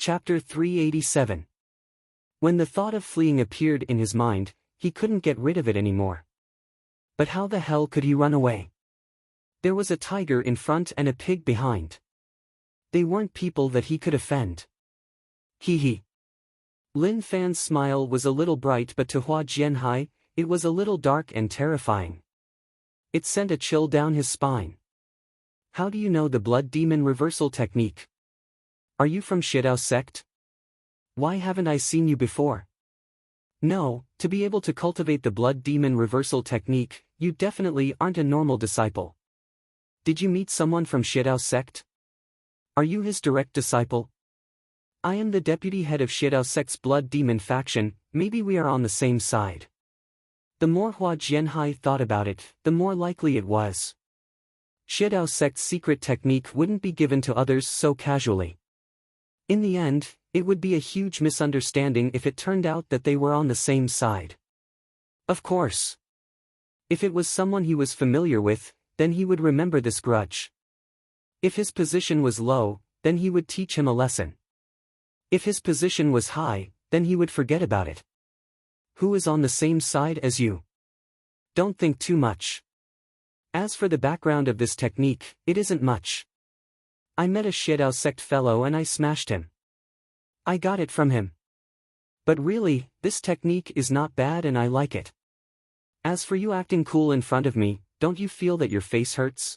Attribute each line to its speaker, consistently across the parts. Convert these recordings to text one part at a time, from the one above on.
Speaker 1: Chapter 387. When the thought of fleeing appeared in his mind, he couldn't get rid of it anymore. But how the hell could he run away? There was a tiger in front and a pig behind. They weren't people that he could offend. Hee hee. Lin Fan's smile was a little bright, but to Hua Jianhai, it was a little dark and terrifying. It sent a chill down his spine. How do you know the blood demon reversal technique? Are you from Shidao sect? Why haven't I seen you before? No, to be able to cultivate the blood demon reversal technique, you definitely aren't a normal disciple. Did you meet someone from Shidao sect? Are you his direct disciple? I am the deputy head of Shidao sect's blood demon faction, maybe we are on the same side. The more Hua Jianhai thought about it, the more likely it was. Shidao sect's secret technique wouldn't be given to others so casually. In the end, it would be a huge misunderstanding if it turned out that they were on the same side. Of course. If it was someone he was familiar with, then he would remember this grudge. If his position was low, then he would teach him a lesson. If his position was high, then he would forget about it. Who is on the same side as you? Don't think too much. As for the background of this technique, it isn't much. I met a Shidao sect fellow and I smashed him. I got it from him. But really, this technique is not bad and I like it. As for you acting cool in front of me, don't you feel that your face hurts?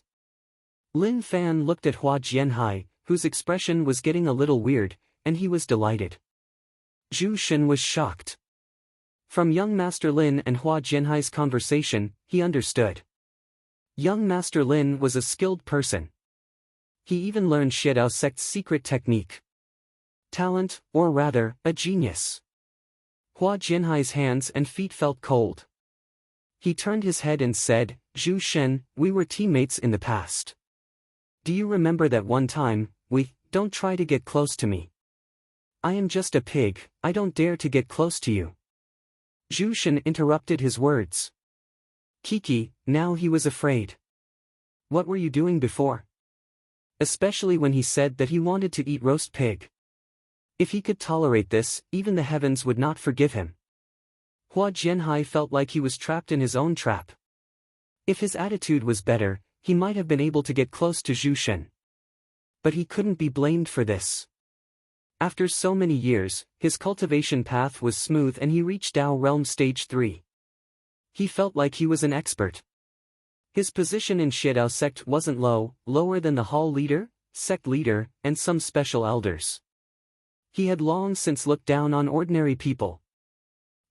Speaker 1: Lin Fan looked at Hua Jianhai, whose expression was getting a little weird, and he was delighted. Zhu Shen was shocked. From young Master Lin and Hua Jianhai's conversation, he understood. Young Master Lin was a skilled person. He even learned Shidao sect's secret technique. Talent, or rather, a genius. Hua Jianhai's hands and feet felt cold. He turned his head and said, Zhu Shen, we were teammates in the past. Do you remember that one time? Don't try to get close to me. I am just a pig, I don't dare to get close to you. Zhu Shen interrupted his words. Kiki, now he was afraid. What were you doing before? Especially when he said that he wanted to eat roast pig. If he could tolerate this, even the heavens would not forgive him. Hua Jianhai felt like he was trapped in his own trap. If his attitude was better, he might have been able to get close to Zhu Shen. But he couldn't be blamed for this. After so many years, his cultivation path was smooth and he reached Dao Realm Stage 3. He felt like he was an expert. His position in Shidao sect wasn't low, lower than the hall leader, sect leader, and some special elders. He had long since looked down on ordinary people.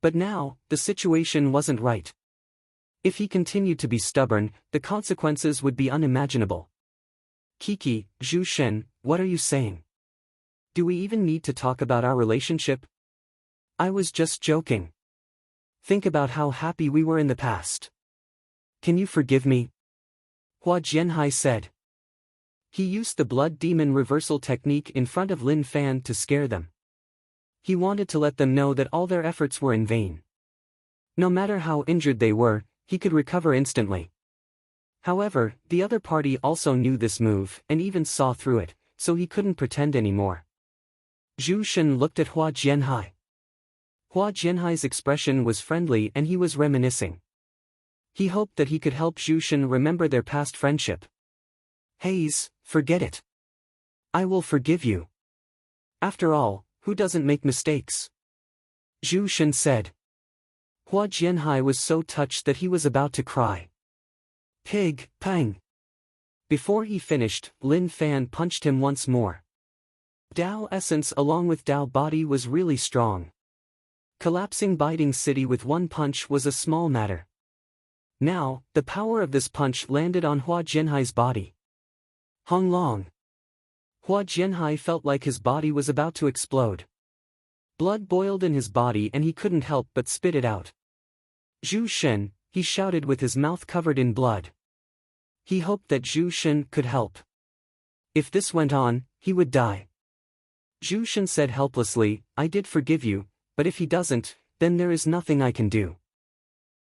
Speaker 1: But now, the situation wasn't right. If he continued to be stubborn, the consequences would be unimaginable. Kiki, Zhu Shen, what are you saying? Do we even need to talk about our relationship? I was just joking. Think about how happy we were in the past. Can you forgive me? Hua Jianhai said. He used the blood demon reversal technique in front of Lin Fan to scare them. He wanted to let them know that all their efforts were in vain. No matter how injured they were, he could recover instantly. However, the other party also knew this move and even saw through it, so he couldn't pretend anymore. Zhu Shen looked at Hua Jianhai. Hua Jianhai's expression was friendly and he was reminiscing. He hoped that he could help Zhu Shen remember their past friendship. Haze, forget it. I will forgive you. After all, who doesn't make mistakes? Zhu Shen said. Hua Jianhai was so touched that he was about to cry. Pig, pang. Before he finished, Lin Fan punched him once more. Dao essence along with Dao body was really strong. Collapsing Biding City with one punch was a small matter. Now, the power of this punch landed on Hua Jianhai's body. Hong Long. Hua Jianhai felt like his body was about to explode. Blood boiled in his body and he couldn't help but spit it out. Zhu Shen, he shouted with his mouth covered in blood. He hoped that Zhu Shen could help. If this went on, he would die. Zhu Shen said helplessly, I did forgive you, but if he doesn't, then there is nothing I can do.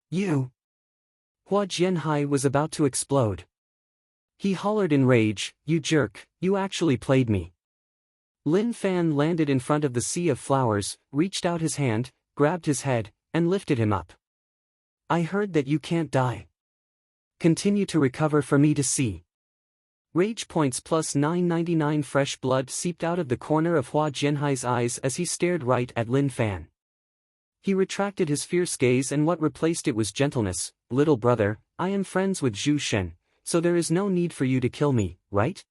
Speaker 1: You. Hua Jianhai was about to explode. He hollered in rage, you jerk, you actually played me. Lin Fan landed in front of the sea of flowers, reached out his hand, grabbed his head, and lifted him up. I heard that you can't die. Continue to recover for me to see. Rage points plus 999. Fresh blood seeped out of the corner of Hua Jianhai's eyes as he stared right at Lin Fan. He retracted his fierce gaze and what replaced it was gentleness. Little brother, I am friends with Zhu Shen, so there is no need for you to kill me, right?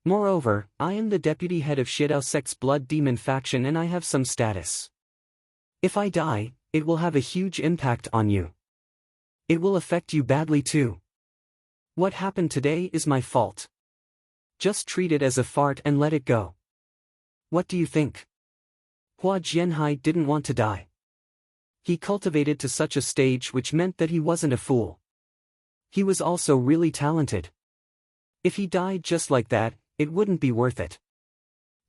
Speaker 1: Moreover, I am the deputy head of Shidao Sect's blood demon faction and I have some status. If I die, it will have a huge impact on you. It will affect you badly too. What happened today is my fault. Just treat it as a fart and let it go. What do you think? Hua Jianhai didn't want to die. He cultivated to such a stage which meant that he wasn't a fool. He was also really talented. If he died just like that, it wouldn't be worth it.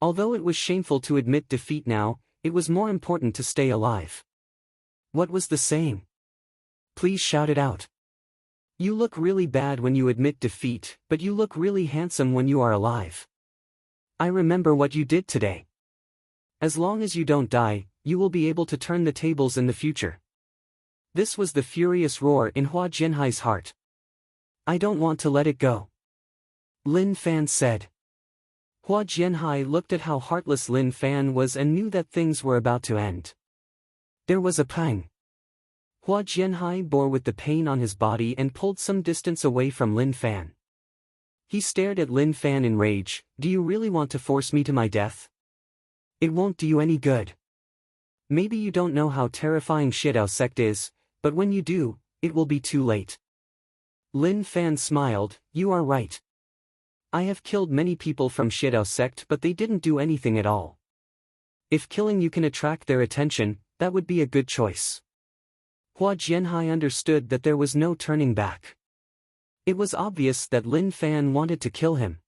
Speaker 1: Although it was shameful to admit defeat now, it was more important to stay alive. What was the saying? Please shout it out. You look really bad when you admit defeat, but you look really handsome when you are alive. I remember what you did today. As long as you don't die, you will be able to turn the tables in the future. This was the furious roar in Hua Jianhai's heart. I don't want to let it go. Lin Fan said. Hua Jianhai looked at how heartless Lin Fan was and knew that things were about to end. There was a pang. Hua Jianhai bore with the pain on his body and pulled some distance away from Lin Fan. He stared at Lin Fan in rage. Do you really want to force me to my death? It won't do you any good. Maybe you don't know how terrifying Shidao Sect is, but when you do, it will be too late. Lin Fan smiled. You are right. I have killed many people from Shidao Sect but they didn't do anything at all. If killing you can attract their attention, that would be a good choice. Hua Jianhai understood that there was no turning back. It was obvious that Lin Fan wanted to kill him.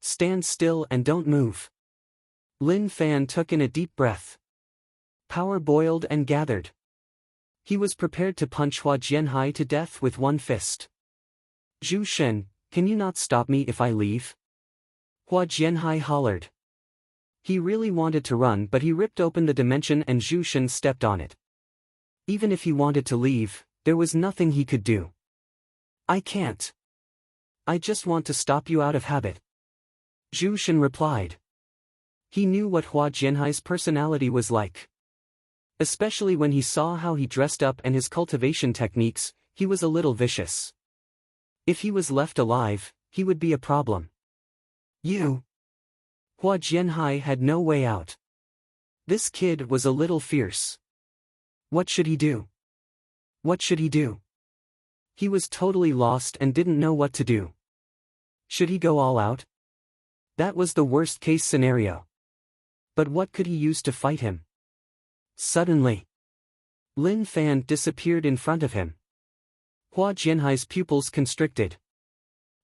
Speaker 1: Stand still and don't move. Lin Fan took in a deep breath. Power boiled and gathered. He was prepared to punch Hua Jianhai to death with one fist. Zhu Shen, can you not stop me if I leave? Hua Jianhai hollered. He really wanted to run but he ripped open the dimension and Zhu Shen stepped on it. Even if he wanted to leave, there was nothing he could do. I can't. I just want to stop you out of habit. Zhu Shen replied. He knew what Hua Jianhai's personality was like. Especially when he saw how he dressed up and his cultivation techniques, he was a little vicious. If he was left alive, he would be a problem. You. Hua Jianhai had no way out. This kid was a little fierce. What should he do? What should he do? He was totally lost and didn't know what to do. Should he go all out? That was the worst-case scenario. But what could he use to fight him? Suddenly, Lin Fan disappeared in front of him. Hua Jianhai's pupils constricted.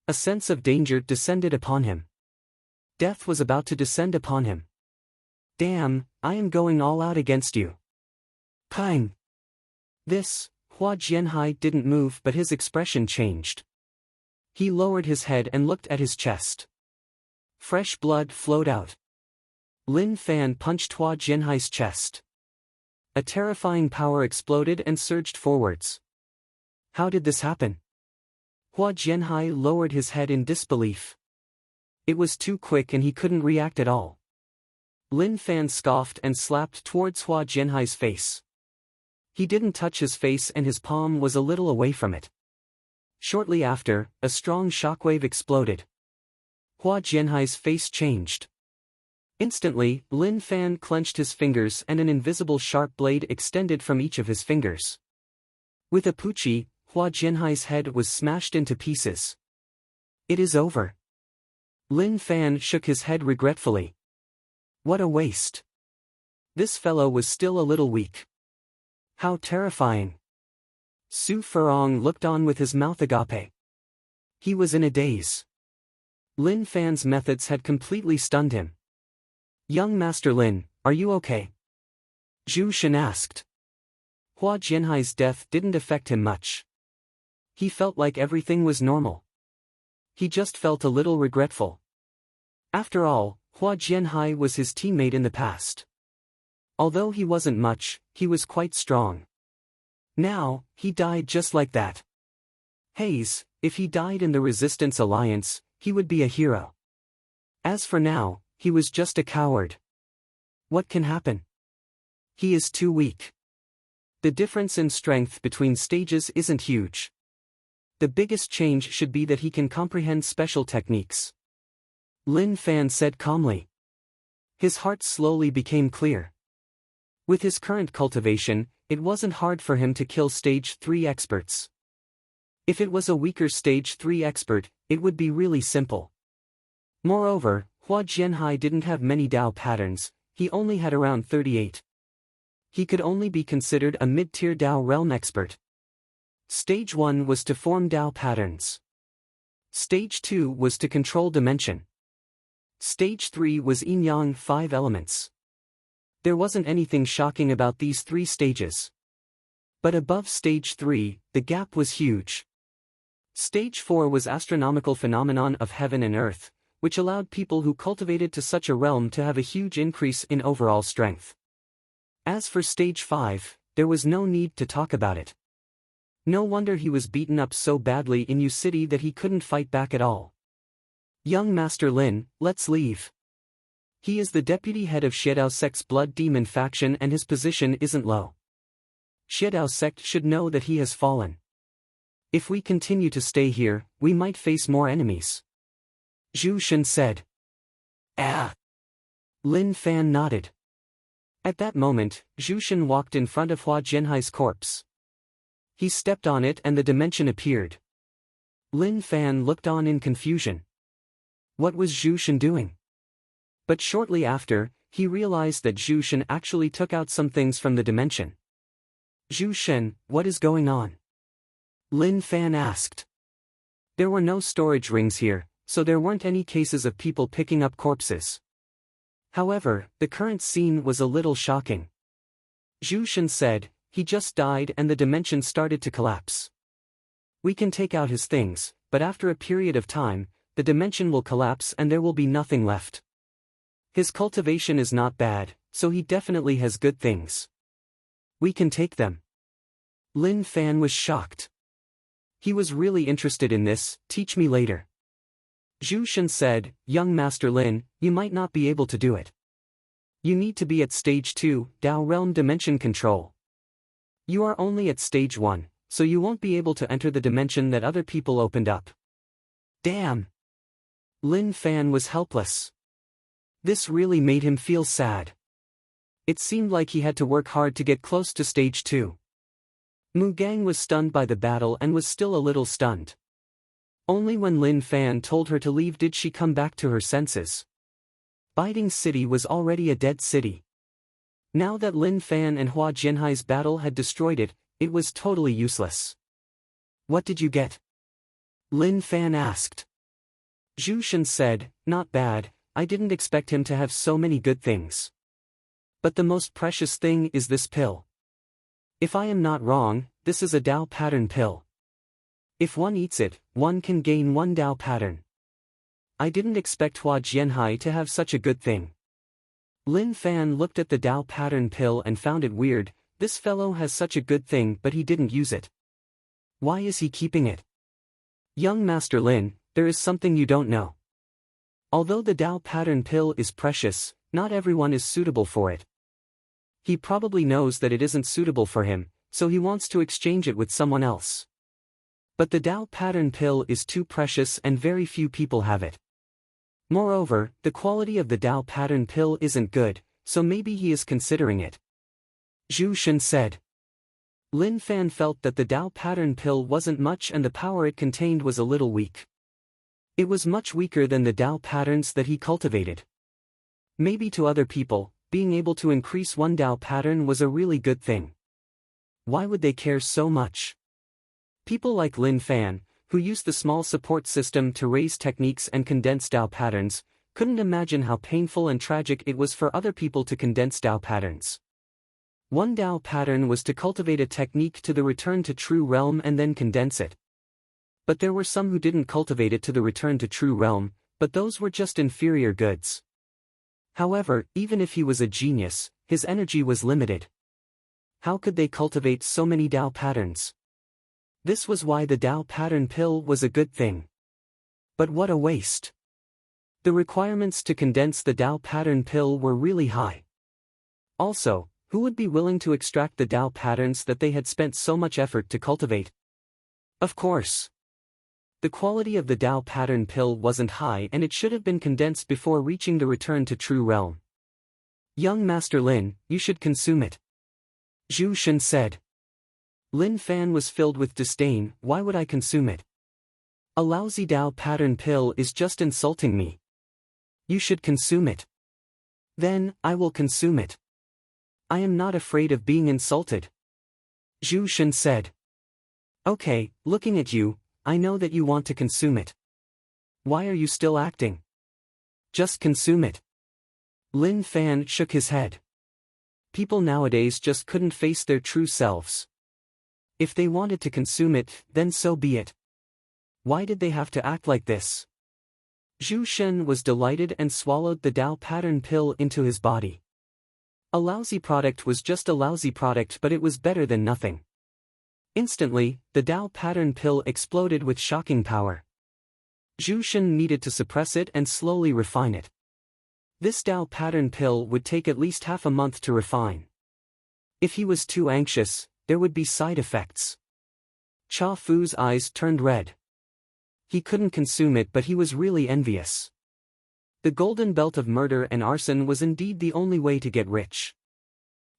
Speaker 1: A sense of danger descended upon him. Death was about to descend upon him. Damn, I am going all out against you. Pang! This, Hua Jianhai didn't move but his expression changed. He lowered his head and looked at his chest. Fresh blood flowed out. Lin Fan punched Hua Jianhai's chest. A terrifying power exploded and surged forwards. How did this happen? Hua Jianhai lowered his head in disbelief. It was too quick and he couldn't react at all. Lin Fan scoffed and slapped towards Hua Jianhai's face. He didn't touch his face and his palm was a little away from it. Shortly after, a strong shockwave exploded. Hua Jianhai's face changed. Instantly, Lin Fan clenched his fingers and an invisible sharp blade extended from each of his fingers. With a puchi, Hua Jianhai's head was smashed into pieces. It is over. Lin Fan shook his head regretfully. What a waste. This fellow was still a little weak. How terrifying. Su Furong looked on with his mouth agape. He was in a daze. Lin Fan's methods had completely stunned him. Young Master Lin, are you okay? Zhu Shen asked. Hua Jianhai's death didn't affect him much. He felt like everything was normal. He just felt a little regretful. After all, Hua Jianhai was his teammate in the past. Although he wasn't much, he was quite strong. Now, he died just like that. Hayes, if he died in the Resistance Alliance, he would be a hero. As for now, he was just a coward. What can happen? He is too weak. The difference in strength between stages isn't huge. The biggest change should be that he can comprehend special techniques. Lin Fan said calmly. His heart slowly became clear. With his current cultivation, it wasn't hard for him to kill Stage 3 experts. If it was a weaker Stage 3 expert, it would be really simple. Moreover, Hua Jianhai didn't have many Dao patterns, he only had around 38. He could only be considered a mid-tier Dao realm expert. Stage 1 was to form Dao patterns. Stage 2 was to control dimension. Stage 3 was yin-yang 5 elements. There wasn't anything shocking about these 3 stages. But above Stage 3, the gap was huge. Stage 4 was astronomical phenomenon of heaven and earth, which allowed people who cultivated to such a realm to have a huge increase in overall strength. As for Stage 5, there was no need to talk about it. No wonder he was beaten up so badly in Yu City that he couldn't fight back at all. Young Master Lin, let's leave. He is the deputy head of Xiedao Sect's Blood Demon faction and his position isn't low. Xiedao Sect should know that he has fallen. If we continue to stay here, we might face more enemies. Zhu Shen said. Ah! Lin Fan nodded. At that moment, Zhu Shen walked in front of Hua Jianhai's corpse. He stepped on it and the dimension appeared. Lin Fan looked on in confusion. What was Zhu Shen doing? But shortly after, he realized that Zhu Shen actually took out some things from the dimension. Zhu Shen, what is going on? Lin Fan asked. There were no storage rings here, so there weren't any cases of people picking up corpses. However, the current scene was a little shocking. Zhu Shen said, he just died and the dimension started to collapse. We can take out his things, but after a period of time, the dimension will collapse and there will be nothing left. His cultivation is not bad, so he definitely has good things. We can take them. Lin Fan was shocked. He was really interested in this, teach me later. Zhu Shen said, young Master Lin, you might not be able to do it. You need to be at Stage 2, Dao Realm Dimension Control. You are only at Stage 1, so you won't be able to enter the dimension that other people opened up. Damn! Lin Fan was helpless. This really made him feel sad. It seemed like he had to work hard to get close to Stage 2. Mu Gang was stunned by the battle and was still a little stunned. Only when Lin Fan told her to leave did she come back to her senses. Biding City was already a dead city. Now that Lin Fan and Hua Jianhai's battle had destroyed it, it was totally useless. What did you get? Lin Fan asked. Zhu Shen said, not bad, I didn't expect him to have so many good things. But the most precious thing is this pill. If I am not wrong, this is a Dao pattern pill. If one eats it, one can gain 1 Dao pattern. I didn't expect Hua Jianhai to have such a good thing. Lin Fan looked at the Dao pattern pill and found it weird, this fellow has such a good thing but he didn't use it. Why is he keeping it? Young Master Lin, there is something you don't know. Although the Dao pattern pill is precious, not everyone is suitable for it. He probably knows that it isn't suitable for him, so he wants to exchange it with someone else. But the Dao pattern pill is too precious and very few people have it. Moreover, the quality of the Dao pattern pill isn't good, so maybe he is considering it. Zhu Shen said. Lin Fan felt that the Dao pattern pill wasn't much and the power it contained was a little weak. It was much weaker than the Dao patterns that he cultivated. Maybe to other people, being able to increase 1 Dao pattern was a really good thing. Why would they care so much? People like Lin Fan, who used the small support system to raise techniques and condense Dao patterns, couldn't imagine how painful and tragic it was for other people to condense Dao patterns. 1 Dao pattern was to cultivate a technique to the return to true realm and then condense it. But there were some who didn't cultivate it to the return to true realm, but those were just inferior goods. However, even if he was a genius, his energy was limited. How could they cultivate so many Dao patterns? This was why the Dao pattern pill was a good thing. But what a waste. The requirements to condense the Dao pattern pill were really high. Also, who would be willing to extract the Dao patterns that they had spent so much effort to cultivate? Of course. The quality of the Dao pattern pill wasn't high and it should have been condensed before reaching the return to true realm. Young Master Lin, you should consume it. Zhu Shen said. Lin Fan was filled with disdain. Why would I consume it? A lousy Dao pattern pill is just insulting me. You should consume it. Then, I will consume it. I am not afraid of being insulted. Zhu Shen said. Okay, looking at you, I know that you want to consume it. Why are you still acting? Just consume it. Lin Fan shook his head. People nowadays just couldn't face their true selves. If they wanted to consume it, then so be it. Why did they have to act like this? Zhu Shen was delighted and swallowed the Dao pattern pill into his body. A lousy product was just a lousy product, but it was better than nothing. Instantly, the Dao pattern pill exploded with shocking power. Zhu Shen needed to suppress it and slowly refine it. This Dao pattern pill would take at least half a month to refine. If he was too anxious, there would be side effects. Cha Fu's eyes turned red. He couldn't consume it, but he was really envious. The golden belt of murder and arson was indeed the only way to get rich.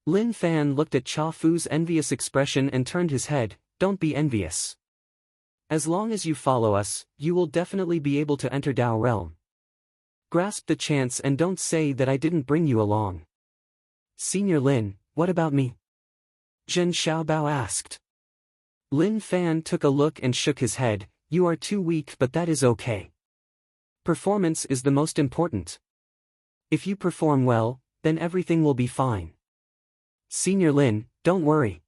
Speaker 1: Lin Fan looked at Cha Fu's envious expression and turned his head. Don't be envious. As long as you follow us, you will definitely be able to enter Dao realm. Grasp the chance and don't say that I didn't bring you along. Senior Lin, what about me? Zhen Xiaobao asked. Lin Fan took a look and shook his head. You are too weak, but that is okay. Performance is the most important. If you perform well, then everything will be fine. Senior Lin, don't worry.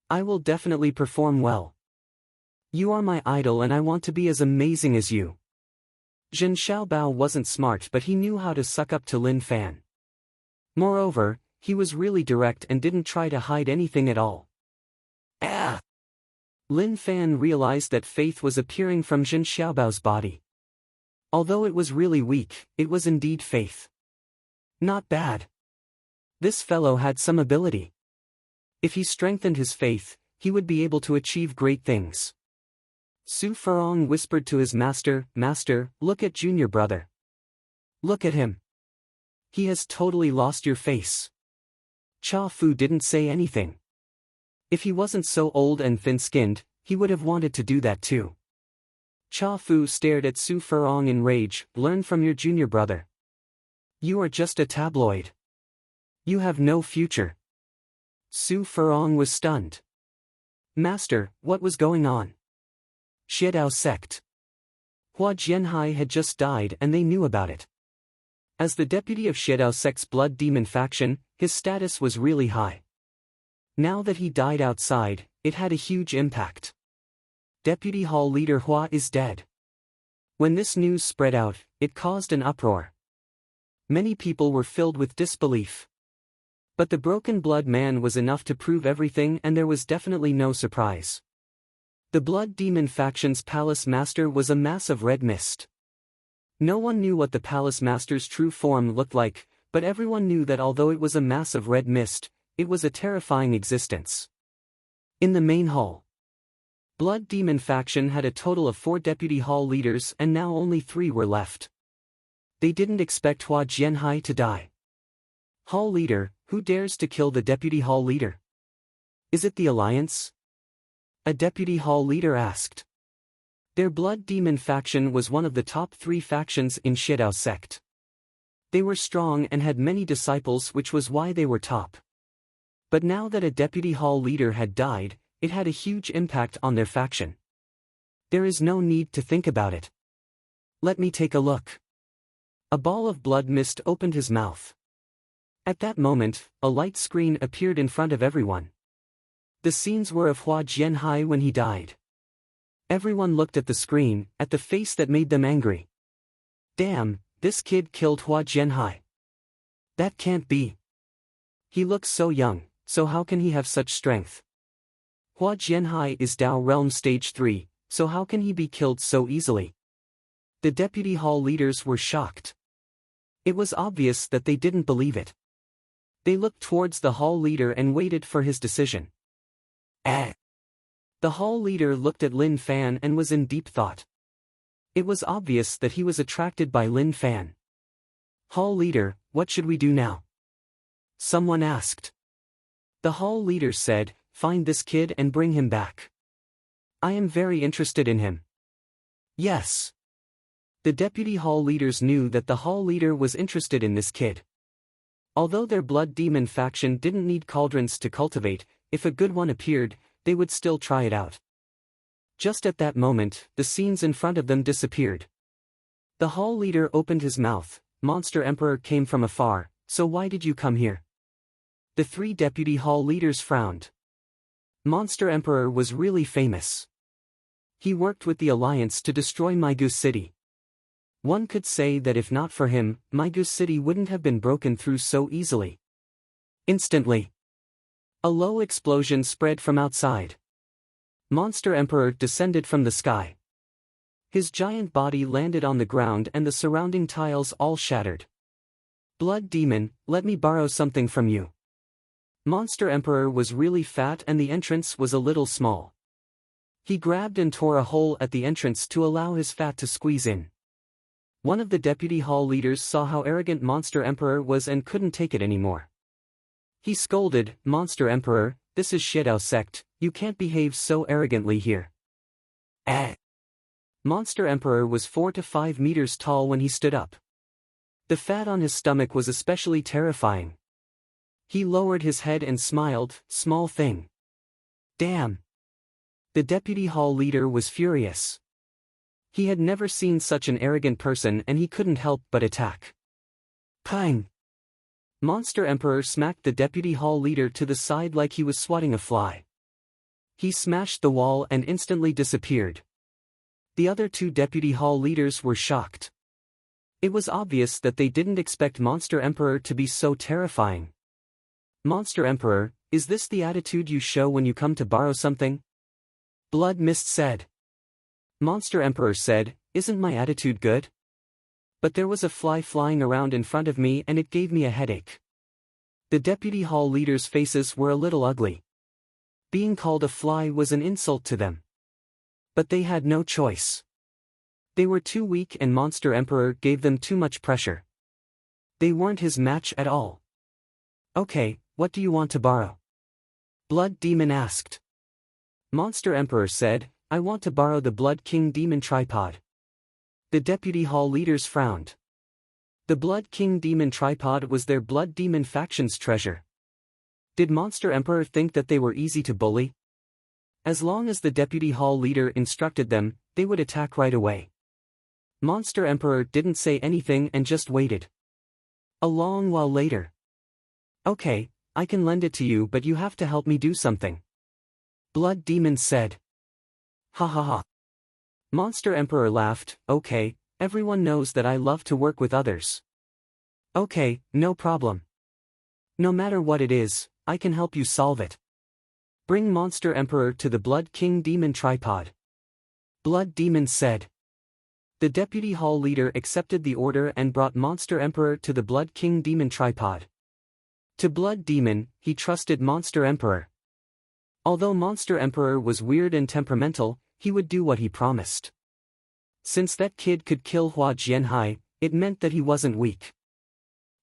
Speaker 1: I will definitely perform well. You are my idol and I want to be as amazing as you. Zhen Xiaobao wasn't smart, but he knew how to suck up to Lin Fan. Moreover, he was really direct and didn't try to hide anything at all. Ah! Lin Fan realized that faith was appearing from Zhen Xiaobao's body. Although it was really weak, it was indeed faith. Not bad. This fellow had some ability. If he strengthened his faith, he would be able to achieve great things. Su Furong whispered to his master, Master, look at junior brother. Look at him. He has totally lost your face. Cha Fu didn't say anything. If he wasn't so old and thin-skinned, he would have wanted to do that too. Cha Fu stared at Su Furong in rage. Learn from your junior brother. You are just a tabloid. You have no future. Su Furong was stunned. Master, what was going on? Xiedao sect. Hua Jianhai had just died and they knew about it. As the deputy of Xiedao sect's blood demon faction, his status was really high. Now that he died outside, it had a huge impact. Deputy Hall Leader Hua is dead. When this news spread out, it caused an uproar. Many people were filled with disbelief. But the broken blood man was enough to prove everything, and there was definitely no surprise. The blood demon faction's palace master was a mass of red mist. No one knew what the palace master's true form looked like, but everyone knew that although it was a mass of red mist, it was a terrifying existence. In the main hall, Blood Demon faction had a total of 4 deputy hall leaders and now only 3 were left. They didn't expect Hua Jianhai to die. Hall leader, who dares to kill the deputy hall leader? Is it the Alliance? A deputy hall leader asked. Their Blood Demon faction was one of the top 3 factions in Xiedao sect. They were strong and had many disciples, which was why they were top. But now that a deputy hall leader had died, it had a huge impact on their faction. There is no need to think about it. Let me take a look. A ball of blood mist opened his mouth. At that moment, a light screen appeared in front of everyone. The scenes were of Hua Jianhai when he died. Everyone looked at the screen, at the face that made them angry. Damn, this kid killed Hua Jianhai. That can't be. He looks so young, so how can he have such strength? Hua Jianhai is Dao Realm Stage 3, so how can he be killed so easily? The deputy hall leaders were shocked. It was obvious that they didn't believe it. They looked towards the hall leader and waited for his decision. The hall leader looked at Lin Fan and was in deep thought. It was obvious that he was attracted by Lin Fan. Hall leader, what should we do now? Someone asked. The hall leader said, find this kid and bring him back. I am very interested in him. Yes. The deputy hall leaders knew that the hall leader was interested in this kid. Although their blood demon faction didn't need cauldrons to cultivate, if a good one appeared, they would still try it out. Just at that moment, the scenes in front of them disappeared. The hall leader opened his mouth. Monster Emperor came from afar, so why did you come here? The three deputy hall leaders frowned. Monster Emperor was really famous. He worked with the Alliance to destroy Migu City. One could say that if not for him, Migu City wouldn't have been broken through so easily. Instantly, a low explosion spread from outside. Monster Emperor descended from the sky. His giant body landed on the ground and the surrounding tiles all shattered. Blood Demon, let me borrow something from you. Monster Emperor was really fat and the entrance was a little small. He grabbed and tore a hole at the entrance to allow his fat to squeeze in. One of the deputy hall leaders saw how arrogant Monster Emperor was and couldn't take it anymore. He scolded, Monster Emperor, this is Shedao sect, you can't behave so arrogantly here. Monster Emperor was 4 to 5 meters tall when he stood up. The fat on his stomach was especially terrifying. He lowered his head and smiled, small thing. Damn. The deputy hall leader was furious. He had never seen such an arrogant person and he couldn't help but attack. Pang! Monster Emperor smacked the deputy hall leader to the side like he was swatting a fly. He smashed the wall and instantly disappeared. The other two deputy hall leaders were shocked. It was obvious that they didn't expect Monster Emperor to be so terrifying. Monster Emperor, is this the attitude you show when you come to borrow something? Blood Mist said. Monster Emperor said, isn't my attitude good? But there was a fly flying around in front of me and it gave me a headache. The deputy hall leaders' faces were a little ugly. Being called a fly was an insult to them. But they had no choice. They were too weak and Monster Emperor gave them too much pressure. They weren't his match at all. Okay, what do you want to borrow? Blood Demon asked. Monster Emperor said, I want to borrow the Blood King Demon tripod. The deputy hall leaders frowned. The Blood King Demon tripod was their Blood Demon faction's treasure. Did Monster Emperor think that they were easy to bully? As long as the deputy hall leader instructed them, they would attack right away. Monster Emperor didn't say anything and just waited. A long while later. Okay, I can lend it to you but you have to help me do something. Blood Demon said. Ha ha ha. Monster Emperor laughed, okay, everyone knows that I love to work with others. Okay, no problem. No matter what it is, I can help you solve it. Bring Monster Emperor to the Blood King Demon tripod. Blood Demon said. The deputy hall leader accepted the order and brought Monster Emperor to the Blood King Demon tripod. To Blood Demon, he trusted Monster Emperor. Although Monster Emperor was weird and temperamental, he would do what he promised. Since that kid could kill Hua Jianhai, it meant that he wasn't weak.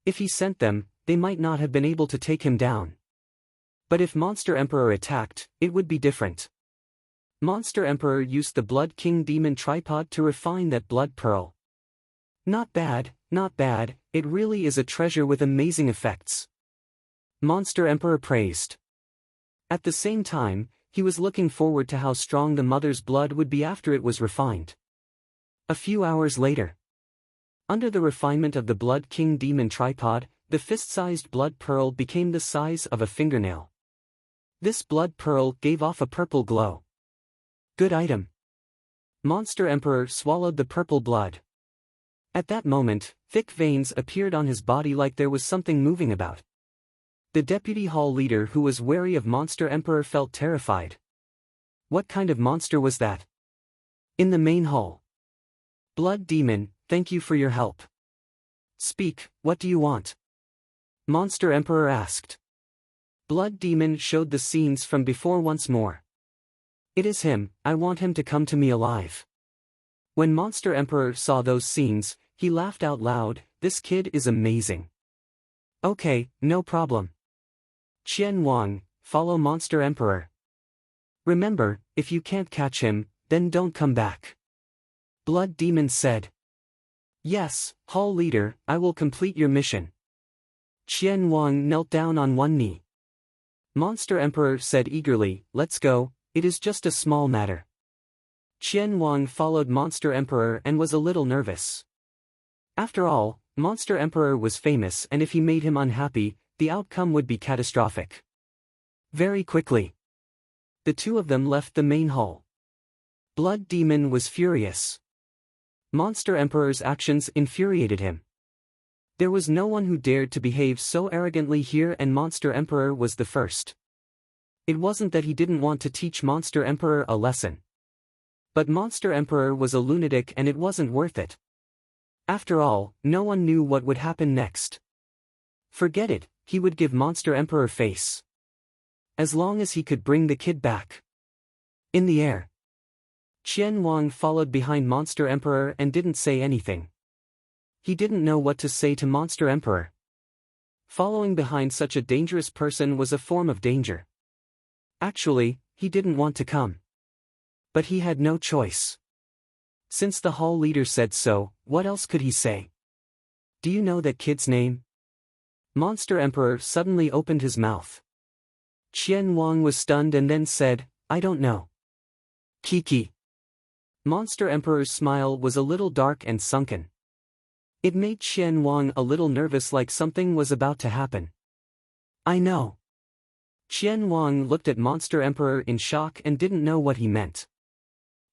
Speaker 1: If he sent them, they might not have been able to take him down. But if Monster Emperor attacked, it would be different. Monster Emperor used the Blood King Demon tripod to refine that blood pearl. Not bad, it really is a treasure with amazing effects. Monster Emperor praised. At the same time, he was looking forward to how strong the mother's blood would be after it was refined. A few hours later. Under the refinement of the Blood King Demon tripod, the fist-sized blood pearl became the size of a fingernail. This blood pearl gave off a purple glow. Good item. Monster Emperor swallowed the purple blood. At that moment, Thick veins appeared on his body like there was something moving about. The deputy hall leader, who was wary of Monster Emperor, felt terrified. What kind of monster was that? In the main hall. Blood Demon, thank you for your help. Speak, what do you want? Monster Emperor asked. Blood Demon showed the scenes from before once more. It is him, I want him to come to me alive. When Monster Emperor saw those scenes, he laughed out loud, this kid is amazing. Okay, no problem. Qian Wang, follow Monster Emperor. Remember, if you can't catch him, then don't come back. Blood Demon said. Yes, Hall Leader, I will complete your mission. Qian Wang knelt down on one knee. Monster Emperor said eagerly, let's go, it is just a small matter. Qian Wang followed Monster Emperor and was a little nervous. After all, Monster Emperor was famous, and if he made him unhappy, the outcome would be catastrophic. Very quickly, the two of them left the main hall. Blood Demon was furious. Monster Emperor's actions infuriated him. There was no one who dared to behave so arrogantly here, and Monster Emperor was the first. It wasn't that he didn't want to teach Monster Emperor a lesson. But Monster Emperor was a lunatic and it wasn't worth it. After all, no one knew what would happen next. Forget it, he would give Monster Emperor face. As long as he could bring the kid back. In the air. Qian Wang followed behind Monster Emperor and didn't say anything. He didn't know what to say to Monster Emperor. Following behind such a dangerous person was a form of danger. Actually, he didn't want to come. But he had no choice. Since the hall leader said so, what else could he say? Do you know that kid's name? Monster Emperor suddenly opened his mouth. Qian Wang was stunned and then said, I don't know. Kiki. Monster Emperor's smile was a little dark and sunken. It made Qian Wang a little nervous, like something was about to happen. I know. Qian Wang looked at Monster Emperor in shock and didn't know what he meant.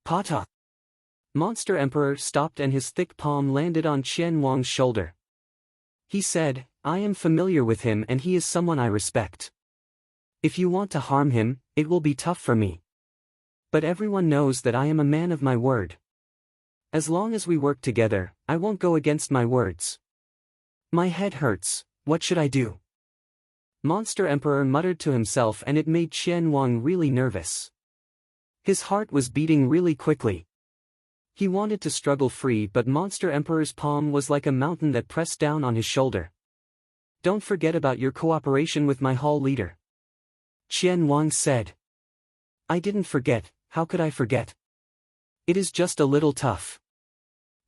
Speaker 1: Pata. Monster Emperor stopped and his thick palm landed on Qian Wang's shoulder. He said, I am familiar with him and he is someone I respect. If you want to harm him, it will be tough for me. But everyone knows that I am a man of my word. As long as we work together, I won't go against my words. My head hurts, what should I do? Monster Emperor muttered to himself, and it made Qian Wang really nervous. His heart was beating really quickly. He wanted to struggle free, but Monster Emperor's palm was like a mountain that pressed down on his shoulder. Don't forget about your cooperation with my hall leader. Qian Wang said. I didn't forget, how could I forget? It is just a little tough.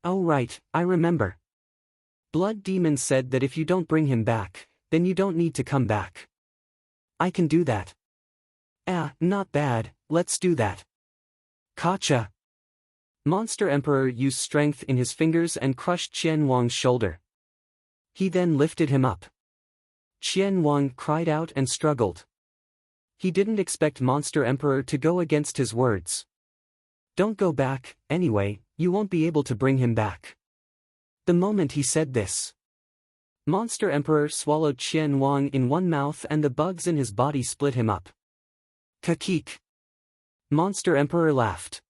Speaker 1: Oh right, I remember. Blood Demon said that if you don't bring him back, then you don't need to come back. I can do that. Ah, not bad, let's do that. Gotcha. Monster Emperor used strength in his fingers and crushed Qian Wang's shoulder. He then lifted him up. Qian Wang cried out and struggled. He didn't expect Monster Emperor to go against his words. Don't go back, anyway, you won't be able to bring him back. The moment he said this, Monster Emperor swallowed Qian Wang in one mouth and the bugs in his body split him up. Kakik. Monster Emperor laughed.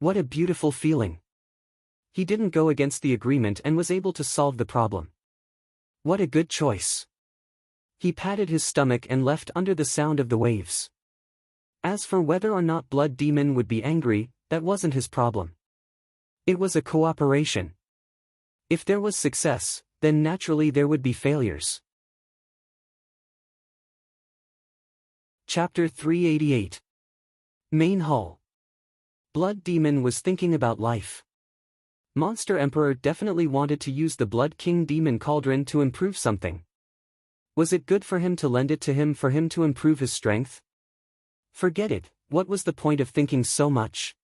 Speaker 1: What a beautiful feeling. He didn't go against the agreement and was able to solve the problem. What a good choice. He patted his stomach and left under the sound of the waves. As for whether or not Blood Demon would be angry, that wasn't his problem. It was a cooperation. If there was success, then naturally there would be failures. Chapter 388. Main Hall. Blood Demon was thinking about life. Monster Emperor definitely wanted to use the Blood King Demon Cauldron to improve something. Was it good for him to lend it to him for him to improve his strength? Forget it, what was the point of thinking so much?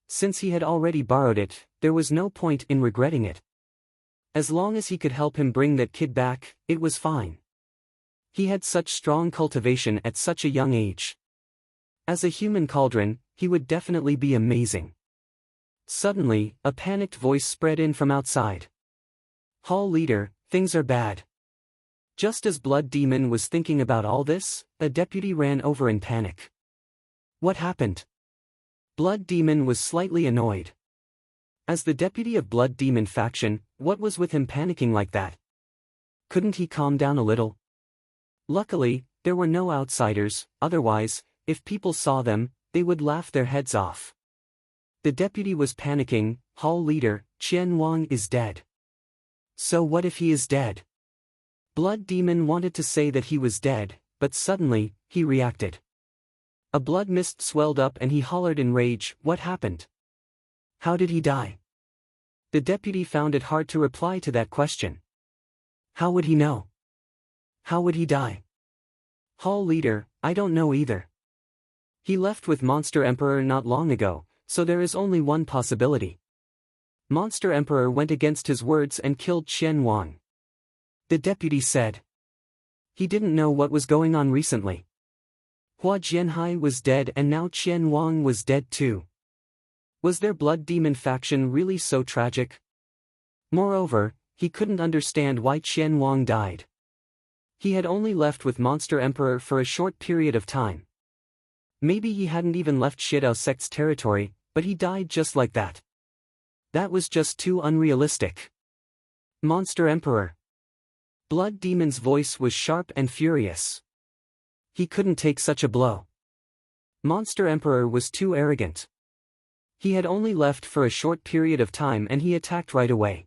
Speaker 1: Since he had already borrowed it, there was no point in regretting it. As long as he could help him bring that kid back, it was fine. He had such strong cultivation at such a young age. As a human cauldron, he would definitely be amazing. Suddenly, a panicked voice spread in from outside. Hall leader, things are bad. Just as Blood Demon was thinking about all this, a deputy ran over in panic. What happened? Blood Demon was slightly annoyed. As the deputy of Blood Demon faction, what was with him panicking like that? Couldn't he calm down a little? Luckily, there were no outsiders, otherwise, if people saw them, they would laugh their heads off. The deputy was panicking. Hall leader, Qian Wang is dead. So what if he is dead? Blood Demon wanted to say that he was dead, but suddenly, he reacted. A blood mist swelled up and he hollered in rage, what happened? How did he die? The deputy found it hard to reply to that question. How would he know? How would he die? Hall leader, I don't know either. He left with Monster Emperor not long ago, so there is only one possibility. Monster Emperor went against his words and killed Qian Wang. The deputy said. He didn't know what was going on recently. Hua Jianhai was dead and now Qian Wang was dead too. Was their Blood Demon faction really so tragic? Moreover, he couldn't understand why Qian Wang died. He had only left with Monster Emperor for a short period of time. Maybe he hadn't even left Shidao sect's territory, but he died just like that. That was just too unrealistic. Monster Emperor. Blood Demon's voice was sharp and furious. He couldn't take such a blow. Monster Emperor was too arrogant. He had only left for a short period of time and he attacked right away.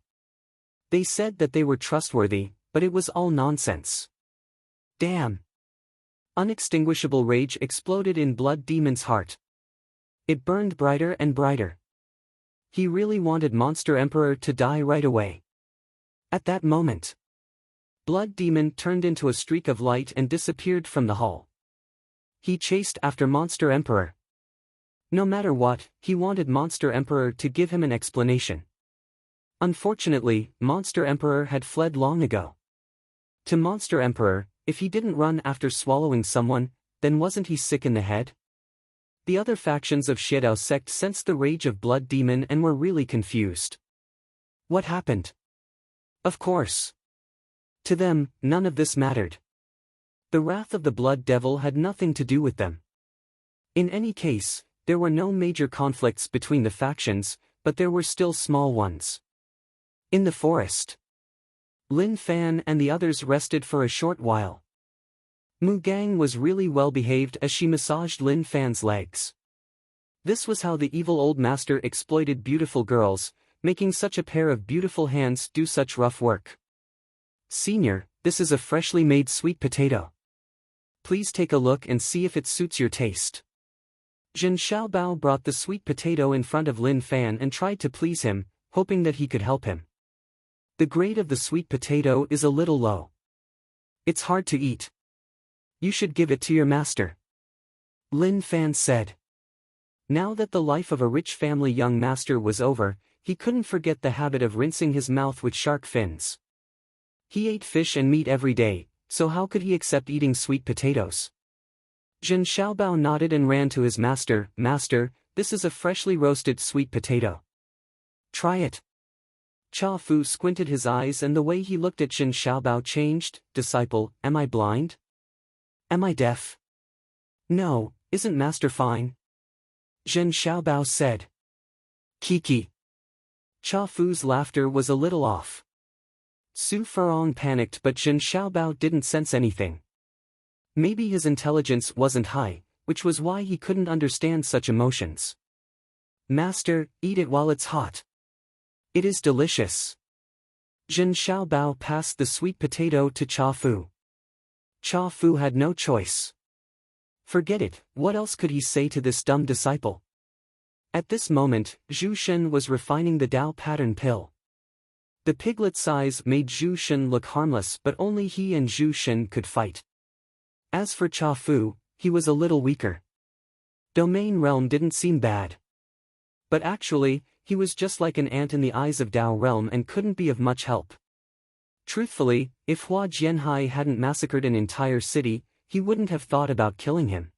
Speaker 1: They said that they were trustworthy, but it was all nonsense. Damn! Unextinguishable rage exploded in Blood Demon's heart. It burned brighter and brighter. He really wanted Monster Emperor to die right away. At that moment, Blood Demon turned into a streak of light and disappeared from the hall. He chased after Monster Emperor. No matter what, he wanted Monster Emperor to give him an explanation. Unfortunately, Monster Emperor had fled long ago. To Monster Emperor, if he didn't run after swallowing someone, then wasn't he sick in the head? The other factions of Shidao sect sensed the rage of Blood Demon and were really confused. What happened? Of course. To them, none of this mattered. The wrath of the Blood Devil had nothing to do with them. In any case, there were no major conflicts between the factions, but there were still small ones. In the forest, Lin Fan and the others rested for a short while. Mu Gang was really well behaved as she massaged Lin Fan's legs. This was how the evil old master exploited beautiful girls, making such a pair of beautiful hands do such rough work. Senior, this is a freshly made sweet potato. Please take a look and see if it suits your taste. Zhen Xiaobao brought the sweet potato in front of Lin Fan and tried to please him, hoping that he could help him. The grade of the sweet potato is a little low. It's hard to eat. You should give it to your master. Lin Fan said. Now that the life of a rich family young master was over, he couldn't forget the habit of rinsing his mouth with shark fins. He ate fish and meat every day, so how could he accept eating sweet potatoes? Zhen Xiaobao nodded and ran to his master. Master, this is a freshly roasted sweet potato. Try it. Cha Fu squinted his eyes and the way he looked at Zhen Xiaobao changed. Disciple, am I blind? Am I deaf? No, isn't master fine? Zhen Xiaobao said. Kiki. Cha Fu's laughter was a little off. Su Furong panicked but Zhen Xiaobao didn't sense anything. Maybe his intelligence wasn't high, which was why he couldn't understand such emotions. Master, eat it while it's hot. It is delicious. Zhen Xiaobao passed the sweet potato to Cha Fu. Cha Fu had no choice. Forget it, what else could he say to this dumb disciple? At this moment, Zhu Shen was refining the Dao pattern pill. The piglet size made Zhu Shen look harmless but only he and Zhu Shen could fight. As for Cha Fu, he was a little weaker. Domain Realm didn't seem bad. But actually, he was just like an ant in the eyes of Dao Realm and couldn't be of much help. Truthfully, if Hua Jianhai hadn't massacred an entire city, he wouldn't have thought about killing him.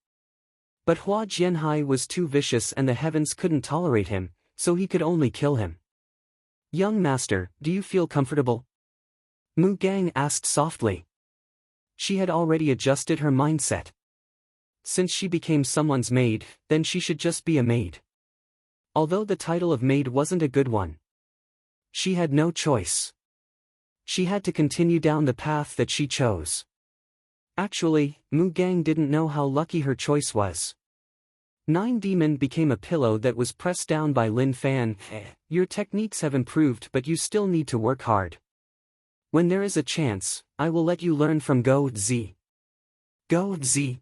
Speaker 1: But Hua Jianhai was too vicious and the heavens couldn't tolerate him, so he could only kill him. Young master, do you feel comfortable? Mu Gang asked softly. She had already adjusted her mindset. Since she became someone's maid, then she should just be a maid. Although the title of maid wasn't a good one. She had no choice. She had to continue down the path that she chose. Actually, Mu Gang didn't know how lucky her choice was. Nine Demon became a pillow that was pressed down by Lin Fan. Your techniques have improved, but you still need to work hard. When there is a chance, I will let you learn from Go Z. Go Z.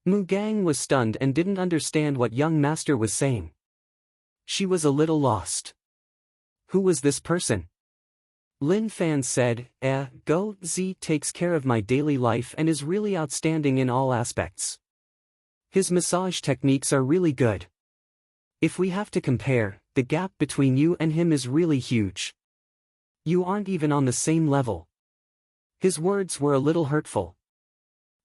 Speaker 1: Mu Gang was stunned and didn't understand what young master was saying. She was a little lost. Who was this person? Lin Fan said, Go Z takes care of my daily life and is really outstanding in all aspects. His massage techniques are really good. If we have to compare, the gap between you and him is really huge. You aren't even on the same level. His words were a little hurtful.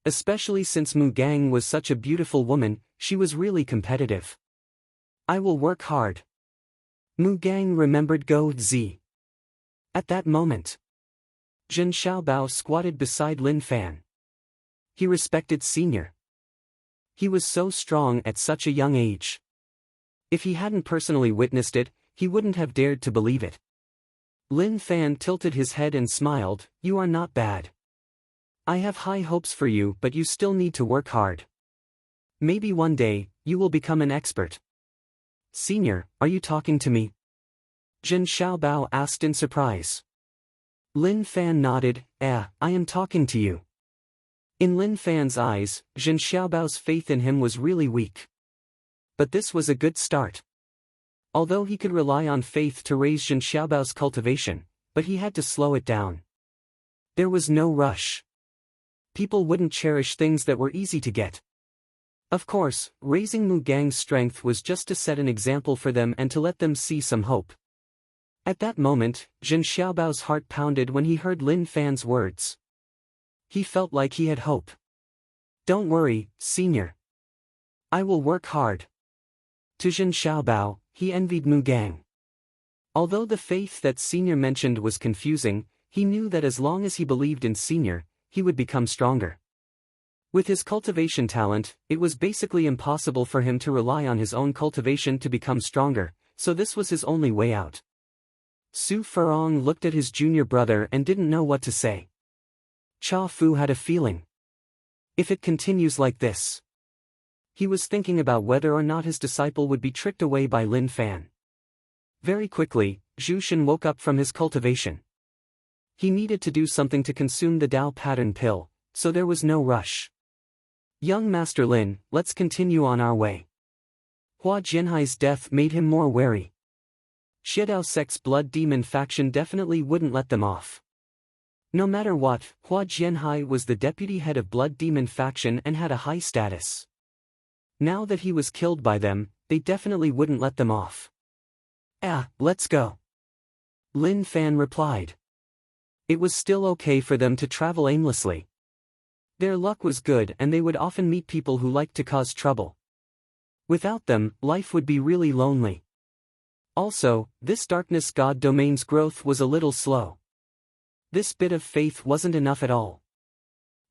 Speaker 1: Especially since Mu Gang was such a beautiful woman, she was really competitive. I will work hard. Mu Gang remembered Go Z. At that moment, Zhen Xiaobao squatted beside Lin Fan. He respected Senior. He was so strong at such a young age. If he hadn't personally witnessed it, he wouldn't have dared to believe it. Lin Fan tilted his head and smiled, You are not bad. I have high hopes for you, but you still need to work hard. Maybe one day, you will become an expert. Senior, are you talking to me? Zhen Xiaobao asked in surprise. Lin Fan nodded, I am talking to you. In Lin Fan's eyes, Zhen Xiaobao's faith in him was really weak. But this was a good start. Although he could rely on faith to raise Zhen Xiaobao's cultivation, but he had to slow it down. There was no rush. People wouldn't cherish things that were easy to get. Of course, raising Mu Gang's strength was just to set an example for them and to let them see some hope. At that moment, Zhen Xiaobao's heart pounded when he heard Lin Fan's words. He felt like he had hope. Don't worry, Senior. I will work hard. To Zhen Xiaobao, he envied Mu Gang. Although the faith that Senior mentioned was confusing, he knew that as long as he believed in Senior, he would become stronger. With his cultivation talent, it was basically impossible for him to rely on his own cultivation to become stronger, so this was his only way out. Su Furong looked at his junior brother and didn't know what to say. Cha Fu had a feeling. If it continues like this. He was thinking about whether or not his disciple would be tricked away by Lin Fan. Very quickly, Zhu Shen woke up from his cultivation. He needed to do something to consume the Dao pattern pill, so there was no rush. Young Master Lin, let's continue on our way. Hua Jianhai's death made him more wary. Xiedao Sect's blood demon faction definitely wouldn't let them off. No matter what, Hua Jianhai was the deputy head of blood demon faction and had a high status. Now that he was killed by them, they definitely wouldn't let them off. Let's go. Lin Fan replied. It was still okay for them to travel aimlessly. Their luck was good and they would often meet people who liked to cause trouble. Without them, life would be really lonely. Also, this darkness god domain's growth was a little slow. This bit of faith wasn't enough at all.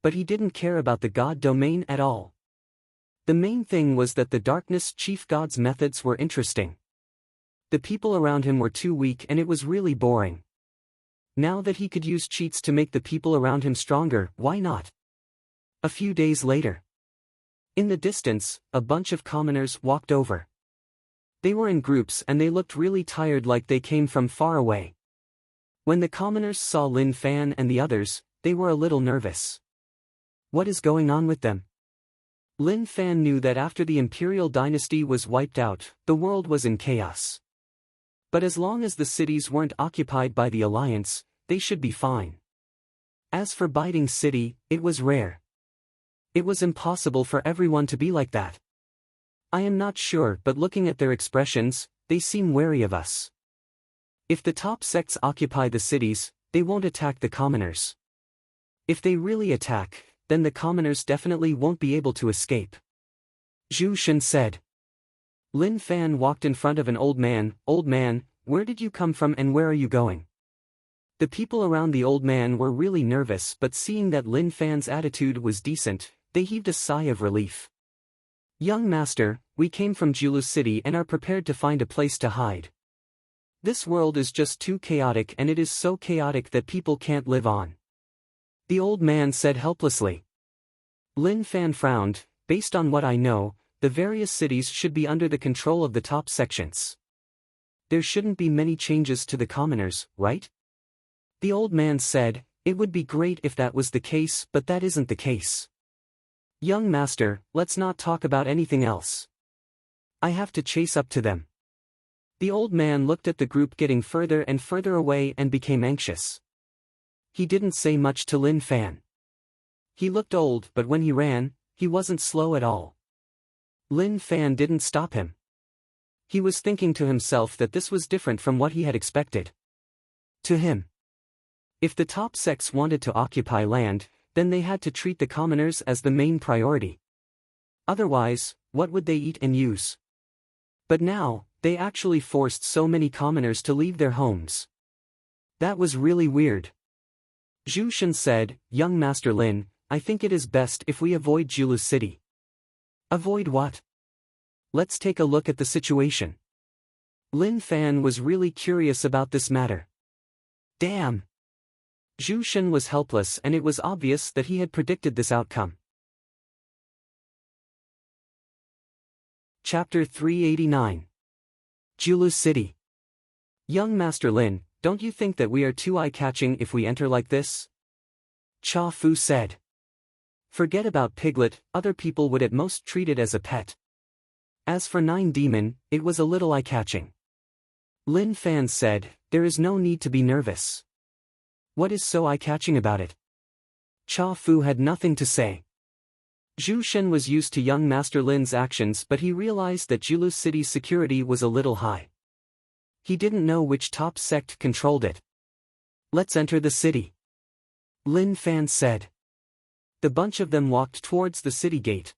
Speaker 1: But he didn't care about the god domain at all. The main thing was that the darkness chief god's methods were interesting. The people around him were too weak and it was really boring. Now that he could use cheats to make the people around him stronger, why not? A few days later. In the distance, a bunch of commoners walked over. They were in groups and they looked really tired, like they came from far away. When the commoners saw Lin Fan and the others, they were a little nervous. What is going on with them? Lin Fan knew that after the imperial dynasty was wiped out, the world was in chaos. But as long as the cities weren't occupied by the alliance, they should be fine. As for Biding City, it was rare. It was impossible for everyone to be like that. I am not sure, but looking at their expressions, they seem wary of us. If the top sects occupy the cities, they won't attack the commoners. If they really attack, then the commoners definitely won't be able to escape. Zhu Shen said. Lin Fan walked in front of an old man. Old man, where did you come from and where are you going? The people around the old man were really nervous, but seeing that Lin Fan's attitude was decent, they heaved a sigh of relief. "Young master, we came from Julu City and are prepared to find a place to hide. This world is just too chaotic, and it is so chaotic that people can't live on," the old man said helplessly. Lin Fan frowned. "Based on what I know, the various cities should be under the control of the top sections. There shouldn't be many changes to the commoners, right?" The old man said, "It would be great if that was the case, but that isn't the case. Young master, let's not talk about anything else. I have to chase up to them." The old man looked at the group getting further and further away and became anxious. He didn't say much to Lin Fan. He looked old, but when he ran, he wasn't slow at all. Lin Fan didn't stop him. He was thinking to himself that this was different from what he had expected. To him, if the top sects wanted to occupy land, then they had to treat the commoners as the main priority. Otherwise, what would they eat and use? But now, they actually forced so many commoners to leave their homes. That was really weird. Zhu Shen said, "Young Master Lin, I think it is best if we avoid Julu City." "Avoid what?" "Let's take a look at the situation." Lin Fan was really curious about this matter. Damn! Zhu Shen was helpless, and it was obvious that he had predicted this outcome. Chapter 389. Julu City. "Young Master Lin, don't you think that we are too eye-catching if we enter like this?" Cha Fu said. "Forget about Piglet, other people would at most treat it as a pet. As for Nine Demon, it was a little eye-catching." Lin Fan said, "There is no need to be nervous. What is so eye-catching about it?" Cha Fu had nothing to say. Zhu Shen was used to young Master Lin's actions, but he realized that Julu City's security was a little high. He didn't know which top sect controlled it. "Let's enter the city," Lin Fan said. The bunch of them walked towards the city gate.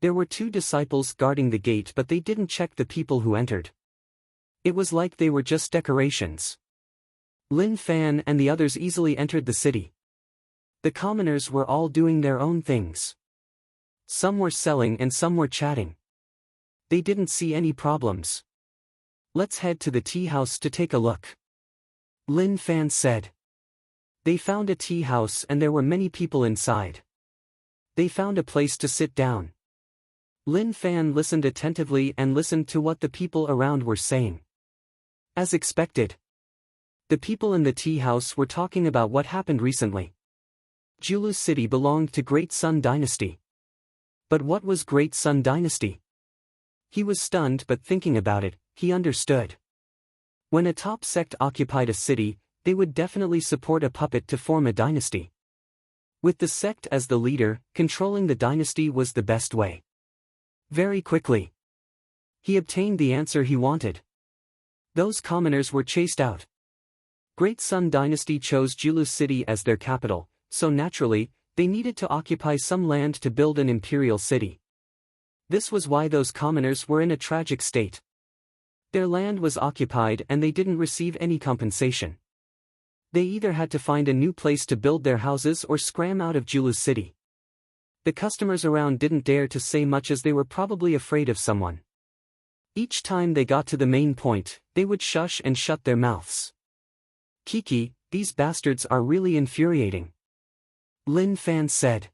Speaker 1: There were 2 disciples guarding the gate, but they didn't check the people who entered. It was like they were just decorations. Lin Fan and the others easily entered the city. The commoners were all doing their own things. Some were selling and some were chatting. They didn't see any problems. "Let's head to the tea house to take a look," Lin Fan said. They found a tea house and there were many people inside. They found a place to sit down. Lin Fan listened attentively and listened to what the people around were saying. As expected, the people in the tea house were talking about what happened recently. Julu City belonged to Great Sun Dynasty. But what was Great Sun Dynasty? He was stunned, but thinking about it, he understood. When a top sect occupied a city, they would definitely support a puppet to form a dynasty. With the sect as the leader, controlling the dynasty was the best way. Very quickly, he obtained the answer he wanted. Those commoners were chased out. Great Sun Dynasty chose Julu City as their capital, so naturally, they needed to occupy some land to build an imperial city. This was why those commoners were in a tragic state. Their land was occupied and they didn't receive any compensation. They either had to find a new place to build their houses or scram out of Julu City. The customers around didn't dare to say much as they were probably afraid of someone. Each time they got to the main point, they would shush and shut their mouths. "Kiki, these bastards are really infuriating," Lin Fan said.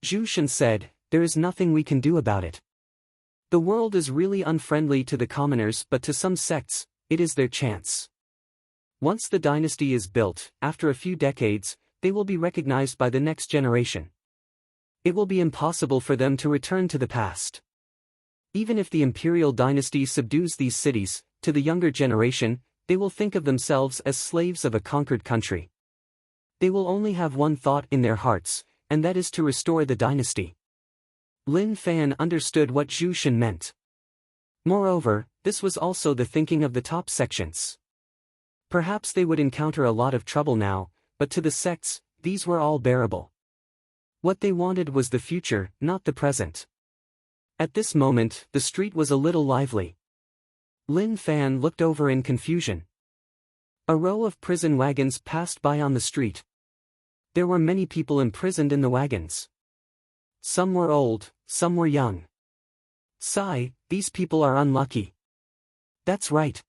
Speaker 1: Zhu Shen said, "There is nothing we can do about it. The world is really unfriendly to the commoners, but to some sects, it is their chance. Once the dynasty is built, after a few decades, they will be recognized by the next generation. It will be impossible for them to return to the past. Even if the imperial dynasty subdues these cities, to the younger generation, they will think of themselves as slaves of a conquered country. They will only have one thought in their hearts, and that is to restore the dynasty." Lin Fan understood what Zhu Shen meant. Moreover, this was also the thinking of the top sections. Perhaps they would encounter a lot of trouble now, but to the sects, these were all bearable. What they wanted was the future, not the present. At this moment, the street was a little lively. Lin Fan looked over in confusion. A row of prison wagons passed by on the street. There were many people imprisoned in the wagons. Some were old, some were young. Sigh, these people are unlucky. That's right.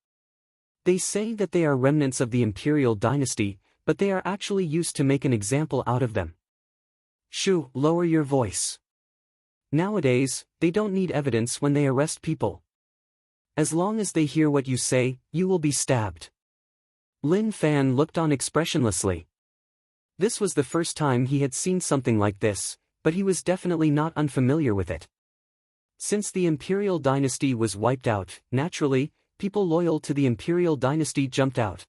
Speaker 1: They say that they are remnants of the imperial dynasty, but they are actually used to make an example out of them. Shoo, lower your voice. Nowadays, they don't need evidence when they arrest people. As long as they hear what you say, you will be stabbed. Lin Fan looked on expressionlessly. This was the first time he had seen something like this, but he was definitely not unfamiliar with it. Since the imperial dynasty was wiped out, naturally, people loyal to the imperial dynasty jumped out.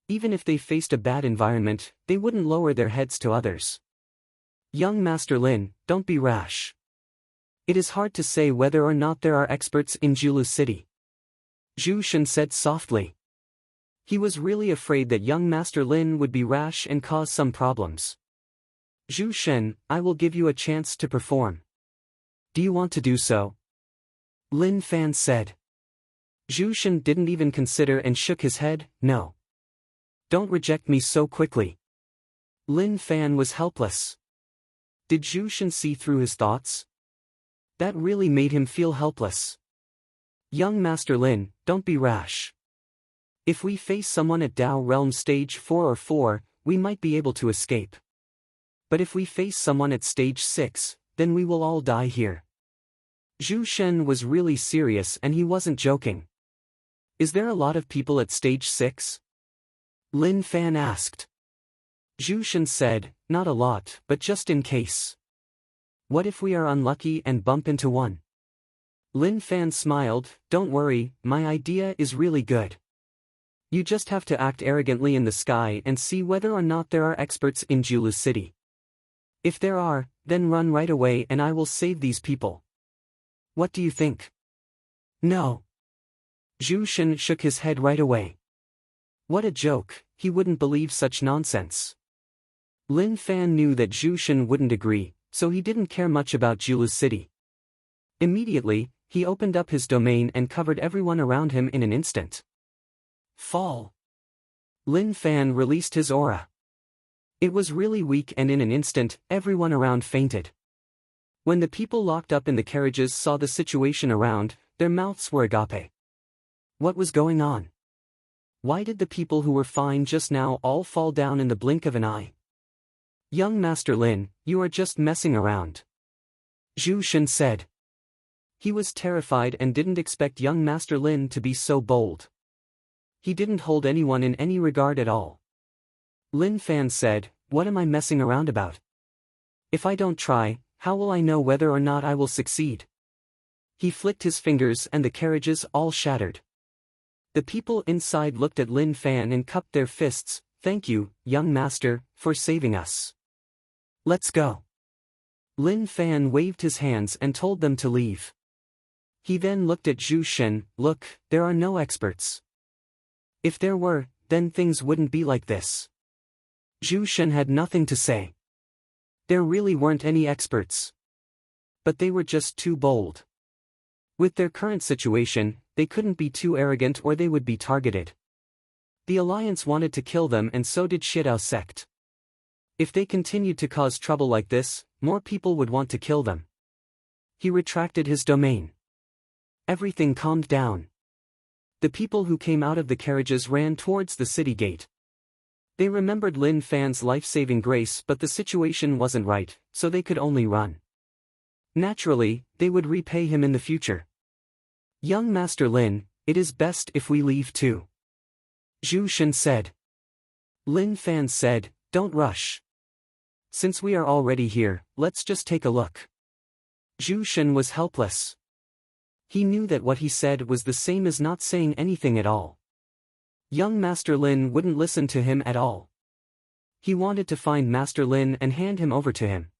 Speaker 1: Even if they faced a bad environment, they wouldn't lower their heads to others. Young Master Lin, don't be rash. It is hard to say whether or not there are experts in Julu City. Zhu Shen said softly. He was really afraid that young Master Lin would be rash and cause some problems. Zhu Shen, I will give you a chance to perform. Do you want to do so? Lin Fan said. Zhu Shen didn't even consider and shook his head, no. Don't reject me so quickly. Lin Fan was helpless. Did Zhu Shen see through his thoughts? That really made him feel helpless. Young Master Lin, don't be rash. If we face someone at Dao Realm Stage 4 or 4, we might be able to escape. But if we face someone at Stage 6, then we will all die here. Zhu Shen was really serious and he wasn't joking. Is there a lot of people at Stage 6? Lin Fan asked. Zhu Shen said, not a lot, but just in case. What if we are unlucky and bump into one? Lin Fan smiled, don't worry, my idea is really good. You just have to act arrogantly in the sky and see whether or not there are experts in Julu City. If there are, then run right away and I will save these people. What do you think? No. Zhu Shen shook his head right away. What a joke, he wouldn't believe such nonsense. Lin Fan knew that Zhu Shen wouldn't agree, so he didn't care much about Julu City. Immediately, he opened up his domain and covered everyone around him in an instant. Fall. Lin Fan released his aura. It was really weak and in an instant, everyone around fainted. When the people locked up in the carriages saw the situation around, their mouths were agape. What was going on? Why did the people who were fine just now all fall down in the blink of an eye? Young Master Lin, you are just messing around. Zhu Shen said. He was terrified and didn't expect young Master Lin to be so bold. He didn't hold anyone in any regard at all. Lin Fan said, what am I messing around about? If I don't try, how will I know whether or not I will succeed? He flicked his fingers and the carriages all shattered. The people inside looked at Lin Fan and cupped their fists, thank you, young master, for saving us. Let's go. Lin Fan waved his hands and told them to leave. He then looked at Zhu Shen, look, there are no experts. If there were, then things wouldn't be like this. Zhu Shen had nothing to say. There really weren't any experts. But they were just too bold. With their current situation, they couldn't be too arrogant or they would be targeted. The Alliance wanted to kill them and so did Shidao sect. If they continued to cause trouble like this, more people would want to kill them. He retracted his domain. Everything calmed down. The people who came out of the carriages ran towards the city gate. They remembered Lin Fan's life-saving grace but the situation wasn't right, so they could only run. Naturally, they would repay him in the future. Young Master Lin, it is best if we leave too. Zhu Shen said. Lin Fan said, don't rush. Since we are already here, let's just take a look. Zhu Shen was helpless. He knew that what he said was the same as not saying anything at all. Young Master Lin wouldn't listen to him at all. He wanted to find Master Lin and hand him over to him.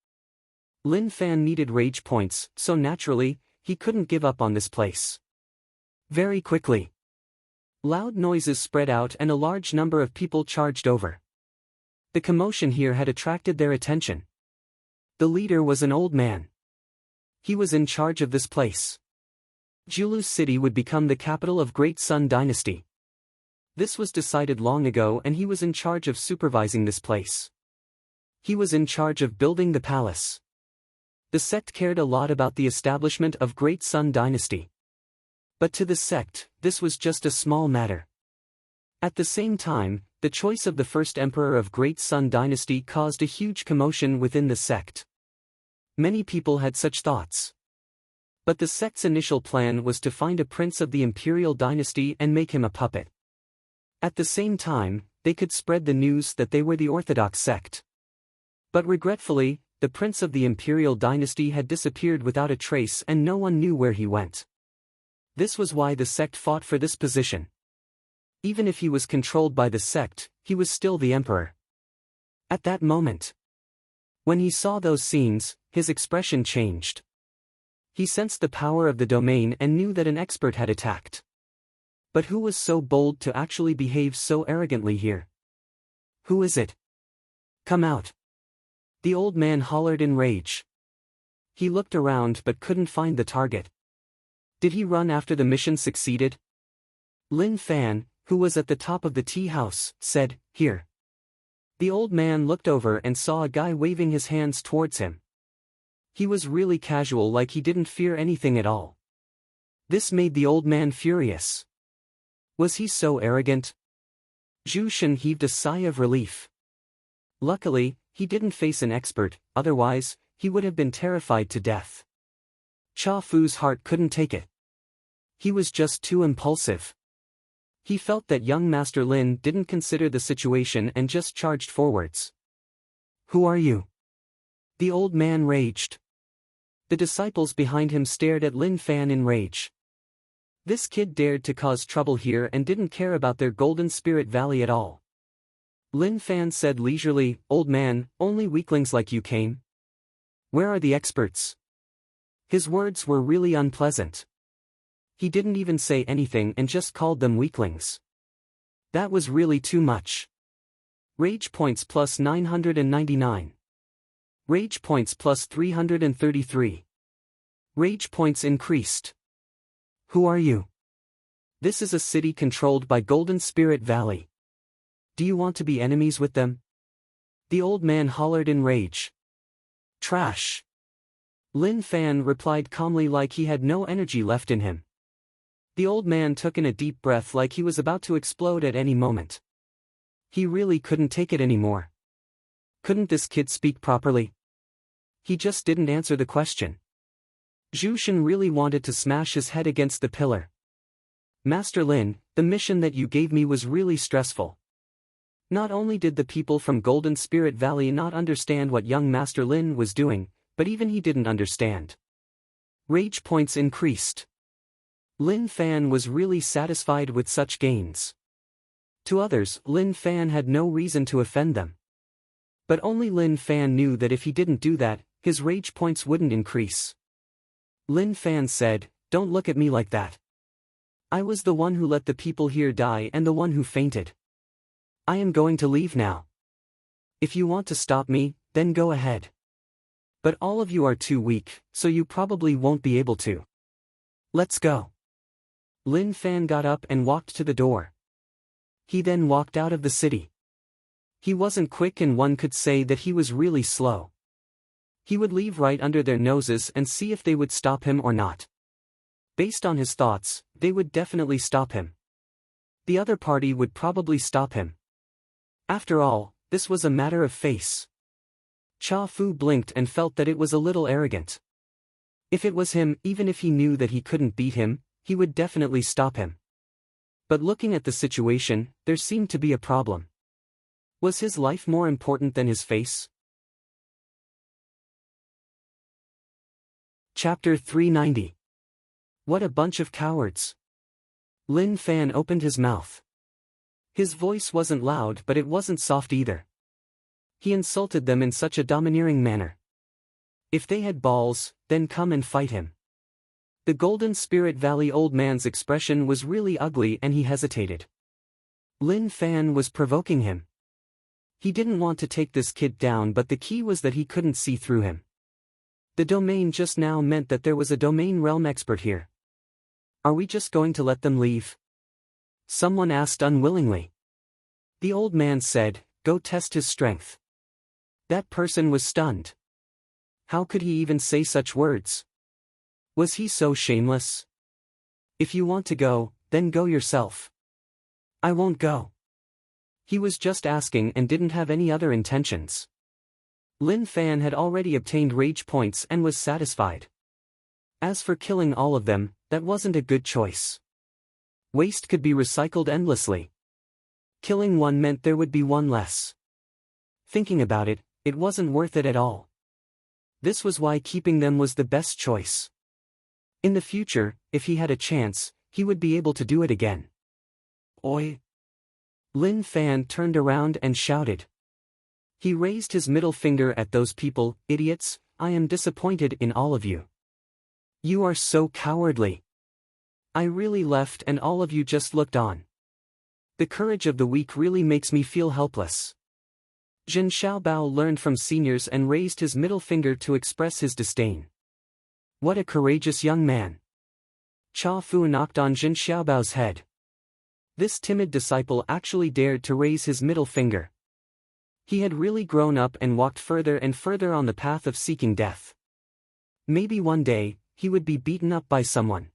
Speaker 1: Lin Fan needed rage points, so naturally, he couldn't give up on this place. Very quickly. Loud noises spread out and a large number of people charged over. The commotion here had attracted their attention. The leader was an old man. He was in charge of this place. Julu City would become the capital of Great Sun Dynasty. This was decided long ago and he was in charge of supervising this place. He was in charge of building the palace. The sect cared a lot about the establishment of Great Sun Dynasty. But to the sect, this was just a small matter. At the same time, the choice of the first emperor of Great Sun Dynasty caused a huge commotion within the sect. Many people had such thoughts. But the sect's initial plan was to find a prince of the imperial dynasty and make him a puppet. At the same time, they could spread the news that they were the orthodox sect. But regretfully, the prince of the imperial dynasty had disappeared without a trace and no one knew where he went. This was why the sect fought for this position. Even if he was controlled by the sect, he was still the emperor. At that moment, when he saw those scenes, his expression changed. He sensed the power of the domain and knew that an expert had attacked. But who was so bold to actually behave so arrogantly here? Who is it? Come out! The old man hollered in rage. He looked around but couldn't find the target. Did he run after the mission succeeded? Lin Fan, who was at the top of the tea house, said, "Here." The old man looked over and saw a guy waving his hands towards him. He was really casual, like he didn't fear anything at all. This made the old man furious. Was he so arrogant? Zhu Shen heaved a sigh of relief. Luckily, he didn't face an expert, otherwise, he would have been terrified to death. Cha Fu's heart couldn't take it. He was just too impulsive. He felt that young Master Lin didn't consider the situation and just charged forwards. "Who are you?" The old man raged. The disciples behind him stared at Lin Fan in rage. This kid dared to cause trouble here and didn't care about their Golden Spirit Valley at all. Lin Fan said leisurely, "Old man, only weaklings like you came? Where are the experts?" His words were really unpleasant. He didn't even say anything and just called them weaklings. That was really too much. Rage points plus 999. Rage points plus 333. Rage points increased. Who are you? This is a city controlled by Golden Spirit Valley. Do you want to be enemies with them? The old man hollered in rage. Trash. Lin Fan replied calmly, like he had no energy left in him. The old man took in a deep breath, like he was about to explode at any moment. He really couldn't take it anymore. Couldn't this kid speak properly? He just didn't answer the question. Zhu Shen really wanted to smash his head against the pillar. "Master Lin, the mission that you gave me was really stressful." Not only did the people from Golden Spirit Valley not understand what young Master Lin was doing, but even he didn't understand. Rage points increased. Lin Fan was really satisfied with such gains. To others, Lin Fan had no reason to offend them. But only Lin Fan knew that if he didn't do that, his rage points wouldn't increase. Lin Fan said, "Don't look at me like that. I was the one who let the people here die and the one who fainted. I am going to leave now. If you want to stop me, then go ahead. But all of you are too weak, so you probably won't be able to. Let's go." Lin Fan got up and walked to the door. He then walked out of the city. He wasn't quick and one could say that he was really slow. He would leave right under their noses and see if they would stop him or not. Based on his thoughts, they would definitely stop him. The other party would probably stop him. After all, this was a matter of face. Cha Fu blinked and felt that it was a little arrogant. If it was him, even if he knew that he couldn't beat him, he would definitely stop him. But looking at the situation, there seemed to be a problem. Was his life more important than his face? Chapter 390. What a bunch of cowards. Lin Fan opened his mouth. His voice wasn't loud, but it wasn't soft either. He insulted them in such a domineering manner. If they had balls, then come and fight him. The Golden Spirit Valley old man's expression was really ugly and he hesitated. Lin Fan was provoking him. He didn't want to take this kid down, but the key was that he couldn't see through him. The domain just now meant that there was a domain realm expert here. Are we just going to let them leave? Someone asked unwillingly. The old man said, "Go test his strength." That person was stunned. How could he even say such words? Was he so shameless? "If you want to go, then go yourself." "I won't go." He was just asking and didn't have any other intentions. Lin Fan had already obtained rage points and was satisfied. As for killing all of them, that wasn't a good choice. Waste could be recycled endlessly. Killing one meant there would be one less. Thinking about it, it wasn't worth it at all. This was why keeping them was the best choice. In the future, if he had a chance, he would be able to do it again. "Oi!" Lin Fan turned around and shouted. He raised his middle finger at those people. "Idiots, I am disappointed in all of you. You are so cowardly. I really left and all of you just looked on. The courage of the weak really makes me feel helpless." Zhen Xiaobao learned from seniors and raised his middle finger to express his disdain. What a courageous young man. Cha Fu knocked on Zhen Xiaobao's head. This timid disciple actually dared to raise his middle finger. He had really grown up and walked further and further on the path of seeking death. Maybe one day, he would be beaten up by someone.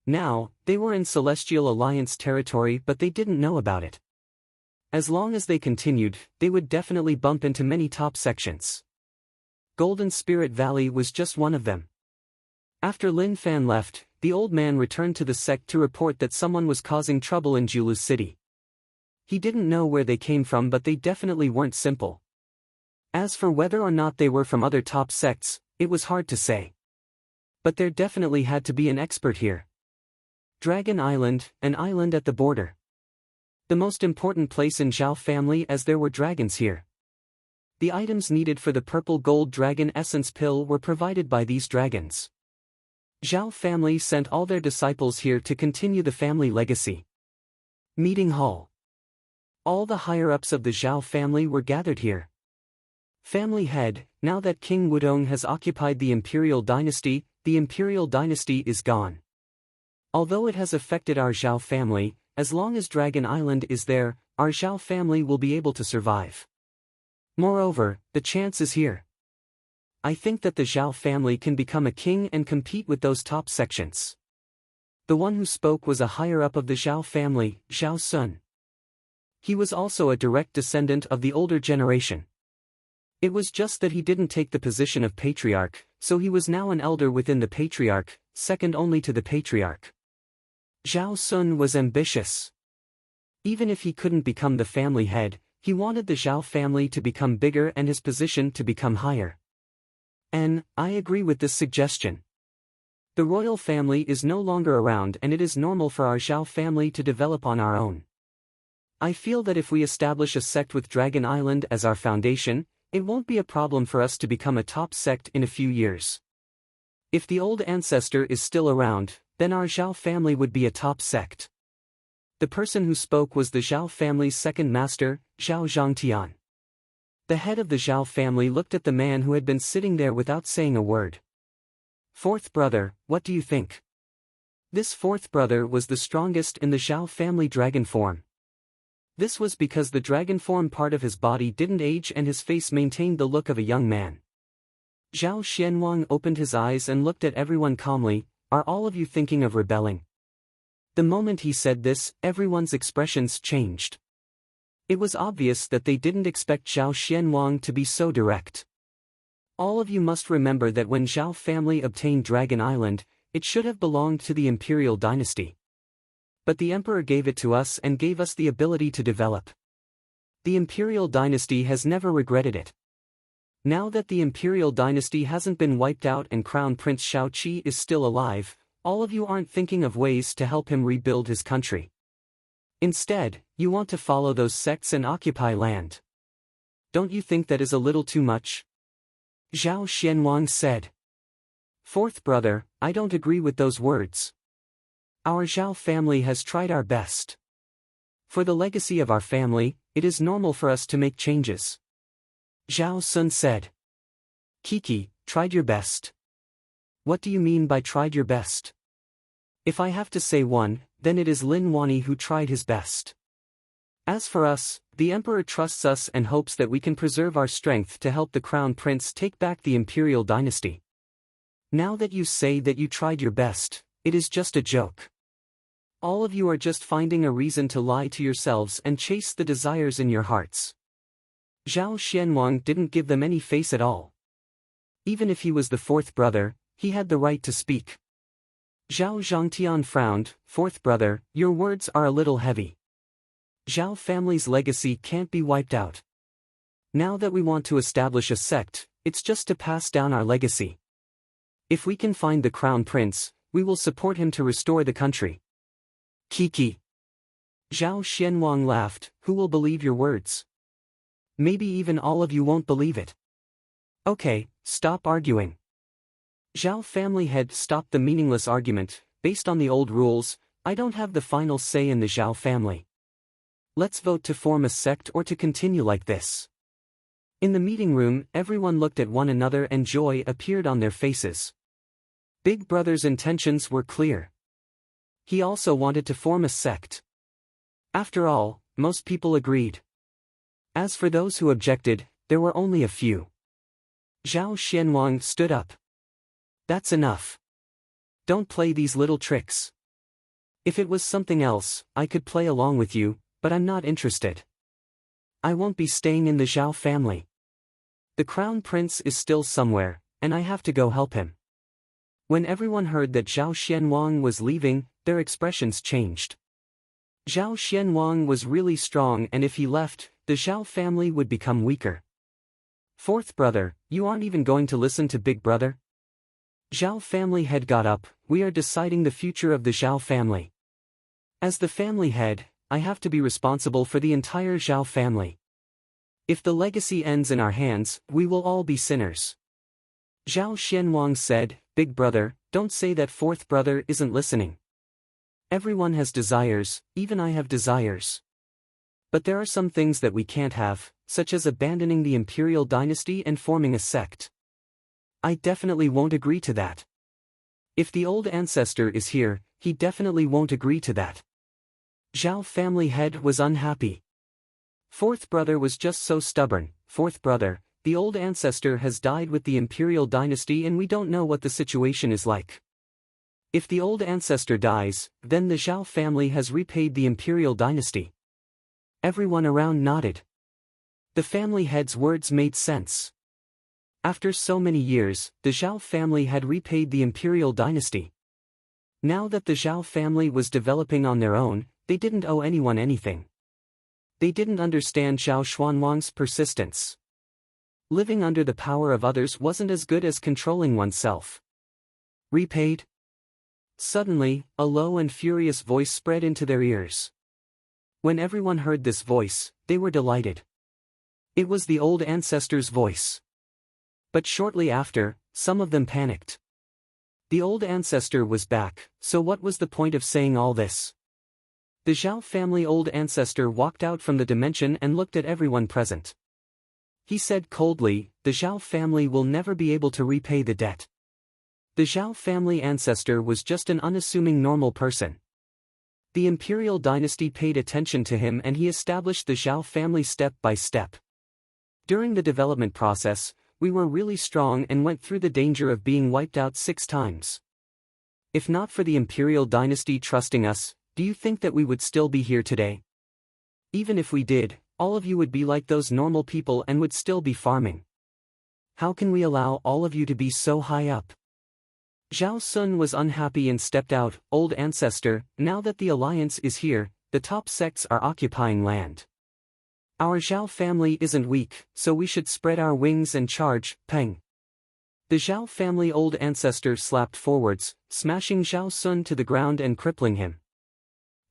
Speaker 1: Now, they were in Celestial Alliance territory but they didn't know about it. As long as they continued, they would definitely bump into many top sections. Golden Spirit Valley was just one of them. After Lin Fan left, the old man returned to the sect to report that someone was causing trouble in Julu City. He didn't know where they came from but they definitely weren't simple. As for whether or not they were from other top sects, it was hard to say. But there definitely had to be an expert here. Dragon Island, an island at the border. The most important place in Zhao family as there were dragons here. The items needed for the purple gold dragon essence pill were provided by these dragons. Zhao family sent all their disciples here to continue the family legacy. Meeting hall. All the higher-ups of the Zhao family were gathered here. Family head, now that King Wudong has occupied the Imperial Dynasty is gone. Although it has affected our Zhao family, as long as Dragon Island is there, our Zhao family will be able to survive. Moreover, the chance is here. I think that the Zhao family can become a king and compete with those top sections. The one who spoke was a higher-up of the Zhao family, Zhao Sun. He was also a direct descendant of the older generation. It was just that he didn't take the position of patriarch, so he was now an elder within the patriarch, second only to the patriarch. Zhao Sun was ambitious. Even if he couldn't become the family head, he wanted the Zhao family to become bigger and his position to become higher. And I agree with this suggestion. The royal family is no longer around and it is normal for our Zhao family to develop on our own. I feel that if we establish a sect with Dragon Island as our foundation, it won't be a problem for us to become a top sect in a few years. If the old ancestor is still around, then our Zhao family would be a top sect. The person who spoke was the Zhao family's second master, Zhao Zhangtian. The head of the Zhao family looked at the man who had been sitting there without saying a word. Fourth brother, what do you think? This fourth brother was the strongest in the Zhao family dragon form. This was because the dragon form part of his body didn't age and his face maintained the look of a young man. Zhao Xianwang opened his eyes and looked at everyone calmly. Are all of you thinking of rebelling? The moment he said this, everyone's expressions changed. It was obvious that they didn't expect Zhao Xianwang to be so direct. All of you must remember that when Zhao family obtained Dragon Island, it should have belonged to the Imperial Dynasty. But the Emperor gave it to us and gave us the ability to develop. The Imperial Dynasty has never regretted it. Now that the Imperial Dynasty hasn't been wiped out and Crown Prince Shaoqi is still alive, all of you aren't thinking of ways to help him rebuild his country. Instead, you want to follow those sects and occupy land. Don't you think that is a little too much? Zhao Xianwang said. Fourth brother, I don't agree with those words. Our Zhao family has tried our best. For the legacy of our family, it is normal for us to make changes. Zhao Sun said. Kiki, tried your best. What do you mean by tried your best? If I have to say one, then it is Lin Wani who tried his best. As for us, the emperor trusts us and hopes that we can preserve our strength to help the crown prince take back the imperial dynasty. Now that you say that you tried your best, it is just a joke. All of you are just finding a reason to lie to yourselves and chase the desires in your hearts. Zhao Xianwang didn't give them any face at all. Even if he was the fourth brother, he had the right to speak. Zhao Zhangtian frowned. Fourth brother, your words are a little heavy. Zhao family's legacy can't be wiped out. Now that we want to establish a sect, it's just to pass down our legacy. If we can find the crown prince, we will support him to restore the country. Kiki. Zhao Xianwang laughed. Who will believe your words? Maybe even all of you won't believe it. Okay, stop arguing. Zhao family head stopped the meaningless argument. Based on the old rules, I don't have the final say in the Zhao family. Let's vote to form a sect or to continue like this. In the meeting room, everyone looked at one another and joy appeared on their faces. Big Brother's intentions were clear. He also wanted to form a sect. After all, most people agreed. As for those who objected, there were only a few. Zhao Xianwang stood up. That's enough. Don't play these little tricks. If it was something else, I could play along with you, but I'm not interested. I won't be staying in the Zhao family. The crown prince is still somewhere, and I have to go help him. When everyone heard that Zhao Xianwang was leaving, their expressions changed. Zhao Xianwang was really strong, and if he left, the Zhao family would become weaker. Fourth brother, you aren't even going to listen to Big Brother? Zhao family head got up. We are deciding the future of the Zhao family. As the family head, I have to be responsible for the entire Zhao family. If the legacy ends in our hands, we will all be sinners. Zhao Xianwang said, Big Brother, don't say that fourth brother isn't listening. Everyone has desires, even I have desires. But there are some things that we can't have, such as abandoning the imperial dynasty and forming a sect. I definitely won't agree to that. If the old ancestor is here, he definitely won't agree to that. Zhao family head was unhappy. Fourth brother was just so stubborn. Fourth brother, the old ancestor has died with the imperial dynasty and we don't know what the situation is like. If the old ancestor dies, then the Zhao family has repaid the imperial dynasty. Everyone around nodded. The family head's words made sense. After so many years, the Zhao family had repaid the imperial dynasty. Now that the Zhao family was developing on their own, they didn't owe anyone anything. They didn't understand Zhao Xuanwang's persistence. Living under the power of others wasn't as good as controlling oneself. Repaid? Suddenly, a low and furious voice spread into their ears. When everyone heard this voice, they were delighted. It was the old ancestor's voice. But shortly after, some of them panicked. The old ancestor was back, so what was the point of saying all this? The Zhao family old ancestor walked out from the dimension and looked at everyone present. He said coldly, the Zhao family will never be able to repay the debt. The Zhao family ancestor was just an unassuming normal person. The imperial dynasty paid attention to him and he established the Zhao family step by step. During the development process, we were really strong and went through the danger of being wiped out 6 times. If not for the imperial dynasty trusting us, do you think that we would still be here today? Even if we did, all of you would be like those normal people and would still be farming. How can we allow all of you to be so high up? Zhao Sun was unhappy and stepped out. Old ancestor, now that the alliance is here, the top sects are occupying land. Our Zhao family isn't weak, so we should spread our wings and charge. Peng. The Zhao family old ancestor slapped forwards, smashing Zhao Sun to the ground and crippling him.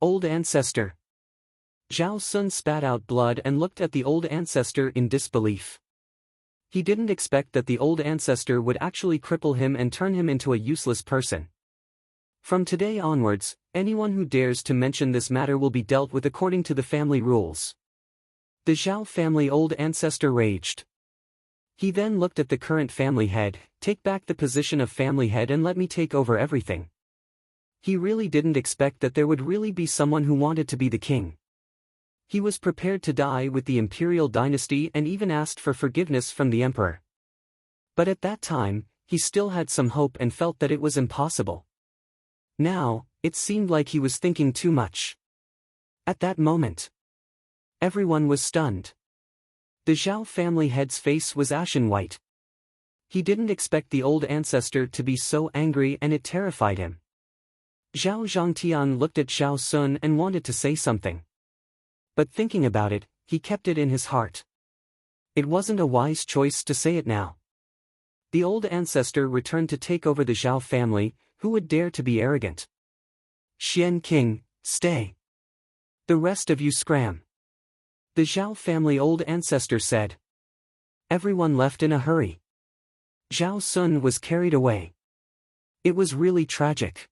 Speaker 1: Old ancestor. Zhao Sun spat out blood and looked at the old ancestor in disbelief. He didn't expect that the old ancestor would actually cripple him and turn him into a useless person. From today onwards, anyone who dares to mention this matter will be dealt with according to the family rules. The Zhao family old ancestor raged. He then looked at the current family head. Take back the position of family head and let me take over everything. He really didn't expect that there would really be someone who wanted to be the king. He was prepared to die with the imperial dynasty and even asked for forgiveness from the emperor. But at that time, he still had some hope and felt that it was impossible. Now, it seemed like he was thinking too much. At that moment, everyone was stunned. The Zhao family head's face was ashen white. He didn't expect the old ancestor to be so angry, and it terrified him. Zhao Zhangtian looked at Zhao Sun and wanted to say something. But thinking about it, he kept it in his heart. It wasn't a wise choice to say it now. The old ancestor returned to take over the Zhao family. Who would dare to be arrogant? Xian King, stay. The rest of you scram. The Zhao family old ancestor said. Everyone left in a hurry. Zhao Sun was carried away. It was really tragic.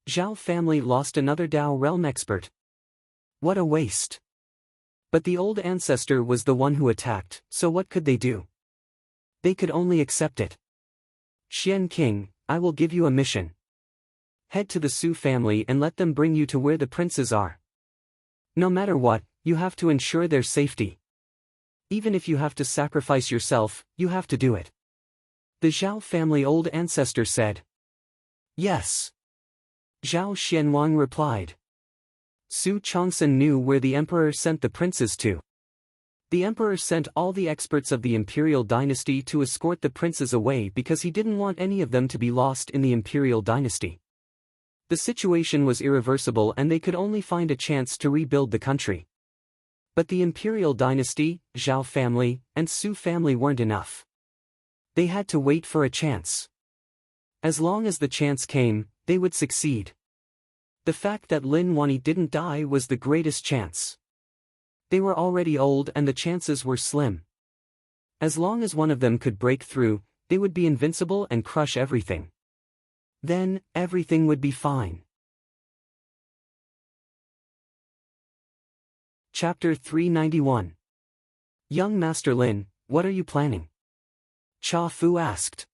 Speaker 1: Zhao family lost another Dao realm expert. What a waste. But the old ancestor was the one who attacked, so what could they do? They could only accept it. Xian King, I will give you a mission. Head to the Su family and let them bring you to where the princes are. No matter what, you have to ensure their safety. Even if you have to sacrifice yourself, you have to do it. The Zhao family old ancestor said. Yes. Zhao Xianwang replied. Su Chongsun knew where the emperor sent the princes to. The emperor sent all the experts of the imperial dynasty to escort the princes away because he didn't want any of them to be lost in the imperial dynasty. The situation was irreversible and they could only find a chance to rebuild the country. But the imperial dynasty, Zhao family, and Su family weren't enough. They had to wait for a chance. As long as the chance came, they would succeed. The fact that Lin Wani didn't die was the greatest chance. They were already old and the chances were slim. As long as one of them could break through, they would be invincible and crush everything. Then, everything would be fine. Chapter 391. Young Master Lin, what are you planning? Cha Fu asked.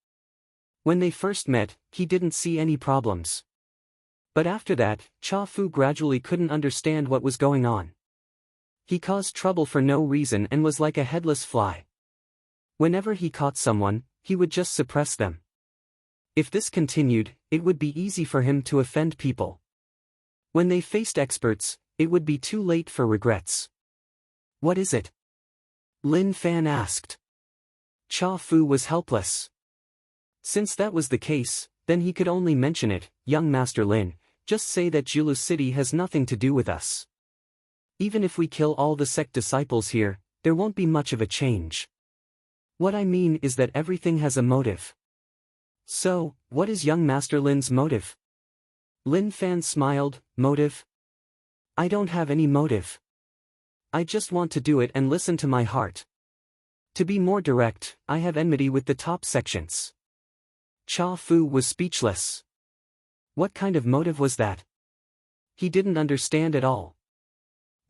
Speaker 1: When they first met, he didn't see any problems. But after that, Cha Fu gradually couldn't understand what was going on. He caused trouble for no reason and was like a headless fly. Whenever he caught someone, he would just suppress them. If this continued, it would be easy for him to offend people. When they faced experts, it would be too late for regrets. What is it? Lin Fan asked. Cha Fu was helpless. Since that was the case, then he could only mention it. Young Master Lin, just say that Julu City has nothing to do with us. Even if we kill all the sect disciples here, there won't be much of a change. What I mean is that everything has a motive. So, what is young Master Lin's motive? Lin Fan smiled. Motive? I don't have any motive. I just want to do it and listen to my heart. To be more direct, I have enmity with the top sections. Cha Fu was speechless. What kind of motive was that? He didn't understand at all.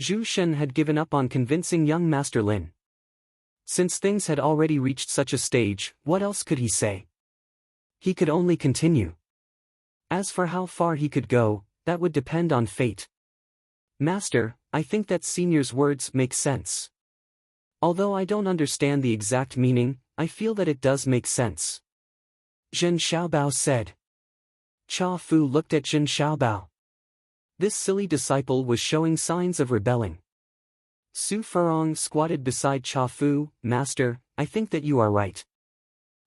Speaker 1: Zhu Shen had given up on convincing young Master Lin. Since things had already reached such a stage, what else could he say? He could only continue. As for how far he could go, that would depend on fate. Master, I think that senior's words make sense. Although I don't understand the exact meaning, I feel that it does make sense. Zhen Xiaobao said. Cha Fu looked at Zhen Xiaobao. This silly disciple was showing signs of rebelling. Su Furong squatted beside Cha Fu. Master, I think that you are right.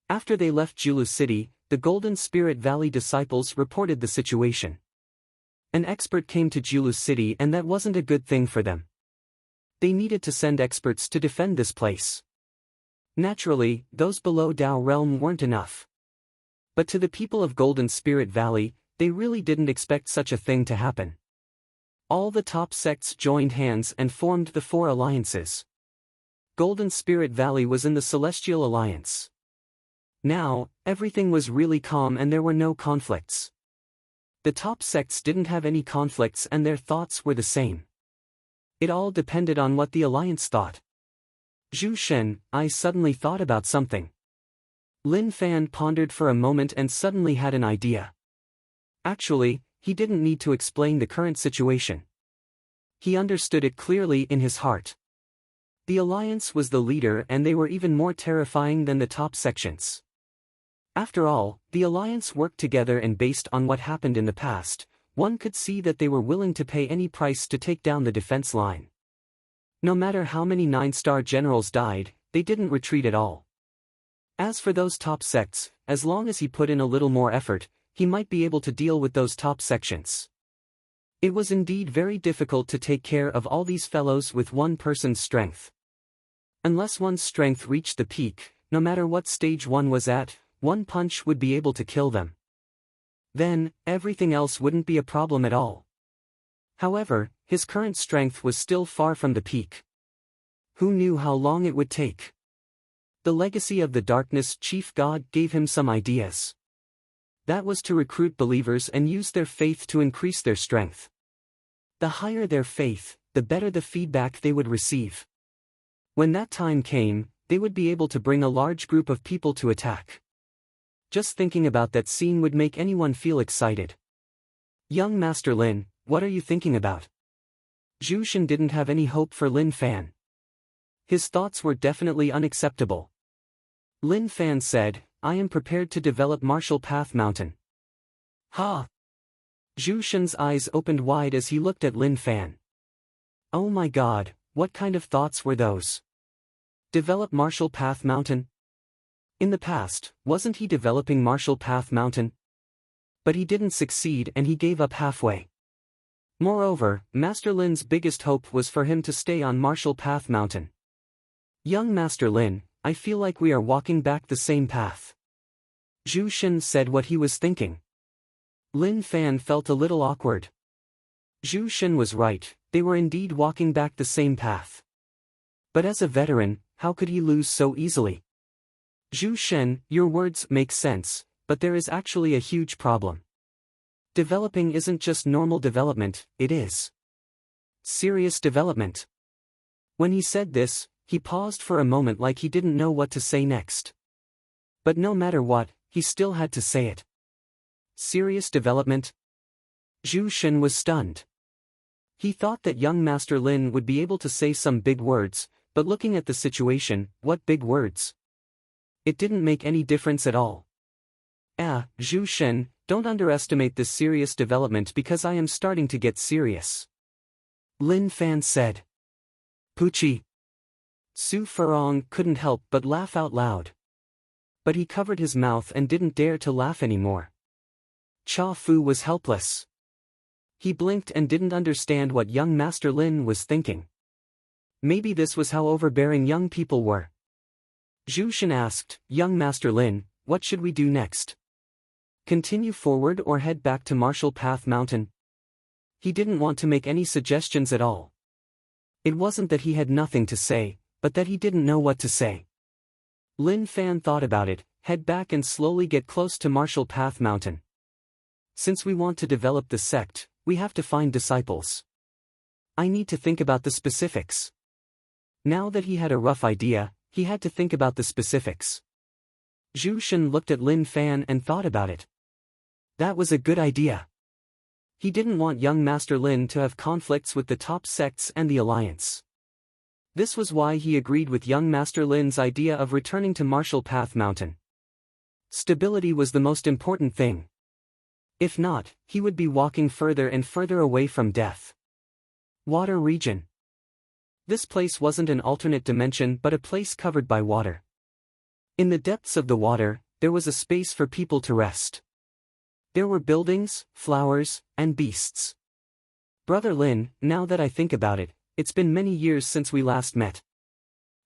Speaker 1: After they left Julu City, the Golden Spirit Valley disciples reported the situation. An expert came to Julu City and that wasn't a good thing for them. They needed to send experts to defend this place. Naturally, those below Dao Realm weren't enough. But to the people of Golden Spirit Valley, they really didn't expect such a thing to happen. All the top sects joined hands and formed the 4 alliances. Golden Spirit Valley was in the Celestial Alliance. Now, everything was really calm and there were no conflicts. The top sects didn't have any conflicts and their thoughts were the same. It all depended on what the alliance thought. Zhu Shen, I suddenly thought about something. Lin Fan pondered for a moment and suddenly had an idea. Actually, he didn't need to explain the current situation. He understood it clearly in his heart. The Alliance was the leader and they were even more terrifying than the top sections. After all, the Alliance worked together and based on what happened in the past, one could see that they were willing to pay any price to take down the defense line. No matter how many 9-star generals died, they didn't retreat at all. As for those top sects, as long as he put in a little more effort, he might be able to deal with those top sections. It was indeed very difficult to take care of all these fellows with one person's strength. Unless one's strength reached the peak, no matter what stage one was at, one punch would be able to kill them. Then, everything else wouldn't be a problem at all. However, his current strength was still far from the peak. Who knew how long it would take? The legacy of the darkness chief god gave him some ideas. That was to recruit believers and use their faith to increase their strength. The higher their faith, the better the feedback they would receive. When that time came, they would be able to bring a large group of people to attack. Just thinking about that scene would make anyone feel excited. Young Master Lin, what are you thinking about? Zhu Shen didn't have any hope for Lin Fan. His thoughts were definitely unacceptable. Lin Fan said, I am prepared to develop Martial Path Mountain. Ha! Zhu Shen's eyes opened wide as he looked at Lin Fan. Oh my god, what kind of thoughts were those? Develop Martial Path Mountain? In the past, wasn't he developing Martial Path Mountain? But he didn't succeed and he gave up halfway. Moreover, Master Lin's biggest hope was for him to stay on Martial Path Mountain. Young Master Lin, I feel like we are walking back the same path. Zhu Shen said what he was thinking. Lin Fan felt a little awkward. Zhu Shen was right, they were indeed walking back the same path. But as a veteran, how could he lose so easily? Zhu Shen, your words make sense, but there is actually a huge problem. Developing isn't just normal development, it is serious development. When he said this, he paused for a moment like he didn't know what to say next. But no matter what, he still had to say it. Serious development? Zhu Shen was stunned. He thought that young Master Lin would be able to say some big words, but looking at the situation, what big words? It didn't make any difference at all. Zhu Shen, don't underestimate this serious development because I am starting to get serious. Lin Fan said. Puchi. Su Farong couldn't help but laugh out loud. But he covered his mouth and didn't dare to laugh anymore. Cha Fu was helpless. He blinked and didn't understand what young Master Lin was thinking. Maybe this was how overbearing young people were. Zhu Shen asked, Young Master Lin, what should we do next? Continue forward or head back to Martial Path Mountain? He didn't want to make any suggestions at all. It wasn't that he had nothing to say, but that he didn't know what to say. Lin Fan thought about it, head back and slowly get close to Martial Path Mountain. Since we want to develop the sect, we have to find disciples. I need to think about the specifics. Now that he had a rough idea, he had to think about the specifics. Zhu Shen looked at Lin Fan and thought about it. That was a good idea. He didn't want young Master Lin to have conflicts with the top sects and the Alliance. This was why he agreed with young Master Lin's idea of returning to Martial Path Mountain. Stability was the most important thing. If not, he would be walking further and further away from death. Water region. This place wasn't an alternate dimension but a place covered by water. In the depths of the water, there was a space for people to rest. There were buildings, flowers, and beasts. Brother Lin, now that I think about it, it's been many years since we last met.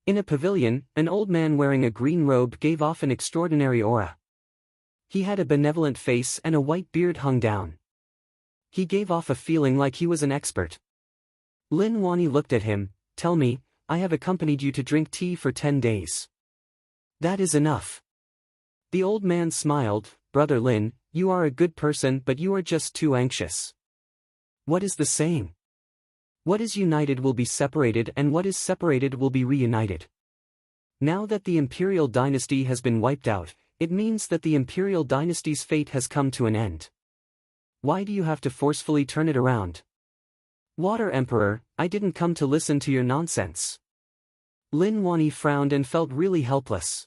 Speaker 1: In a pavilion, an old man wearing a green robe gave off an extraordinary aura. He had a benevolent face and a white beard hung down. He gave off a feeling like he was an expert. Lin Wani looked at him. Tell me, I have accompanied you to drink tea for 10 days. That is enough. The old man smiled. Brother Lin, you are a good person but you are just too anxious. What is the saying? What is united will be separated and what is separated will be reunited. Now that the imperial dynasty has been wiped out, it means that the imperial dynasty's fate has come to an end. Why do you have to forcefully turn it around? Water Emperor, I didn't come to listen to your nonsense. Lin Wani frowned and felt really helpless.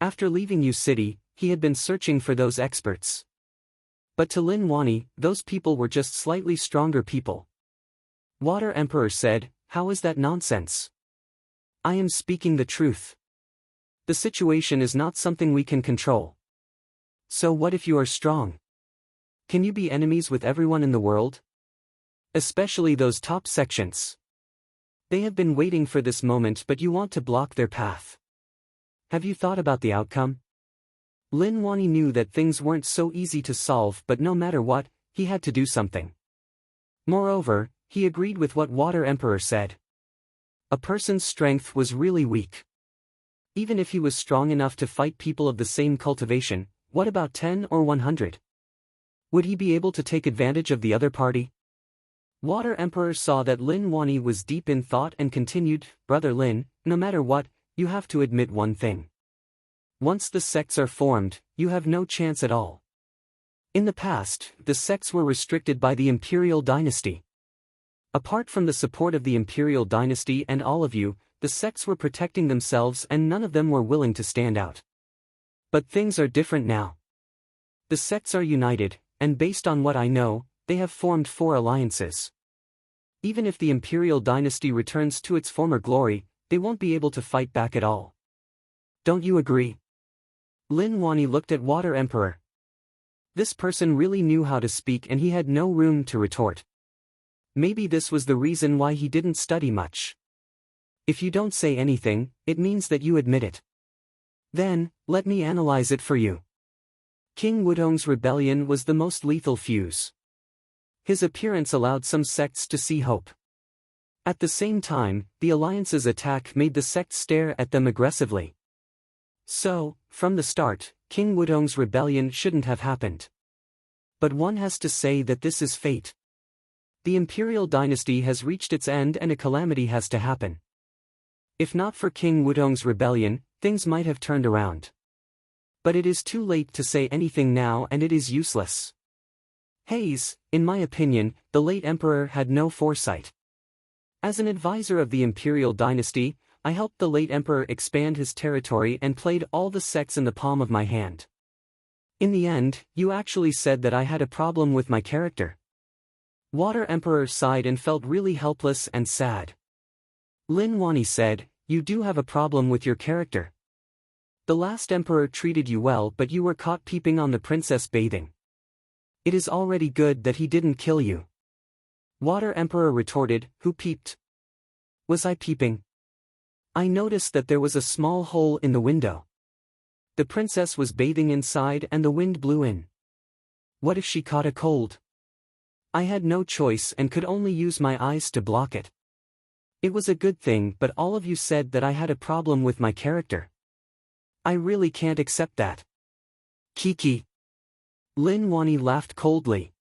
Speaker 1: After leaving Yu City, he had been searching for those experts. But to Lin Wani, those people were just slightly stronger people. Water Emperor said, how is that nonsense? I am speaking the truth. The situation is not something we can control. So what if you are strong? Can you be enemies with everyone in the world? Especially those top sections. They have been waiting for this moment, but you want to block their path. Have you thought about the outcome? Lin Wani knew that things weren't so easy to solve, but no matter what, he had to do something. Moreover, he agreed with what Water Emperor said. A person's strength was really weak. Even if he was strong enough to fight people of the same cultivation, what about 10 or 100? Would he be able to take advantage of the other party? Water Emperor saw that Lin Wani was deep in thought and continued, Brother Lin, no matter what, you have to admit one thing. Once the sects are formed, you have no chance at all. In the past, the sects were restricted by the imperial dynasty. Apart from the support of the imperial dynasty and all of you, the sects were protecting themselves and none of them were willing to stand out. But things are different now. The sects are united, and based on what I know, they have formed 4 alliances. Even if the imperial dynasty returns to its former glory, they won't be able to fight back at all. Don't you agree? Lin Wani looked at Water Emperor. This person really knew how to speak and he had no room to retort. Maybe this was the reason why he didn't study much. If you don't say anything, it means that you admit it. Then, let me analyze it for you. King Wudong's rebellion was the most lethal fuse. His appearance allowed some sects to see hope. At the same time, the alliance's attack made the sects stare at them aggressively. So, from the start, King Wudong's rebellion shouldn't have happened. But one has to say that this is fate. The imperial dynasty has reached its end and a calamity has to happen. If not for King Wudong's rebellion, things might have turned around. But it is too late to say anything now and it is useless. Hayes, in my opinion, the late emperor had no foresight. As an advisor of the imperial dynasty, I helped the late emperor expand his territory and played all the sects in the palm of my hand. In the end, you actually said that I had a problem with my character. Water Emperor sighed and felt really helpless and sad. Lin Wani said, you do have a problem with your character. The last emperor treated you well, but you were caught peeping on the princess bathing. It is already good that he didn't kill you. Water Emperor retorted, who peeped? Was I peeping? I noticed that there was a small hole in the window. The princess was bathing inside and the wind blew in. What if she caught a cold? I had no choice and could only use my eyes to block it. It was a good thing, but all of you said that I had a problem with my character. I really can't accept that. Kiki. Lin Wani laughed coldly.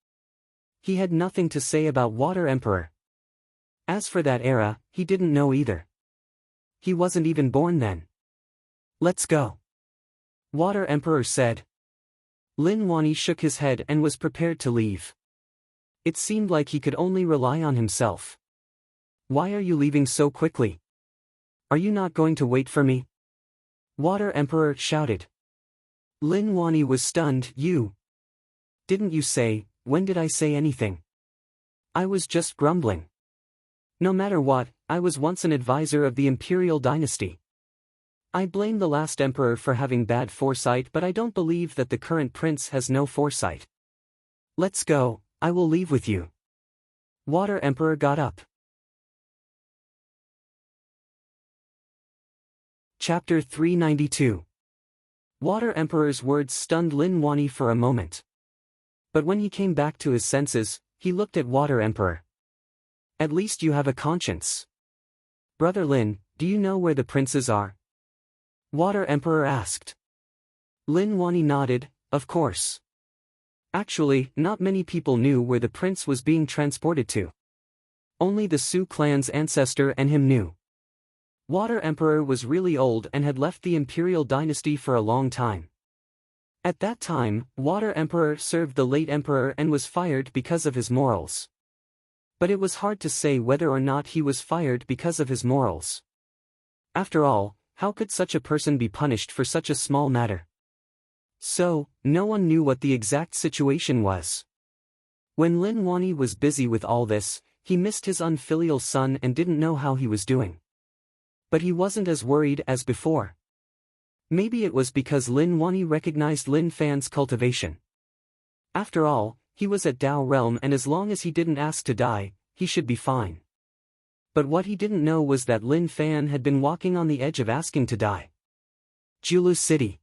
Speaker 1: He had nothing to say about Water Emperor. As for that era, he didn't know either. He wasn't even born then. Let's go. Water Emperor said. Lin Wani shook his head and was prepared to leave. It seemed like he could only rely on himself. Why are you leaving so quickly? Are you not going to wait for me? Water Emperor shouted. Lin Wani was stunned. You. Didn't you say, when did I say anything? I was just grumbling. No matter what, I was once an advisor of the imperial dynasty. I blame the last emperor for having bad foresight, but I don't believe that the current prince has no foresight. Let's go, I will leave with you. Water Emperor got up. Chapter 392. Water Emperor's words stunned Lin Wani for a moment. But when he came back to his senses, he looked at Water Emperor. At least you have a conscience. Brother Lin, do you know where the princes are? Water Emperor asked. Lin Wani nodded, of course. Actually, not many people knew where the prince was being transported to. Only the Su clan's ancestor and him knew. Water Emperor was really old and had left the imperial dynasty for a long time. At that time, Water Emperor served the late emperor and was fired because of his morals. But it was hard to say whether or not he was fired because of his morals. After all, how could such a person be punished for such a small matter? So, no one knew what the exact situation was. When Lin Wani was busy with all this, he missed his unfilial son and didn't know how he was doing. But he wasn't as worried as before. Maybe it was because Lin Wani recognized Lin Fan's cultivation. After all, he was at Dao Realm, and as long as he didn't ask to die, he should be fine. But what he didn't know was that Lin Fan had been walking on the edge of asking to die. Julu City.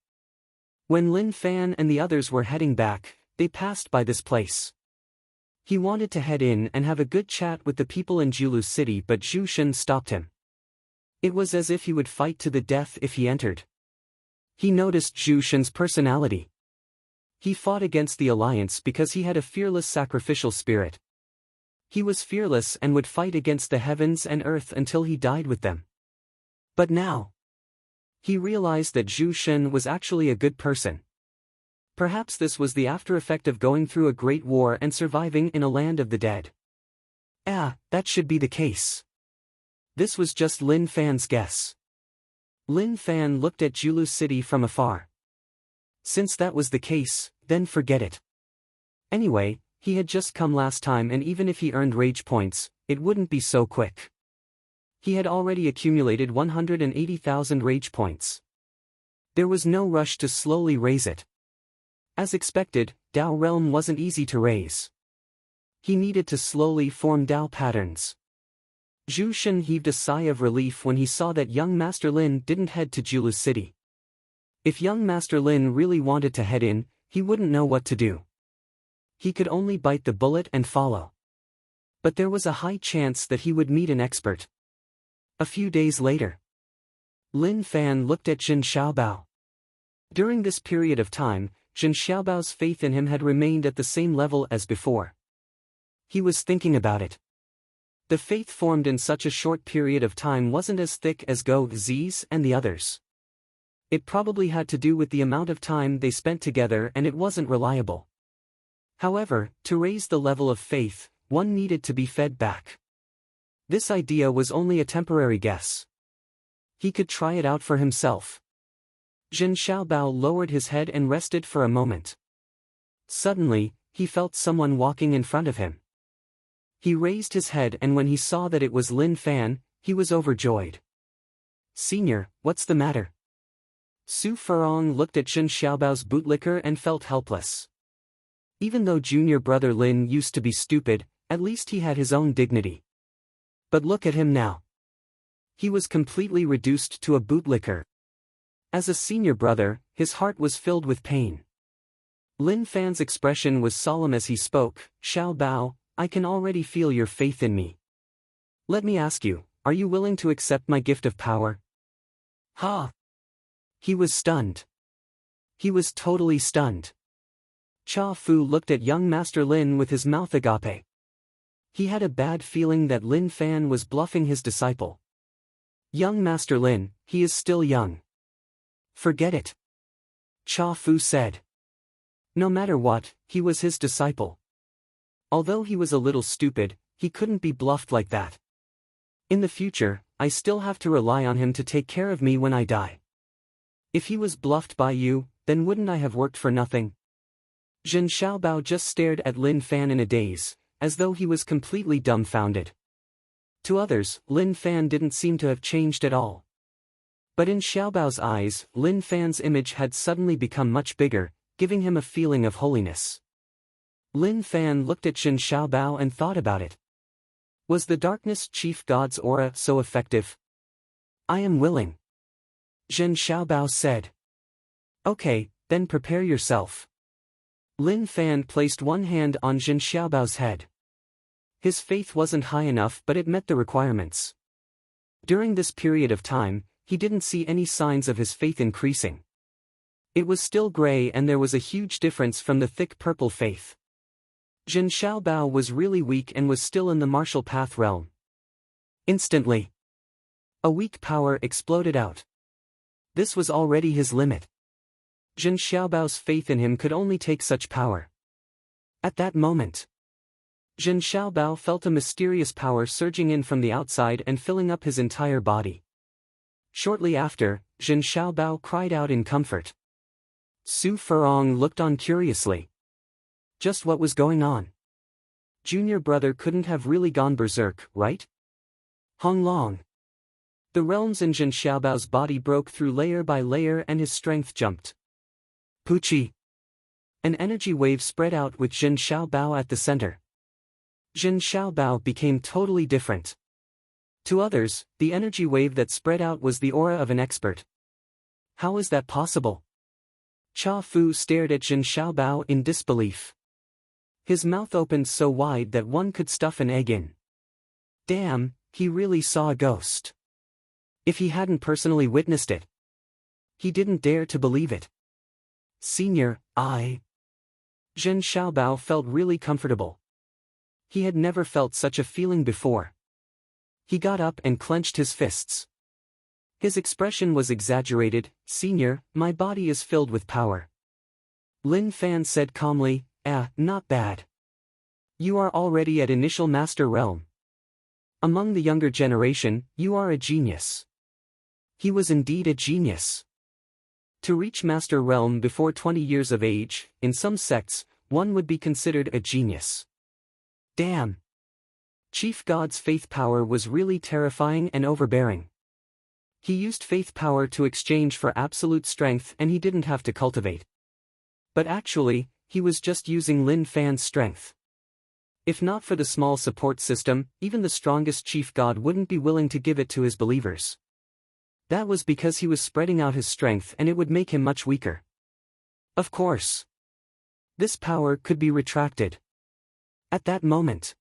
Speaker 1: When Lin Fan and the others were heading back, they passed by this place. He wanted to head in and have a good chat with the people in Julu City, but Zhu Shen stopped him. It was as if he would fight to the death if he entered. He noticed Zhu Shen's personality. He fought against the alliance because he had a fearless sacrificial spirit. He was fearless and would fight against the heavens and earth until he died with them. But now, he realized that Zhu Shen was actually a good person. Perhaps this was the after effect of going through a great war and surviving in a land of the dead. That should be the case. This was just Lin Fan's guess. Lin Fan looked at Julu City from afar. Since that was the case, then forget it. Anyway, he had just come last time, and even if he earned rage points, it wouldn't be so quick. He had already accumulated 180,000 rage points. There was no rush to slowly raise it. As expected, Dao Realm wasn't easy to raise. He needed to slowly form Dao patterns. Zhu Shen heaved a sigh of relief when he saw that young Master Lin didn't head to Julu City. If young Master Lin really wanted to head in, he wouldn't know what to do. He could only bite the bullet and follow. But there was a high chance that he would meet an expert. A few days later, Lin Fan looked at Jin Xiaobao. During this period of time, Jin Xiaobao's faith in him had remained at the same level as before. He was thinking about it. The faith formed in such a short period of time wasn't as thick as Go Z's and the others. It probably had to do with the amount of time they spent together, and it wasn't reliable. However, to raise the level of faith, one needed to be fed back. This idea was only a temporary guess. He could try it out for himself. Jin Xiaobao lowered his head and rested for a moment. Suddenly, he felt someone walking in front of him. He raised his head, and when he saw that it was Lin Fan, he was overjoyed. "Senior, what's the matter?" Su Furong looked at Jin Xiaobao's bootlicker and felt helpless. Even though junior brother Lin used to be stupid, at least he had his own dignity. But look at him now. He was completely reduced to a bootlicker. As a senior brother, his heart was filled with pain. Lin Fan's expression was solemn as he spoke. "Xiaobao, I can already feel your faith in me. Let me ask you, are you willing to accept my gift of power?" Ha! He was stunned. He was totally stunned. Cha Fu looked at young Master Lin with his mouth agape. He had a bad feeling that Lin Fan was bluffing his disciple. "Young Master Lin, he is still young. Forget it," Cha Fu said. No matter what, he was his disciple. Although he was a little stupid, he couldn't be bluffed like that. In the future, I still have to rely on him to take care of me when I die. If he was bluffed by you, then wouldn't I have worked for nothing? Jin Xiaobao just stared at Lin Fan in a daze, as though he was completely dumbfounded. To others, Lin Fan didn't seem to have changed at all. But in Xiaobao's eyes, Lin Fan's image had suddenly become much bigger, giving him a feeling of holiness. Lin Fan looked at Jin Xiaobao and thought about it. Was the Darkness Chief God's aura so effective? "I am willing," Jin Xiaobao said. "Okay, then prepare yourself." Lin Fan placed one hand on Jin Xiaobao's head. His faith wasn't high enough, but it met the requirements. During this period of time, he didn't see any signs of his faith increasing. It was still gray, and there was a huge difference from the thick purple faith. Jin Xiaobao was really weak and was still in the martial path realm. Instantly, a weak power exploded out. This was already his limit. Jin Xiaobao's faith in him could only take such power. At that moment, Jin Xiaobao felt a mysterious power surging in from the outside and filling up his entire body. Shortly after, Jin Xiaobao cried out in comfort. Su Furong looked on curiously. Just what was going on? Junior brother couldn't have really gone berserk, right? Hong Long. The realms in Jin Xiaobao's body broke through layer by layer and his strength jumped. Puchi. An energy wave spread out with Jin Xiaobao at the center. Jin Xiaobao became totally different. To others, the energy wave that spread out was the aura of an expert. How is that possible? Cha Fu stared at Jin Xiaobao in disbelief. His mouth opened so wide that one could stuff an egg in. Damn, he really saw a ghost. If he hadn't personally witnessed it, he didn't dare to believe it. Senior, Jin Xiaobao felt really comfortable. He had never felt such a feeling before. He got up and clenched his fists. His expression was exaggerated. Senior, my body is filled with power. Lin Fan said calmly, not bad. You are already at initial master realm. Among the younger generation, you are a genius. He was indeed a genius. To reach master realm before 20 years of age, in some sects, one would be considered a genius. Damn. Chief God's faith power was really terrifying and overbearing. He used faith power to exchange for absolute strength and he didn't have to cultivate. But actually, he was just using Lin Fan's strength. If not for the small support system, even the strongest chief god wouldn't be willing to give it to his believers. That was because he was spreading out his strength and it would make him much weaker. Of course. This power could be retracted. At that moment,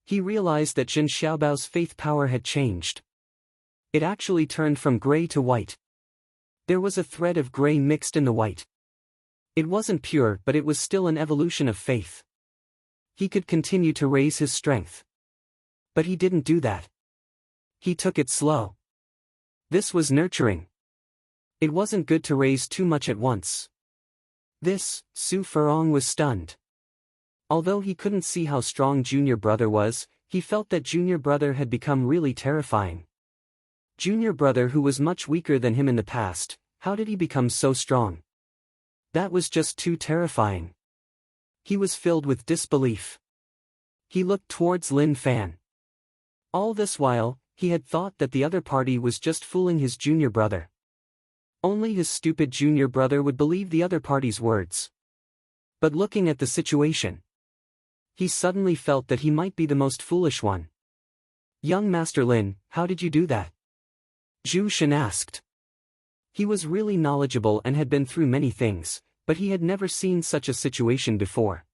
Speaker 1: he realized that Jin Xiaobao's faith power had changed. It actually turned from gray to white. There was a thread of gray mixed in the white. It wasn't pure, but it was still an evolution of faith. He could continue to raise his strength. But he didn't do that. He took it slow. This was nurturing. It wasn't good to raise too much at once. Su Furong was stunned. Although he couldn't see how strong Junior Brother was, he felt that Junior Brother had become really terrifying. Junior Brother, who was much weaker than him in the past, how did he become so strong? That was just too terrifying. He was filled with disbelief. He looked towards Lin Fan. All this while, he had thought that the other party was just fooling his junior brother. Only his stupid junior brother would believe the other party's words. But looking at the situation, he suddenly felt that he might be the most foolish one. Young Master Lin, how did you do that? Zhu Shen asked. He was really knowledgeable and had been through many things, but he had never seen such a situation before.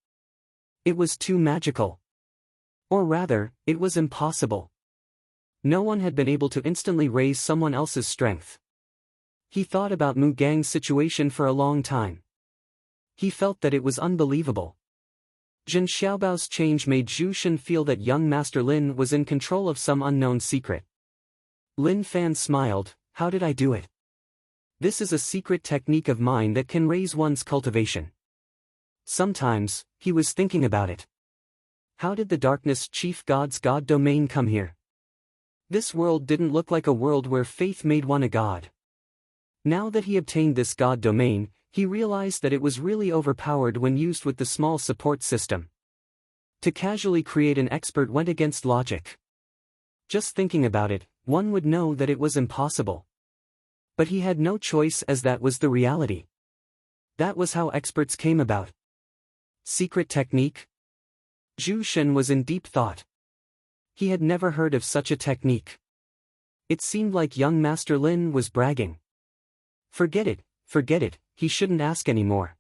Speaker 1: It was too magical. Or rather, it was impossible. No one had been able to instantly raise someone else's strength. He thought about Mu Gang's situation for a long time. He felt that it was unbelievable. Jin Xiaobao's change made Zhu Shen feel that young Master Lin was in control of some unknown secret. Lin Fan smiled, how did I do it? This is a secret technique of mine that can raise one's cultivation. Sometimes, he was thinking about it. How did the Darkness Chief God's God domain come here? This world didn't look like a world where faith made one a god. Now that he obtained this god domain, he realized that it was really overpowered when used with the small support system. To casually create an expert went against logic. Just thinking about it, one would know that it was impossible. But he had no choice as that was the reality. That was how experts came about. Secret technique? Zhu Shen was in deep thought. He had never heard of such a technique. It seemed like young Master Lin was bragging. Forget it, he shouldn't ask anymore.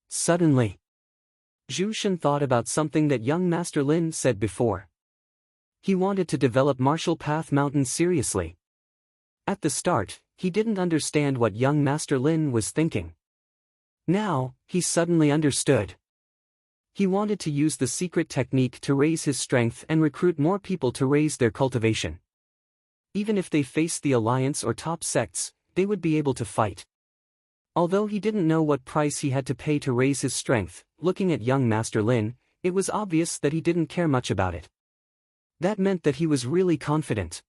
Speaker 1: Suddenly, Zhu Shen thought about something that young Master Lin said before. He wanted to develop Martial Path Mountain seriously. At the start, he didn't understand what young Master Lin was thinking. Now, he suddenly understood. He wanted to use the secret technique to raise his strength and recruit more people to raise their cultivation. Even if they faced the alliance or top sects, they would be able to fight. Although he didn't know what price he had to pay to raise his strength, looking at young Master Lin, it was obvious that he didn't care much about it. That meant that he was really confident.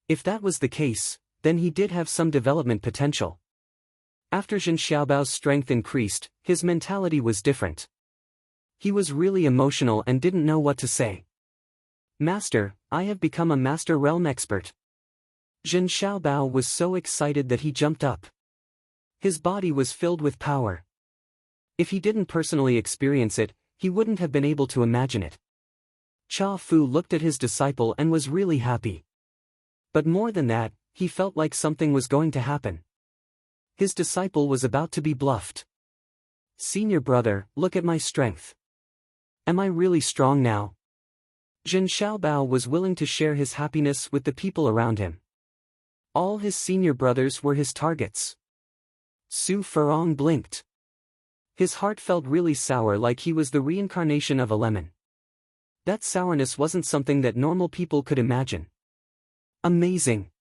Speaker 1: If that was the case, then he did have some development potential. After Zhen Xiaobao's strength increased, his mentality was different. He was really emotional and didn't know what to say. Master, I have become a Master Realm expert. Zhen Xiaobao was so excited that he jumped up. His body was filled with power. If he didn't personally experience it, he wouldn't have been able to imagine it. Cha Fu looked at his disciple and was really happy. But more than that, he felt like something was going to happen. His disciple was about to be bluffed. Senior brother, look at my strength. Am I really strong now? Zhen Xiaobao was willing to share his happiness with the people around him. All his senior brothers were his targets. Su Furong blinked. His heart felt really sour, like he was the reincarnation of a lemon. That sourness wasn't something that normal people could imagine. Amazing.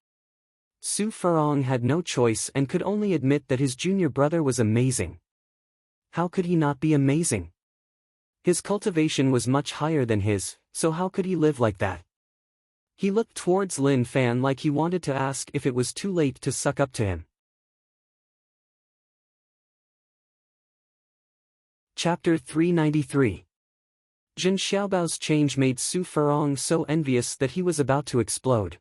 Speaker 1: Su Furong had no choice and could only admit that his junior brother was amazing. How could he not be amazing? His cultivation was much higher than his, so how could he live like that? He looked towards Lin Fan like he wanted to ask if it was too late to suck up to him. Chapter 393. Zhen Xiaobao's change made Su Furong so envious that he was about to explode.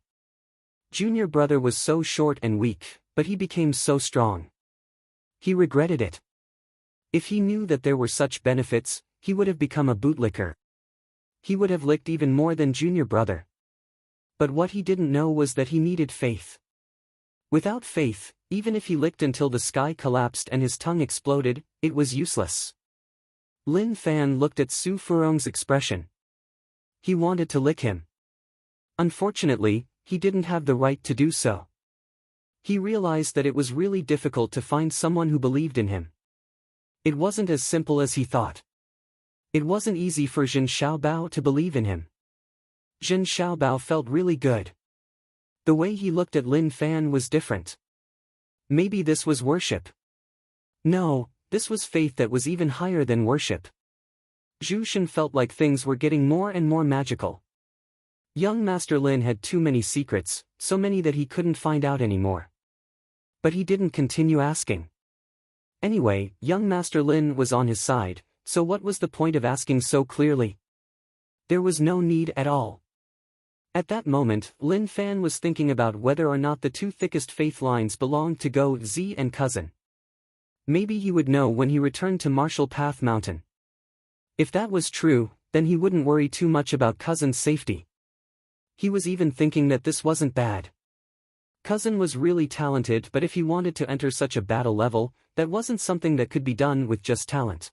Speaker 1: Junior brother was so short and weak, but he became so strong. He regretted it. If he knew that there were such benefits, he would have become a bootlicker. He would have licked even more than junior brother. But what he didn't know was that he needed faith. Without faith, even if he licked until the sky collapsed and his tongue exploded, it was useless. Lin Fan looked at Su Furong's expression. He wanted to lick him. Unfortunately, he didn't have the right to do so. He realized that it was really difficult to find someone who believed in him. It wasn't as simple as he thought. It wasn't easy for Zhen Xiaobao to believe in him. Zhen Xiaobao felt really good. The way he looked at Lin Fan was different. Maybe this was worship. No, this was faith that was even higher than worship. Zhu Shen felt like things were getting more and more magical. Young Master Lin had too many secrets, so many that he couldn't find out anymore. But he didn't continue asking. Anyway, young Master Lin was on his side, so what was the point of asking so clearly? There was no need at all. At that moment, Lin Fan was thinking about whether or not the two thickest faith lines belonged to Go Zi and Cousin. Maybe he would know when he returned to Martial Path Mountain. If that was true, then he wouldn't worry too much about Cousin's safety. He was even thinking that this wasn't bad. Cousin was really talented, but if he wanted to enter such a battle level, that wasn't something that could be done with just talent.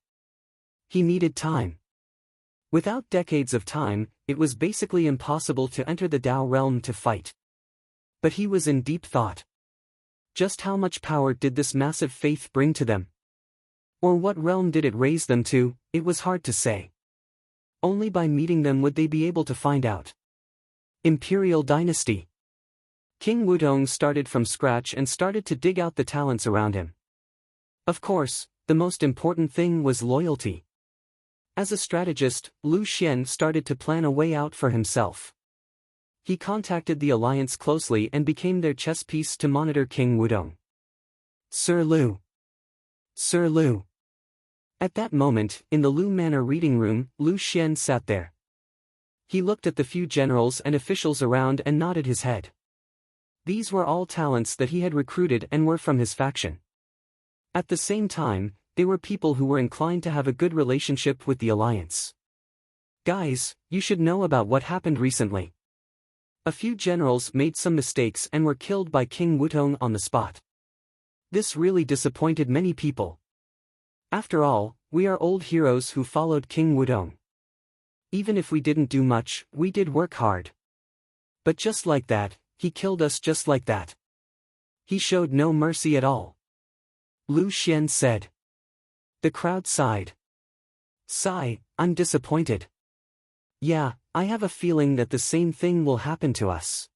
Speaker 1: He needed time. Without decades of time, it was basically impossible to enter the Dao realm to fight. But he was in deep thought. Just how much power did this massive faith bring to them? Or what realm did it raise them to? It was hard to say. Only by meeting them would they be able to find out. Imperial Dynasty. King Wudong started from scratch and started to dig out the talents around him. Of course, the most important thing was loyalty. As a strategist, Lu Xian started to plan a way out for himself. He contacted the alliance closely and became their chess piece to monitor King Wudong. Sir Lu. Sir Lu. At that moment, in the Lu Manor reading room, Lu Xian sat there. He looked at the few generals and officials around and nodded his head. These were all talents that he had recruited and were from his faction. At the same time, they were people who were inclined to have a good relationship with the alliance. Guys, you should know about what happened recently. A few generals made some mistakes and were killed by King Wudong on the spot. This really disappointed many people. After all, we are old heroes who followed King Wudong. Even if we didn't do much, we did work hard. But just like that, he killed us just like that. He showed no mercy at all. Lu Xian said. The crowd sighed. Sigh, I'm disappointed. Yeah, I have a feeling that the same thing will happen to us.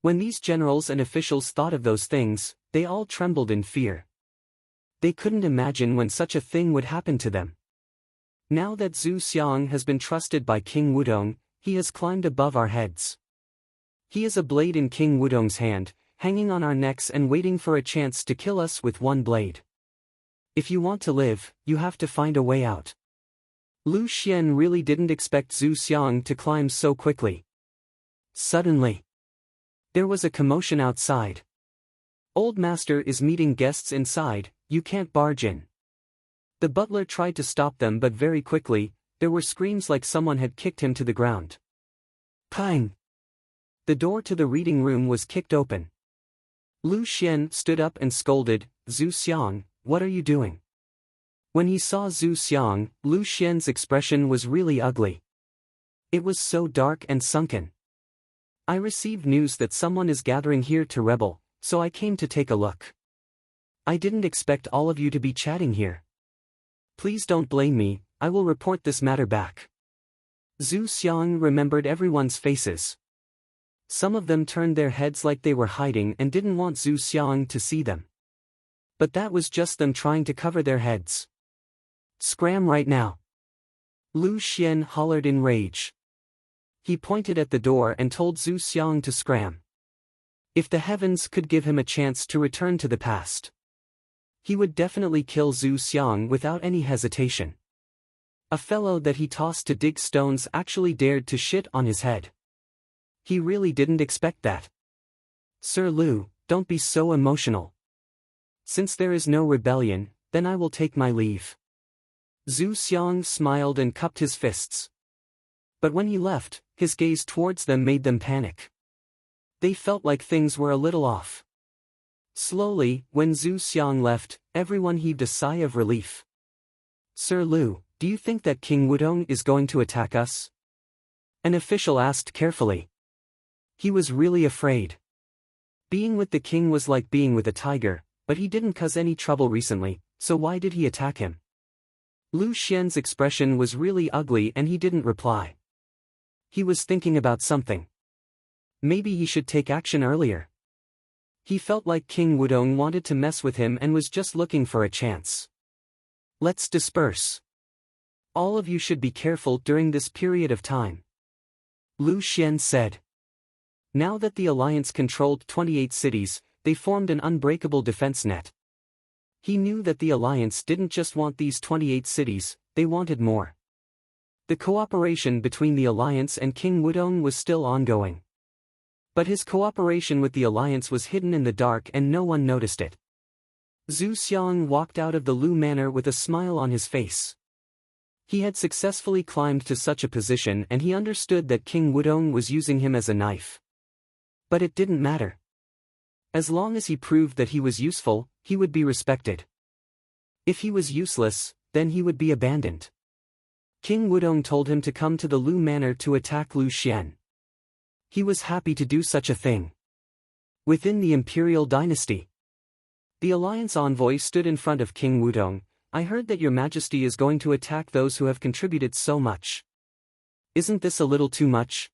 Speaker 1: When these generals and officials thought of those things, they all trembled in fear. They couldn't imagine when such a thing would happen to them. Now that Zhu Xiang has been trusted by King Wudong, he has climbed above our heads. He is a blade in King Wudong's hand, hanging on our necks and waiting for a chance to kill us with one blade. If you want to live, you have to find a way out. Lu Xian really didn't expect Zhu Xiang to climb so quickly. Suddenly, there was a commotion outside. Old Master is meeting guests inside, you can't barge in. The butler tried to stop them, but very quickly, there were screams like someone had kicked him to the ground. Pang! The door to the reading room was kicked open. Lu Xian stood up and scolded, Zhu Xiang, what are you doing? When he saw Zhu Xiang, Lu Xian's expression was really ugly. It was so dark and sunken. I received news that someone is gathering here to rebel, so I came to take a look. I didn't expect all of you to be chatting here. Please don't blame me, I will report this matter back. Zhu Xiang remembered everyone's faces. Some of them turned their heads like they were hiding and didn't want Zhu Xiang to see them. But that was just them trying to cover their heads. Scram right now! Lu Xian hollered in rage. He pointed at the door and told Zhu Xiang to scram. If the heavens could give him a chance to return to the past, he would definitely kill Zhu Xiang without any hesitation. A fellow that he tossed to dig stones actually dared to shit on his head. He really didn't expect that. Sir Lu, don't be so emotional. Since there is no rebellion, then I will take my leave. Zhu Xiang smiled and cupped his fists. But when he left, his gaze towards them made them panic. They felt like things were a little off. Slowly, when Zhu Xiang left, everyone heaved a sigh of relief. Sir Lu, do you think that King Wudong is going to attack us? An official asked carefully. He was really afraid. Being with the king was like being with a tiger, but he didn't cause any trouble recently, so why did he attack him? Lu Xian's expression was really ugly and he didn't reply. He was thinking about something. Maybe he should take action earlier. He felt like King Wudong wanted to mess with him and was just looking for a chance. Let's disperse. All of you should be careful during this period of time. Lu Xian said. Now that the alliance controlled 28 cities, they formed an unbreakable defense net. He knew that the alliance didn't just want these 28 cities, they wanted more. The cooperation between the alliance and King Wudong was still ongoing. But his cooperation with the alliance was hidden in the dark and no one noticed it. Zhu Xiang walked out of the Lu Manor with a smile on his face. He had successfully climbed to such a position and he understood that King Wudong was using him as a knife. But it didn't matter. As long as he proved that he was useful, he would be respected. If he was useless, then he would be abandoned. King Wudong told him to come to the Lu Manor to attack Lu Xian. He was happy to do such a thing. Within the imperial dynasty, the alliance envoy stood in front of King Wudong. I heard that your majesty is going to attack those who have contributed so much. Isn't this a little too much?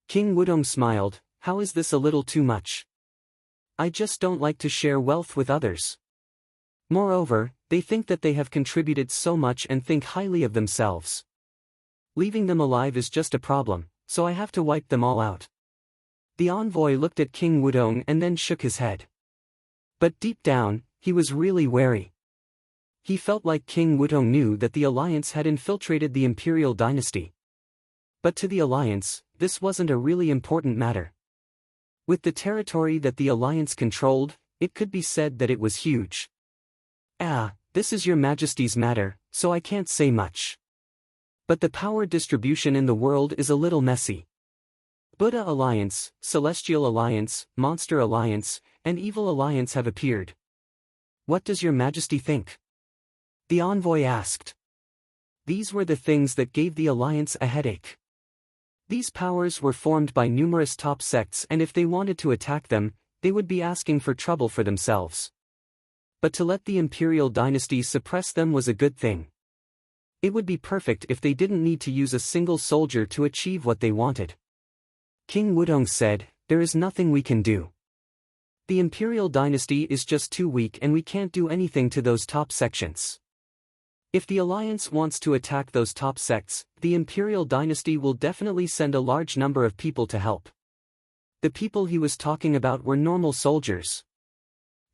Speaker 1: King Wudong smiled. How is this a little too much? I just don't like to share wealth with others. Moreover, they think that they have contributed so much and think highly of themselves. Leaving them alive is just a problem, so I have to wipe them all out. The envoy looked at King Wudong and then shook his head. But deep down, he was really wary. He felt like King Wudong knew that the alliance had infiltrated the imperial dynasty. But to the alliance, this wasn't a really important matter. With the territory that the alliance controlled, it could be said that it was huge. This is your majesty's matter, so I can't say much. But the power distribution in the world is a little messy. Buddha Alliance, Celestial Alliance, Monster Alliance, and Evil Alliance have appeared. What does your majesty think? The envoy asked. These were the things that gave the alliance a headache. These powers were formed by numerous top sects, and if they wanted to attack them, they would be asking for trouble for themselves. But to let the imperial dynasty suppress them was a good thing. It would be perfect if they didn't need to use a single soldier to achieve what they wanted. King Wudong said, there is nothing we can do. The imperial dynasty is just too weak and we can't do anything to those top sections. If the alliance wants to attack those top sects, the imperial dynasty will definitely send a large number of people to help. The people he was talking about were normal soldiers.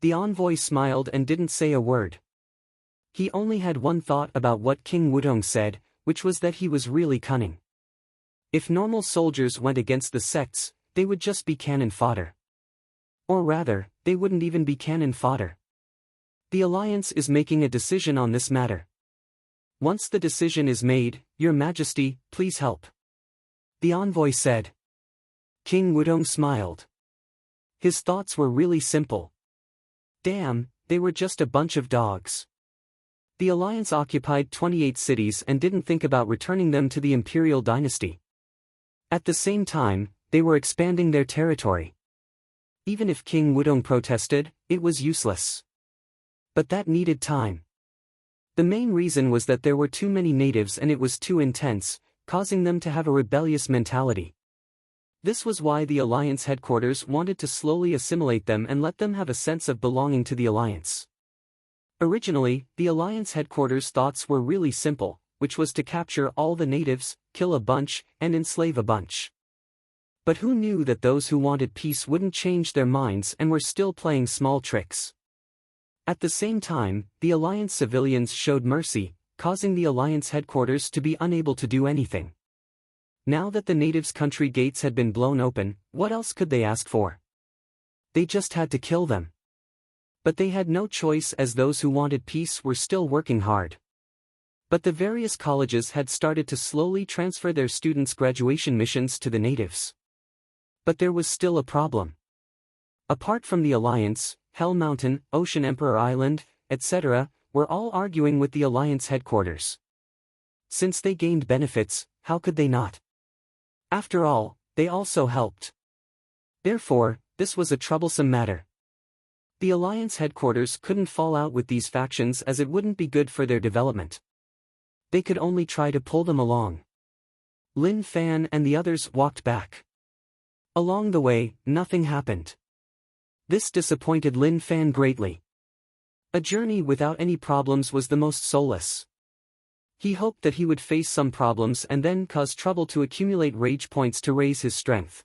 Speaker 1: The envoy smiled and didn't say a word. He only had one thought about what King Wudong said, which was that he was really cunning. If normal soldiers went against the sects, they would just be cannon fodder. Or rather, they wouldn't even be cannon fodder. The alliance is making a decision on this matter. Once the decision is made, Your Majesty, please help. The envoy said. King Wudong smiled. His thoughts were really simple. Damn, they were just a bunch of dogs. The alliance occupied 28 cities and didn't think about returning them to the imperial dynasty. At the same time, they were expanding their territory. Even if King Wudong protested, it was useless. But that needed time. The main reason was that there were too many natives and it was too intense, causing them to have a rebellious mentality. This was why the alliance headquarters wanted to slowly assimilate them and let them have a sense of belonging to the alliance. Originally, the alliance headquarters' thoughts were really simple, which was to capture all the natives, kill a bunch, and enslave a bunch. But who knew that those who wanted peace wouldn't change their minds and were still playing small tricks? At the same time, the alliance civilians showed mercy, causing the alliance headquarters to be unable to do anything. Now that the natives' country gates had been blown open, what else could they ask for? They just had to kill them. But they had no choice as those who wanted peace were still working hard. But the various colleges had started to slowly transfer their students' graduation missions to the natives. But there was still a problem. Apart from the alliance, Hell Mountain, Ocean Emperor Island, etc., were all arguing with the alliance headquarters. Since they gained benefits, how could they not? After all, they also helped. Therefore, this was a troublesome matter. The alliance headquarters couldn't fall out with these factions as it wouldn't be good for their development. They could only try to pull them along. Lin Fan and the others walked back. Along the way, nothing happened. This disappointed Lin Fan greatly. A journey without any problems was the most soulless. He hoped that he would face some problems and then cause trouble to accumulate rage points to raise his strength.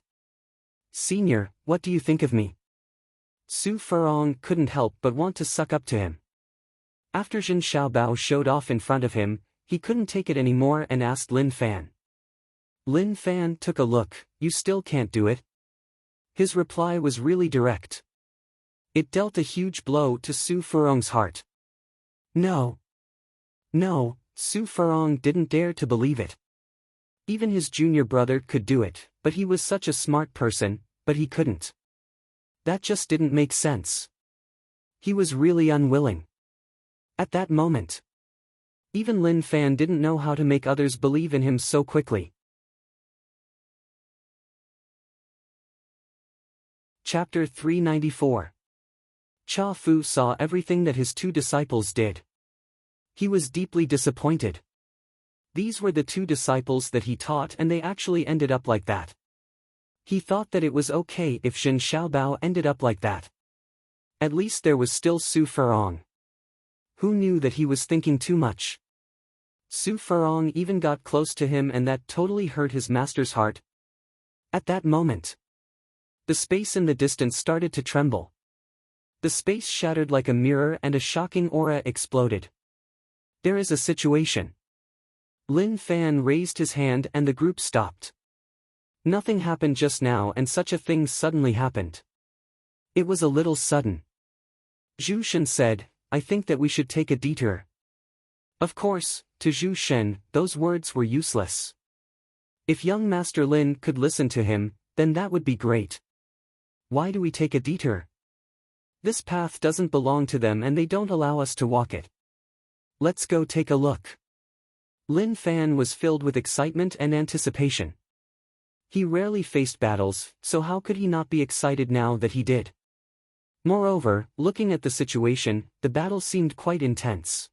Speaker 1: Senior, what do you think of me? Su Furong couldn't help but want to suck up to him. After Jin Xiaobao showed off in front of him, he couldn't take it anymore and asked Lin Fan. Lin Fan took a look. You still can't do it? His reply was really direct. It dealt a huge blow to Su Furong's heart. No. No, Su Furong didn't dare to believe it. Even his junior brother could do it, but he was such a smart person, but he couldn't. That just didn't make sense. He was really unwilling. At that moment, even Lin Fan didn't know how to make others believe in him so quickly. Chapter 394. Cha Fu saw everything that his two disciples did. He was deeply disappointed. These were the two disciples that he taught and they actually ended up like that. He thought that it was okay if Jin Xiaobao ended up like that. At least there was still Su Furong. Who knew that he was thinking too much? Su Furong even got close to him and that totally hurt his master's heart. At that moment, the space in the distance started to tremble. The space shattered like a mirror and a shocking aura exploded. There is a situation. Lin Fan raised his hand and the group stopped. Nothing happened just now and such a thing suddenly happened. It was a little sudden. Zhu Shen said, I think that we should take a detour. Of course, to Zhu Shen, those words were useless. If young Master Lin could listen to him, then that would be great. Why do we take a detour? This path doesn't belong to them and they don't allow us to walk it. Let's go take a look. Lin Fan was filled with excitement and anticipation. He rarely faced battles, so how could he not be excited now that he did? Moreover, looking at the situation, the battle seemed quite intense.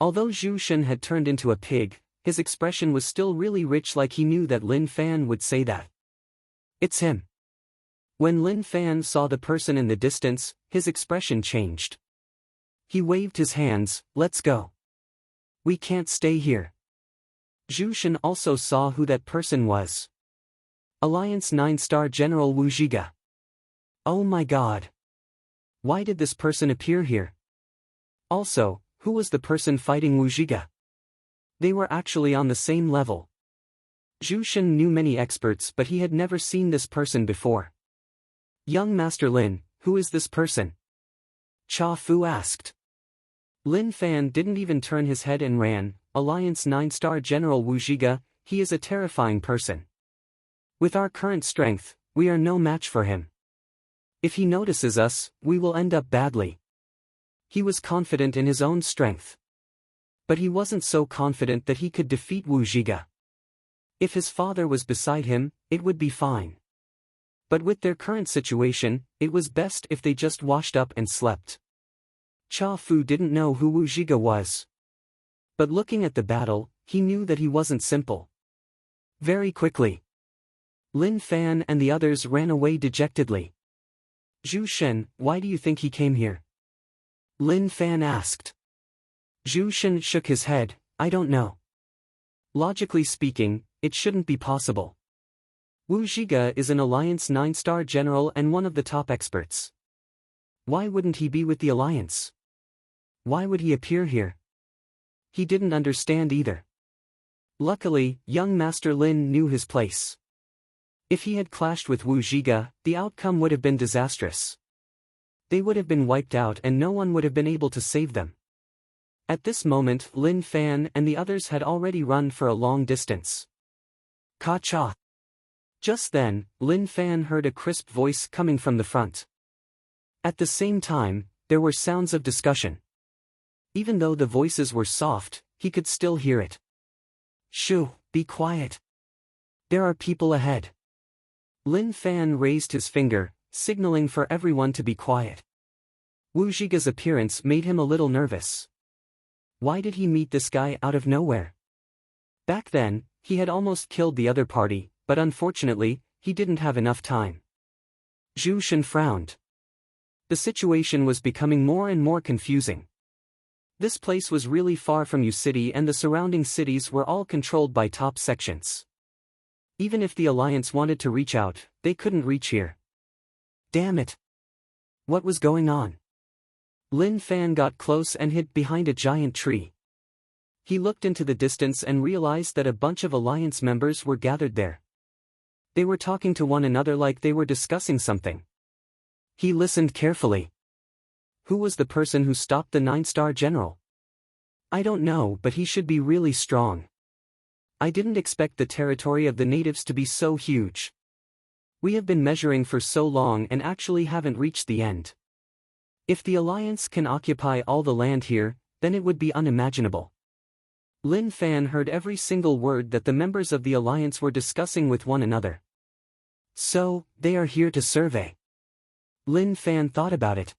Speaker 1: Although Zhu Shen had turned into a pig, his expression was still really rich, like he knew that Lin Fan would say that. It's him. When Lin Fan saw the person in the distance, his expression changed. He waved his hands, "Let's go. We can't stay here." Zhu Shen also saw who that person was. Alliance 9-star General Wu Zhiga. Oh my god. Why did this person appear here? Also, who was the person fighting Wu Zhiga? They were actually on the same level. Zhu Shen knew many experts, but he had never seen this person before. "Young Master Lin, who is this person?" Cha Fu asked. Lin Fan didn't even turn his head and ran. "Alliance 9-star General Wu Zhiga, he is a terrifying person. With our current strength, we are no match for him. If he notices us, we will end up badly." He was confident in his own strength. But he wasn't so confident that he could defeat Wu Zhiga. If his father was beside him, it would be fine. But with their current situation, it was best if they just washed up and slept. Cha Fu didn't know who Wu Zhiga was. But looking at the battle, he knew that he wasn't simple. Very quickly, Lin Fan and the others ran away dejectedly. "Zhu Shen, why do you think he came here?" Lin Fan asked. Zhu Shen shook his head, "I don't know. Logically speaking, it shouldn't be possible. Wu Zhiga is an Alliance 9-star general and one of the top experts. Why wouldn't he be with the Alliance? Why would he appear here?" He didn't understand either. Luckily, young Master Lin knew his place. If he had clashed with Wu Zhiga, the outcome would have been disastrous. They would have been wiped out and no one would have been able to save them. At this moment, Lin Fan and the others had already run for a long distance. Ka-cha! Just then, Lin Fan heard a crisp voice coming from the front. At the same time, there were sounds of discussion. Even though the voices were soft, he could still hear it. "Shoo, be quiet. There are people ahead." Lin Fan raised his finger, signaling for everyone to be quiet. Wu Zhiga's appearance made him a little nervous. Why did he meet this guy out of nowhere? Back then, he had almost killed the other party, but unfortunately, he didn't have enough time. Zhu Shen frowned. The situation was becoming more and more confusing. This place was really far from U City and the surrounding cities were all controlled by top sections. Even if the Alliance wanted to reach out, they couldn't reach here. Damn it! What was going on? Lin Fan got close and hid behind a giant tree. He looked into the distance and realized that a bunch of Alliance members were gathered there. They were talking to one another like they were discussing something. He listened carefully. Who was the person who stopped the 9-star general? I don't know, but he should be really strong. I didn't expect the territory of the natives to be so huge. We have been measuring for so long and actually haven't reached the end. If the Alliance can occupy all the land here, then it would be unimaginable. Lin Fan heard every single word that the members of the Alliance were discussing with one another. So, they are here to survey. Lin Fan thought about it.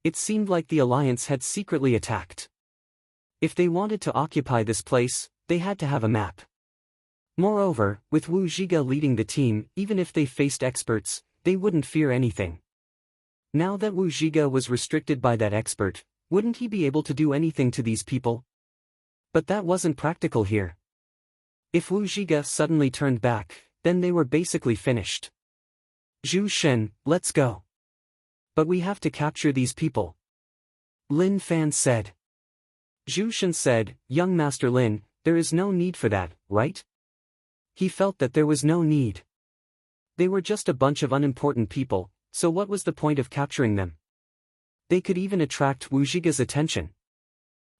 Speaker 1: It seemed like the Alliance had secretly attacked. If they wanted to occupy this place, they had to have a map. Moreover, with Wu Zhiga leading the team, even if they faced experts, they wouldn't fear anything. Now that Wu Zhiga was restricted by that expert, wouldn't he be able to do anything to these people? But that wasn't practical here. If Wu Zhiga suddenly turned back, then they were basically finished. Zhu Shen, let's go. But we have to capture these people. Lin Fan said. Zhu Shen said, young Master Lin, there is no need for that, right? He felt that there was no need. They were just a bunch of unimportant people, so what was the point of capturing them? They could even attract Wu Zhiga's attention.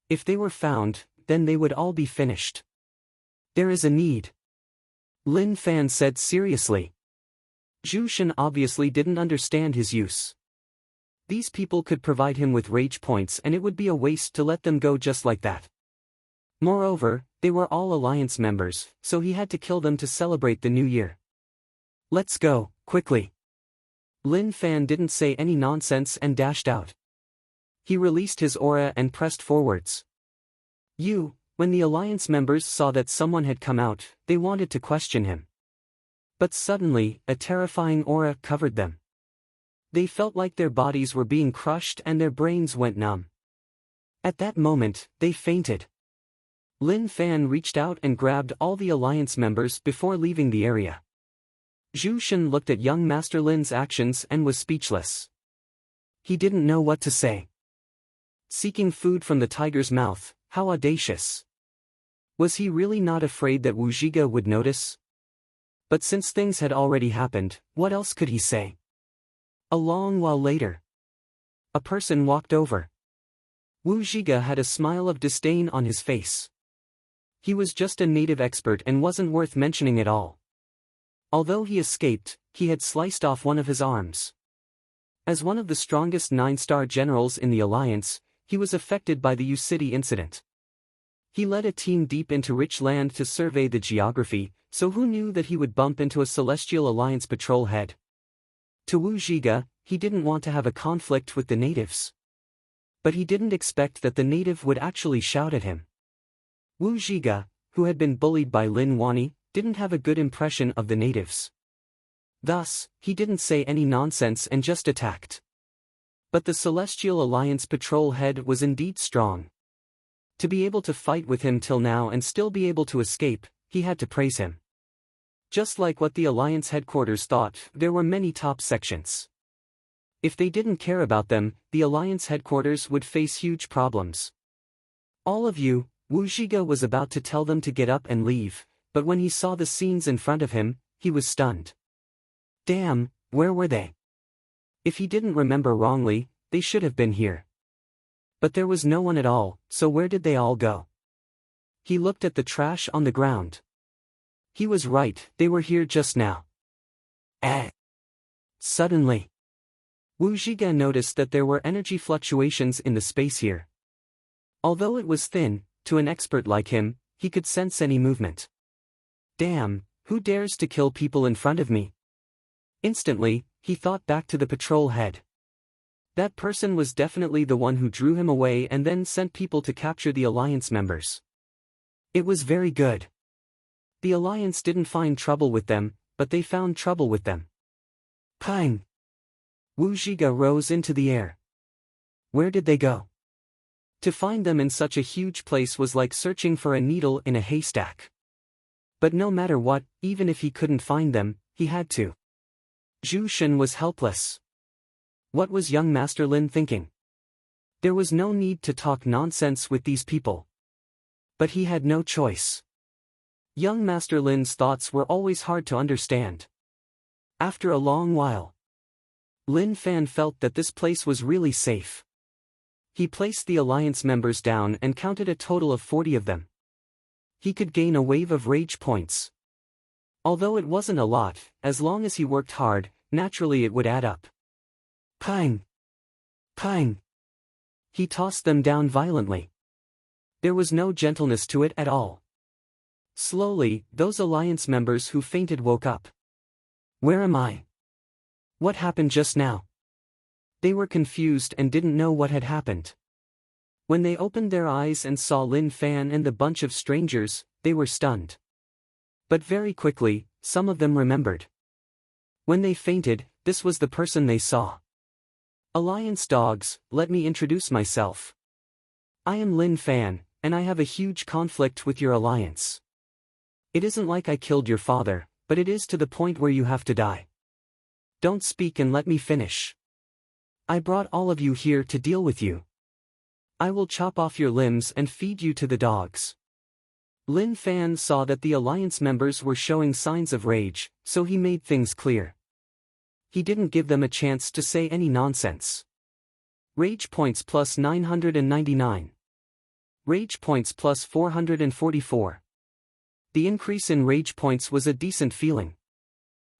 Speaker 1: If they were found, then they would all be finished. There is a need. Lin Fan said seriously. Zhu Shen obviously didn't understand his use. These people could provide him with rage points and it would be a waste to let them go just like that. Moreover, they were all Alliance members, so he had to kill them to celebrate the new year. Let's go, quickly. Lin Fan didn't say any nonsense and dashed out. He released his aura and pressed forwards. When the Alliance members saw that someone had come out, they wanted to question him. But suddenly, a terrifying aura covered them. They felt like their bodies were being crushed and their brains went numb. At that moment, they fainted. Lin Fan reached out and grabbed all the Alliance members before leaving the area. Zhu Shen looked at young Master Lin's actions and was speechless. He didn't know what to say. Seeking food from the tiger's mouth, how audacious. Was he really not afraid that Wu Zhiga would notice? But since things had already happened, what else could he say? A long while later, a person walked over. Wu Zhiga had a smile of disdain on his face. He was just a native expert and wasn't worth mentioning at all. Although he escaped, he had sliced off one of his arms. As one of the strongest 9-star generals in the Alliance, he was affected by the U City incident. He led a team deep into rich land to survey the geography, so who knew that he would bump into a Celestial Alliance patrol head? To Wu Zhiga, he didn't want to have a conflict with the natives. But he didn't expect that the native would actually shout at him. Wu Zhiga, who had been bullied by Lin Wani, didn't have a good impression of the natives. Thus, he didn't say any nonsense and just attacked. But the Celestial Alliance patrol head was indeed strong. To be able to fight with him till now and still be able to escape, he had to praise him. Just like what the Alliance headquarters thought, there were many top sections. If they didn't care about them, the Alliance headquarters would face huge problems. All of you, Wu Zhiga was about to tell them to get up and leave, but when he saw the scenes in front of him, he was stunned. Damn, where were they? If he didn't remember wrongly, they should have been here. But there was no one at all, so where did they all go? He looked at the trash on the ground. He was right, they were here just now. Suddenly, Wu Zhiga noticed that there were energy fluctuations in the space here. Although it was thin, to an expert like him, he could sense any movement. Damn, who dares to kill people in front of me? Instantly, he thought back to the patrol head. That person was definitely the one who drew him away and then sent people to capture the Alliance members. It was very good. The Alliance didn't find trouble with them, but they found trouble with them. Pang! Wu Zhiga rose into the air. Where did they go? To find them in such a huge place was like searching for a needle in a haystack. But no matter what, even if he couldn't find them, he had to. Zhu Shen was helpless. What was young Master Lin thinking? There was no need to talk nonsense with these people. But he had no choice. Young Master Lin's thoughts were always hard to understand. After a long while, Lin Fan felt that this place was really safe. He placed the Alliance members down and counted a total of 40 of them. He could gain a wave of rage points. Although it wasn't a lot, as long as he worked hard, naturally it would add up. Pang! Pang! He tossed them down violently. There was no gentleness to it at all. Slowly, those Alliance members who fainted woke up. Where am I? What happened just now? They were confused and didn't know what had happened. When they opened their eyes and saw Lin Fan and the bunch of strangers, they were stunned. But very quickly, some of them remembered. When they fainted, this was the person they saw. Alliance dogs, let me introduce myself. I am Lin Fan, and I have a huge conflict with your Alliance. It isn't like I killed your father, but it is to the point where you have to die. Don't speak and let me finish. I brought all of you here to deal with you. I will chop off your limbs and feed you to the dogs. Lin Fan saw that the Alliance members were showing signs of rage, so he made things clear. He didn't give them a chance to say any nonsense. Rage points plus 999. Rage points plus 444. The increase in rage points was a decent feeling.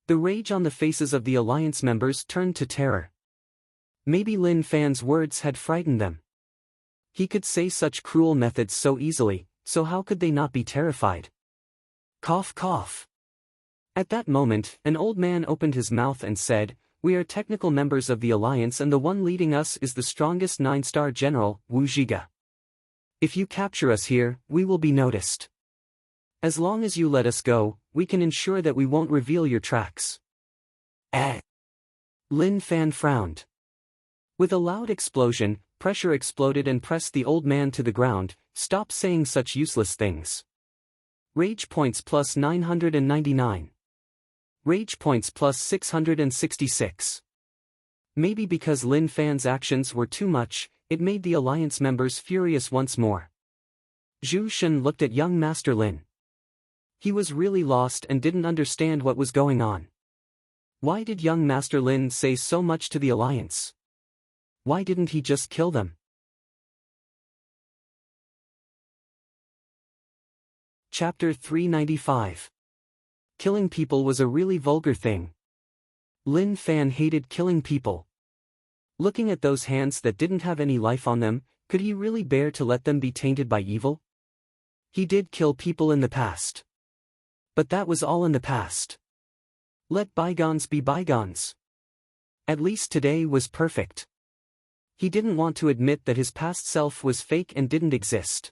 Speaker 1: The rage on the faces of the Alliance members turned to terror. Maybe Lin Fan's words had frightened them. He could say such cruel methods so easily, so how could they not be terrified? Cough cough. At that moment, an old man opened his mouth and said, "We are technical members of the Alliance and the one leading us is the strongest 9-star general, Wu Zhiga. If you capture us here, we will be noticed. As long as you let us go, we can ensure that we won't reveal your tracks. Lin Fan frowned. With a loud explosion, pressure exploded and pressed the old man to the ground. Stop saying such useless things. Rage points plus 999. Rage points plus 666. Maybe because Lin Fan's actions were too much, it made the alliance members furious once more. Zhu Shen looked at young Master Lin. He was really lost and didn't understand what was going on. Why did young Master Lin say so much to the alliance? Why didn't he just kill them? Chapter 395. Killing people was a really vulgar thing. Lin Fan hated killing people. Looking at those hands that didn't have any life on them, could he really bear to let them be tainted by evil? He did kill people in the past. But that was all in the past. Let bygones be bygones. At least today was perfect. He didn't want to admit that his past self was fake and didn't exist.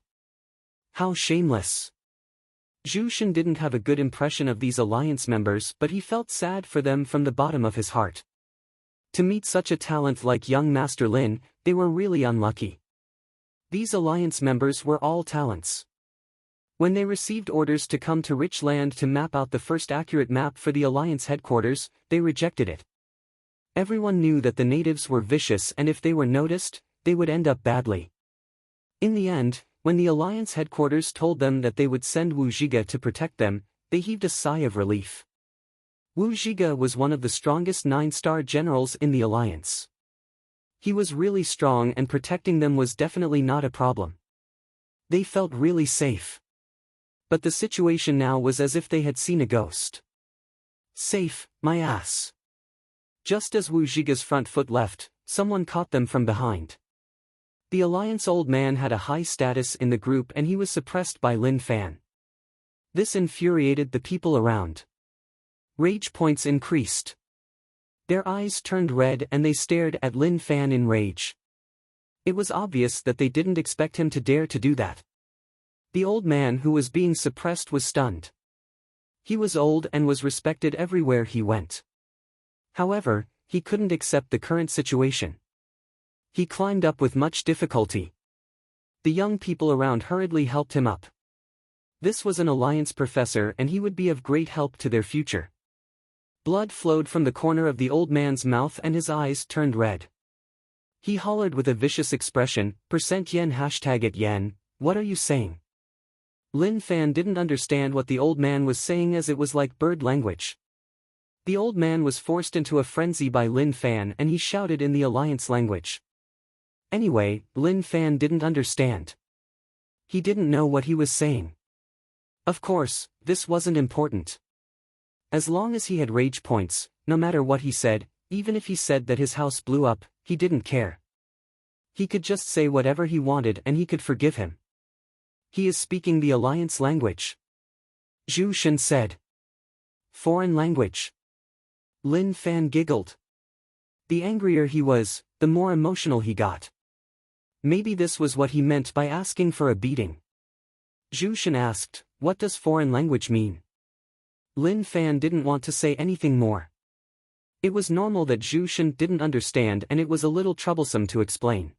Speaker 1: How shameless. Zhu Shen didn't have a good impression of these alliance members, but he felt sad for them from the bottom of his heart. To meet such a talent like young Master Lin, they were really unlucky. These alliance members were all talents. When they received orders to come to Rich Land to map out the first accurate map for the alliance headquarters, they rejected it. Everyone knew that the natives were vicious, and if they were noticed, they would end up badly. In the end, when the alliance headquarters told them that they would send Wu Zhiga to protect them, they heaved a sigh of relief. Wu Zhiga was one of the strongest 9-star generals in the alliance. He was really strong, and protecting them was definitely not a problem. They felt really safe. But the situation now was as if they had seen a ghost. Safe, my ass. Just as Wu Zhiga's front foot left, someone caught them from behind. The alliance old man had a high status in the group, and he was suppressed by Lin Fan. This infuriated the people around. Rage points increased. Their eyes turned red and they stared at Lin Fan in rage. It was obvious that they didn't expect him to dare to do that. The old man who was being suppressed was stunned. He was old and was respected everywhere he went. However, he couldn't accept the current situation. He climbed up with much difficulty. The young people around hurriedly helped him up. This was an alliance professor, and he would be of great help to their future. Blood flowed from the corner of the old man's mouth and his eyes turned red. He hollered with a vicious expression, %yen #yen, what are you saying? Lin Fan didn't understand what the old man was saying, as it was like bird language. The old man was forced into a frenzy by Lin Fan, and he shouted in the alliance language. Anyway, Lin Fan didn't understand. He didn't know what he was saying. Of course, this wasn't important. As long as he had rage points, no matter what he said, even if he said that his house blew up, he didn't care. He could just say whatever he wanted and he could forgive him. He is speaking the alliance language. Zhu Shen said. Foreign language. Lin Fan giggled. The angrier he was, the more emotional he got. Maybe this was what he meant by asking for a beating. Zhu Shen asked, what does foreign language mean? Lin Fan didn't want to say anything more. It was normal that Zhu Shen didn't understand, and it was a little troublesome to explain.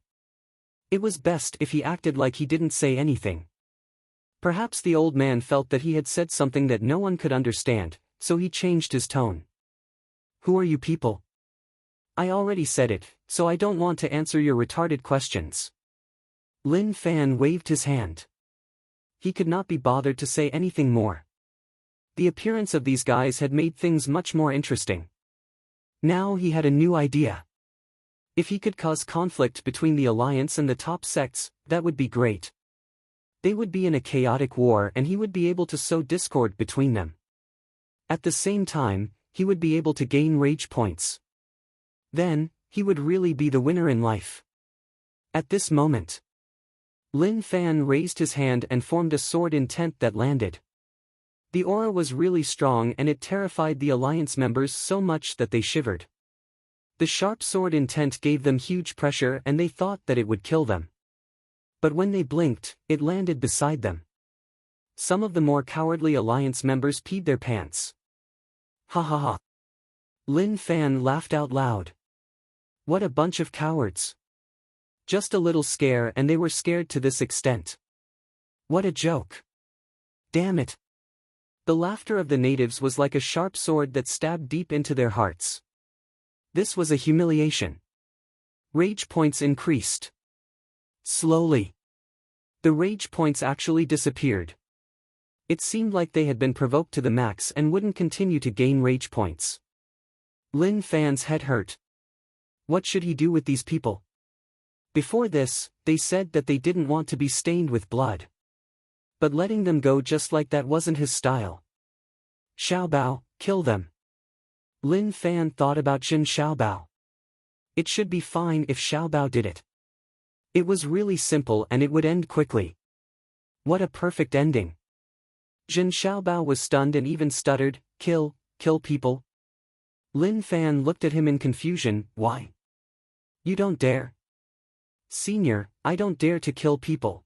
Speaker 1: It was best if he acted like he didn't say anything. Perhaps the old man felt that he had said something that no one could understand, so he changed his tone. Who are you people? I already said it, so I don't want to answer your retarded questions. Lin Fan waved his hand. He could not be bothered to say anything more. The appearance of these guys had made things much more interesting. Now he had a new idea. If he could cause conflict between the alliance and the top sects, that would be great. They would be in a chaotic war, and he would be able to sow discord between them. At the same time, he would be able to gain rage points. Then, he would really be the winner in life. At this moment, Lin Fan raised his hand and formed a sword intent that landed. The aura was really strong, and it terrified the alliance members so much that they shivered. The sharp sword intent gave them huge pressure, and they thought that it would kill them. But when they blinked, it landed beside them. Some of the more cowardly Alliance members peed their pants. Ha ha ha. Lin Fan laughed out loud. What a bunch of cowards. Just a little scare and they were scared to this extent. What a joke. Damn it. The laughter of the natives was like a sharp sword that stabbed deep into their hearts. This was a humiliation. Rage points increased. Slowly. The rage points actually disappeared. It seemed like they had been provoked to the max and wouldn't continue to gain rage points. Lin Fan's head hurt. What should he do with these people? Before this, they said that they didn't want to be stained with blood. But letting them go just like that wasn't his style. Xiaobao, kill them. Lin Fan thought about Jin Xiaobao. It should be fine if Xiaobao did it. It was really simple and it would end quickly. What a perfect ending. Jin Xiaobao was stunned and even stuttered, kill people. Lin Fan looked at him in confusion, why? You don't dare. Senior, I don't dare to kill people.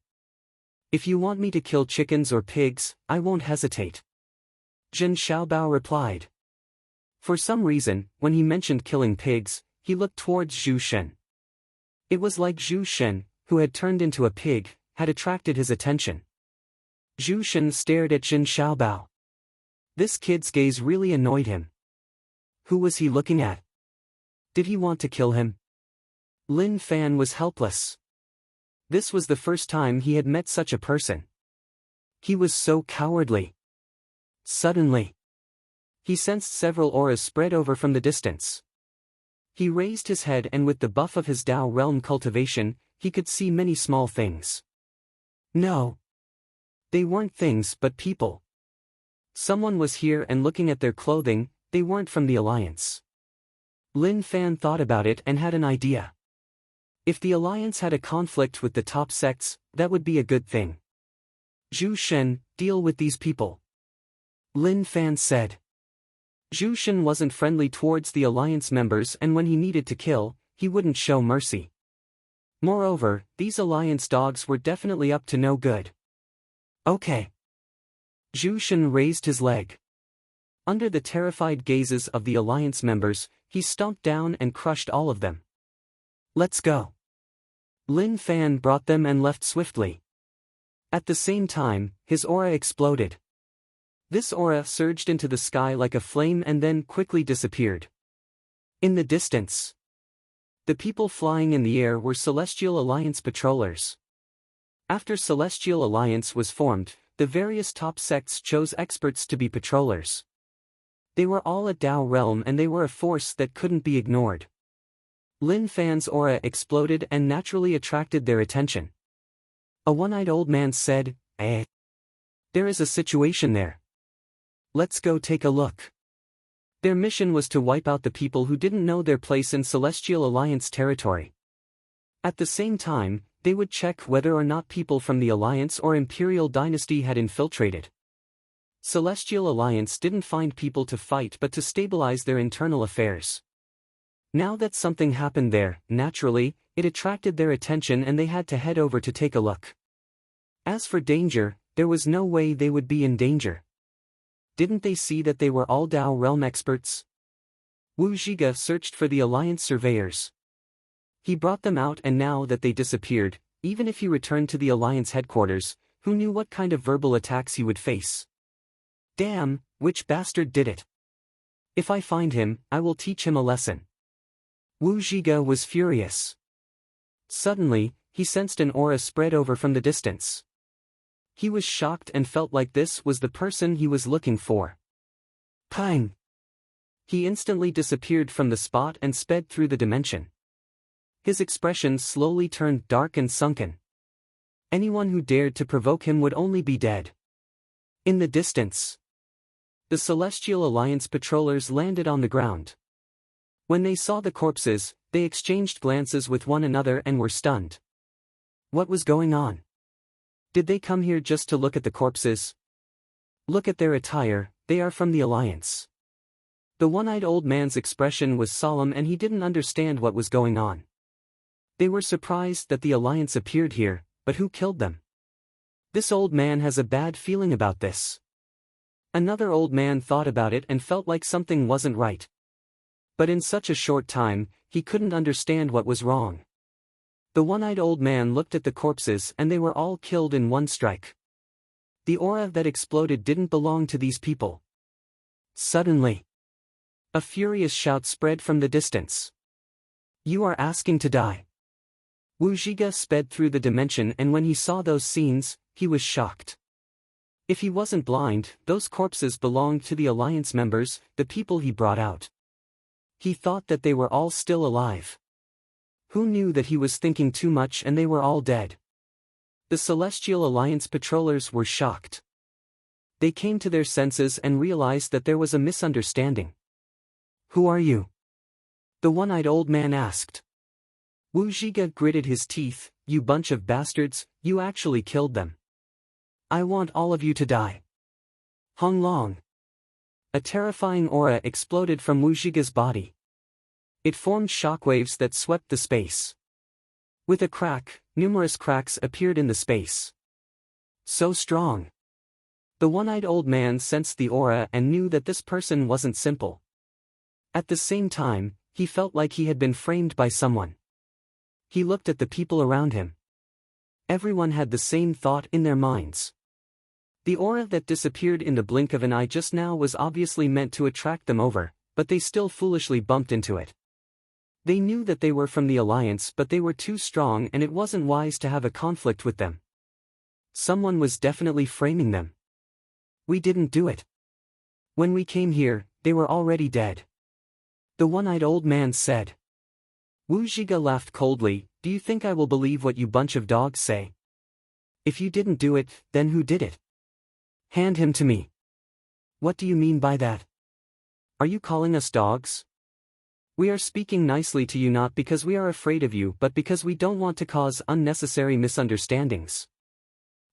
Speaker 1: If you want me to kill chickens or pigs, I won't hesitate. Jin Xiaobao replied. For some reason, when he mentioned killing pigs, he looked towards Zhu Shen. It was like Zhu Shen, who had turned into a pig, had attracted his attention. Zhu Shen stared at Jin Xiaobao. This kid's gaze really annoyed him. Who was he looking at? Did he want to kill him? Lin Fan was helpless. This was the first time he had met such a person. He was so cowardly. Suddenly, he sensed several auras spread over from the distance. He raised his head and with the buff of his Dao realm cultivation, he could see many small things. No. They weren't things but people. Someone was here and looking at their clothing, they weren't from the Alliance. Lin Fan thought about it and had an idea. If the Alliance had a conflict with the top sects, that would be a good thing. Zhu Shen, deal with these people. Lin Fan said. Zhu Shen wasn't friendly towards the Alliance members and when he needed to kill, he wouldn't show mercy. Moreover, these Alliance dogs were definitely up to no good. Okay. Zhu Shen raised his leg. Under the terrified gazes of the Alliance members, he stomped down and crushed all of them. Let's go. Lin Fan brought them and left swiftly. At the same time, his aura exploded. This aura surged into the sky like a flame and then quickly disappeared. In the distance, the people flying in the air were Celestial Alliance patrollers. After Celestial Alliance was formed, the various top sects chose experts to be patrollers. They were all a Dao realm and they were a force that couldn't be ignored. Lin Fan's aura exploded and naturally attracted their attention. A one-eyed old man said, there is a situation there. Let's go take a look. Their mission was to wipe out the people who didn't know their place in Celestial Alliance territory. At the same time, they would check whether or not people from the Alliance or Imperial Dynasty had infiltrated. Celestial Alliance didn't find people to fight but to stabilize their internal affairs. Now that something happened there, naturally, it attracted their attention and they had to head over to take a look. As for danger, there was no way they would be in danger. Didn't they see that they were all Dao realm experts? Wu Zhiga searched for the Alliance surveyors. He brought them out and now that they disappeared, even if he returned to the Alliance headquarters, who knew what kind of verbal attacks he would face? Damn, which bastard did it? If I find him, I will teach him a lesson. Wu Zhiga was furious. Suddenly, he sensed an aura spread over from the distance. He was shocked and felt like this was the person he was looking for. Pang! He instantly disappeared from the spot and sped through the dimension. His expression slowly turned dark and sunken. Anyone who dared to provoke him would only be dead. In the distance, the Celestial Alliance patrollers landed on the ground. When they saw the corpses, they exchanged glances with one another and were stunned. What was going on? Did they come here just to look at the corpses? Look at their attire, they are from the Alliance. The one-eyed old man's expression was solemn and he didn't understand what was going on. They were surprised that the Alliance appeared here, but who killed them? This old man has a bad feeling about this. Another old man thought about it and felt like something wasn't right. But in such a short time, he couldn't understand what was wrong. The one-eyed old man looked at the corpses and they were all killed in one strike. The aura that exploded didn't belong to these people. Suddenly, a furious shout spread from the distance. You are asking to die. Wu Zhiga sped through the dimension, and when he saw those scenes, he was shocked. If he wasn't blind, those corpses belonged to the Alliance members, the people he brought out. He thought that they were all still alive. Who knew that he was thinking too much and they were all dead? The Celestial Alliance patrollers were shocked. They came to their senses and realized that there was a misunderstanding. Who are you? The one-eyed old man asked. Wu Zhiga gritted his teeth. You bunch of bastards, you actually killed them. I want all of you to die. Hong Long. A terrifying aura exploded from Wu Zhiga's body. It formed shockwaves that swept the space. With a crack, numerous cracks appeared in the space. So strong. The one-eyed old man sensed the aura and knew that this person wasn't simple. At the same time, he felt like he had been framed by someone. He looked at the people around him. Everyone had the same thought in their minds. The aura that disappeared in the blink of an eye just now was obviously meant to attract them over, but they still foolishly bumped into it. They knew that they were from the Alliance, but they were too strong and it wasn't wise to have a conflict with them. Someone was definitely framing them. We didn't do it. When we came here, they were already dead. The one-eyed old man said. Wu Zhiga laughed coldly. Do you think I will believe what you bunch of dogs say? If you didn't do it, then who did it? Hand him to me. What do you mean by that? Are you calling us dogs? We are speaking nicely to you not because we are afraid of you but because we don't want to cause unnecessary misunderstandings.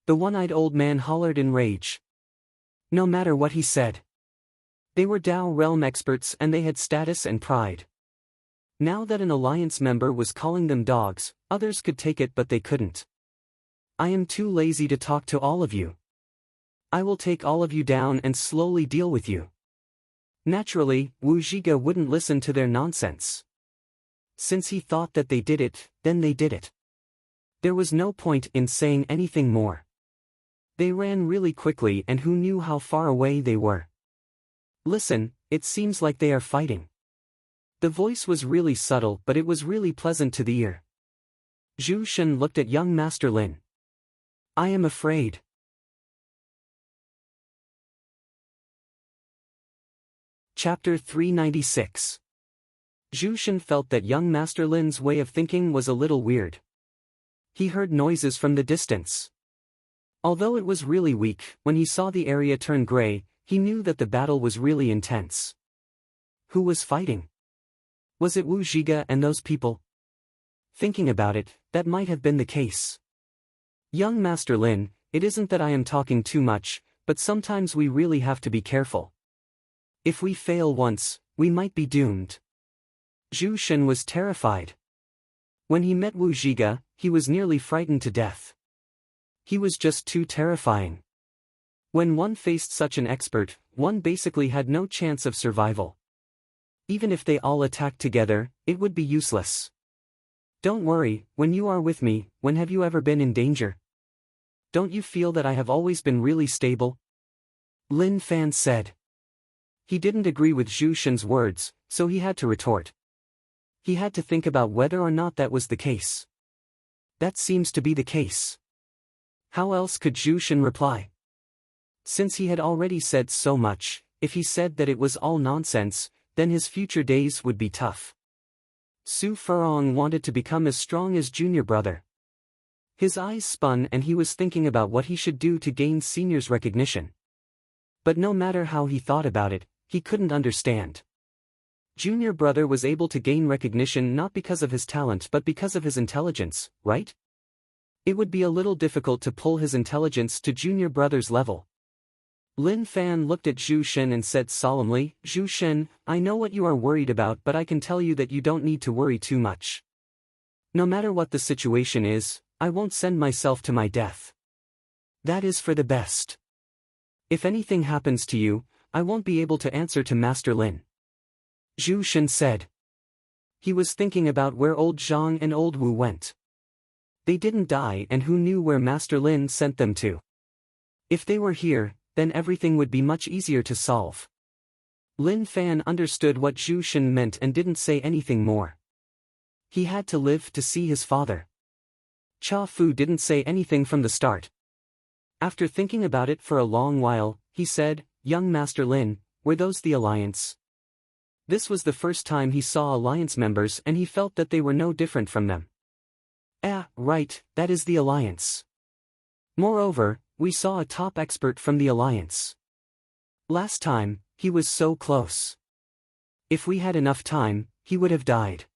Speaker 1: The one-eyed old man hollered in rage. No matter what he said. They were Dao realm experts and they had status and pride. Now that an Alliance member was calling them dogs, others could take it but they couldn't. I am too lazy to talk to all of you. I will take all of you down and slowly deal with you. Naturally, Wu Zhiga wouldn't listen to their nonsense. Since he thought that they did it, then they did it. There was no point in saying anything more. They ran really quickly and who knew how far away they were. Listen, it seems like they are fighting. The voice was really subtle but it was really pleasant to the ear. Zhu Shen looked at young Master Lin. I am afraid. Chapter 396. Zhu Shen felt that young Master Lin's way of thinking was a little weird. He heard noises from the distance. Although it was really weak, when he saw the area turn gray, he knew that the battle was really intense. Who was fighting? Was it Wu Zhiga and those people? Thinking about it, that might have been the case. Young Master Lin, it isn't that I am talking too much, but sometimes we really have to be careful. If we fail once, we might be doomed. Zhu Shen was terrified. When he met Wu Zhiga, he was nearly frightened to death. He was just too terrifying. When one faced such an expert, one basically had no chance of survival. Even if they all attacked together, it would be useless. Don't worry, when you are with me, when have you ever been in danger? Don't you feel that I have always been really stable? Lin Fan said. He didn't agree with Zhu Shen's words, so he had to retort. He had to think about whether or not that was the case. That seems to be the case. How else could Zhu Shen reply? Since he had already said so much, if he said that it was all nonsense, then his future days would be tough. Su Furong wanted to become as strong as junior brother. His eyes spun and he was thinking about what he should do to gain senior's recognition. But no matter how he thought about it, he couldn't understand. Junior brother was able to gain recognition not because of his talent but because of his intelligence, right? It would be a little difficult to pull his intelligence to junior brother's level. Lin Fan looked at Zhu Shen and said solemnly, Zhu Shen, I know what you are worried about but I can tell you that you don't need to worry too much. No matter what the situation is, I won't send myself to my death. That is for the best. If anything happens to you, I won't be able to answer to Master Lin. Zhu Shen said. He was thinking about where old Zhang and old Wu went. They didn't die, and who knew where Master Lin sent them to? If they were here, then everything would be much easier to solve. Lin Fan understood what Zhu Shen meant and didn't say anything more. He had to live to see his father. Cha Fu didn't say anything from the start. After thinking about it for a long while, he said, "Young Master Lin, were those the Alliance?" This was the first time he saw Alliance members and he felt that they were no different from them. Right, that is the Alliance. Moreover, we saw a top expert from the Alliance. Last time, he was so close. If we had enough time, he would have died.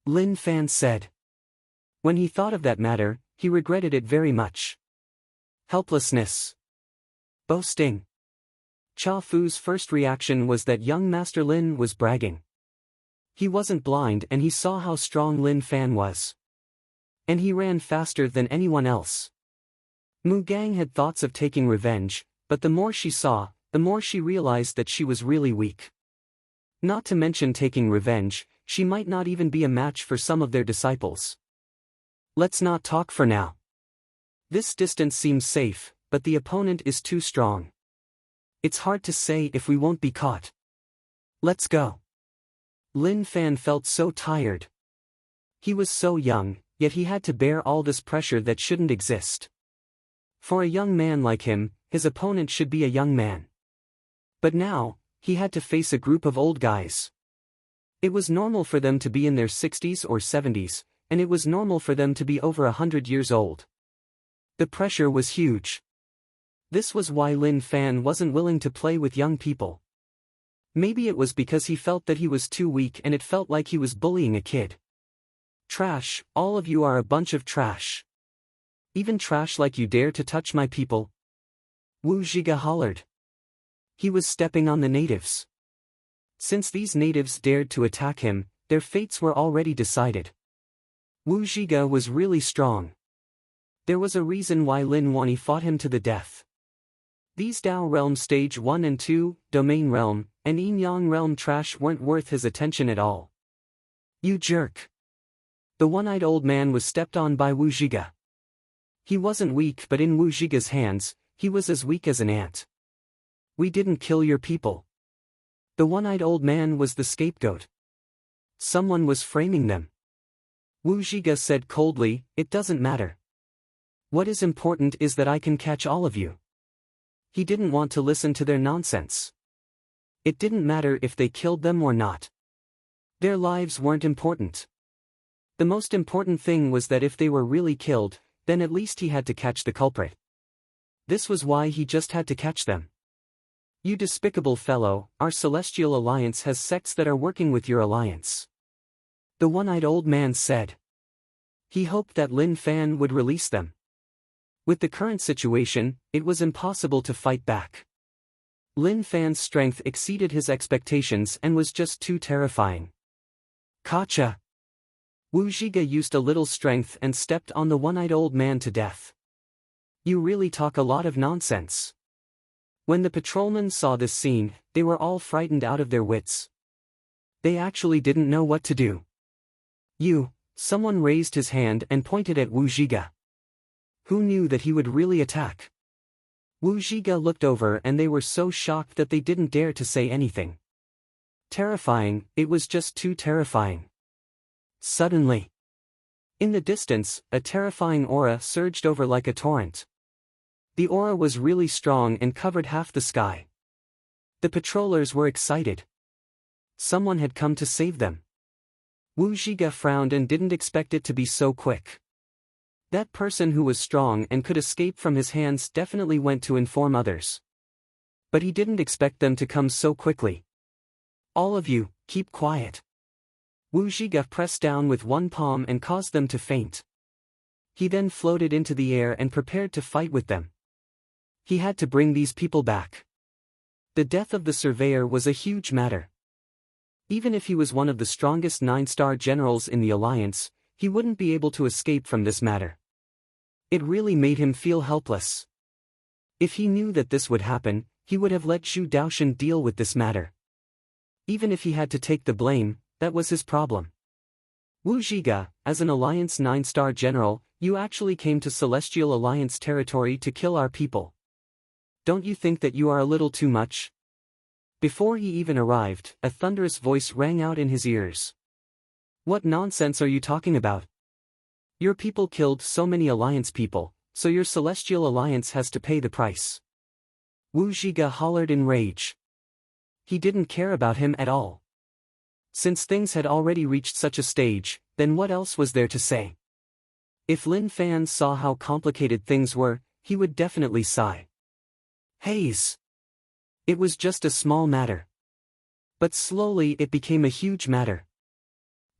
Speaker 1: Lin Fan said. When he thought of that matter, he regretted it very much. Helplessness. Boasting. Cha Fu's first reaction was that young Master Lin was bragging. He wasn't blind and he saw how strong Lin Fan was. And he ran faster than anyone else. Mu Gang had thoughts of taking revenge, but the more she saw, the more she realized that she was really weak. Not to mention taking revenge, she might not even be a match for some of their disciples. Let's not talk for now. This distance seems safe, but the opponent is too strong. It's hard to say if we won't be caught. Let's go. Lin Fan felt so tired. He was so young, yet he had to bear all this pressure that shouldn't exist. For a young man like him, his opponent should be a young man. But now, he had to face a group of old guys. It was normal for them to be in their 60s or 70s, and it was normal for them to be over 100 years old. The pressure was huge. This was why Lin Fan wasn't willing to play with young people. Maybe it was because he felt that he was too weak and it felt like he was bullying a kid. Trash, all of you are a bunch of trash. Even trash like you dare to touch my people? Wu Zhiga hollered. He was stepping on the natives. Since these natives dared to attack him, their fates were already decided. Wu Zhiga was really strong. There was a reason why Lin Wani fought him to the death. These Dao Realm Stage 1 and 2, Domain Realm, and Yin Yang Realm trash weren't worth his attention at all. You jerk. The one-eyed old man was stepped on by Wu Zhiga. He wasn't weak, but in Wu Zhiga's hands, he was as weak as an ant. We didn't kill your people. The one-eyed old man was the scapegoat. Someone was framing them. Wu Zhiga said coldly, "It doesn't matter. What is important is that I can catch all of you." He didn't want to listen to their nonsense. It didn't matter if they killed them or not. Their lives weren't important. The most important thing was that if they were really killed, then at least he had to catch the culprit. This was why he just had to catch them. You despicable fellow, our Celestial Alliance has sects that are working with your alliance. The one-eyed old man said. He hoped that Lin Fan would release them. With the current situation, it was impossible to fight back. Lin Fan's strength exceeded his expectations and was just too terrifying. Gotcha! Wu Zhiga used a little strength and stepped on the one-eyed old man to death. You really talk a lot of nonsense. When the patrolmen saw this scene, they were all frightened out of their wits. They actually didn't know what to do. Someone raised his hand and pointed at Wu Zhiga. Who knew that he would really attack? Wu Zhiga looked over and they were so shocked that they didn't dare to say anything. Terrifying, it was just too terrifying. Suddenly, in the distance, a terrifying aura surged over like a torrent. The aura was really strong and covered half the sky. The patrollers were excited. Someone had come to save them. Wu Zhiga frowned and didn't expect it to be so quick. That person who was strong and could escape from his hands definitely went to inform others. But he didn't expect them to come so quickly. All of you, keep quiet. Wu Zhiga pressed down with one palm and caused them to faint. He then floated into the air and prepared to fight with them. He had to bring these people back. The death of the surveyor was a huge matter. Even if he was one of the strongest 9-star generals in the Alliance, he wouldn't be able to escape from this matter. It really made him feel helpless. If he knew that this would happen, he would have let Zhu Daoshan deal with this matter. Even if he had to take the blame, that was his problem. Wu Zhige, as an Alliance 9-star general, you actually came to Celestial Alliance territory to kill our people. Don't you think that you are a little too much? Before he even arrived, a thunderous voice rang out in his ears. What nonsense are you talking about? Your people killed so many Alliance people, so your Celestial Alliance has to pay the price. Wu Zhige hollered in rage. He didn't care about him at all. Since things had already reached such a stage, then what else was there to say? If Lin Fan saw how complicated things were, he would definitely sigh. Haze. It was just a small matter. But slowly it became a huge matter.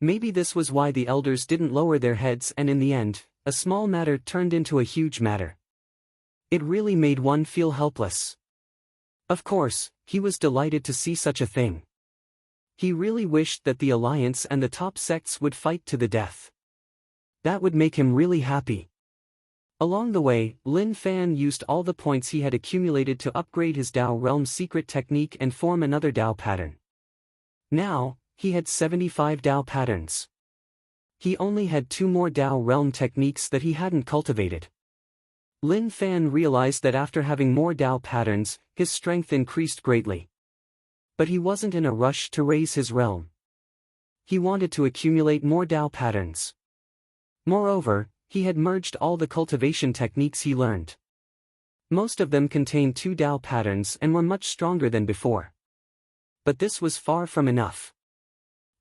Speaker 1: Maybe this was why the elders didn't lower their heads, and in the end, a small matter turned into a huge matter. It really made one feel helpless. Of course, he was delighted to see such a thing. He really wished that the Alliance and the top sects would fight to the death. That would make him really happy. Along the way, Lin Fan used all the points he had accumulated to upgrade his Dao Realm secret technique and form another Dao pattern. Now, he had 75 Dao patterns. He only had 2 more Dao Realm techniques that he hadn't cultivated. Lin Fan realized that after having more Dao patterns, his strength increased greatly. But he wasn't in a rush to raise his realm. He wanted to accumulate more Dao patterns. Moreover, he had merged all the cultivation techniques he learned. Most of them contained 2 Dao patterns and were much stronger than before. But this was far from enough.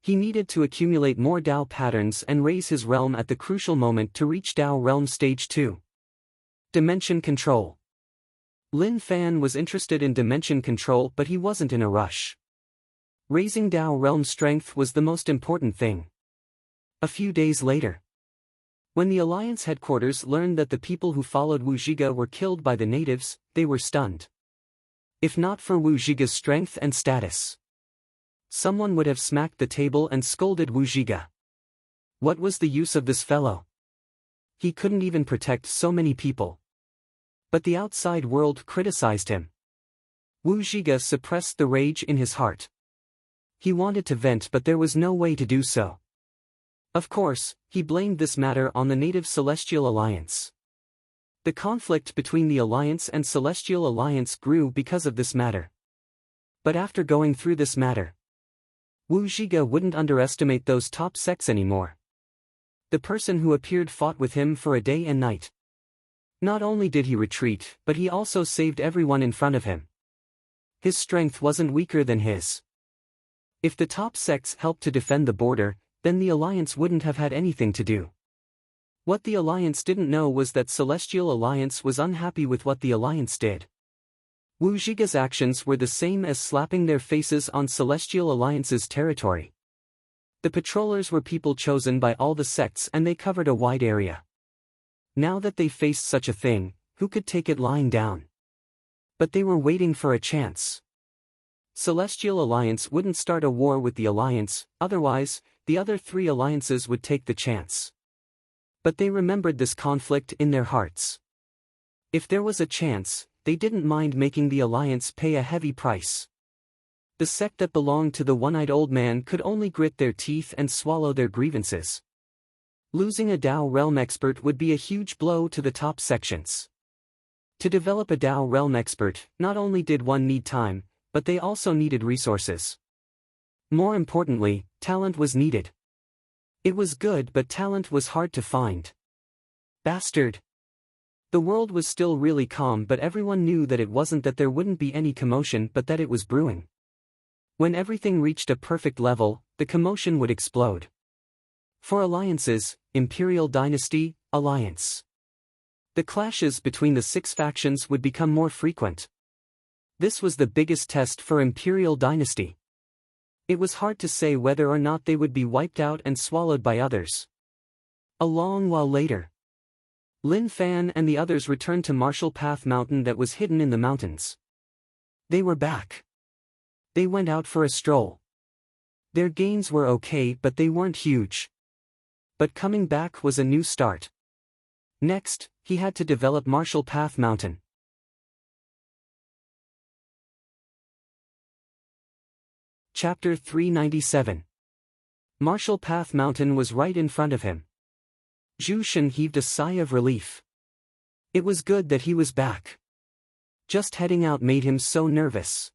Speaker 1: He needed to accumulate more Dao patterns and raise his realm at the crucial moment to reach Dao Realm Stage 2. Dimension Control. Lin Fan was interested in dimension control, but he wasn't in a rush. Raising Dao Realm strength was the most important thing. A few days later, when the Alliance headquarters learned that the people who followed Wu Zhige were killed by the natives, they were stunned. If not for Wu Zhige's strength and status, someone would have smacked the table and scolded Wu Zhige. What was the use of this fellow? He couldn't even protect so many people. But the outside world criticized him. Wu Zhige suppressed the rage in his heart. He wanted to vent, but there was no way to do so. Of course, he blamed this matter on the native Celestial Alliance. The conflict between the Alliance and Celestial Alliance grew because of this matter. But after going through this matter, Wu Zhige wouldn't underestimate those top sects anymore. The person who appeared fought with him for a day and night. Not only did he retreat, but he also saved everyone in front of him. His strength wasn't weaker than his. If the top sects helped to defend the border, then the Alliance wouldn't have had anything to do. What the Alliance didn't know was that Celestial Alliance was unhappy with what the Alliance did. Wu Zhige's actions were the same as slapping their faces on Celestial Alliance's territory. The patrollers were people chosen by all the sects, and they covered a wide area. Now that they faced such a thing, who could take it lying down? But they were waiting for a chance. Celestial Alliance wouldn't start a war with the Alliance, otherwise, the other 3 alliances would take the chance. But they remembered this conflict in their hearts. If there was a chance, they didn't mind making the Alliance pay a heavy price. The sect that belonged to the one-eyed old man could only grit their teeth and swallow their grievances. Losing a Dao Realm expert would be a huge blow to the top sections. To develop a Dao Realm expert, not only did one need time, but they also needed resources. More importantly, talent was needed. It was good, but talent was hard to find. Bastard. The world was still really calm, but everyone knew that it wasn't that there wouldn't be any commotion, but that it was brewing. When everything reached a perfect level, the commotion would explode. For alliances, Imperial Dynasty, Alliance. The clashes between the 6 factions would become more frequent. This was the biggest test for Imperial Dynasty. It was hard to say whether or not they would be wiped out and swallowed by others. A long while later, Lin Fan and the others returned to Martial Path Mountain that was hidden in the mountains. They were back. They went out for a stroll. Their gains were okay, but they weren't huge. But coming back was a new start. Next, he had to develop Martial Path Mountain. Chapter 397. Martial Path Mountain was right in front of him. Zhu Shen heaved a sigh of relief. It was good that he was back. Just heading out made him so nervous.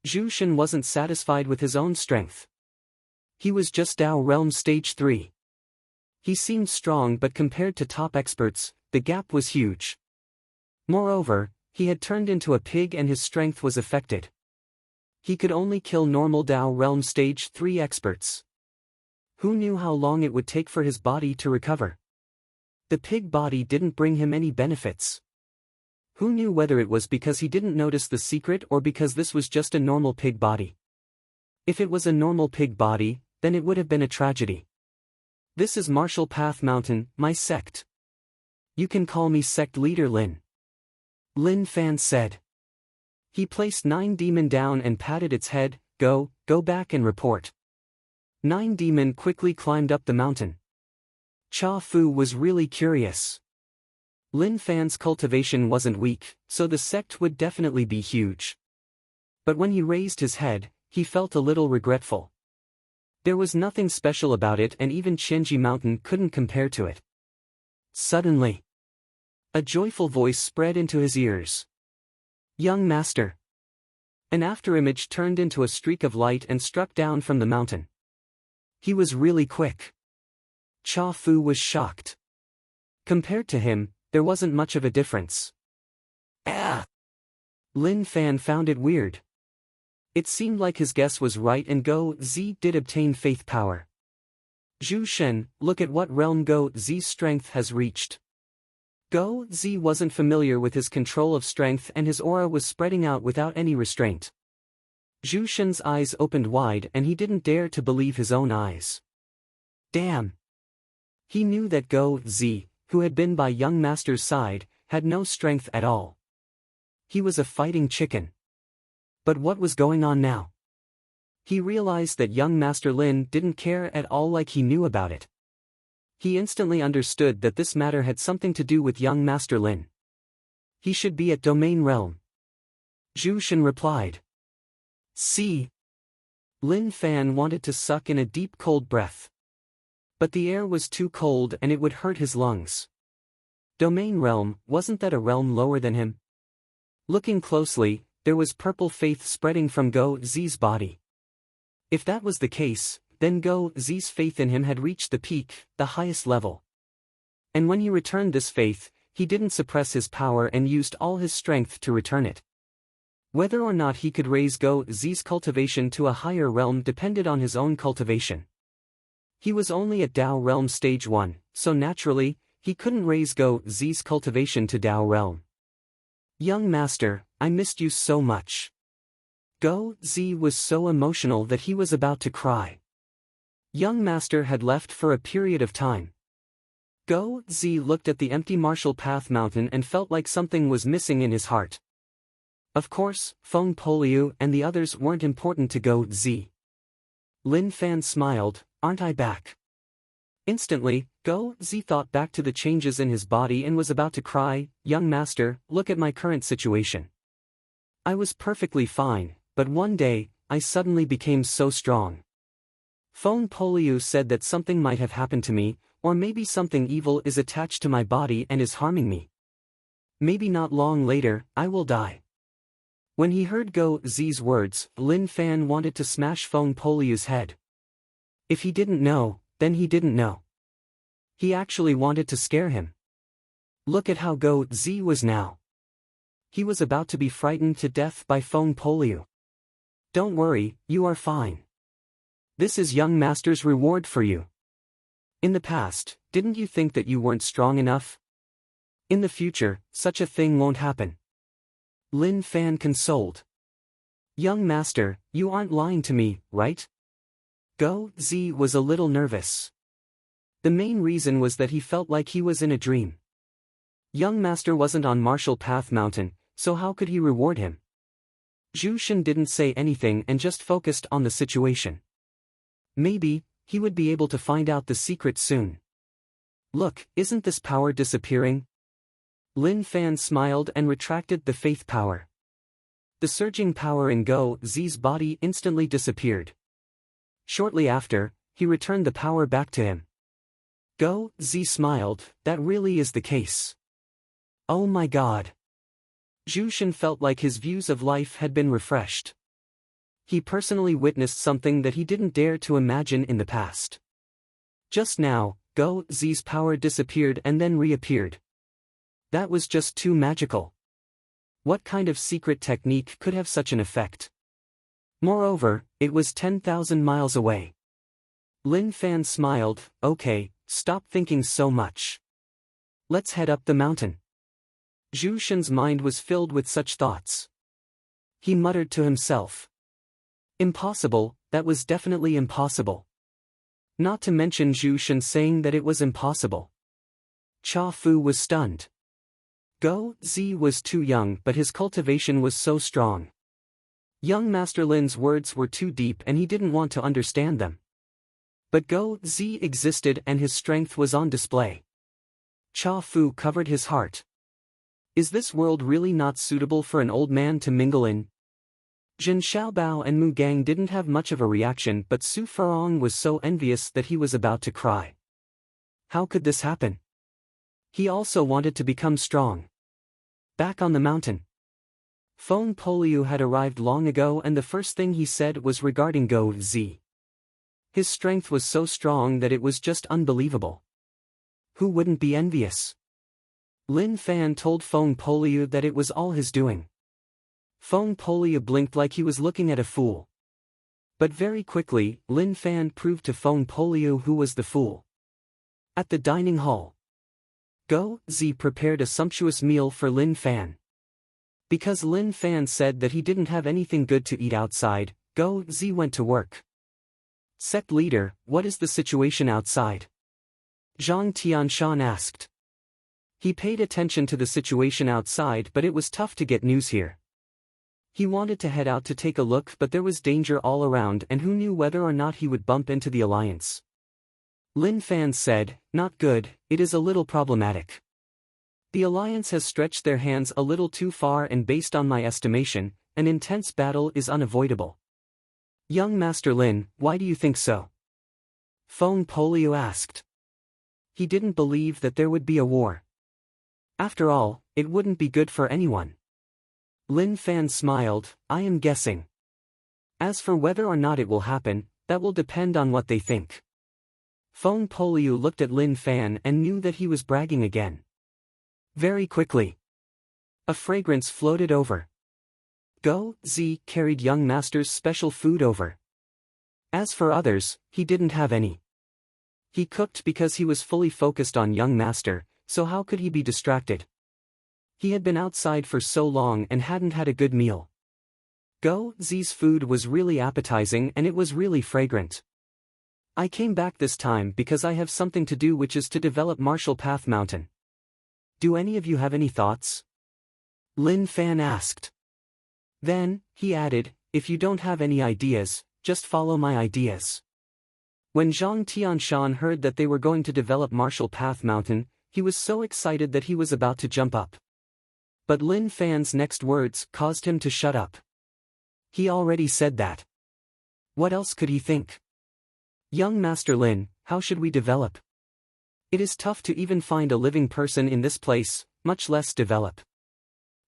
Speaker 1: Zhu Shen wasn't satisfied with his own strength. He was just Dao Realm Stage 3. He seemed strong, but compared to top experts, the gap was huge. Moreover, he had turned into a pig and his strength was affected. He could only kill normal Dao Realm Stage 3 experts. Who knew how long it would take for his body to recover? The pig body didn't bring him any benefits. Who knew whether it was because he didn't notice the secret or because this was just a normal pig body? If it was a normal pig body, then it would have been a tragedy. This is Martial Path Mountain, my sect. You can call me sect leader Lin. Lin Fan said. He placed 9 Demon down and patted its head. Go back and report. 9 Demon quickly climbed up the mountain. Cha Fu was really curious. Lin Fan's cultivation wasn't weak, so the sect would definitely be huge. But when he raised his head, he felt a little regretful. There was nothing special about it, and even Qianji Mountain couldn't compare to it. Suddenly, a joyful voice spread into his ears. Young master. An afterimage turned into a streak of light and struck down from the mountain. He was really quick. Cha Fu was shocked. Compared to him, there wasn't much of a difference. Lin Fan found it weird. It seemed like his guess was right and Go Zi did obtain faith power. Zhu Shen, look at what realm Go Zi's strength has reached. Go Zi wasn't familiar with his control of strength and his aura was spreading out without any restraint. Zhu Shen's eyes opened wide and he didn't dare to believe his own eyes. Damn! He knew that Go Zi, who had been by young master's side, had no strength at all. He was a fighting chicken. But what was going on now? He realized that young Master Lin didn't care at all like he knew about it. He instantly understood that this matter had something to do with young Master Lin. He should be at Domain Realm. Zhu Shen replied. See. Lin Fan wanted to suck in a deep cold breath. But the air was too cold and it would hurt his lungs. Domain Realm, wasn't that a realm lower than him? Looking closely, there was purple faith spreading from Go Zi's body. If that was the case, then Go Zi's faith in him had reached the peak, the highest level. And when he returned this faith, he didn't suppress his power and used all his strength to return it. Whether or not he could raise Go Zi's cultivation to a higher realm depended on his own cultivation. He was only at Dao Realm Stage 1, so naturally, he couldn't raise Go Zi's cultivation to Dao Realm. Young master, I missed you so much. Go Zi was so emotional that he was about to cry. Young master had left for a period of time. Go Zi looked at the empty Martial Path Mountain and felt like something was missing in his heart. Of course, Feng Poliu and the others weren't important to Go Zi. Lin Fan smiled, aren't I back? Instantly, Go Zi thought back to the changes in his body and was about to cry, young master, look at my current situation. I was perfectly fine, but one day, I suddenly became so strong. Feng Poliu said that something might have happened to me, or maybe something evil is attached to my body and is harming me. Maybe not long later, I will die. When he heard Go Zi's words, Lin Fan wanted to smash Feng Poliu's head. If he didn't know, then he didn't know. He actually wanted to scare him. Look at how Go Zi was now. He was about to be frightened to death by Feng Poliu. Don't worry, you are fine. This is young master's reward for you. In the past, didn't you think that you weren't strong enough? In the future, such a thing won't happen. Lin Fan consoled. Young master, you aren't lying to me, right? Go Zi was a little nervous. The main reason was that he felt like he was in a dream. Young master wasn't on Martial Path Mountain, so how could he reward him? Zhu Shen didn't say anything and just focused on the situation. Maybe, he would be able to find out the secret soon. Look, isn't this power disappearing? Lin Fan smiled and retracted the faith power. The surging power in Go Z's body instantly disappeared. Shortly after, he returned the power back to him. Go Z smiled, that really is the case. Oh my god. Zhu Shen felt like his views of life had been refreshed. He personally witnessed something that he didn't dare to imagine in the past. Just now, Go Z's power disappeared and then reappeared. That was just too magical. What kind of secret technique could have such an effect? Moreover, it was 10,000 miles away. Lin Fan smiled, okay, stop thinking so much. Let's head up the mountain. Zhu Shen's mind was filled with such thoughts. He muttered to himself. Impossible, that was definitely impossible. Not to mention Zhu Shen saying that it was impossible. Cha Fu was stunned. Go Z was too young, but his cultivation was so strong. Young Master Lin's words were too deep and he didn't want to understand them. But Go Z existed and his strength was on display. Cha Fu covered his heart. Is this world really not suitable for an old man to mingle in? Jin Xiaobao and Mu Gang didn't have much of a reaction, but Su Farong was so envious that he was about to cry. How could this happen? He also wanted to become strong. Back on the mountain. Feng Poliu had arrived long ago and the first thing he said was regarding Go Z. His strength was so strong that it was just unbelievable. Who wouldn't be envious? Lin Fan told Feng Poliu that it was all his doing. Feng Poliu blinked like he was looking at a fool. But very quickly, Lin Fan proved to Feng Poliu who was the fool. At the dining hall, Go Z prepared a sumptuous meal for Lin Fan. Because Lin Fan said that he didn't have anything good to eat outside, Go Z went to work. Sect leader, what is the situation outside? Zhang Tianshan asked. He paid attention to the situation outside, but it was tough to get news here. He wanted to head out to take a look, but there was danger all around and who knew whether or not he would bump into the alliance. Lin Fan said, not good, it is a little problematic. The alliance has stretched their hands a little too far and based on my estimation, an intense battle is unavoidable. Young Master Lin, why do you think so? Feng Poliu asked. He didn't believe that there would be a war. After all, it wouldn't be good for anyone. Lin Fan smiled, I am guessing. As for whether or not it will happen, that will depend on what they think. Feng Poliu looked at Lin Fan and knew that he was bragging again. Very quickly, a fragrance floated over. Go Z carried young master's special food over. As for others, he didn't have any. He cooked because he was fully focused on young master, so how could he be distracted? He had been outside for so long and hadn't had a good meal. Go Z's food was really appetizing and it was really fragrant. I came back this time because I have something to do, which is to develop Martial Path Mountain. Do any of you have any thoughts? Lin Fan asked. Then, he added, if you don't have any ideas, just follow my ideas. When Zhang Tianshan heard that they were going to develop Martial Path Mountain, he was so excited that he was about to jump up. But Lin Fan's next words caused him to shut up. He already said that. What else could he think? Young Master Lin, how should we develop? It is tough to even find a living person in this place, much less develop.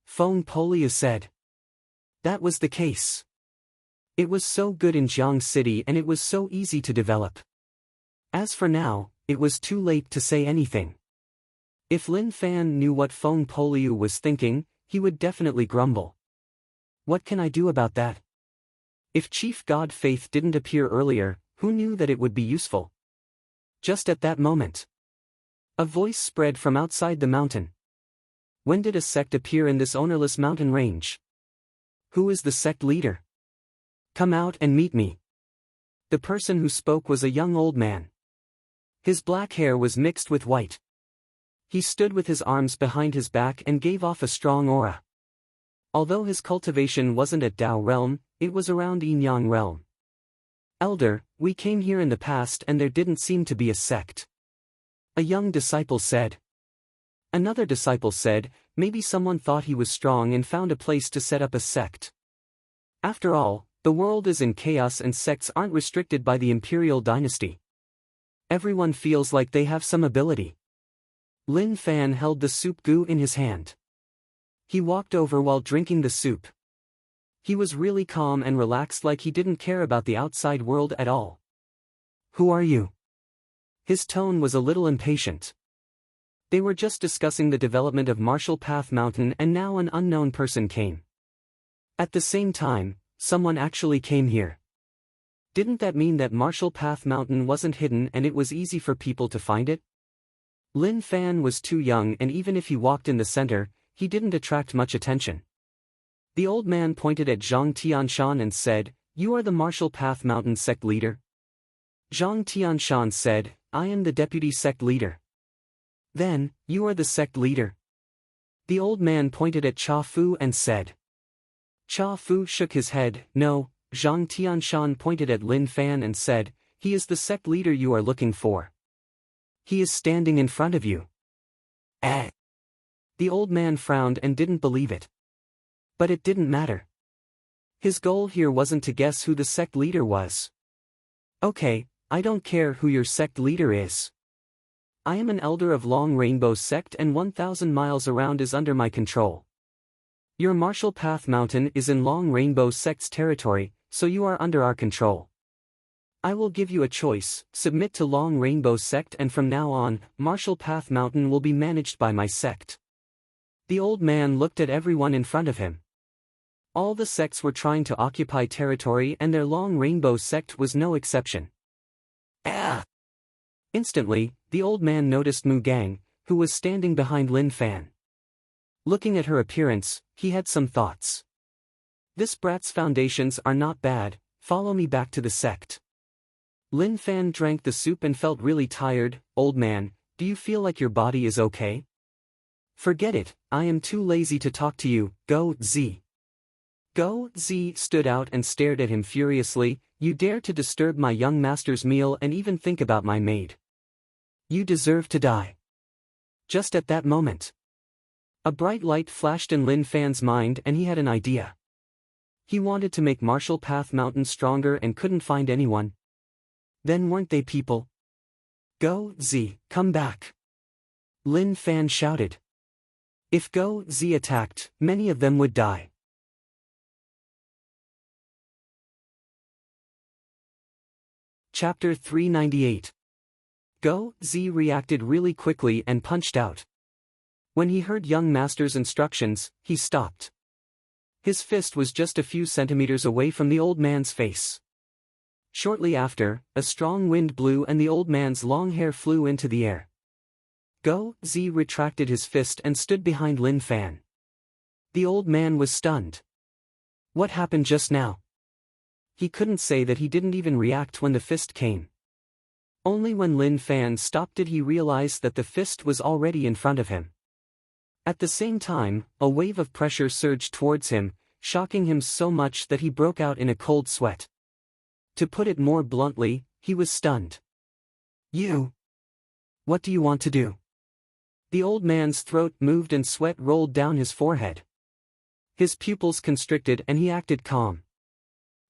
Speaker 1: Feng Poliu said. That was the case. It was so good in Jiang City and it was so easy to develop. As for now, it was too late to say anything. If Lin Fan knew what Feng Poliu was thinking, he would definitely grumble. What can I do about that? If Chief God Faith didn't appear earlier, who knew that it would be useful? Just at that moment, a voice spread from outside the mountain. When did a sect appear in this ownerless mountain range? Who is the sect leader? Come out and meet me. The person who spoke was a young old man. His black hair was mixed with white. He stood with his arms behind his back and gave off a strong aura. Although his cultivation wasn't at Dao realm, it was around Yin-Yang realm. Elder, we came here in the past and there didn't seem to be a sect. A young disciple said. Another disciple said, maybe someone thought he was strong and found a place to set up a sect. After all, the world is in chaos and sects aren't restricted by the imperial dynasty. Everyone feels like they have some ability. Lin Fan held the soup goo in his hand. He walked over while drinking the soup. He was really calm and relaxed, like he didn't care about the outside world at all. "Who are you?" His tone was a little impatient. They were just discussing the development of Marshall Path Mountain and now an unknown person came. At the same time, someone actually came here. Didn't that mean that Marshall Path Mountain wasn't hidden and it was easy for people to find it? Lin Fan was too young, and even if he walked in the center, he didn't attract much attention. The old man pointed at Zhang Tianshan and said, "You are the Marshall Path Mountain sect leader?" Zhang Tianshan said, "I am the deputy sect leader." "Then, you are the sect leader." The old man pointed at Cha Fu and said. Cha Fu shook his head. "No." Zhang Tianshan pointed at Lin Fan and said, "He is the sect leader you are looking for. He is standing in front of you." Eh? The old man frowned and didn't believe it. But it didn't matter. His goal here wasn't to guess who the sect leader was. "Okay, I don't care who your sect leader is. I am an elder of Long Rainbow sect and 1,000 miles around is under my control. Your Marshall Path Mountain is in Long Rainbow sect's territory, so you are under our control. I will give you a choice: submit to Long Rainbow sect, and from now on, Marshall Path Mountain will be managed by my sect." The old man looked at everyone in front of him. All the sects were trying to occupy territory and their Long Rainbow sect was no exception. Ah! Instantly, the old man noticed Mu Gang, who was standing behind Lin Fan. Looking at her appearance, he had some thoughts. "This brat's foundations are not bad, follow me back to the sect." Lin Fan drank the soup and felt really tired. "Old man, do you feel like your body is okay?" "Forget it, I am too lazy to talk to you." Go Z. Go Z stood out and stared at him furiously. "You dare to disturb my young master's meal and even think about my maid. You deserve to die." Just at that moment, a bright light flashed in Lin Fan's mind and he had an idea. He wanted to make Marshall Path Mountain stronger and couldn't find anyone. Then weren't they people? "Go Z, come back!" Lin Fan shouted. If Go Z attacked, many of them would die. Chapter 398. Go Z reacted really quickly and punched out. When he heard young master's instructions, he stopped. His fist was just a few centimeters away from the old man's face. Shortly after, a strong wind blew and the old man's long hair flew into the air. Go Z retracted his fist and stood behind Lin Fan. The old man was stunned. What happened just now? He couldn't say that he didn't even react when the fist came. Only when Lin Fan stopped did he realize that the fist was already in front of him. At the same time, a wave of pressure surged towards him, shocking him so much that he broke out in a cold sweat. To put it more bluntly, he was stunned. "You? What do you want to do?" The old man's throat moved and sweat rolled down his forehead. His pupils constricted and he acted calm.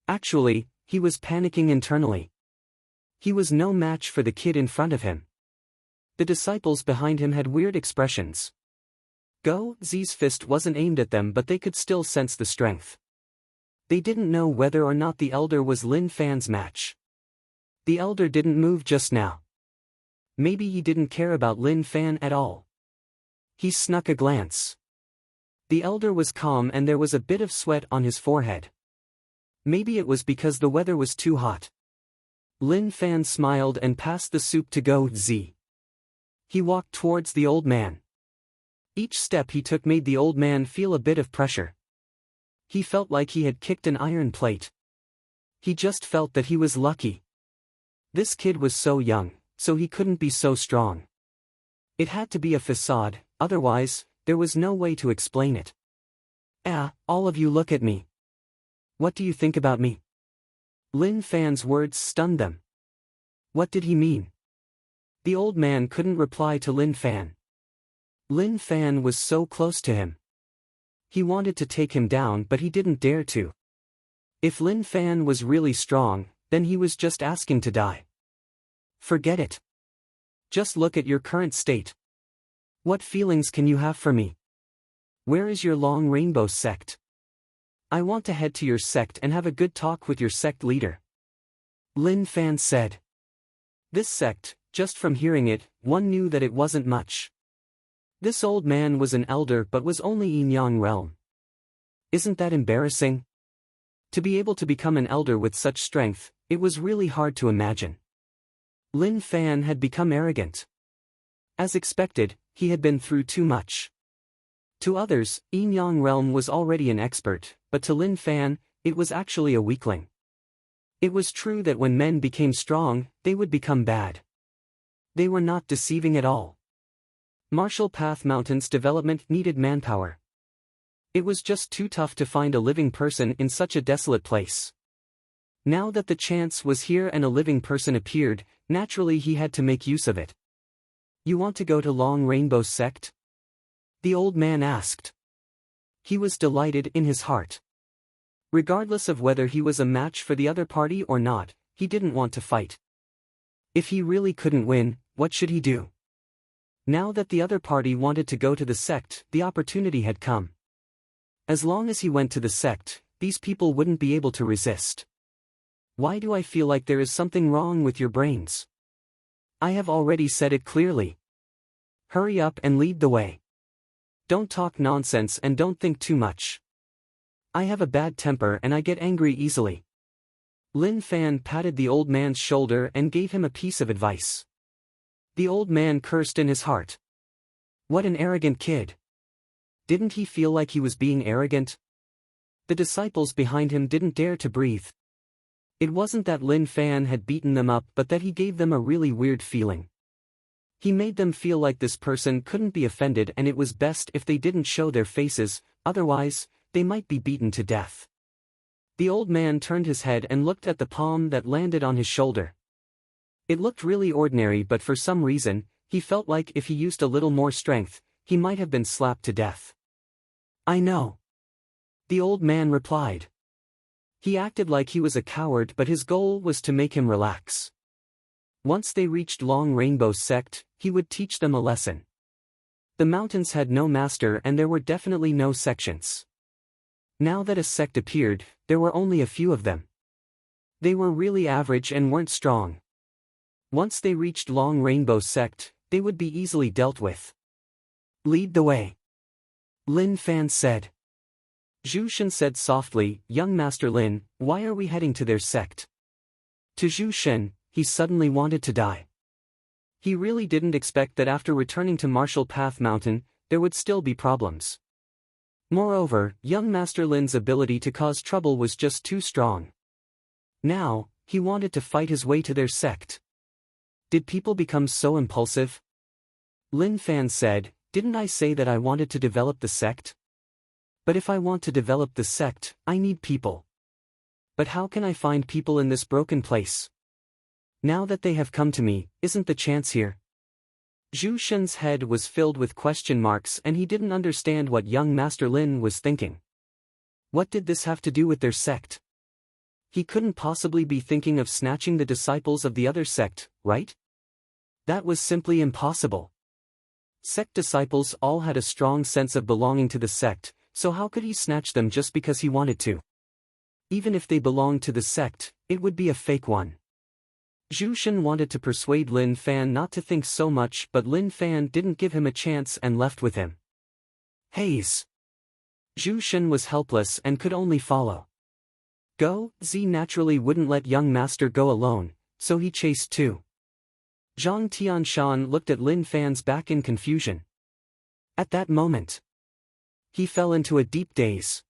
Speaker 1: Actually, he was panicking internally. He was no match for the kid in front of him. The disciples behind him had weird expressions. Go Z's fist wasn't aimed at them, but they could still sense the strength. They didn't know whether or not the elder was Lin Fan's match. The elder didn't move just now. Maybe he didn't care about Lin Fan at all. He snuck a glance. The elder was calm and there was a bit of sweat on his forehead. Maybe it was because the weather was too hot. Lin Fan smiled and passed the soup to Go Z. He walked towards the old man. Each step he took made the old man feel a bit of pressure. He felt like he had kicked an iron plate. He just felt that he was lucky. This kid was so young, so he couldn't be so strong. It had to be a facade, otherwise, there was no way to explain it. All of you look at me. What do you think about me?" Lin Fan's words stunned them. What did he mean? The old man couldn't reply to Lin Fan. Lin Fan was so close to him. He wanted to take him down but he didn't dare to. If Lin Fan was really strong, then he was just asking to die. Forget it. Just look at your current state. What feelings can you have for me? Where is your Long Rainbow sect? I want to head to your sect and have a good talk with your sect leader. Lin Fan said. This sect, just from hearing it, one knew that it wasn't much. This old man was an elder but was only in Yang realm. Isn't that embarrassing? To be able to become an elder with such strength, it was really hard to imagine. Lin Fan had become arrogant. As expected, he had been through too much. To others, Yin Yang realm was already an expert, but to Lin Fan, it was actually a weakling. It was true that when men became strong, they would become bad. They were not deceiving at all. Martial Path Mountain's development needed manpower. It was just too tough to find a living person in such a desolate place. Now that the chance was here and a living person appeared, naturally he had to make use of it. You want to go to Long Rainbow sect? The old man asked. He was delighted in his heart. Regardless of whether he was a match for the other party or not, he didn't want to fight. If he really couldn't win, what should he do? Now that the other party wanted to go to the sect, the opportunity had come. As long as he went to the sect, these people wouldn't be able to resist. Why do I feel like there is something wrong with your brains? I have already said it clearly. Hurry up and lead the way. Don't talk nonsense and don't think too much. I have a bad temper and I get angry easily. Lin Fan patted the old man's shoulder and gave him a piece of advice. The old man cursed in his heart. What an arrogant kid. Didn't he feel like he was being arrogant? The disciples behind him didn't dare to breathe. It wasn't that Lin Fan had beaten them up but that he gave them a really weird feeling. He made them feel like this person couldn't be offended and it was best if they didn't show their faces, otherwise, they might be beaten to death. The old man turned his head and looked at the palm that landed on his shoulder. It looked really ordinary but for some reason, he felt like if he used a little more strength, he might have been slapped to death. I know. The old man replied. He acted like he was a coward but his goal was to make him relax. Once they reached Long Rainbow sect, he would teach them a lesson. The mountains had no master and there were definitely no sections. Now that a sect appeared, there were only a few of them. They were really average and weren't strong. Once they reached Long Rainbow sect, they would be easily dealt with. Lead the way. Lin Fan said. Zhu Shen said softly, Young Master Lin, why are we heading to their sect? To Zhu Shen, he suddenly wanted to die. He really didn't expect that after returning to Martial Path Mountain, there would still be problems. Moreover, young Master Lin's ability to cause trouble was just too strong. Now, he wanted to fight his way to their sect. Did people become so impulsive? Lin Fan said, didn't I say that I wanted to develop the sect? But if I want to develop the sect, I need people. But how can I find people in this broken place? Now that they have come to me, isn't the chance here? Zhu Shen's head was filled with question marks and he didn't understand what young Master Lin was thinking. What did this have to do with their sect? He couldn't possibly be thinking of snatching the disciples of the other sect, right? That was simply impossible. Sect disciples all had a strong sense of belonging to the sect, so how could he snatch them just because he wanted to? Even if they belonged to the sect, it would be a fake one. Zhu Shen wanted to persuade Lin Fan not to think so much but Lin Fan didn't give him a chance and left with him. Haze. Zhu Shen was helpless and could only follow. Go, Z naturally wouldn't let young master go alone, so he chased too. Zhang Tianshan looked at Lin Fan's back in confusion. At that moment, he fell into a deep daze.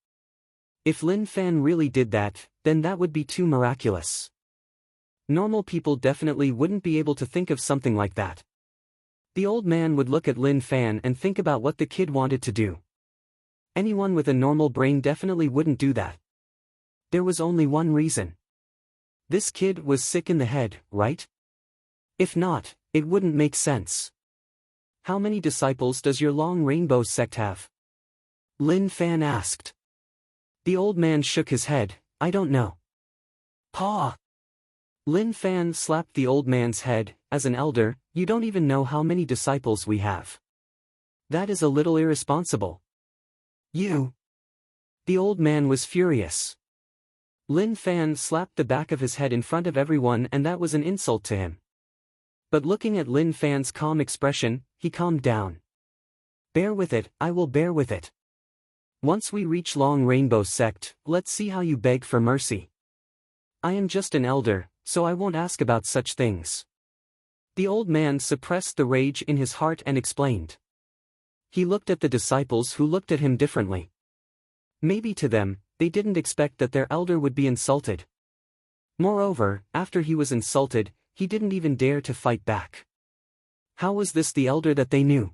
Speaker 1: If Lin Fan really did that, then that would be too miraculous. Normal people definitely wouldn't be able to think of something like that. The old man would look at Lin Fan and think about what the kid wanted to do. Anyone with a normal brain definitely wouldn't do that. There was only one reason. This kid was sick in the head, right? If not, it wouldn't make sense. How many disciples does your Long Rainbow sect have? Lin Fan asked. The old man shook his head, I don't know. Paw! Lin Fan slapped the old man's head. As an elder, you don't even know how many disciples we have. That is a little irresponsible. You! The old man was furious. Lin Fan slapped the back of his head in front of everyone, and that was an insult to him. But looking at Lin Fan's calm expression, he calmed down. Bear with it, I will bear with it. Once we reach Long Rainbow Sect, let's see how you beg for mercy. I am just an elder, so I won't ask about such things. The old man suppressed the rage in his heart and explained. He looked at the disciples, who looked at him differently. Maybe to them, they didn't expect that their elder would be insulted. Moreover, after he was insulted, he didn't even dare to fight back. How was this the elder that they knew?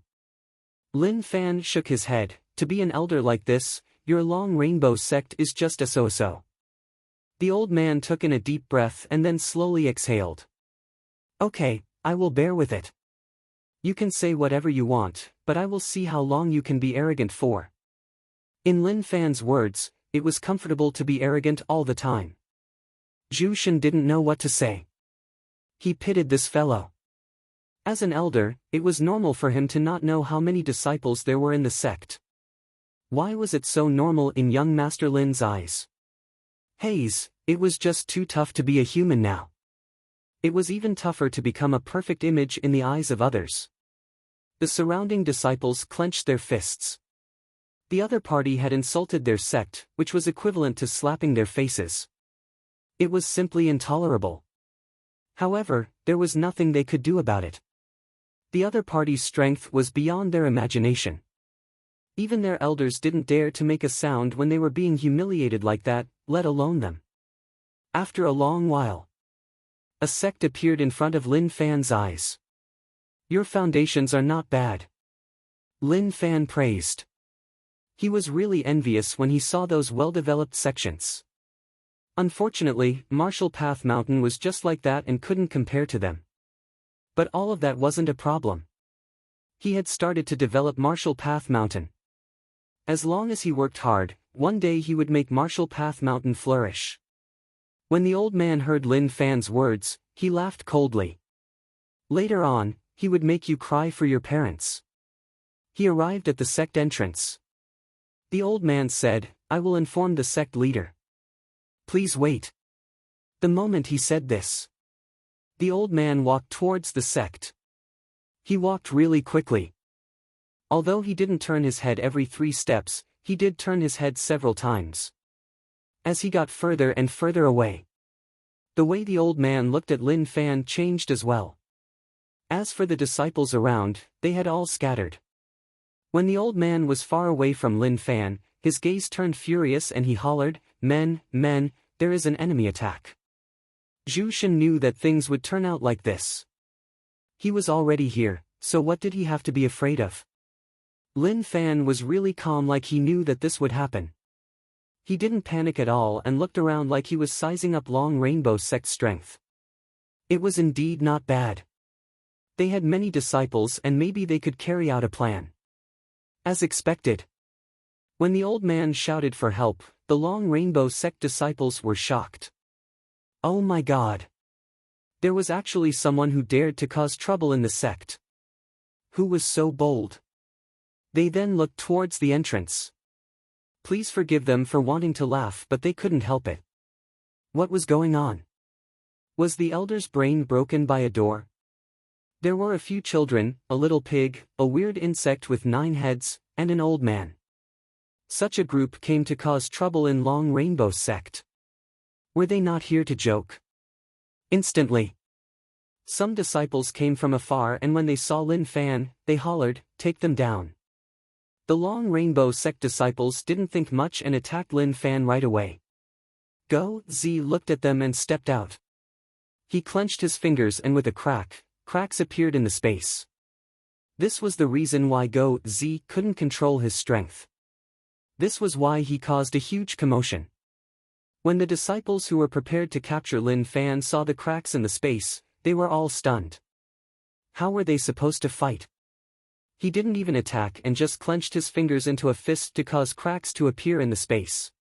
Speaker 1: Lin Fan shook his head. To be an elder like this, your Long Rainbow Sect is just a so-so. The old man took in a deep breath and then slowly exhaled. Okay, I will bear with it. You can say whatever you want, but I will see how long you can be arrogant for. In Lin Fan's words, it was comfortable to be arrogant all the time. Zhu Shen didn't know what to say. He pitied this fellow. As an elder, it was normal for him to not know how many disciples there were in the sect. Why was it so normal in young Master Lin's eyes? Haze, it was just too tough to be a human now. It was even tougher to become a perfect image in the eyes of others. The surrounding disciples clenched their fists. The other party had insulted their sect, which was equivalent to slapping their faces. It was simply intolerable. However, there was nothing they could do about it. The other party's strength was beyond their imagination. Even their elders didn't dare to make a sound when they were being humiliated like that, let alone them. After a long while, a sect appeared in front of Lin Fan's eyes. Your foundations are not bad. Lin Fan praised. He was really envious when he saw those well-developed sections. Unfortunately, Martial Path Mountain was just like that and couldn't compare to them. But all of that wasn't a problem. He had started to develop Martial Path Mountain. As long as he worked hard, one day he would make Martial Path Mountain flourish. When the old man heard Lin Fan's words, he laughed coldly. Later on, he would make you cry for your parents. He arrived at the sect entrance. The old man said, I will inform the sect leader. Please wait. The moment he said this, the old man walked towards the sect. He walked really quickly. Although he didn't turn his head every 3 steps, he did turn his head several times. As he got further and further away, the way the old man looked at Lin Fan changed as well. As for the disciples around, they had all scattered. When the old man was far away from Lin Fan, his gaze turned furious and he hollered, Men, there is an enemy attack. Zhu Shen knew that things would turn out like this. He was already here, so what did he have to be afraid of? Lin Fan was really calm, like he knew that this would happen. He didn't panic at all and looked around like he was sizing up Long Rainbow Sect's strength. It was indeed not bad. They had many disciples and maybe they could carry out a plan. As expected. When the old man shouted for help, the Long Rainbow Sect disciples were shocked. Oh my God! There was actually someone who dared to cause trouble in the sect. Who was so bold? They then looked towards the entrance. Please forgive them for wanting to laugh, but they couldn't help it. What was going on? Was the elder's brain broken by a door? There were a few children, a little pig, a weird insect with 9 heads, and an old man. Such a group came to cause trouble in Long Rainbow Sect. Were they not here to joke? Instantly, some disciples came from afar, and when they saw Lin Fan, they hollered, Take them down. The Long Rainbow Sect disciples didn't think much and attacked Lin Fan right away. Go Z looked at them and stepped out. He clenched his fingers and with a cracks appeared in the space. This was the reason why Go Z couldn't control his strength. This was why he caused a huge commotion. When the disciples who were prepared to capture Lin Fan saw the cracks in the space, they were all stunned. How were they supposed to fight? He didn't even attack and just clenched his fingers into a fist to cause cracks to appear in the space.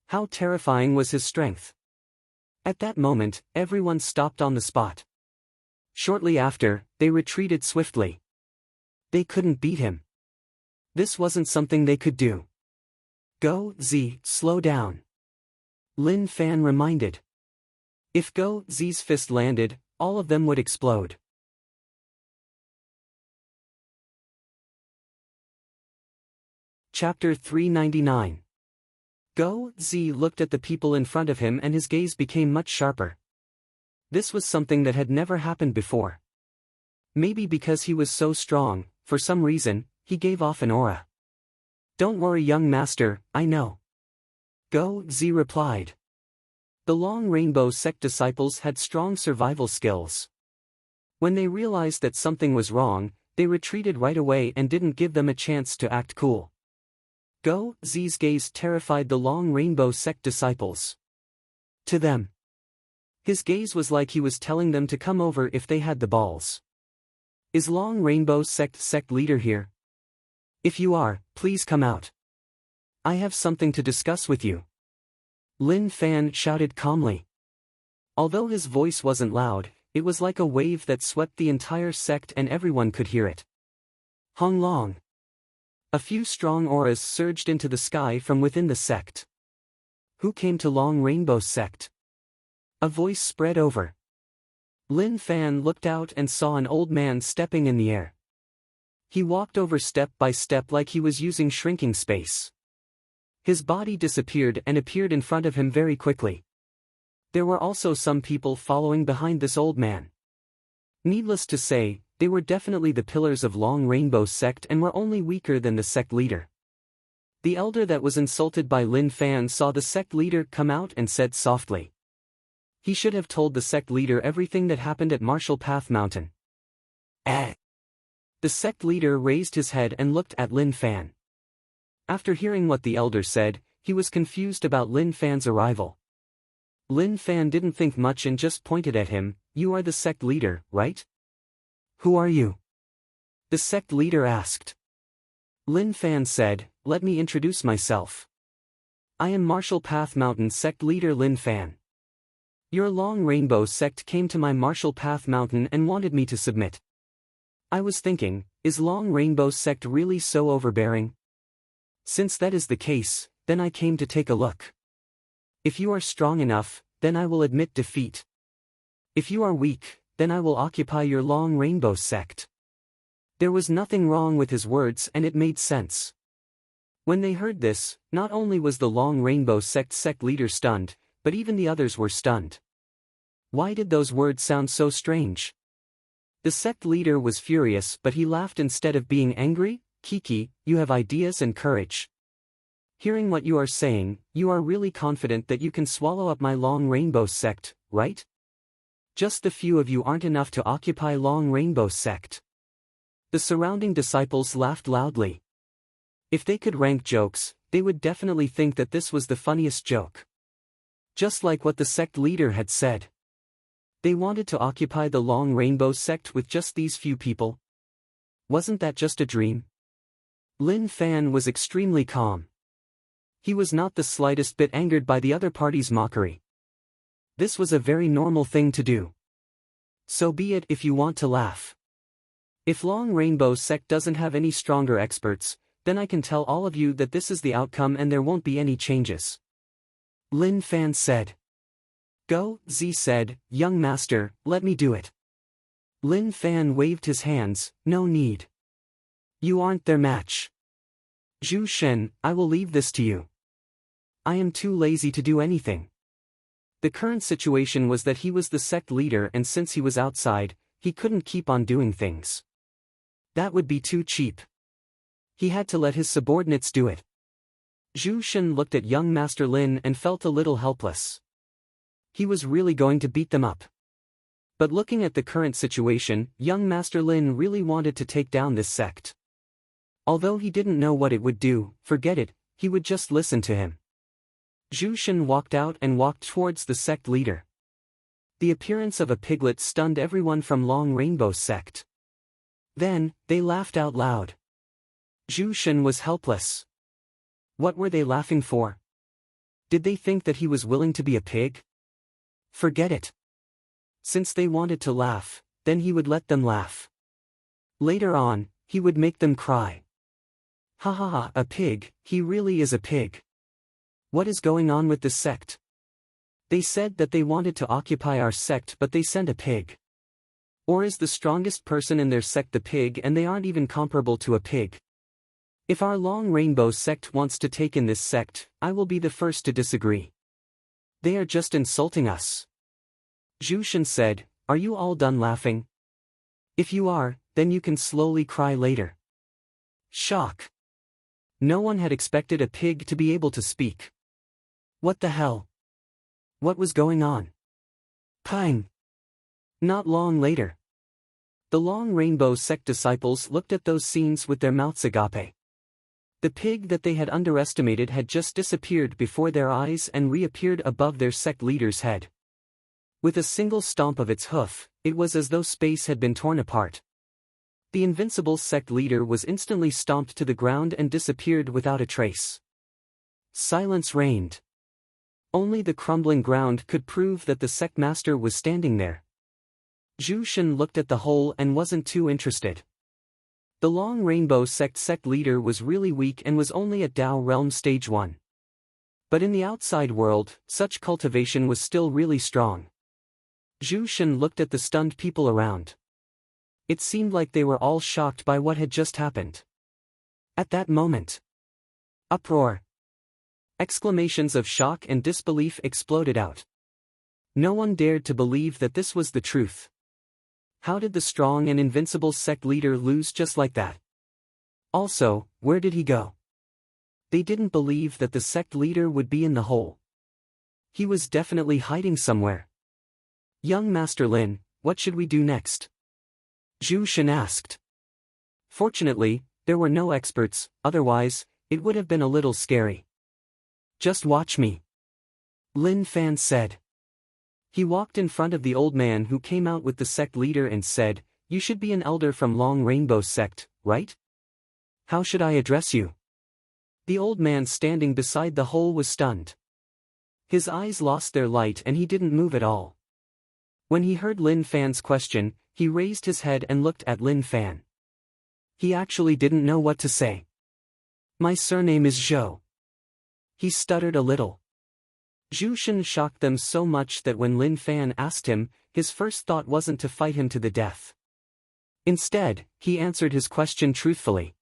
Speaker 1: How terrifying was his strength! At that moment, everyone stopped on the spot. Shortly after, they retreated swiftly. They couldn't beat him. This wasn't something they could do. Go, Z, slow down. Lin Fan reminded. If Go, Z's fist landed, all of them would explode. Chapter 399. Go, Z looked at the people in front of him and his gaze became much sharper. This was something that had never happened before. Maybe because he was so strong, for some reason, he gave off an aura. Don't worry, young master, I know. Go, Z replied. The Long Rainbow Sect disciples had strong survival skills. When they realized that something was wrong, they retreated right away and didn't give them a chance to act cool. Go, Z's gaze terrified the Long Rainbow Sect disciples. To them, his gaze was like he was telling them to come over if they had the balls. Is Long Rainbow Sect leader here? If you are, please come out. I have something to discuss with you. Lin Fan shouted calmly. Although his voice wasn't loud, it was like a wave that swept the entire sect and everyone could hear it. Hong Long. A few strong auras surged into the sky from within the sect. Who came to Long Rainbow Sect? A voice spread over. Lin Fan looked out and saw an old man stepping in the air. He walked over step by step like he was using shrinking space. His body disappeared and appeared in front of him very quickly. There were also some people following behind this old man. Needless to say, they were definitely the pillars of Long Rainbow Sect and were only weaker than the sect leader. The elder that was insulted by Lin Fan saw the sect leader come out and said softly. He should have told the sect leader everything that happened at Marshall Path Mountain. The sect leader raised his head and looked at Lin Fan. After hearing what the elder said, he was confused about Lin Fan's arrival. Lin Fan didn't think much and just pointed at him. You are the sect leader, right? Who are you? The sect leader asked. Lin Fan said, let me introduce myself. I am Marshall Path Mountain sect leader Lin Fan. Your Long Rainbow Sect came to my Marshall Path Mountain and wanted me to submit. I was thinking, is Long Rainbow Sect really so overbearing? Since that is the case, then I came to take a look. If you are strong enough, then I will admit defeat. If you are weak, then I will occupy your Long Rainbow Sect. There was nothing wrong with his words and it made sense. When they heard this, not only was the Long Rainbow Sect leader stunned, but even the others were stunned. Why did those words sound so strange? The sect leader was furious but he laughed instead of being angry. Kiki, you have ideas and courage. Hearing what you are saying, you are really confident that you can swallow up my Long Rainbow Sect, right? Just the few of you aren't enough to occupy Long Rainbow Sect. The surrounding disciples laughed loudly. If they could rank jokes, they would definitely think that this was the funniest joke. Just like what the sect leader had said. They wanted to occupy the Long Rainbow Sect with just these few people. Wasn't that just a dream? Lin Fan was extremely calm. He was not the slightest bit angered by the other party's mockery. This was a very normal thing to do. So be it if you want to laugh. If Long Rainbow Sect doesn't have any stronger experts, then I can tell all of you that this is the outcome and there won't be any changes. Lin Fan said. Go, Z said, young master, let me do it. Lin Fan waved his hands, no need. You aren't their match. Zhu Shen, I will leave this to you. I am too lazy to do anything. The current situation was that he was the sect leader and since he was outside, he couldn't keep on doing things. That would be too cheap. He had to let his subordinates do it. Zhu Shen looked at young Master Lin and felt a little helpless. He was really going to beat them up. But looking at the current situation, young Master Lin really wanted to take down this sect. Although he didn't know what it would do, forget it, he would just listen to him. Zhu Shen walked out and walked towards the sect leader. The appearance of a piglet stunned everyone from Long Rainbow Sect. Then, they laughed out loud. Zhu Shen was helpless. What were they laughing for? Did they think that he was willing to be a pig? Forget it. Since they wanted to laugh, then he would let them laugh. Later on, he would make them cry. Ha ha ha, a pig, he really is a pig. What is going on with this sect? They said that they wanted to occupy our sect, but they sent a pig. Or is the strongest person in their sect the pig and they aren't even comparable to a pig? If our Long Rainbow sect wants to take in this sect, I will be the first to disagree. They are just insulting us. Zhu Shen said, are you all done laughing? If you are, then you can slowly cry later. Shock. No one had expected a pig to be able to speak. What the hell? What was going on? Pang. Not long later. The Long Rainbow sect disciples looked at those scenes with their mouths agape. The pig that they had underestimated had just disappeared before their eyes and reappeared above their sect leader's head. With a single stomp of its hoof, it was as though space had been torn apart. The invincible sect leader was instantly stomped to the ground and disappeared without a trace. Silence reigned. Only the crumbling ground could prove that the sect master was standing there. Zhu Shen looked at the hole and wasn't too interested. The Long Rainbow sect leader was really weak and was only at Dao Realm Stage 1. But in the outside world, such cultivation was still really strong. Zhu Shen looked at the stunned people around. It seemed like they were all shocked by what had just happened. At that moment, uproar. Exclamations of shock and disbelief exploded out. No one dared to believe that this was the truth. How did the strong and invincible sect leader lose just like that? Also, where did he go? They didn't believe that the sect leader would be in the hole. He was definitely hiding somewhere. Young Master Lin, what should we do next? Zhu Shen asked. Fortunately, there were no experts, otherwise, it would have been a little scary. Just watch me. Lin Fan said. He walked in front of the old man who came out with the sect leader and said, you should be an elder from Long Rainbow sect, right? How should I address you? The old man standing beside the hole was stunned. His eyes lost their light and he didn't move at all. When he heard Lin Fan's question, he raised his head and looked at Lin Fan. He actually didn't know what to say. My surname is Zhou. He stuttered a little. Zhu Shen shocked them so much that when Lin Fan asked him, his first thought wasn't to fight him to the death. Instead, he answered his question truthfully.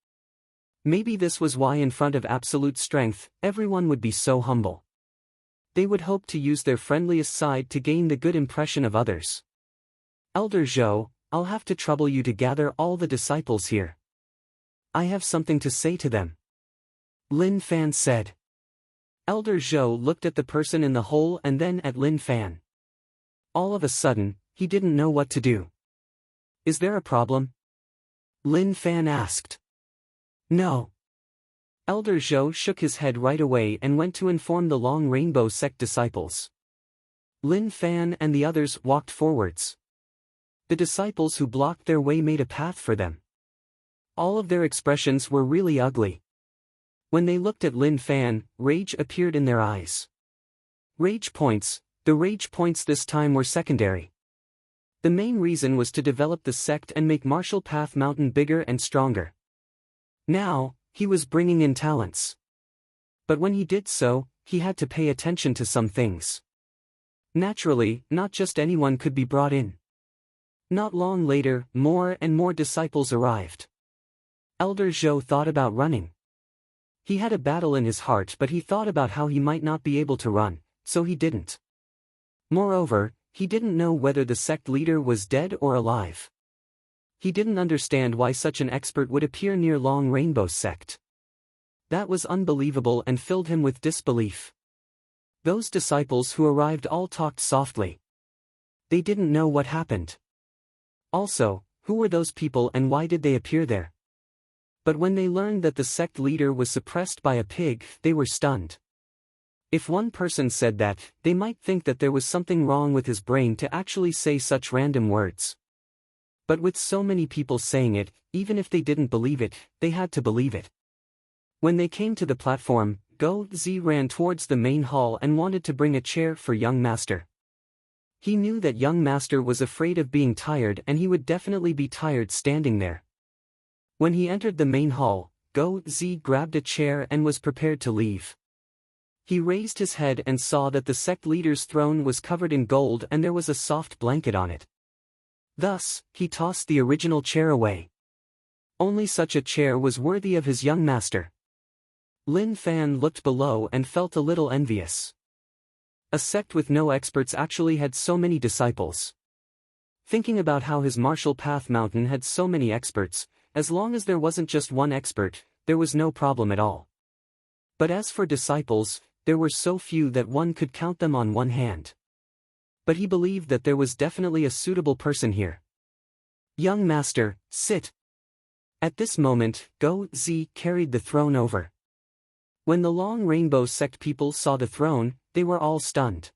Speaker 1: Maybe this was why in front of absolute strength, everyone would be so humble. They would hope to use their friendliest side to gain the good impression of others. Elder Zhou, I'll have to trouble you to gather all the disciples here. I have something to say to them. Lin Fan said. Elder Zhou looked at the person in the hole and then at Lin Fan. All of a sudden, he didn't know what to do. Is there a problem? Lin Fan asked. No. Elder Zhou shook his head right away and went to inform the Long Rainbow sect disciples. Lin Fan and the others walked forwards. The disciples who blocked their way made a path for them. All of their expressions were really ugly. When they looked at Lin Fan, rage appeared in their eyes. Rage points, the rage points this time were secondary. The main reason was to develop the sect and make Martial Path Mountain bigger and stronger. Now, he was bringing in talents. But when he did so, he had to pay attention to some things. Naturally, not just anyone could be brought in. Not long later, more and more disciples arrived. Elder Zhou thought about running. He had a battle in his heart, but he thought about how he might not be able to run, so he didn't. Moreover, he didn't know whether the sect leader was dead or alive. He didn't understand why such an expert would appear near Long Rainbow sect. That was unbelievable and filled him with disbelief. Those disciples who arrived all talked softly. They didn't know what happened. Also, who were those people and why did they appear there? But when they learned that the sect leader was suppressed by a pig, they were stunned. If one person said that, they might think that there was something wrong with his brain to actually say such random words. But with so many people saying it, even if they didn't believe it, they had to believe it. When they came to the platform, Go Z ran towards the main hall and wanted to bring a chair for young master. He knew that young master was afraid of being tired and he would definitely be tired standing there. When he entered the main hall, Go Z grabbed a chair and was prepared to leave. He raised his head and saw that the sect leader's throne was covered in gold and there was a soft blanket on it. Thus, he tossed the original chair away. Only such a chair was worthy of his young master. Lin Fan looked below and felt a little envious. A sect with no experts actually had so many disciples. Thinking about how his Martial Path Mountain had so many experts, as long as there wasn't just one expert, there was no problem at all. But as for disciples, there were so few that one could count them on one hand. But he believed that there was definitely a suitable person here. Young master, sit. At this moment, Go Z carried the throne over. When the Long Rainbow sect people saw the throne, they were all stunned.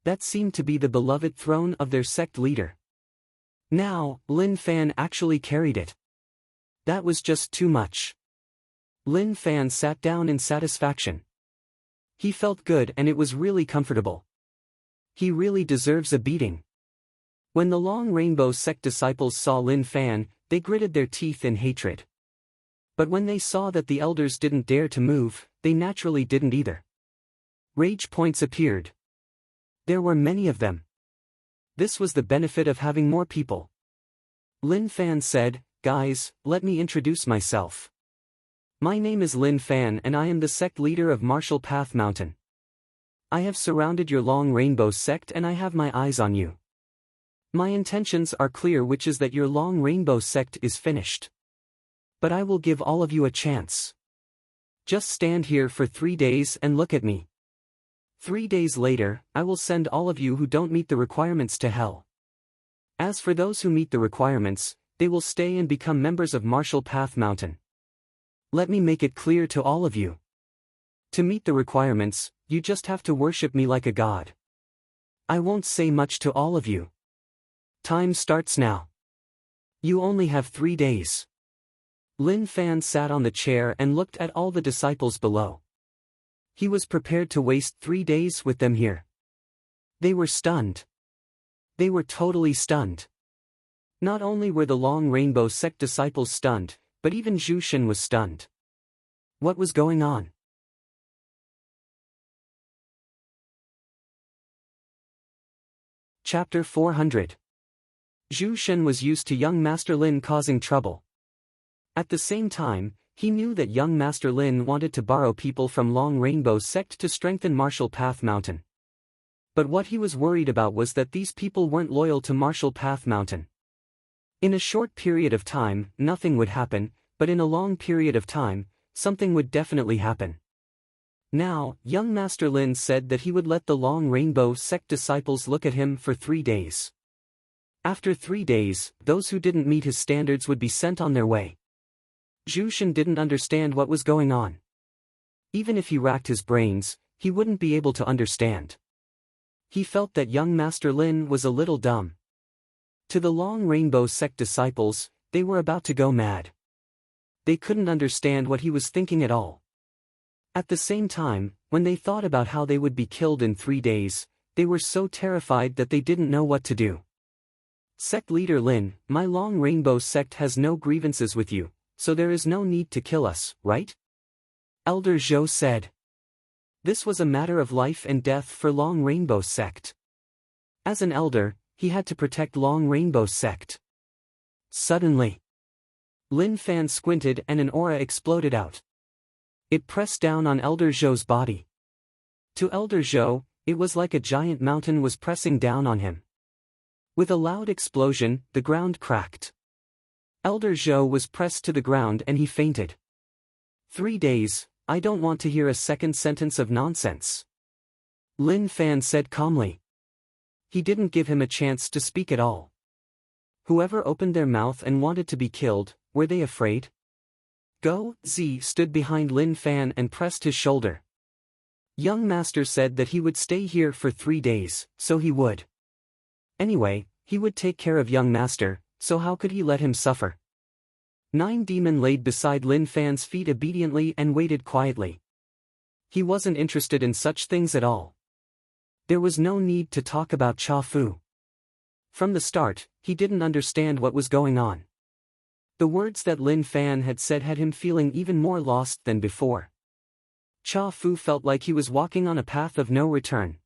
Speaker 1: That seemed to be the beloved throne of their sect leader. Now, Lin Fan actually carried it. That was just too much. Lin Fan sat down in satisfaction. He felt good and it was really comfortable. He really deserves a beating. When the Long Rainbow sect disciples saw Lin Fan, they gritted their teeth in hatred. But when they saw that the elders didn't dare to move, they naturally didn't either. Rage points appeared. There were many of them. This was the benefit of having more people. Lin Fan said, "Guys, let me introduce myself. My name is Lin Fan and I am the sect leader of Martial Path Mountain. I have surrounded your Long Rainbow sect and I have my eyes on you. My intentions are clear, which is that your Long Rainbow sect is finished. But I will give all of you a chance. Just stand here for 3 days and look at me. 3 days later, I will send all of you who don't meet the requirements to hell. As for those who meet the requirements, they will stay and become members of Martial Path Mountain. Let me make it clear to all of you. To meet the requirements, you just have to worship me like a god. I won't say much to all of you. Time starts now. You only have 3 days." Lin Fan sat on the chair and looked at all the disciples below. He was prepared to waste 3 days with them here. They were stunned. They were totally stunned. Not only were the Long Rainbow sect disciples stunned, but even Zhu Shen was stunned. What was going on? Chapter 400. Zhu Shen was used to young Master Lin causing trouble. At the same time, he knew that young Master Lin wanted to borrow people from Long Rainbow sect to strengthen Martial Path Mountain. But what he was worried about was that these people weren't loyal to Martial Path Mountain. In a short period of time, nothing would happen, but in a long period of time, something would definitely happen. Now, young Master Lin said that he would let the Long Rainbow sect disciples look at him for 3 days. After 3 days, those who didn't meet his standards would be sent on their way. Zhu Shen didn't understand what was going on. Even if he racked his brains, he wouldn't be able to understand. He felt that young Master Lin was a little dumb. To the Long Rainbow sect disciples, they were about to go mad. They couldn't understand what he was thinking at all. At the same time, when they thought about how they would be killed in 3 days, they were so terrified that they didn't know what to do. Sect leader Lin, my Long Rainbow sect has no grievances with you, so there is no need to kill us, right? Elder Zhou said. This was a matter of life and death for Long Rainbow sect. As an elder, he had to protect Long Rainbow sect. Suddenly, Lin Fan squinted and an aura exploded out. It pressed down on Elder Zhou's body. To Elder Zhou, it was like a giant mountain was pressing down on him. With a loud explosion, the ground cracked. Elder Zhou was pressed to the ground and he fainted. 3 days, I don't want to hear a second sentence of nonsense. Lin Fan said calmly. He didn't give him a chance to speak at all. Whoever opened their mouth and wanted to be killed, were they afraid? Go Z stood behind Lin Fan and pressed his shoulder. Young Master said that he would stay here for 3 days, so he would. Anyway, he would take care of young Master, so how could he let him suffer? 9 Demon laid beside Lin Fan's feet obediently and waited quietly. He wasn't interested in such things at all. There was no need to talk about Cha Fu. From the start, he didn't understand what was going on. The words that Lin Fan had said had him feeling even more lost than before. Cha Fu felt like he was walking on a path of no return.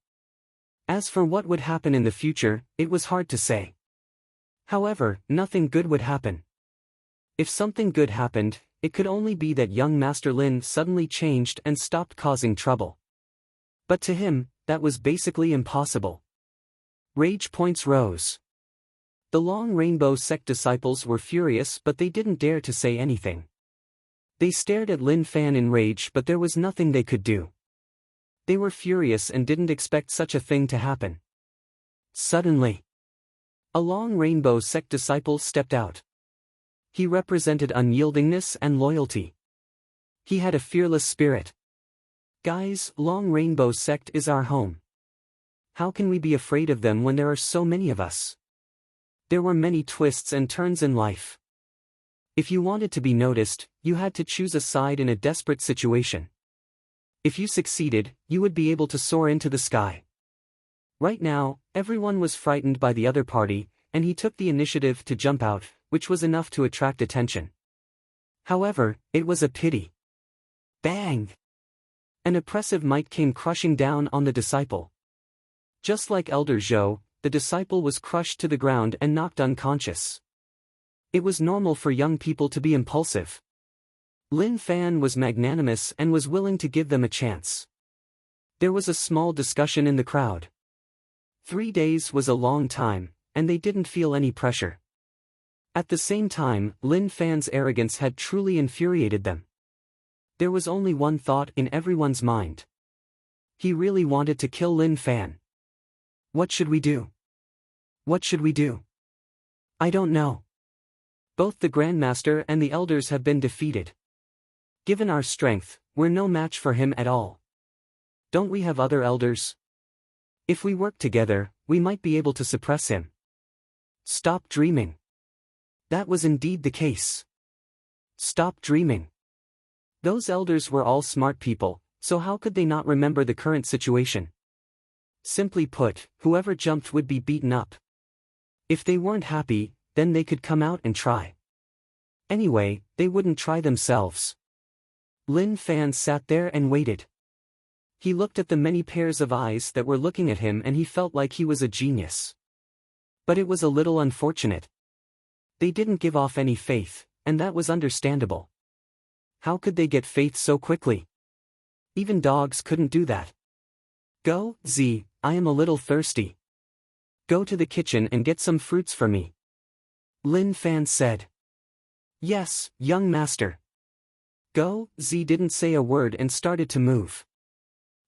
Speaker 1: As for what would happen in the future, it was hard to say. However, nothing good would happen. If something good happened, it could only be that young Master Lin suddenly changed and stopped causing trouble. But to him, that was basically impossible. Rage points rose. The Long Rainbow sect disciples were furious, but they didn't dare to say anything. They stared at Lin Fan in rage, but there was nothing they could do. They were furious and didn't expect such a thing to happen. Suddenly, a Long Rainbow sect disciple stepped out. He represented unyieldingness and loyalty. He had a fearless spirit. Guys, Long Rainbow sect is our home. How can we be afraid of them when there are so many of us? There were many twists and turns in life. If you wanted to be noticed, you had to choose a side in a desperate situation. If you succeeded, you would be able to soar into the sky. Right now, everyone was frightened by the other party, and he took the initiative to jump out, which was enough to attract attention. However, it was a pity. Bang! An oppressive might came crushing down on the disciple. Just like Elder Zhou, the disciple was crushed to the ground and knocked unconscious. It was normal for young people to be impulsive. Lin Fan was magnanimous and was willing to give them a chance. There was a small discussion in the crowd. 3 days was a long time, and they didn't feel any pressure. At the same time, Lin Fan's arrogance had truly infuriated them. There was only one thought in everyone's mind. He really wanted to kill Lin Fan. What should we do? What should we do? I don't know. Both the Grandmaster and the elders have been defeated. Given our strength, we're no match for him at all. Don't we have other elders? If we work together, we might be able to suppress him. Stop dreaming. That was indeed the case. Stop dreaming. Those elders were all smart people, so how could they not remember the current situation? Simply put, whoever jumped would be beaten up. If they weren't happy, then they could come out and try. Anyway, they wouldn't try themselves. Lin Fan sat there and waited. He looked at the many pairs of eyes that were looking at him and he felt like he was a genius. But it was a little unfortunate. They didn't give off any faith, and that was understandable. How could they get faith so quickly? Even dogs couldn't do that. Go, Z, I am a little thirsty. Go to the kitchen and get some fruits for me. Lin Fan said. Yes, young master. Go, Z didn't say a word and started to move.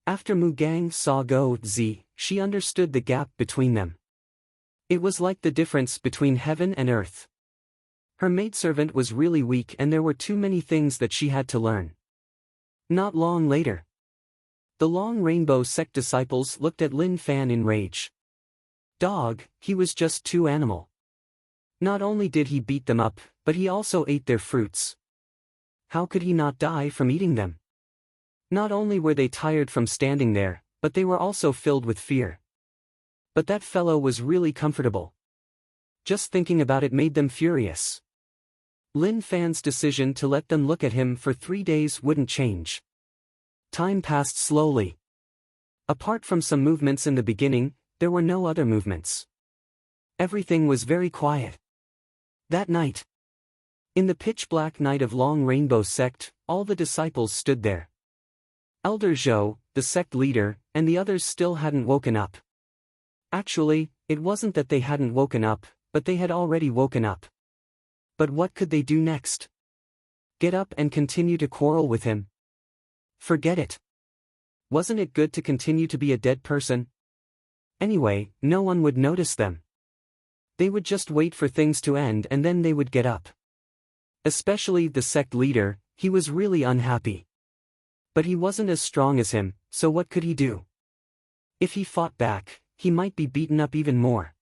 Speaker 1: After Mu Gang saw Go, Z, she understood the gap between them. It was like the difference between heaven and earth. Her maidservant was really weak and there were too many things that she had to learn. Not long later, the Long Rainbow sect disciples looked at Lin Fan in rage. Dog, he was just too animal. Not only did he beat them up, but he also ate their fruits. How could he not die from eating them? Not only were they tired from standing there, but they were also filled with fear. But that fellow was really comfortable. Just thinking about it made them furious. Lin Fan's decision to let them look at him for 3 days wouldn't change. Time passed slowly. Apart from some movements in the beginning, there were no other movements. Everything was very quiet. That night, in the pitch-black night of Long Rainbow sect, all the disciples stood there. Elder Zhou, the sect leader, and the others still hadn't woken up. Actually, it wasn't that they hadn't woken up, but they had already woken up. But what could they do next? Get up and continue to quarrel with him? Forget it. Wasn't it good to continue to be a dead person? Anyway, no one would notice them. They would just wait for things to end and then they would get up. Especially the sect leader, he was really unhappy. But he wasn't as strong as him, so what could he do? If he fought back, he might be beaten up even more.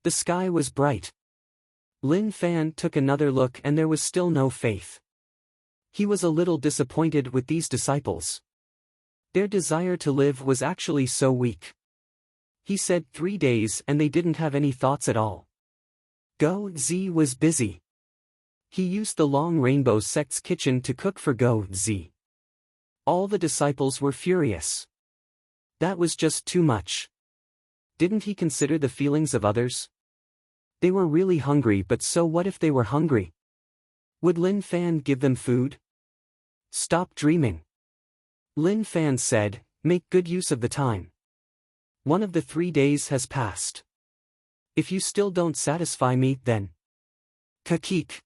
Speaker 1: The sky was bright. Lin Fan took another look and there was still no faith. He was a little disappointed with these disciples. Their desire to live was actually so weak. He said 3 days and they didn't have any thoughts at all. Go Z was busy. He used the Long Rainbow sect's kitchen to cook for Go Z. All the disciples were furious. That was just too much. Didn't he consider the feelings of others? They were really hungry, but so what if they were hungry? Would Lin Fan give them food? Stop dreaming. Lin Fan said, make good use of the time. One of the 3 days has passed. If you still don't satisfy me, then. Kakik.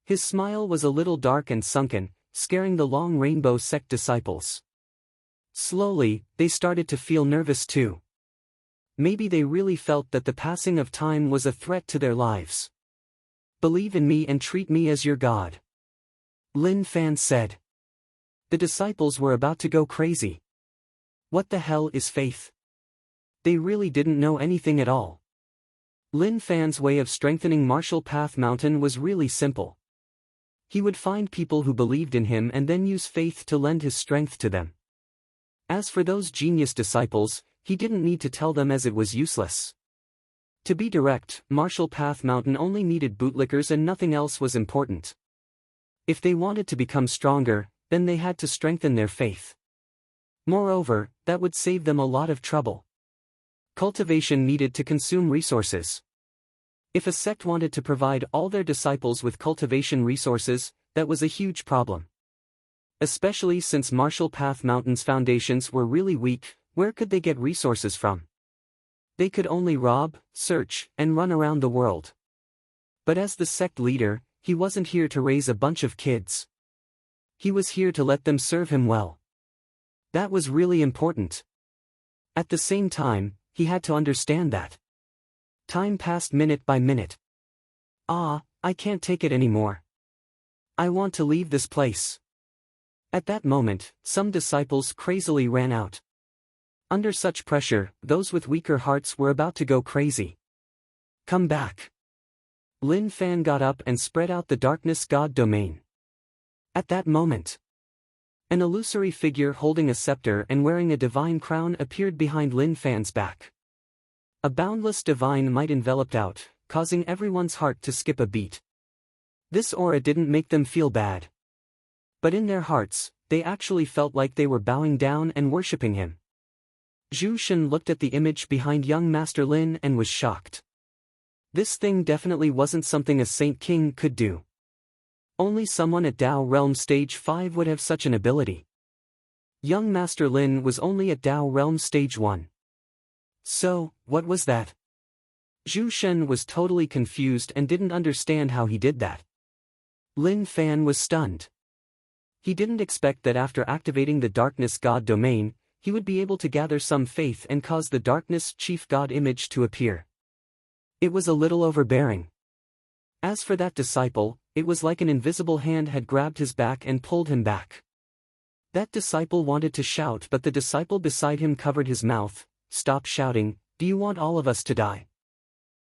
Speaker 1: His smile was a little dark and sunken, scaring the Long Rainbow sect disciples. Slowly, they started to feel nervous too. Maybe they really felt that the passing of time was a threat to their lives. Believe in me and treat me as your God. Lin Fan said. The disciples were about to go crazy. What the hell is faith? They really didn't know anything at all. Lin Fan's way of strengthening Marshall Path Mountain was really simple. He would find people who believed in him and then use faith to lend his strength to them. As for those genius disciples, he didn't need to tell them as it was useless. To be direct, Marshall Path Mountain only needed bootlickers and nothing else was important. If they wanted to become stronger, then they had to strengthen their faith. Moreover, that would save them a lot of trouble. Cultivation needed to consume resources. If a sect wanted to provide all their disciples with cultivation resources, that was a huge problem. Especially since Marshall Path Mountain's foundations were really weak, where could they get resources from? They could only rob, search, and run around the world. But as the sect leader, he wasn't here to raise a bunch of kids. He was here to let them serve him well. That was really important. At the same time, he had to understand that. Time passed minute by minute. I can't take it anymore. I want to leave this place. At that moment, some disciples crazily ran out. Under such pressure, those with weaker hearts were about to go crazy. Come back. Lin Fan got up and spread out the darkness god domain. At that moment, an illusory figure holding a scepter and wearing a divine crown appeared behind Lin Fan's back. A boundless divine might enveloped out, causing everyone's heart to skip a beat. This aura didn't make them feel bad. But in their hearts, they actually felt like they were bowing down and worshipping him. Zhu Shen looked at the image behind young Master Lin and was shocked. This thing definitely wasn't something a Saint King could do. Only someone at Dao Realm Stage 5 would have such an ability. Young Master Lin was only at Dao Realm Stage 1. So, what was that? Zhu Shen was totally confused and didn't understand how he did that. Lin Fan was stunned. He didn't expect that after activating the Darkness God domain, he would be able to gather some faith and cause the Darkness Chief God image to appear. It was a little overbearing. As for that disciple, it was like an invisible hand had grabbed his back and pulled him back. That disciple wanted to shout, but the disciple beside him covered his mouth. Stop shouting, do you want all of us to die?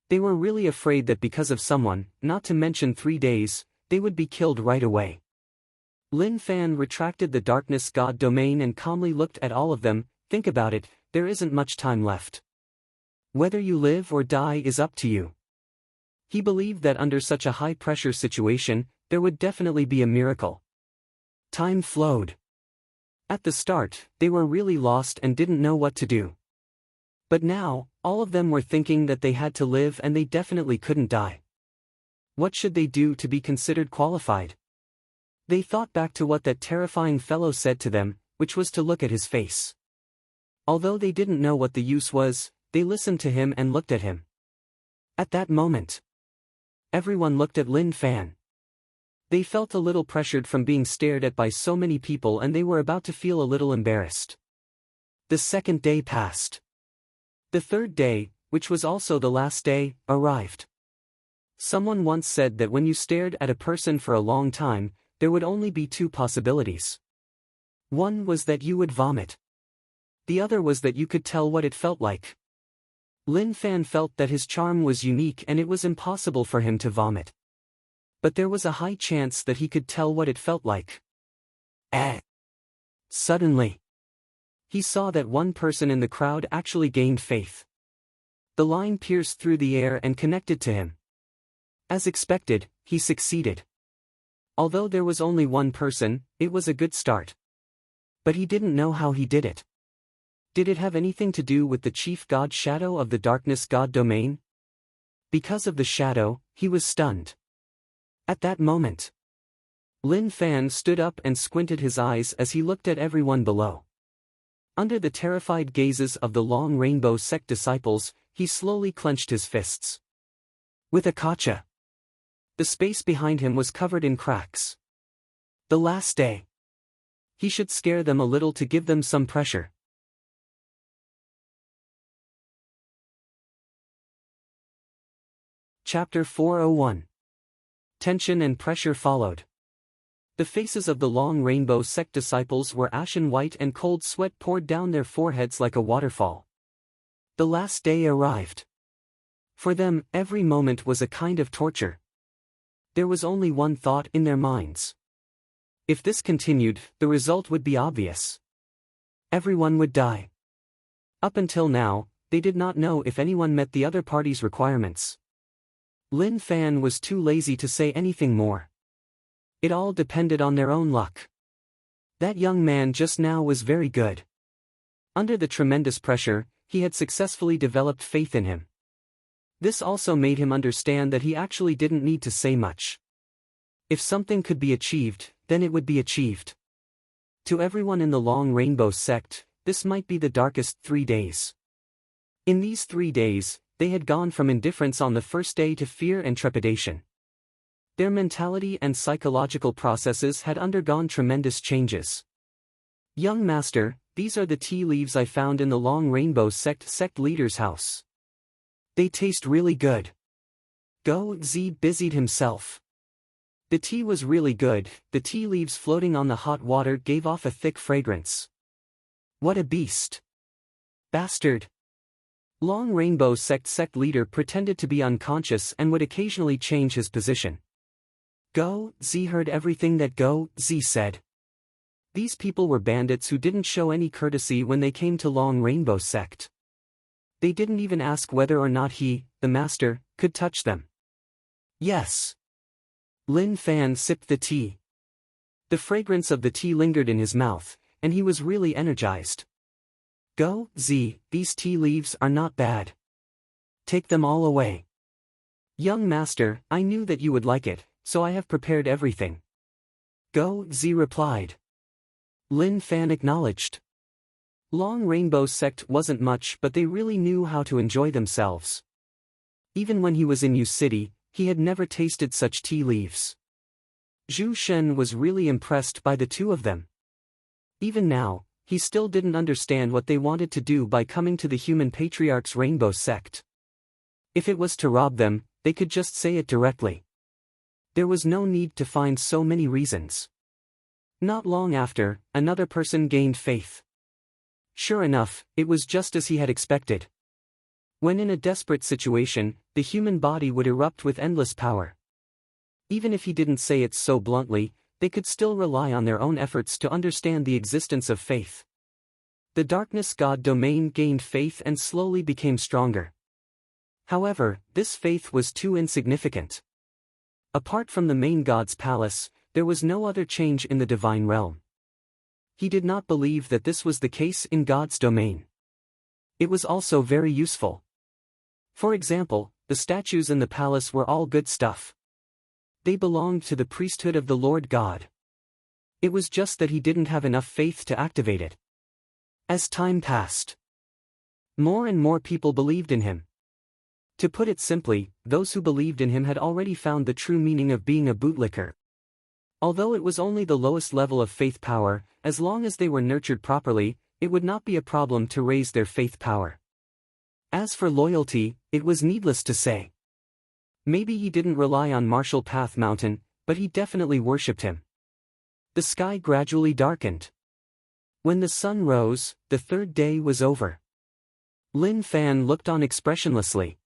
Speaker 1: They were really afraid that because of someone, not to mention 3 days, they would be killed right away. Lin Fan retracted the Darkness God domain and calmly looked at all of them. Think about it, there isn't much time left. Whether you live or die is up to you. He believed that under such a high-pressure situation, there would definitely be a miracle. Time flowed. At the start, they were really lost and didn't know what to do. But now, all of them were thinking that they had to live and they definitely couldn't die. What should they do to be considered qualified? They thought back to what that terrifying fellow said to them, which was to look at his face. Although they didn't know what the use was, they listened to him and looked at him. At that moment, everyone looked at Lin Fan. They felt a little pressured from being stared at by so many people and they were about to feel a little embarrassed. The second day passed. The third day, which was also the last day, arrived. Someone once said that when you stared at a person for a long time, there would only be 2 possibilities. One was that you would vomit. The other was that you could tell what it felt like. Lin Fan felt that his charm was unique and it was impossible for him to vomit. But there was a high chance that he could tell what it felt like. Suddenly, He saw that one person in the crowd actually gained faith. The line pierced through the air and connected to him. As expected, he succeeded. Although there was only one person, it was a good start. But he didn't know how he did it. Did it have anything to do with the chief god shadow of the darkness god domain? Because of the shadow, he was stunned. At that moment, Lin Fan stood up and squinted his eyes as he looked at everyone below. Under the terrified gazes of the Long Rainbow sect disciples, he slowly clenched his fists. With a kacha. The space behind him was covered in cracks. The last day. He should scare them a little to give them some pressure. Chapter 401. Tension and pressure followed. The faces of the Long Rainbow sect disciples were ashen white and cold sweat poured down their foreheads like a waterfall. The last day arrived. For them, every moment was a kind of torture. There was only one thought in their minds. If this continued, the result would be obvious. Everyone would die. Up until now, they did not know if anyone met the other party's requirements. Lin Fan was too lazy to say anything more. It all depended on their own luck. That young man just now was very good. Under the tremendous pressure, he had successfully developed faith in him. This also made him understand that he actually didn't need to say much. If something could be achieved, then it would be achieved. To everyone in the Long Rainbow sect, this might be the darkest 3 days. In these 3 days, they had gone from indifference on the first day to fear and trepidation. Their mentality and psychological processes had undergone tremendous changes. Young master, these are the tea leaves I found in the Long Rainbow sect leader's house. They taste really good. Go Zi busied himself. The tea was really good, the tea leaves floating on the hot water gave off a thick fragrance. What a beast. Bastard. Long Rainbow sect leader pretended to be unconscious and would occasionally change his position. Go Zi heard everything that Go Zi said. These people were bandits who didn't show any courtesy when they came to Long Rainbow sect. They didn't even ask whether or not he, the master, could touch them. Yes. Lin Fan sipped the tea. The fragrance of the tea lingered in his mouth, and he was really energized. Go Zi, these tea leaves are not bad. Take them all away. Young master, I knew that you would like it, so I have prepared everything. Go Zi replied. Lin Fan acknowledged. Long Rainbow sect wasn't much, but they really knew how to enjoy themselves. Even when he was in Yu City, he had never tasted such tea leaves. Zhu Shen was really impressed by the two of them. Even now, he still didn't understand what they wanted to do by coming to the human patriarch's Rainbow sect. If it was to rob them, they could just say it directly. There was no need to find so many reasons. Not long after, another person gained faith. Sure enough, it was just as he had expected. When in a desperate situation, the human body would erupt with endless power. Even if he didn't say it so bluntly, they could still rely on their own efforts to understand the existence of faith. The darkness god domain gained faith and slowly became stronger. However, this faith was too insignificant. Apart from the main god's palace, there was no other change in the divine realm. He did not believe that this was the case in God's domain. It was also very useful. For example, the statues in the palace were all good stuff. They belonged to the priesthood of the Lord God. It was just that he didn't have enough faith to activate it. As time passed, more and more people believed in him. To put it simply, those who believed in him had already found the true meaning of being a bootlicker. Although it was only the lowest level of faith power, as long as they were nurtured properly, it would not be a problem to raise their faith power. As for loyalty, it was needless to say. Maybe he didn't rely on Martial Path Mountain, but he definitely worshipped him. The sky gradually darkened. When the sun rose, the third day was over. Lin Fan looked on expressionlessly.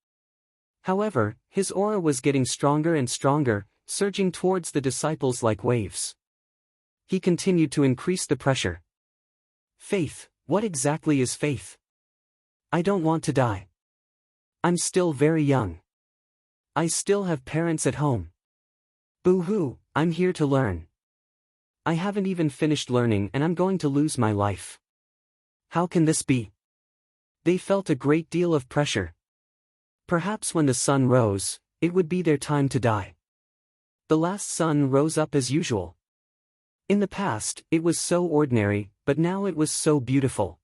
Speaker 1: However, his aura was getting stronger and stronger, surging towards the disciples like waves. He continued to increase the pressure. Faith, What exactly is faith? I don't want to die. I'm still very young. I still have parents at home. Boo-hoo, I'm here to learn. I haven't even finished learning and I'm going to lose my life. How can this be? They felt a great deal of pressure. Perhaps when the sun rose, it would be their time to die. The last sun rose up as usual. In the past, it was so ordinary, but now it was so beautiful.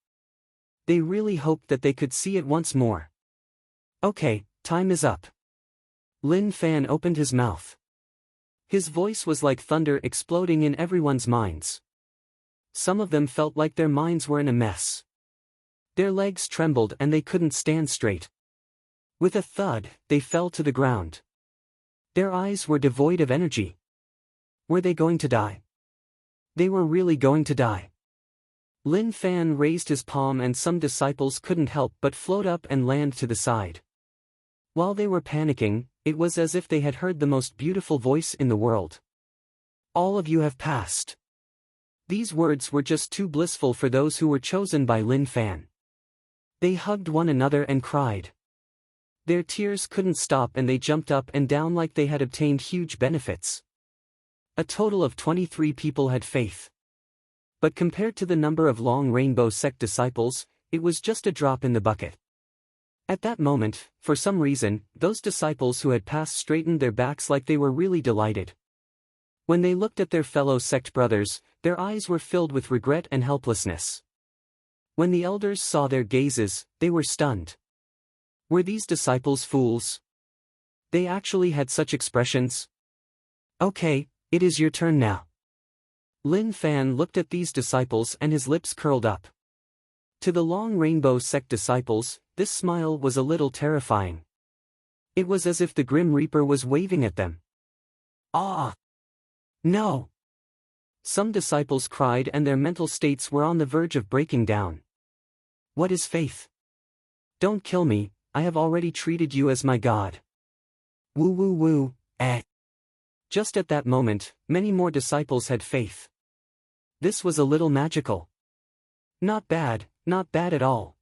Speaker 1: They really hoped that they could see it once more. Okay, time is up. Lin Fan opened his mouth. His voice was like thunder exploding in everyone's minds. Some of them felt like their minds were in a mess. Their legs trembled and they couldn't stand straight. With a thud, they fell to the ground. Their eyes were devoid of energy. Were they going to die? They were really going to die. Lin Fan raised his palm and some disciples couldn't help but float up and land to the side. While they were panicking, it was as if they had heard the most beautiful voice in the world. All of you have passed. These words were just too blissful for those who were chosen by Lin Fan. They hugged one another and cried. Their tears couldn't stop and they jumped up and down like they had obtained huge benefits. A total of 23 people had faith. But compared to the number of Long Rainbow Sect disciples, it was just a drop in the bucket. At that moment, for some reason, those disciples who had passed straightened their backs like they were really delighted. When they looked at their fellow sect brothers, their eyes were filled with regret and helplessness. When the elders saw their gazes, they were stunned. Were these disciples fools? They actually had such expressions? Okay, it is your turn now. Lin Fan looked at these disciples and his lips curled up. To the Long Rainbow Sect disciples, this smile was a little terrifying. It was as if the Grim Reaper was waving at them. Ah! No! Some disciples cried and their mental states were on the verge of breaking down. What is faith? Don't kill me, I have already treated you as my god. Woo woo woo, eh. Just at that moment, many more disciples had faith. This was a little magical. Not bad at all.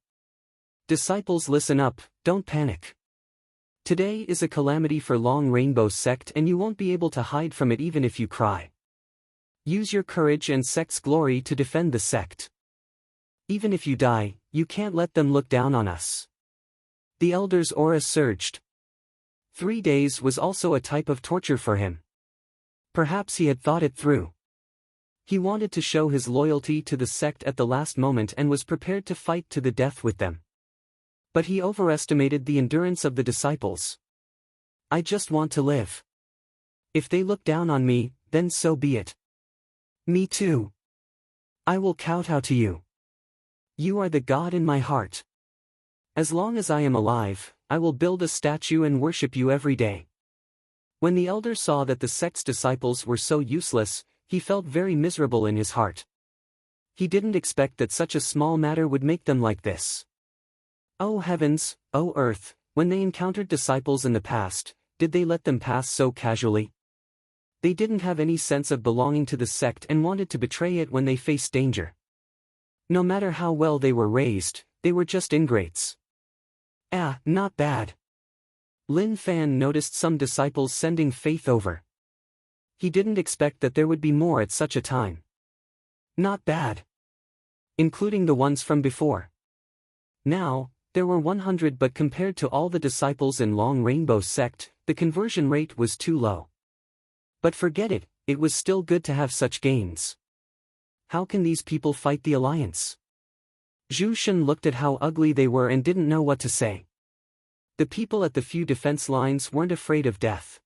Speaker 1: Disciples, listen up, don't panic. Today is a calamity for Long Rainbow Sect and you won't be able to hide from it even if you cry. Use your courage and sect's glory to defend the sect. Even if you die, you can't let them look down on us. The elder's aura surged. 3 days was also a type of torture for him. Perhaps he had thought it through. He wanted to show his loyalty to the sect at the last moment and was prepared to fight to the death with them. But he overestimated the endurance of the disciples. I just want to live. If they look down on me, then so be it. Me too. I will kowtow to you. You are the God in my heart. As long as I am alive, I will build a statue and worship you every day. When the elder saw that the sect's disciples were so useless, he felt very miserable in his heart. He didn't expect that such a small matter would make them like this. Oh heavens, oh earth, when they encountered disciples in the past, did they let them pass so casually? They didn't have any sense of belonging to the sect and wanted to betray it when they faced danger. No matter how well they were raised, they were just ingrates. Not bad. Lin Fan noticed some disciples sending faith over. He didn't expect that there would be more at such a time. Not bad. Including the ones from before. Now, there were 100, but compared to all the disciples in Long Rainbow Sect, the conversion rate was too low. But forget it, it was still good to have such gains. How can these people fight the Alliance? Zhu Shen looked at how ugly they were and didn't know what to say. The people at the few defense lines weren't afraid of death.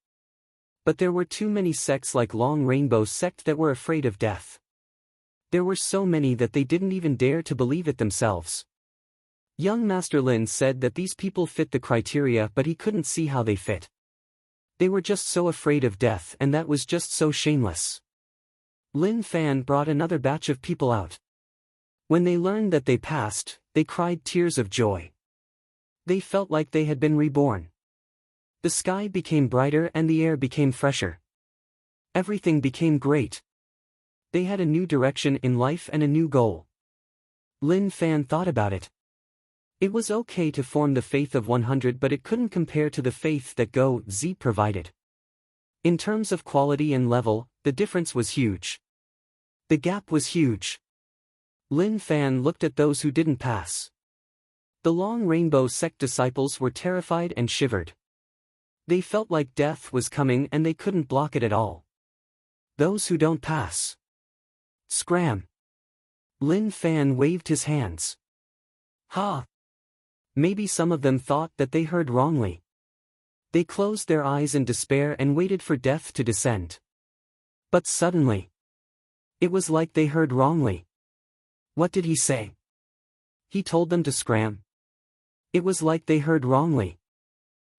Speaker 1: But there were too many sects like Long Rainbow Sect that were afraid of death. There were so many that they didn't even dare to believe it themselves. Young Master Lin said that these people fit the criteria, but he couldn't see how they fit. They were just so afraid of death, and that was just so shameless. Lin Fan brought another batch of people out. When they learned that they passed, they cried tears of joy. They felt like they had been reborn. The sky became brighter and the air became fresher. Everything became great. They had a new direction in life and a new goal. Lin Fan thought about it. It was okay to form the faith of 100, but it couldn't compare to the faith that Go Z provided. In terms of quality and level, the difference was huge. The gap was huge. Lin Fan looked at those who didn't pass. The Long Rainbow sect disciples were terrified and shivered. They felt like death was coming and they couldn't block it at all. Those who don't pass. Scram. Lin Fan waved his hands. Ha! Maybe some of them thought that they heard wrongly. They closed their eyes in despair and waited for death to descend. But suddenly, it was like they heard wrongly. What did he say? He told them to scram. It was like they heard wrongly.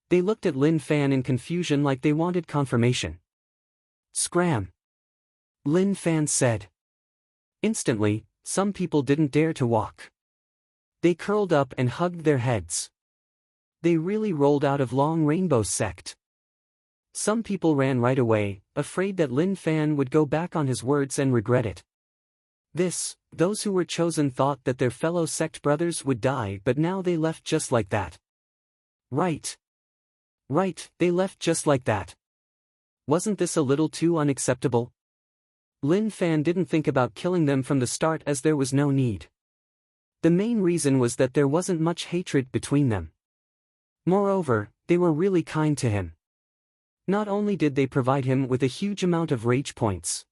Speaker 1: They looked at Lin Fan in confusion like they wanted confirmation. Scram. Lin Fan said. Instantly, some people didn't dare to walk. They curled up and hugged their heads. They really rolled out of Long Rainbow sect. Some people ran right away, afraid that Lin Fan would go back on his words and regret it. Those who were chosen thought that their fellow sect brothers would die, but now they left just like that. Right, they left just like that. Wasn't this a little too unacceptable? Lin Fan didn't think about killing them from the start as there was no need. The main reason was that there wasn't much hatred between them. Moreover, they were really kind to him. Not only did they provide him with a huge amount of rage points,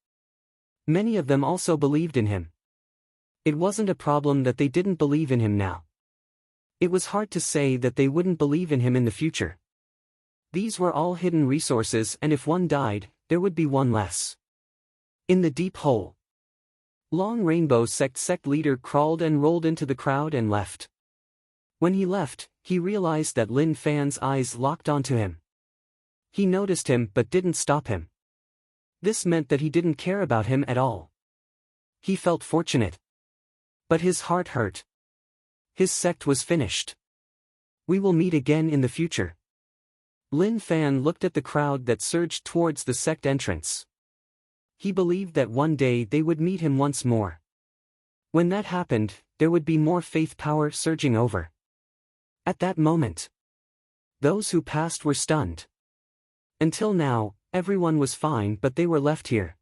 Speaker 1: many of them also believed in him. It wasn't a problem that they didn't believe in him now. It was hard to say that they wouldn't believe in him in the future. These were all hidden resources, and if one died, there would be one less. In the deep hole, Long Rainbow sect leader crawled and rolled into the crowd and left. When he left, he realized that Lin Fan's eyes locked onto him. He noticed him but didn't stop him. This meant that he didn't care about him at all. He felt fortunate. But his heart hurt. His sect was finished. We will meet again in the future. Lin Fan looked at the crowd that surged towards the sect entrance. He believed that one day they would meet him once more. When that happened, there would be more faith power surging over. At that moment, those who passed were stunned. Until now, everyone was fine, but they were left here.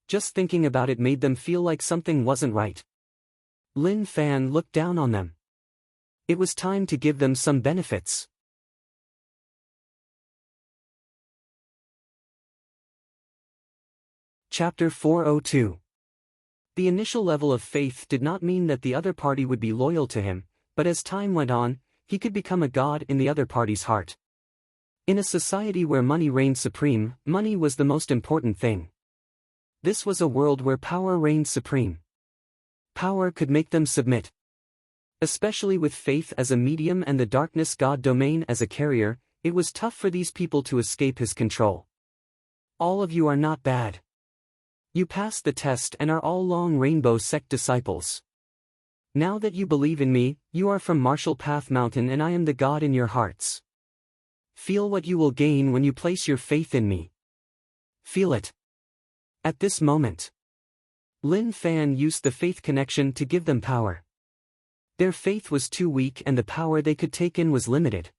Speaker 1: Just thinking about it made them feel like something wasn't right. Lin Fan looked down on them. It was time to give them some benefits. Chapter 402. The initial level of faith did not mean that the other party would be loyal to him, but as time went on, he could become a god in the other party's heart. In a society where money reigned supreme, money was the most important thing. This was a world where power reigned supreme. Power could make them submit. Especially with faith as a medium and the darkness god domain as a carrier, it was tough for these people to escape his control. All of you are not bad. You passed the test and are all Long Rainbow sect disciples. Now that you believe in me, you are from Marshall Path Mountain and I am the god in your hearts. Feel what you will gain when you place your faith in me. Feel it. At this moment, Lin Fan used the faith connection to give them power. Their faith was too weak and the power they could take in was limited.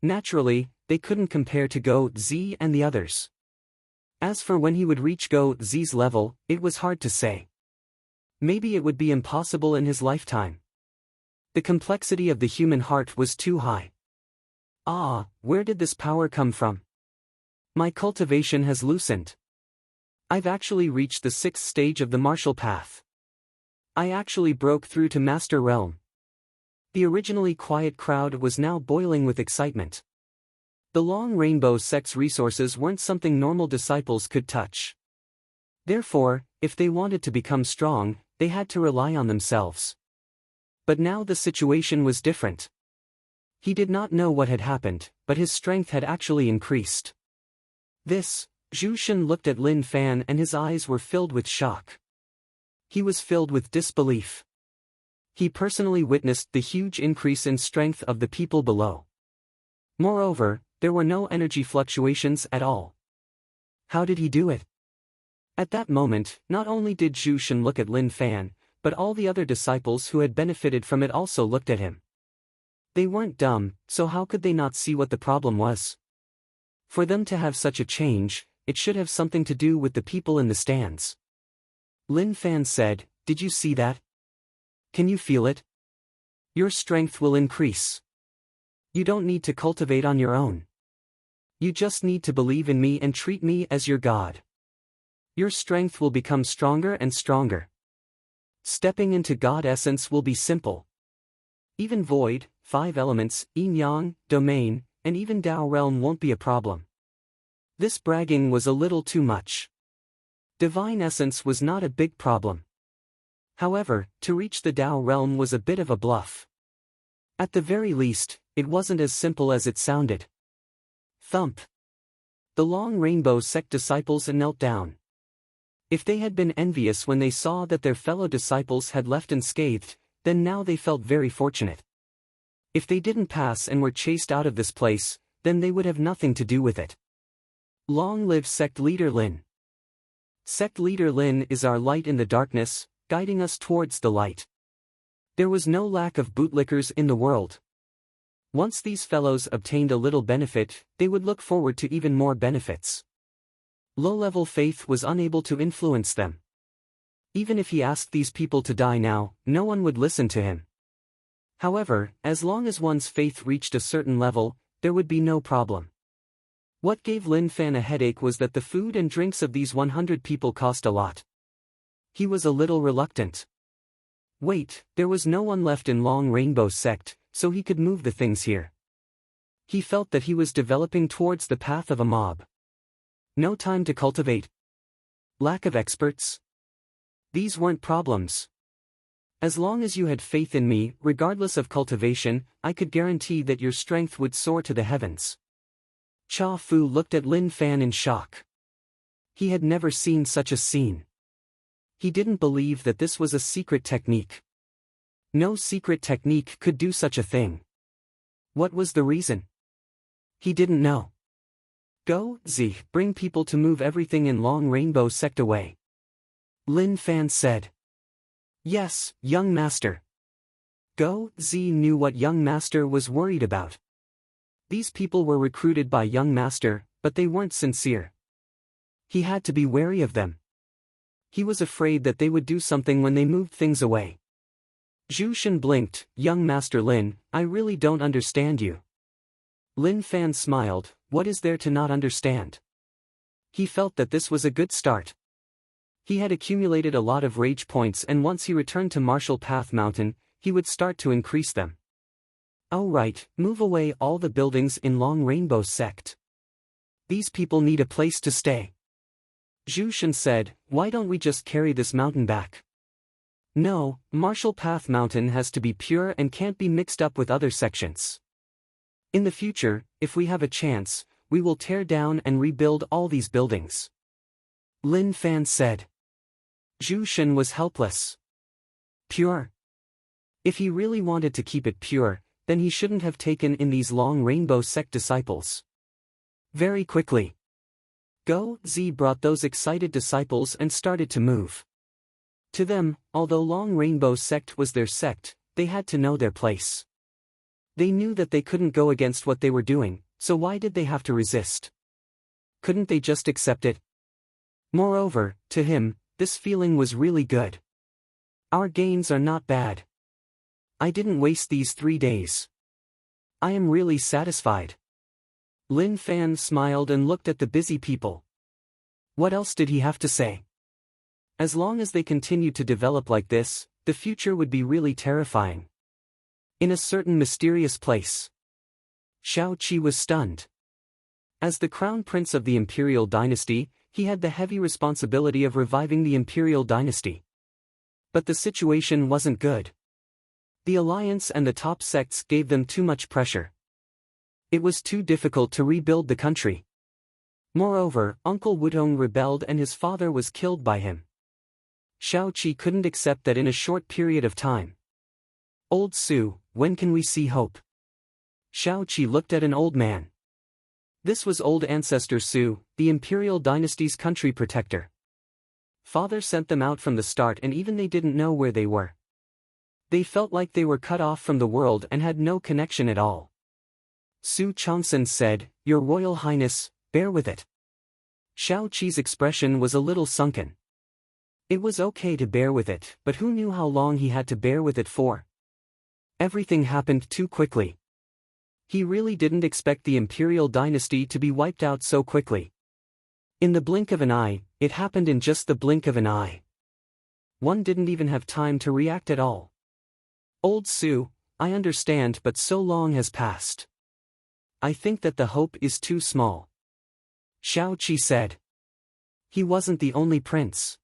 Speaker 1: Naturally, they couldn't compare to Go Z and the others. As for when he would reach Go Z's level, it was hard to say. Maybe it would be impossible in his lifetime. The complexity of the human heart was too high. Where did this power come from? My cultivation has loosened. I've actually reached the 6th stage of the Marshall Path. I actually broke through to Master Realm. The originally quiet crowd was now boiling with excitement. The Long Rainbow sect's resources weren't something normal disciples could touch. Therefore, if they wanted to become strong, they had to rely on themselves. But now the situation was different. He did not know what had happened, but his strength had actually increased. Zhu Shen looked at Lin Fan and his eyes were filled with shock. He was filled with disbelief. He personally witnessed the huge increase in strength of the people below. Moreover, there were no energy fluctuations at all. How did he do it? At that moment, not only did Zhu Shen look at Lin Fan, but all the other disciples who had benefited from it also looked at him. They weren't dumb, so how could they not see what the problem was? For them to have such a change, it should have something to do with the people in the stands. Lin Fan said, "Did you see that? Can you feel it? Your strength will increase. You don't need to cultivate on your own. You just need to believe in me and treat me as your God. Your strength will become stronger and stronger. Stepping into God essence will be simple. Even void, 5 elements, yin-yang, domain, and even Tao realm won't be a problem." This bragging was a little too much. Divine essence was not a big problem. However, to reach the Tao realm was a bit of a bluff. At the very least, it wasn't as simple as it sounded. Thump. The Long Rainbow sect disciples knelt down. If they had been envious when they saw that their fellow disciples had left unscathed, then now they felt very fortunate. If they didn't pass and were chased out of this place, then they would have nothing to do with it. Long live Sect Leader Lin. Sect Leader Lin is our light in the darkness, guiding us towards the light. There was no lack of bootlickers in the world. Once these fellows obtained a little benefit, they would look forward to even more benefits. Low-level faith was unable to influence them. Even if he asked these people to die now, no one would listen to him. However, as long as one's faith reached a certain level, there would be no problem. What gave Lin Fan a headache was that the food and drinks of these 100 people cost a lot. He was a little reluctant. Wait, there was no one left in Long Rainbow sect, so he could move the things here. He felt that he was developing towards the path of a mob. No time to cultivate. Lack of experts. These weren't problems. As long as you had faith in me, regardless of cultivation, I could guarantee that your strength would soar to the heavens. Cha Fu looked at Lin Fan in shock. He had never seen such a scene. He didn't believe that this was a secret technique. No secret technique could do such a thing. What was the reason? He didn't know. Go, Zi, bring people to move everything in Long Rainbow sect away. Lin Fan said. Yes, young master. Go, Zi knew what young master was worried about. These people were recruited by young master, but they weren't sincere. He had to be wary of them. He was afraid that they would do something when they moved things away. Zhu Shen blinked. Young Master Lin, I really don't understand you. Lin Fan smiled. What is there to not understand? He felt that this was a good start. He had accumulated a lot of rage points, and once he returned to Martial Path Mountain, he would start to increase them. Oh right, move away all the buildings in Long Rainbow sect. These people need a place to stay. Zhu Shen said, why don't we just carry this mountain back? No, Martial Path Mountain has to be pure and can't be mixed up with other sections. In the future, if we have a chance, we will tear down and rebuild all these buildings. Lin Fan said. Zhu Shen was helpless. Pure? If he really wanted to keep it pure, then he shouldn't have taken in these Long Rainbow sect disciples. Very quickly. Go, Zi brought those excited disciples and started to move. To them, although Long Rainbow sect was their sect, they had to know their place. They knew that they couldn't go against what they were doing, so why did they have to resist? Couldn't they just accept it? Moreover, to him, this feeling was really good. Our gains are not bad. I didn't waste these 3 days. I am really satisfied. Lin Fan smiled and looked at the busy people. What else did he have to say? As long as they continued to develop like this, the future would be really terrifying. In a certain mysterious place. Shao Qi was stunned. As the crown prince of the imperial dynasty, he had the heavy responsibility of reviving the imperial dynasty. But the situation wasn't good. The alliance and the top sects gave them too much pressure. It was too difficult to rebuild the country. Moreover, Uncle Wudong rebelled and his father was killed by him. Shao Qi couldn't accept that in a short period of time. Old Su, when can we see hope? Shao Qi looked at an old man. This was old ancestor Su, the imperial dynasty's country protector. Father sent them out from the start and even they didn't know where they were. They felt like they were cut off from the world and had no connection at all. Su Changsun said, "Your Royal Highness, bear with it." Shao Qi's expression was a little sunken. It was okay to bear with it, but who knew how long he had to bear with it for? Everything happened too quickly. He really didn't expect the imperial dynasty to be wiped out so quickly. In the blink of an eye, it happened in just the blink of an eye. One didn't even have time to react at all. Old Su, I understand, but so long has passed. I think that the hope is too small. Shao Qi said. He wasn't the only prince.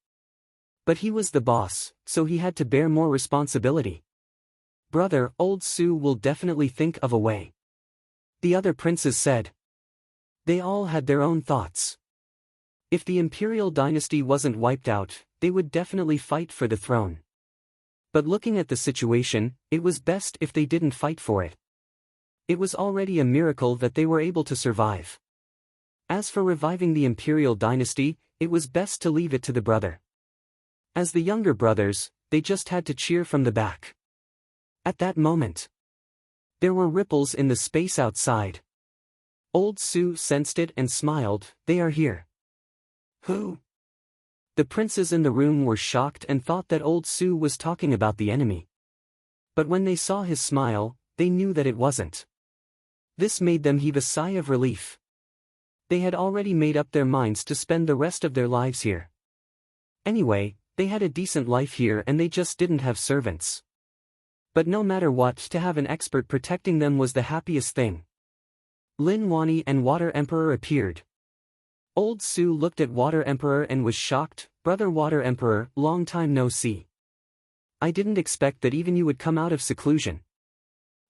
Speaker 1: But he was the boss, so he had to bear more responsibility. Brother, Old Su will definitely think of a way. The other princes said. They all had their own thoughts. If the imperial dynasty wasn't wiped out, they would definitely fight for the throne. But looking at the situation, it was best if they didn't fight for it. It was already a miracle that they were able to survive. As for reviving the imperial dynasty, it was best to leave it to the brother. As the younger brothers, they just had to cheer from the back. At that moment, there were ripples in the space outside. Old Su sensed it and smiled. They are here. Who? The princes in the room were shocked and thought that Old Su was talking about the enemy. But when they saw his smile, they knew that it wasn't. This made them heave a sigh of relief. They had already made up their minds to spend the rest of their lives here. Anyway, they had a decent life here and they just didn't have servants. But no matter what, to have an expert protecting them was the happiest thing. Lin Wani and Water Emperor appeared. Old Su looked at Water Emperor and was shocked. Brother Water Emperor, long time no see. I didn't expect that even you would come out of seclusion.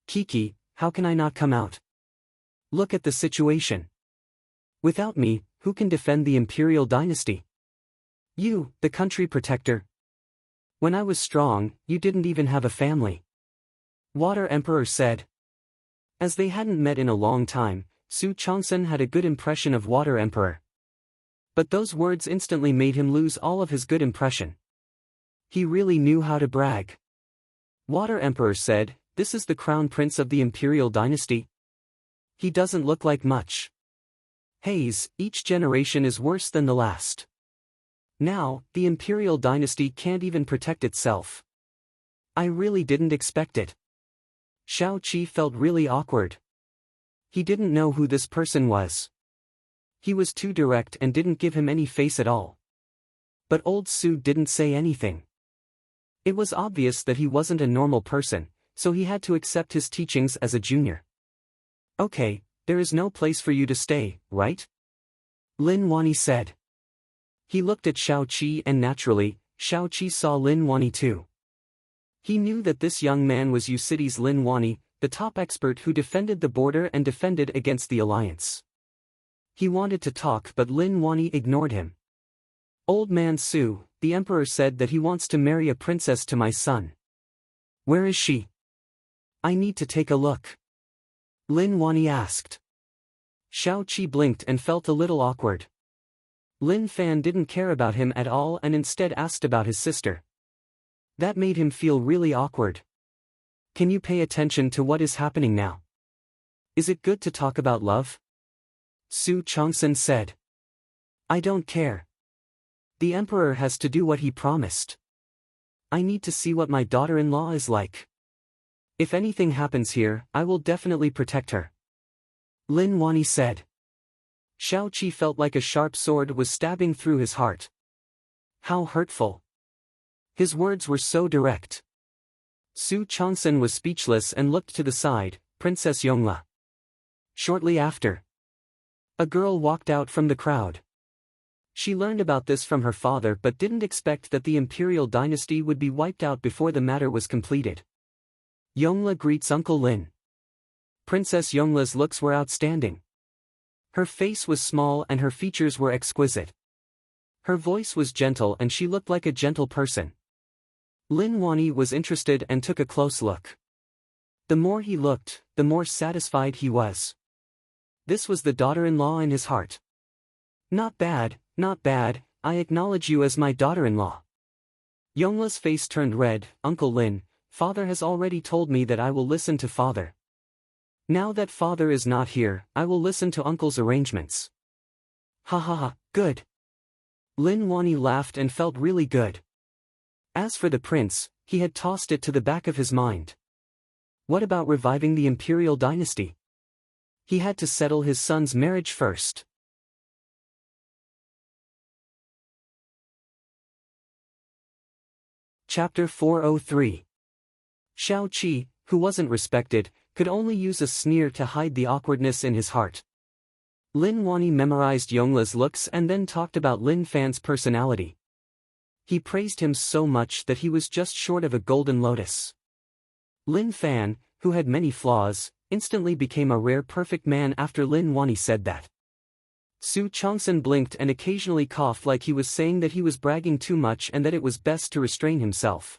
Speaker 1: Kiki, how can I not come out? Look at the situation. Without me, who can defend the imperial dynasty? You, the country protector. When I was strong, you didn't even have a family. Water Emperor said. As they hadn't met in a long time, Su Changsun had a good impression of Water Emperor. But those words instantly made him lose all of his good impression. He really knew how to brag. Water Emperor said, "This is the crown prince of the imperial dynasty. He doesn't look like much. Haze, each generation is worse than the last. Now, the imperial dynasty can't even protect itself. I really didn't expect it." Shao Qi felt really awkward. He didn't know who this person was. He was too direct and didn't give him any face at all. But Old Su didn't say anything. It was obvious that he wasn't a normal person, so he had to accept his teachings as a junior. Okay, there is no place for you to stay, right? Lin Wani said. He looked at Shao Qi and naturally, Shao Qi saw Lin Wani too. He knew that this young man was U City's Lin Wani, the top expert who defended the border and defended against the alliance. He wanted to talk but Lin Wani ignored him. Old man Su, the emperor said that he wants to marry a princess to my son. Where is she? I need to take a look. Lin Wani asked. Shao Qi blinked and felt a little awkward. Lin Fan didn't care about him at all and instead asked about his sister. That made him feel really awkward. Can you pay attention to what is happening now? Is it good to talk about love? Su Changsun said. I don't care. The emperor has to do what he promised. I need to see what my daughter-in-law is like. If anything happens here, I will definitely protect her. Lin Wani said. Shao Qi felt like a sharp sword was stabbing through his heart. How hurtful. His words were so direct. Su Changsun was speechless and looked to the side. Princess Yongla. Shortly after, a girl walked out from the crowd. She learned about this from her father but didn't expect that the imperial dynasty would be wiped out before the matter was completed. Yongla greets Uncle Lin. Princess Yongla's looks were outstanding. Her face was small and her features were exquisite. Her voice was gentle and she looked like a gentle person. Lin Wani was interested and took a close look. The more he looked, the more satisfied he was. This was the daughter-in-law in his heart. Not bad, I acknowledge you as my daughter-in-law. Yongla's face turned red. Uncle Lin, father has already told me that I will listen to father. Now that father is not here, I will listen to uncle's arrangements. Ha ha ha, good. Lin Wani laughed and felt really good. As for the prince, he had tossed it to the back of his mind. What about reviving the imperial dynasty? He had to settle his son's marriage first. Chapter 403. Xiao Qi, who wasn't respected, could only use a sneer to hide the awkwardness in his heart. Lin Wani memorized Yongla's looks and then talked about Lin Fan's personality. He praised him so much that he was just short of a golden lotus. Lin Fan, who had many flaws, instantly became a rare perfect man after Lin Wani said that. Su Changsun blinked and occasionally coughed like he was saying that he was bragging too much and that it was best to restrain himself.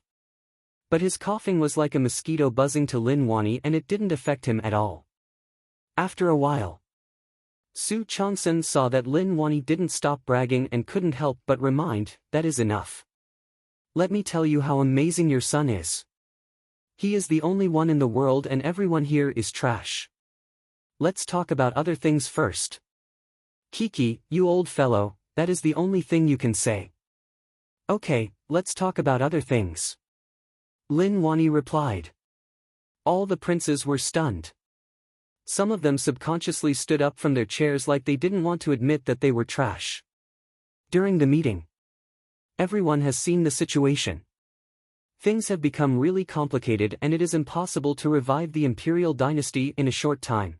Speaker 1: But his coughing was like a mosquito buzzing to Lin Wani and it didn't affect him at all. After a while, Su Changsun saw that Lin Wani didn't stop bragging and couldn't help but remind, that is enough. Let me tell you how amazing your son is. He is the only one in the world and everyone here is trash. Let's talk about other things first. Kiki, you old fellow, that is the only thing you can say. Okay, let's talk about other things. Lin Wani replied. All the princes were stunned. Some of them subconsciously stood up from their chairs like they didn't want to admit that they were trash. During the meeting, everyone has seen the situation. Things have become really complicated and it is impossible to revive the imperial dynasty in a short time.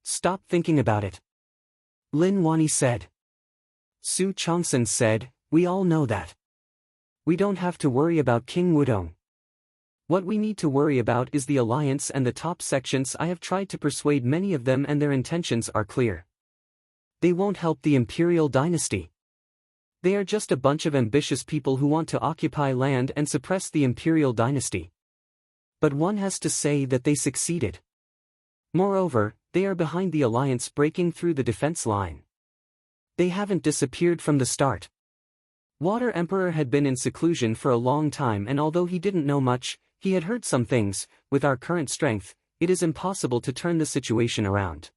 Speaker 1: Stop thinking about it. Lin Wani said. Su Changsun said, we all know that. We don't have to worry about King Wudong. What we need to worry about is the alliance and the top sections. I have tried to persuade many of them and their intentions are clear. They won't help the imperial dynasty. They are just a bunch of ambitious people who want to occupy land and suppress the imperial dynasty. But one has to say that they succeeded. Moreover, they are behind the alliance breaking through the defense line. They haven't disappeared from the start. Water Emperor had been in seclusion for a long time and although he didn't know much, he had heard some things. With our current strength, it is impossible to turn the situation around.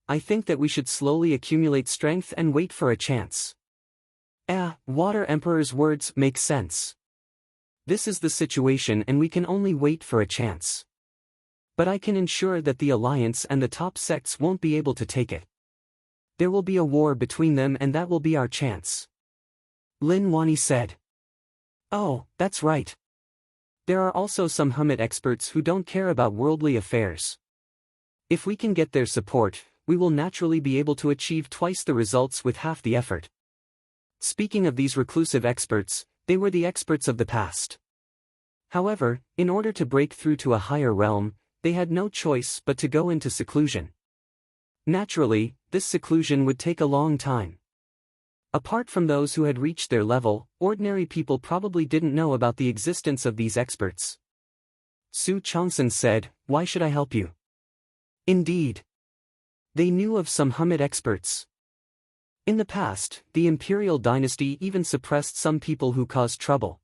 Speaker 1: I think that we should slowly accumulate strength and wait for a chance. Water Emperor's words make sense. This is the situation and we can only wait for a chance. But I can ensure that the alliance and the top sects won't be able to take it. There will be a war between them and that will be our chance. Lin Wani said. Oh, that's right. There are also some hermit experts who don't care about worldly affairs. If we can get their support, we will naturally be able to achieve twice the results with half the effort. Speaking of these reclusive experts, they were the experts of the past. However, in order to break through to a higher realm, they had no choice but to go into seclusion. Naturally, this seclusion would take a long time. Apart from those who had reached their level, ordinary people probably didn't know about the existence of these experts. Su Changsun said, why should I help you? Indeed. They knew of some hermit experts. In the past, the imperial dynasty even suppressed some people who caused trouble.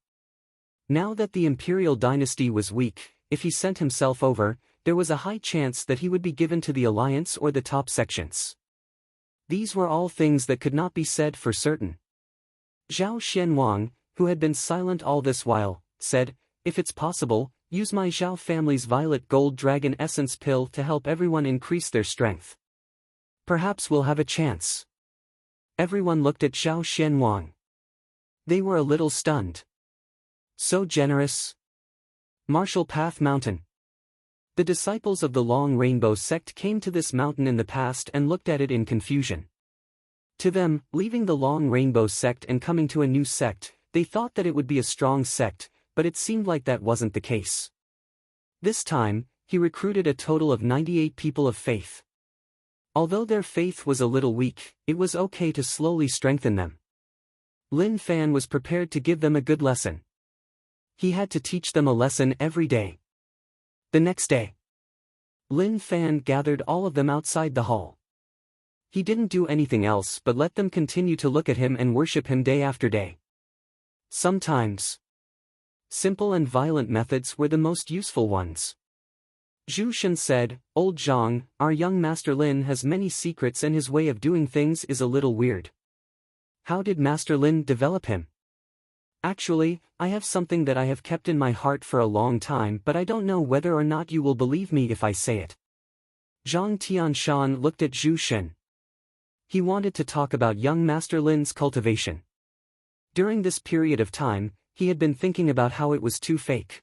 Speaker 1: Now that the imperial dynasty was weak, if he sent himself over, there was a high chance that he would be given to the alliance or the top sections. These were all things that could not be said for certain. Zhao Xianwang, who had been silent all this while, said, if it's possible, use my Zhao family's violet gold dragon essence pill to help everyone increase their strength. Perhaps we'll have a chance. Everyone looked at Zhao Xianwang. They were a little stunned. So generous. Martial Path Mountain. The disciples of the Long Rainbow sect came to this mountain in the past and looked at it in confusion. To them, leaving the Long Rainbow sect and coming to a new sect, they thought that it would be a strong sect, but it seemed like that wasn't the case. This time, he recruited a total of 98 people of faith. Although their faith was a little weak, it was okay to slowly strengthen them. Lin Fan was prepared to give them a good lesson. He had to teach them a lesson every day. The next day, Lin Fan gathered all of them outside the hall. He didn't do anything else but let them continue to look at him and worship him day after day. Sometimes, simple and violent methods were the most useful ones. Zhu Shen said, "Old Zhang, our young Master Lin has many secrets and his way of doing things is a little weird. How did Master Lin develop him?" "Actually, I have something that I have kept in my heart for a long time, but I don't know whether or not you will believe me if I say it." Zhang Tianshan looked at Zhu Shen. He wanted to talk about young Master Lin's cultivation. During this period of time, he had been thinking about how it was too fake.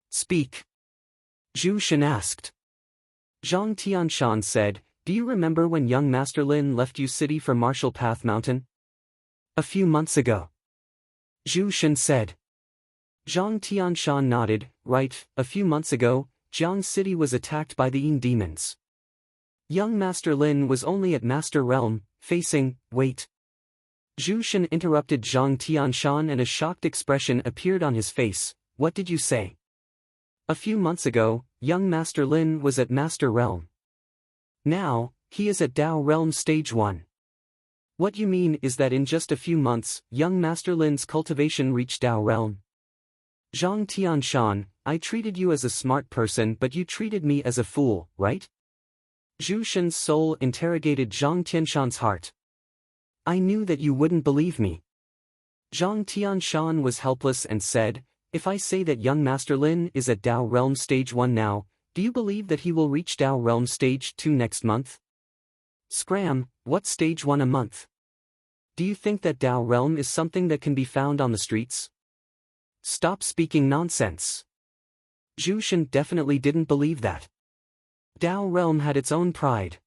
Speaker 1: Speak. Zhu Shen asked. Zhang Tianshan said, "Do you remember when young Master Lin left Yu City for Martial Path Mountain?" "A few months ago." Zhu Shen said. Zhang Tianshan nodded, "Right, a few months ago, Jiang City was attacked by the Yin demons. Young Master Lin was only at Master Realm, facing, wait." Zhu Shen interrupted Zhang Tianshan and a shocked expression appeared on his face. "What did you say?" "A few months ago, young Master Lin was at Master Realm. Now, he is at Dao Realm Stage 1. What you mean is that in just a few months, young Master Lin's cultivation reached Dao Realm." Zhang Tianshan, "I treated you as a smart person but you treated me as a fool, right?" Zhu Shen's soul interrogated Zhang Tianshan's heart. "I knew that you wouldn't believe me." Zhang Tianshan was helpless and said, "If I say that young Master Lin is at Dao Realm Stage 1 now, do you believe that he will reach Dao Realm Stage 2 next month?" "Scram, what Stage 1 a month? Do you think that Dao Realm is something that can be found on the streets? Stop speaking nonsense." Zhu Shen definitely didn't believe that. Dao Realm had its own pride.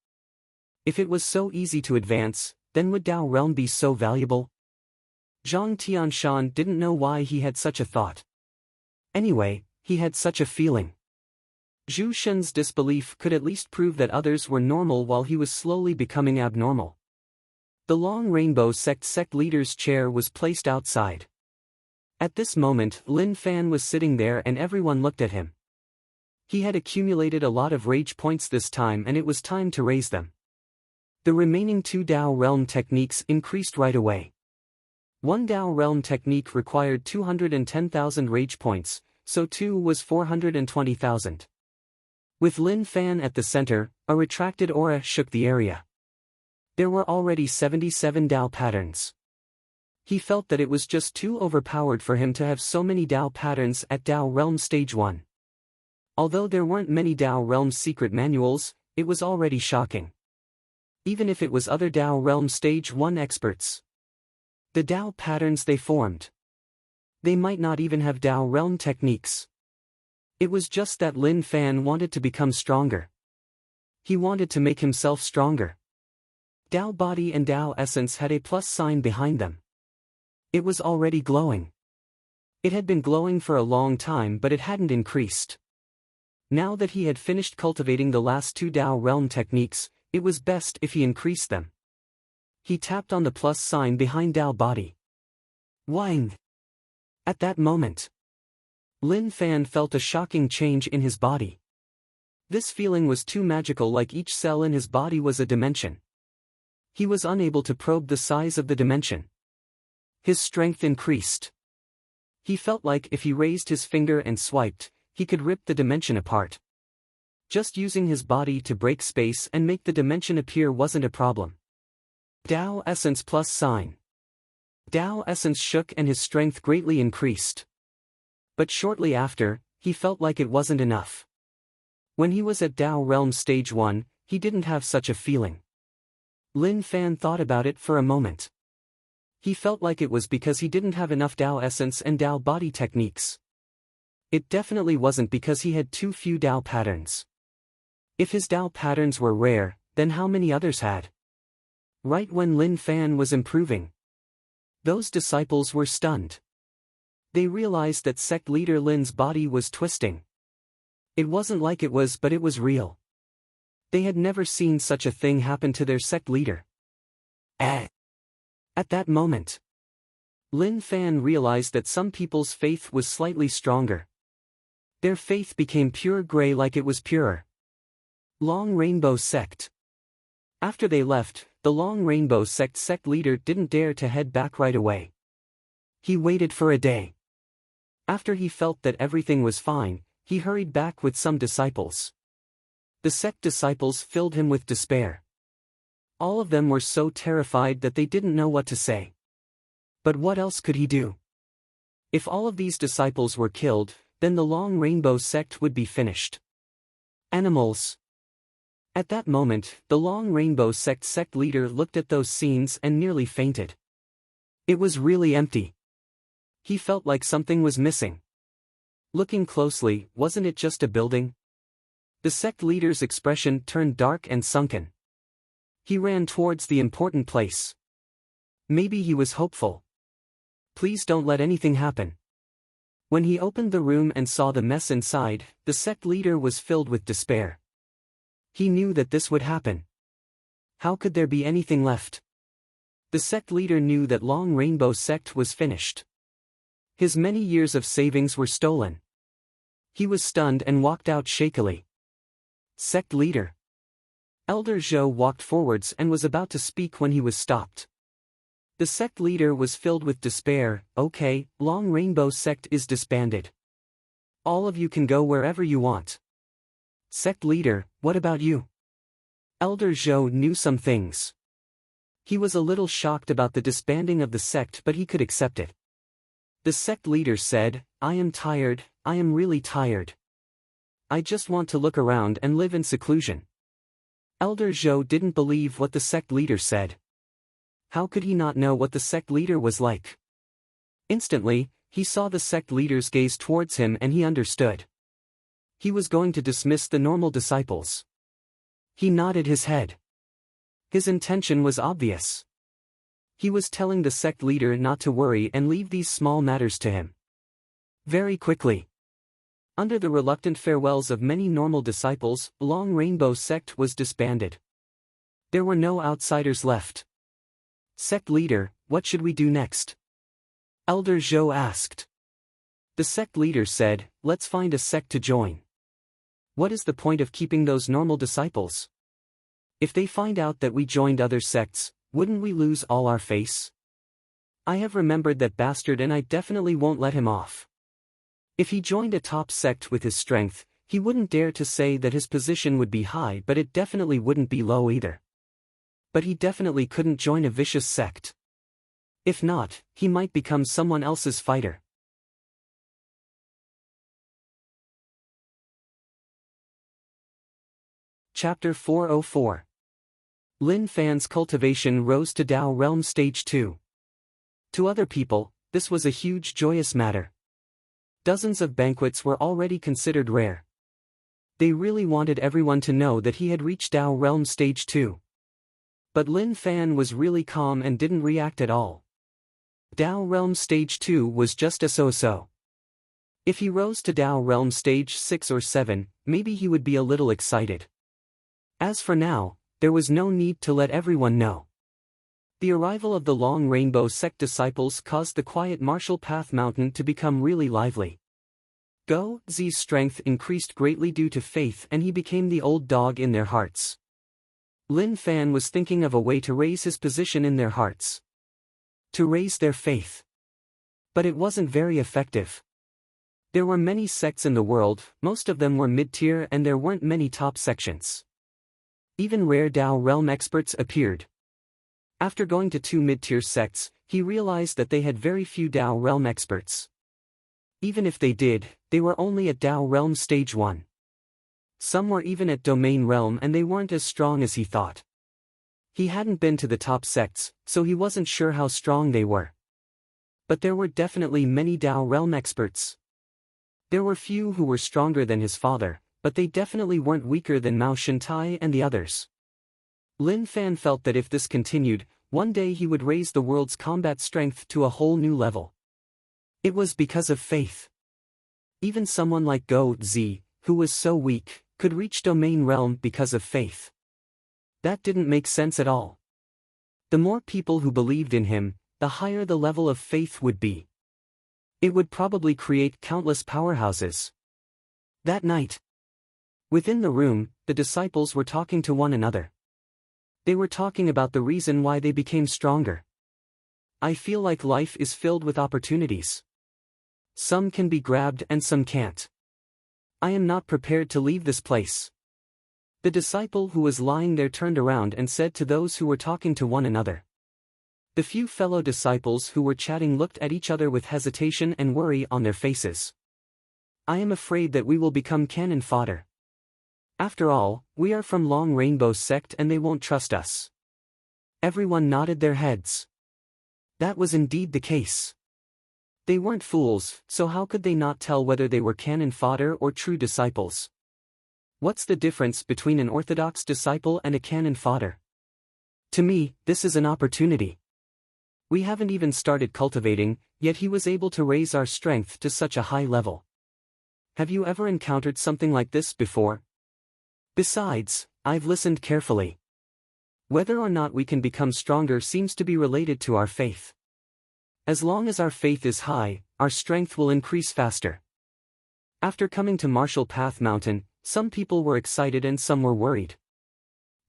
Speaker 1: If it was so easy to advance, then would Dao Realm be so valuable? Zhang Tianshan didn't know why he had such a thought. Anyway, he had such a feeling. Zhu Shen's disbelief could at least prove that others were normal while he was slowly becoming abnormal. The Long Rainbow sect leader's chair was placed outside. At this moment, Lin Fan was sitting there and everyone looked at him. He had accumulated a lot of rage points this time and it was time to raise them. The remaining 2 Dao Realm techniques increased right away. 1 Dao Realm technique required 210,000 rage points, so 2 was 420,000. With Lin Fan at the center, a retracted aura shook the area. There were already 77 Dao patterns. He felt that it was just too overpowered for him to have so many Dao patterns at Dao Realm Stage 1. Although there weren't many Dao Realm secret manuals, it was already shocking. Even if it was other Dao Realm Stage 1 experts. The Dao patterns they formed. They might not even have Dao Realm techniques. It was just that Lin Fan wanted to become stronger. He wanted to make himself stronger. Dao Body and Dao Essence had a plus sign behind them. It was already glowing. It had been glowing for a long time but it hadn't increased. Now that he had finished cultivating the last 2 Dao Realm techniques, it was best if he increased them. He tapped on the plus sign behind Dao Body. Wang! At that moment, Lin Fan felt a shocking change in his body. This feeling was too magical, like each cell in his body was a dimension. He was unable to probe the size of the dimension. His strength increased. He felt like if he raised his finger and swiped, he could rip the dimension apart. Just using his body to break space and make the dimension appear wasn't a problem. Dao Essence plus sign. Dao Essence shook and his strength greatly increased. But shortly after, he felt like it wasn't enough. When he was at Dao Realm Stage 1, he didn't have such a feeling. Lin Fan thought about it for a moment. He felt like it was because he didn't have enough Dao Essence and Dao Body techniques. It definitely wasn't because he had too few Dao patterns. If his Dao patterns were rare, then how many others had? Right when Lin Fan was improving, those disciples were stunned. They realized that sect leader Lin's body was twisting. It wasn't like it was, but it was real. They had never seen such a thing happen to their sect leader. At that moment, Lin Fan realized that some people's faith was slightly stronger. Their faith became pure gray like it was purer. Long Rainbow Sect. After they left, the Long Rainbow sect leader didn't dare to head back right away. He waited for a day. After he felt that everything was fine, he hurried back with some disciples. The sect disciples filled him with despair. All of them were so terrified that they didn't know what to say. But what else could he do? If all of these disciples were killed, then the Long Rainbow sect would be finished. Animals. At that moment, the Long Rainbow sect leader looked at those scenes and nearly fainted. It was really empty. He felt like something was missing. Looking closely, wasn't it just a building? The sect leader's expression turned dark and sunken. He ran towards the important place. Maybe he was hopeful. Please don't let anything happen. When he opened the room and saw the mess inside, the sect leader was filled with despair. He knew that this would happen. How could there be anything left? The sect leader knew that Long Rainbow sect was finished. His many years of savings were stolen. He was stunned and walked out shakily. Sect leader. Elder Zhou walked forwards and was about to speak when he was stopped. The sect leader was filled with despair. Okay, Long Rainbow sect is disbanded. All of you can go wherever you want. Sect leader, what about you? Elder Zhou knew some things. He was a little shocked about the disbanding of the sect, but he could accept it. The sect leader said, I am tired, I am really tired. I just want to look around and live in seclusion. Elder Zhou didn't believe what the sect leader said. How could he not know what the sect leader was like? Instantly, he saw the sect leader's gaze towards him and he understood. He was going to dismiss the normal disciples. He nodded his head. His intention was obvious. He was telling the sect leader not to worry and leave these small matters to him. Very quickly. Under the reluctant farewells of many normal disciples, Long Rainbow sect was disbanded. There were no outsiders left. Sect leader, what should we do next? Elder Zhou asked. The sect leader said, let's find a sect to join. What is the point of keeping those normal disciples? If they find out that we joined other sects, wouldn't we lose all our face? I have remembered that bastard and I definitely won't let him off. If he joined a top sect with his strength, he wouldn't dare to say that his position would be high, but it definitely wouldn't be low either. But he definitely couldn't join a vicious sect. If not, he might become someone else's fighter. Chapter 404. Lin Fan's cultivation rose to Dao Realm Stage 2. To other people, this was a huge joyous matter. Dozens of banquets were already considered rare. They really wanted everyone to know that he had reached Dao Realm Stage 2. But Lin Fan was really calm and didn't react at all. Dao Realm Stage 2 was just a so-so. If he rose to Dao Realm Stage 6 or 7, maybe he would be a little excited. As for now, there was no need to let everyone know. The arrival of the Long Rainbow sect disciples caused the quiet martial path mountain to become really lively. Go Z's strength increased greatly due to faith and he became the old dog in their hearts. Lin Fan was thinking of a way to raise his position in their hearts. To raise their faith. But it wasn't very effective. There were many sects in the world, most of them were mid-tier and there weren't many top sections. Even rare Dao Realm experts appeared. After going to 2 mid-tier sects, he realized that they had very few Dao Realm experts. Even if they did, they were only at Dao Realm Stage 1. Some were even at Domain Realm and they weren't as strong as he thought. He hadn't been to the top sects, so he wasn't sure how strong they were. But there were definitely many Dao Realm experts. There were few who were stronger than his father, but they definitely weren't weaker than Mao Shintai and the others. Lin Fan felt that if this continued, one day he would raise the world's combat strength to a whole new level. It was because of faith. Even someone like Go Z, who was so weak, could reach Domain Realm because of faith. That didn't make sense at all. The more people who believed in him, the higher the level of faith would be. It would probably create countless powerhouses. That night, within the room, the disciples were talking to one another. They were talking about the reason why they became stronger. I feel like life is filled with opportunities. Some can be grabbed and some can't. I am not prepared to leave this place. The disciple who was lying there turned around and said to those who were talking to one another. The few fellow disciples who were chatting looked at each other with hesitation and worry on their faces. I am afraid that we will become cannon fodder. After all, we are from Long Rainbow sect and they won't trust us. Everyone nodded their heads. That was indeed the case. They weren't fools, so how could they not tell whether they were cannon fodder or true disciples? What's the difference between an orthodox disciple and a cannon fodder? To me, this is an opportunity. We haven't even started cultivating, yet he was able to raise our strength to such a high level. Have you ever encountered something like this before? Besides, I've listened carefully. Whether or not we can become stronger seems to be related to our faith. As long as our faith is high, our strength will increase faster. After coming to Marshall Path Mountain, some people were excited and some were worried.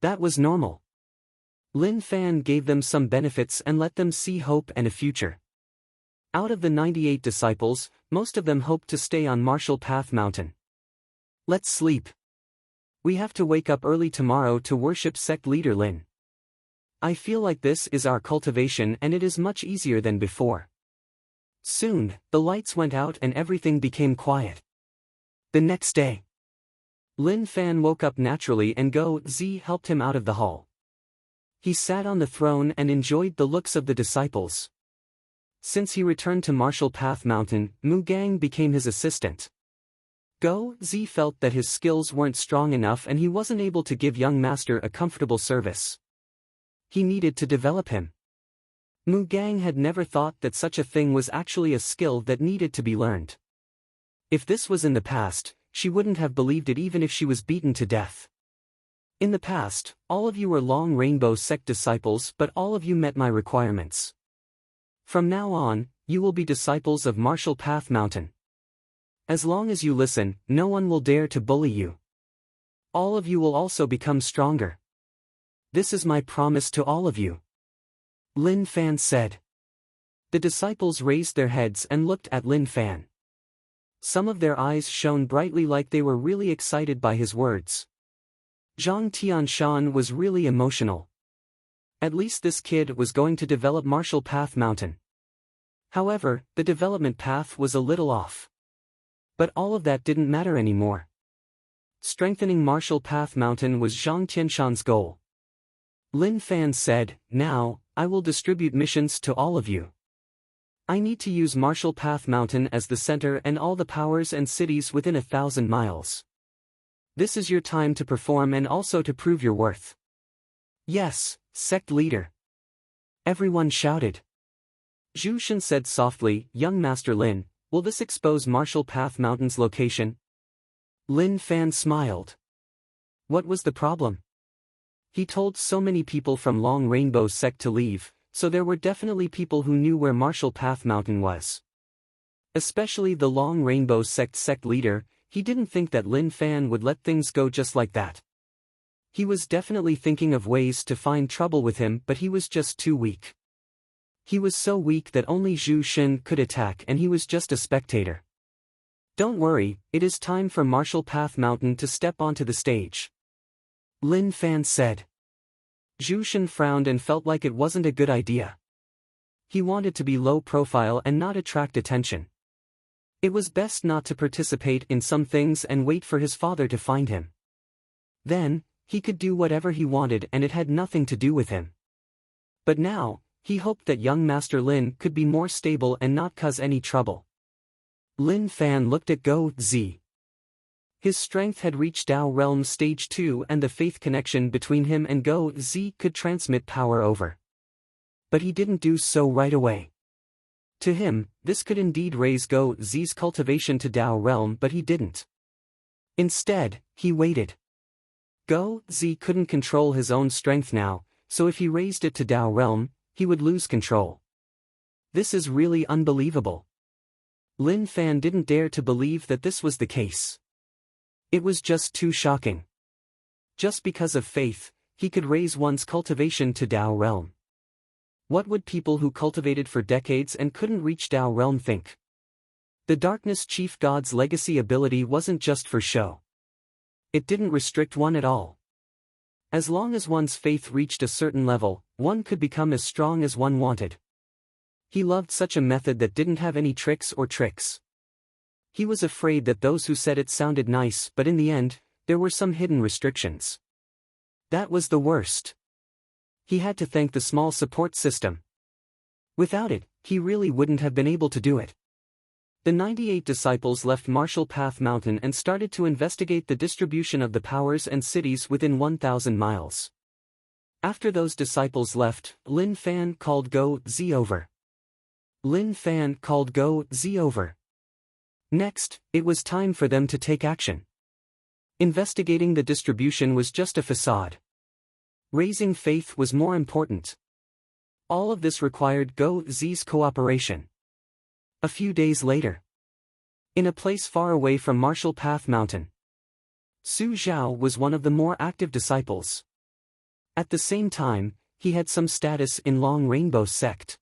Speaker 1: That was normal. Lin Fan gave them some benefits and let them see hope and a future. Out of the 98 disciples, most of them hoped to stay on Marshall Path Mountain. Let's sleep. We have to wake up early tomorrow to worship sect leader Lin. I feel like this is our cultivation and it is much easier than before. Soon, the lights went out and everything became quiet. The next day, Lin Fan woke up naturally and Go Zi helped him out of the hall. He sat on the throne and enjoyed the looks of the disciples. Since he returned to Marshall Path Mountain, Mu Gang became his assistant. Go Zi felt that his skills weren't strong enough and he wasn't able to give young master a comfortable service. He needed to develop him. Mu Gang had never thought that such a thing was actually a skill that needed to be learned. If this was in the past, she wouldn't have believed it even if she was beaten to death. In the past, all of you were Long Rainbow sect disciples but all of you met my requirements. From now on, you will be disciples of Marshall Path Mountain. As long as you listen, no one will dare to bully you. All of you will also become stronger. This is my promise to all of you. Lin Fan said. The disciples raised their heads and looked at Lin Fan. Some of their eyes shone brightly like they were really excited by his words. Zhang Tianshan was really emotional. At least this kid was going to develop Marshall Path Mountain. However, the development path was a little off. But all of that didn't matter anymore. Strengthening Marshall Path Mountain was Zhang Tianshan's goal. Lin Fan said, now, I will distribute missions to all of you. I need to use Marshall Path Mountain as the center and all the powers and cities within 1,000 miles. This is your time to perform and also to prove your worth. Yes, sect leader. Everyone shouted. Zhu Shen said softly, young Master Lin, will this expose Marshall Path Mountain's location? Lin Fan smiled. What was the problem? He told so many people from Long Rainbow sect to leave, so there were definitely people who knew where Marshall Path Mountain was. Especially the Long Rainbow sect leader, he didn't think that Lin Fan would let things go just like that. He was definitely thinking of ways to find trouble with him but he was just too weak. He was so weak that only Zhu Shen could attack and he was just a spectator. Don't worry, it is time for Marshall Path Mountain to step onto the stage. Lin Fan said. Zhu Shen frowned and felt like it wasn't a good idea. He wanted to be low profile and not attract attention. It was best not to participate in some things and wait for his father to find him. Then, he could do whatever he wanted and it had nothing to do with him. But now, he hoped that young Master Lin could be more stable and not cause any trouble. Lin Fan looked at Go Zi. His strength had reached Dao Realm Stage 2 and the faith connection between him and Go Zi could transmit power over. But he didn't do so right away. To him, this could indeed raise Go Zi's cultivation to Dao Realm but he didn't. Instead, he waited. Go Zi couldn't control his own strength now, so if he raised it to Dao Realm, he would lose control. This is really unbelievable. Lin Fan didn't dare to believe that this was the case. It was just too shocking. Just because of faith, he could raise one's cultivation to Tao realm. What would people who cultivated for decades and couldn't reach Tao realm think? The Darkness Chief God's legacy ability wasn't just for show. It didn't restrict one at all. As long as one's faith reached a certain level, one could become as strong as one wanted. He loved such a method that didn't have any tricks or tricks. He was afraid that those who said it sounded nice, but in the end, there were some hidden restrictions. That was the worst. He had to thank the small support system. Without it, he really wouldn't have been able to do it. The 98 disciples left Marshall Path Mountain and started to investigate the distribution of the powers and cities within 1,000 miles. After those disciples left, Lin Fan called Go Z over. Lin Fan called Go Z over. Next, it was time for them to take action. Investigating the distribution was just a facade. Raising faith was more important. All of this required Go Z's cooperation. A few days later, in a place far away from Marshall Path Mountain, Su Zhao was one of the more active disciples. At the same time, he had some status in Long Rainbow sect.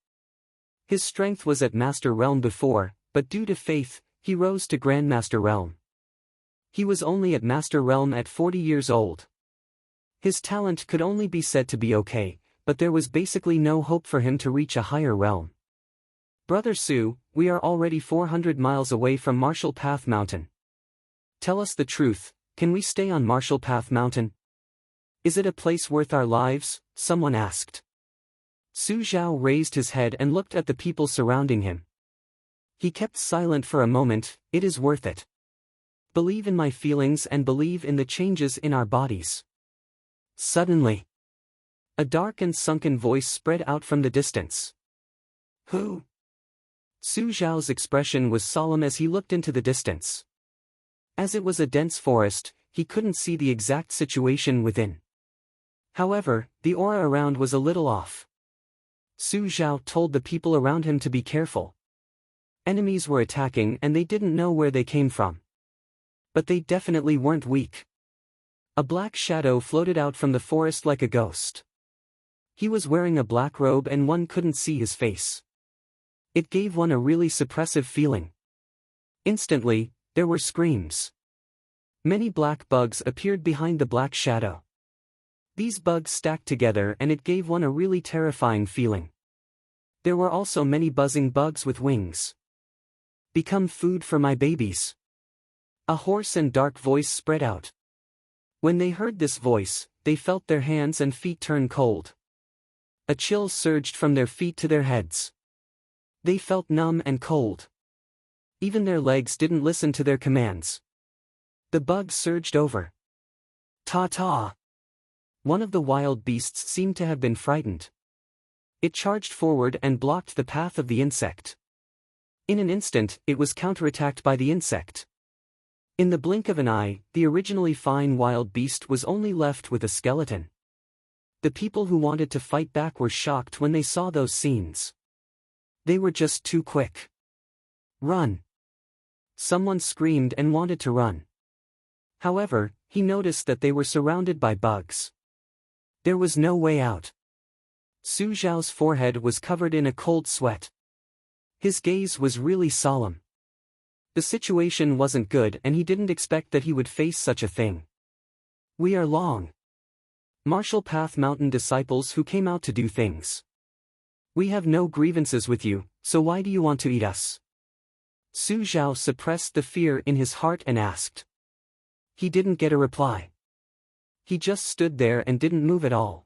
Speaker 1: His strength was at Master Realm before, but due to faith, he rose to Grandmaster Realm. He was only at Master Realm at 40 years old. His talent could only be said to be okay, but there was basically no hope for him to reach a higher realm. Brother Su, we are already 400 miles away from Marshall Path Mountain. Tell us the truth, can we stay on Marshall Path Mountain? Is it a place worth our lives? Someone asked. Su Zhao raised his head and looked at the people surrounding him. He kept silent for a moment. It is worth it. Believe in my feelings and believe in the changes in our bodies. Suddenly, a dark and sunken voice spread out from the distance. Who? Su Zhao's expression was solemn as he looked into the distance. As it was a dense forest, he couldn't see the exact situation within. However, the aura around was a little off. Su Zhao told the people around him to be careful. Enemies were attacking and they didn't know where they came from. But they definitely weren't weak. A black shadow floated out from the forest like a ghost. He was wearing a black robe and one couldn't see his face. It gave one a really suppressive feeling. Instantly, there were screams. Many black bugs appeared behind the black shadow. These bugs stacked together and it gave one a really terrifying feeling. There were also many buzzing bugs with wings. Become food for my babies. A hoarse and dark voice spread out. When they heard this voice, they felt their hands and feet turn cold. A chill surged from their feet to their heads. They felt numb and cold. Even their legs didn't listen to their commands. The bugs surged over. Ta-ta! One of the wild beasts seemed to have been frightened. It charged forward and blocked the path of the insect. In an instant, it was counterattacked by the insect. In the blink of an eye, the originally fine wild beast was only left with a skeleton. The people who wanted to fight back were shocked when they saw those scenes. They were just too quick. Run! Someone screamed and wanted to run. However, he noticed that they were surrounded by bugs. There was no way out. Su Zhao's forehead was covered in a cold sweat. His gaze was really solemn. The situation wasn't good and he didn't expect that he would face such a thing. We are Long Marshall Path Mountain disciples who came out to do things. We have no grievances with you, so why do you want to eat us? Su Zhao suppressed the fear in his heart and asked. He didn't get a reply. He just stood there and didn't move at all.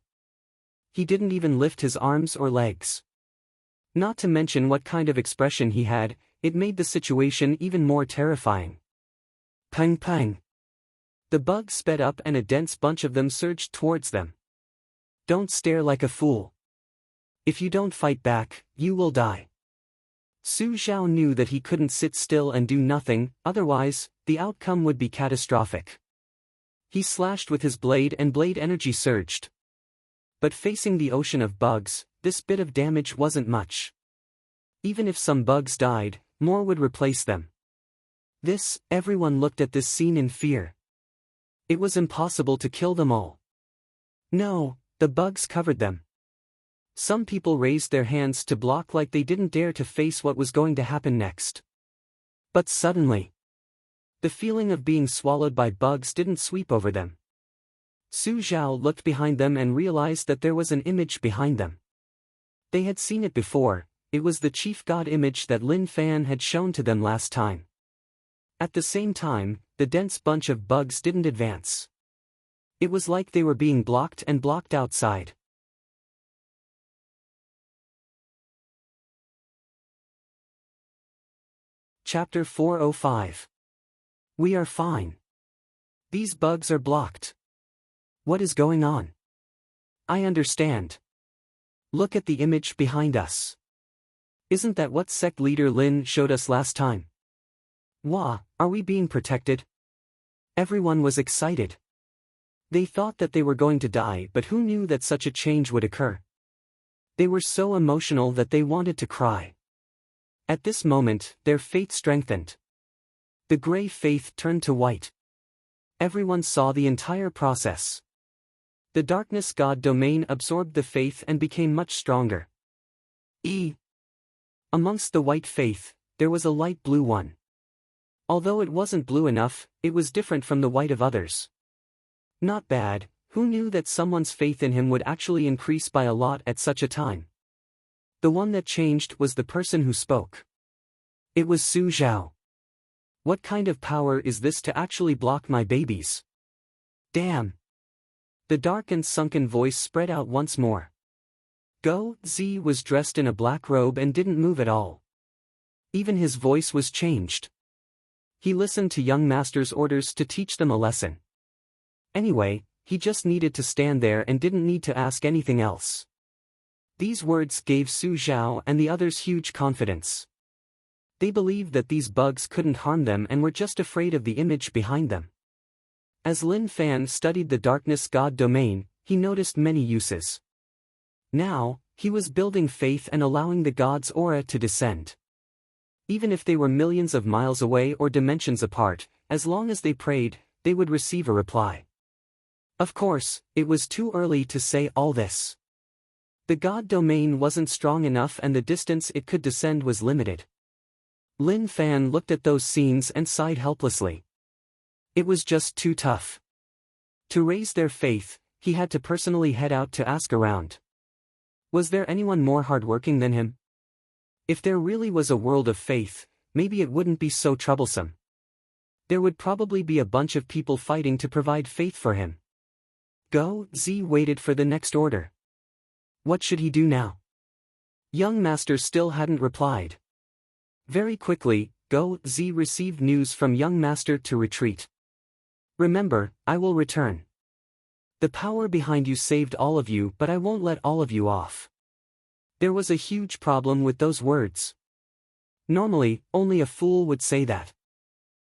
Speaker 1: He didn't even lift his arms or legs. Not to mention what kind of expression he had, it made the situation even more terrifying. Pang pang. The bugs sped up and a dense bunch of them surged towards them. Don't stare like a fool. If you don't fight back, you will die. Su Zhao knew that he couldn't sit still and do nothing, otherwise, the outcome would be catastrophic. He slashed with his blade and blade energy surged. But facing the ocean of bugs, this bit of damage wasn't much. Even if some bugs died, more would replace them. Everyone looked at this scene in fear. It was impossible to kill them all. No, the bugs covered them. Some people raised their hands to block like they didn't dare to face what was going to happen next. But suddenly, the feeling of being swallowed by bugs didn't sweep over them. Su Zhao looked behind them and realized that there was an image behind them. They had seen it before. It was the chief god image that Lin Fan had shown to them last time. At the same time, the dense bunch of bugs didn't advance. It was like they were being blocked and blocked outside. Chapter 405. We are fine. These bugs are blocked. What is going on? I understand. Look at the image behind us. Isn't that what sect leader Lin showed us last time? Wah, are we being protected? Everyone was excited. They thought that they were going to die, but who knew that such a change would occur? They were so emotional that they wanted to cry. At this moment, their faith strengthened. The gray faith turned to white. Everyone saw the entire process. The darkness god domain absorbed the faith and became much stronger. Amongst the white faith, there was a light blue one. Although it wasn't blue enough, it was different from the white of others. Not bad. Who knew that someone's faith in him would actually increase by a lot at such a time? The one that changed was the person who spoke. It was Su Zhao. What kind of power is this to actually block my babies? Damn. The dark and sunken voice spread out once more. Go Z was dressed in a black robe and didn't move at all. Even his voice was changed. He listened to young master's orders to teach them a lesson. Anyway, he just needed to stand there and didn't need to ask anything else. These words gave Su Zhao and the others huge confidence. They believed that these bugs couldn't harm them and were just afraid of the image behind them. As Lin Fan studied the darkness god domain, he noticed many uses. Now, he was building faith and allowing the god's aura to descend. Even if they were millions of miles away or dimensions apart, as long as they prayed, they would receive a reply. Of course, it was too early to say all this. The god domain wasn't strong enough and the distance it could descend was limited. Lin Fan looked at those scenes and sighed helplessly. It was just too tough. To raise their faith, he had to personally head out to ask around. Was there anyone more hardworking than him? If there really was a world of faith, maybe it wouldn't be so troublesome. There would probably be a bunch of people fighting to provide faith for him. Go Z waited for the next order. What should he do now? Young master still hadn't replied. Very quickly, Go Z received news from young master to retreat. Remember, I will return. The power behind you saved all of you, but I won't let all of you off. There was a huge problem with those words. Normally, only a fool would say that.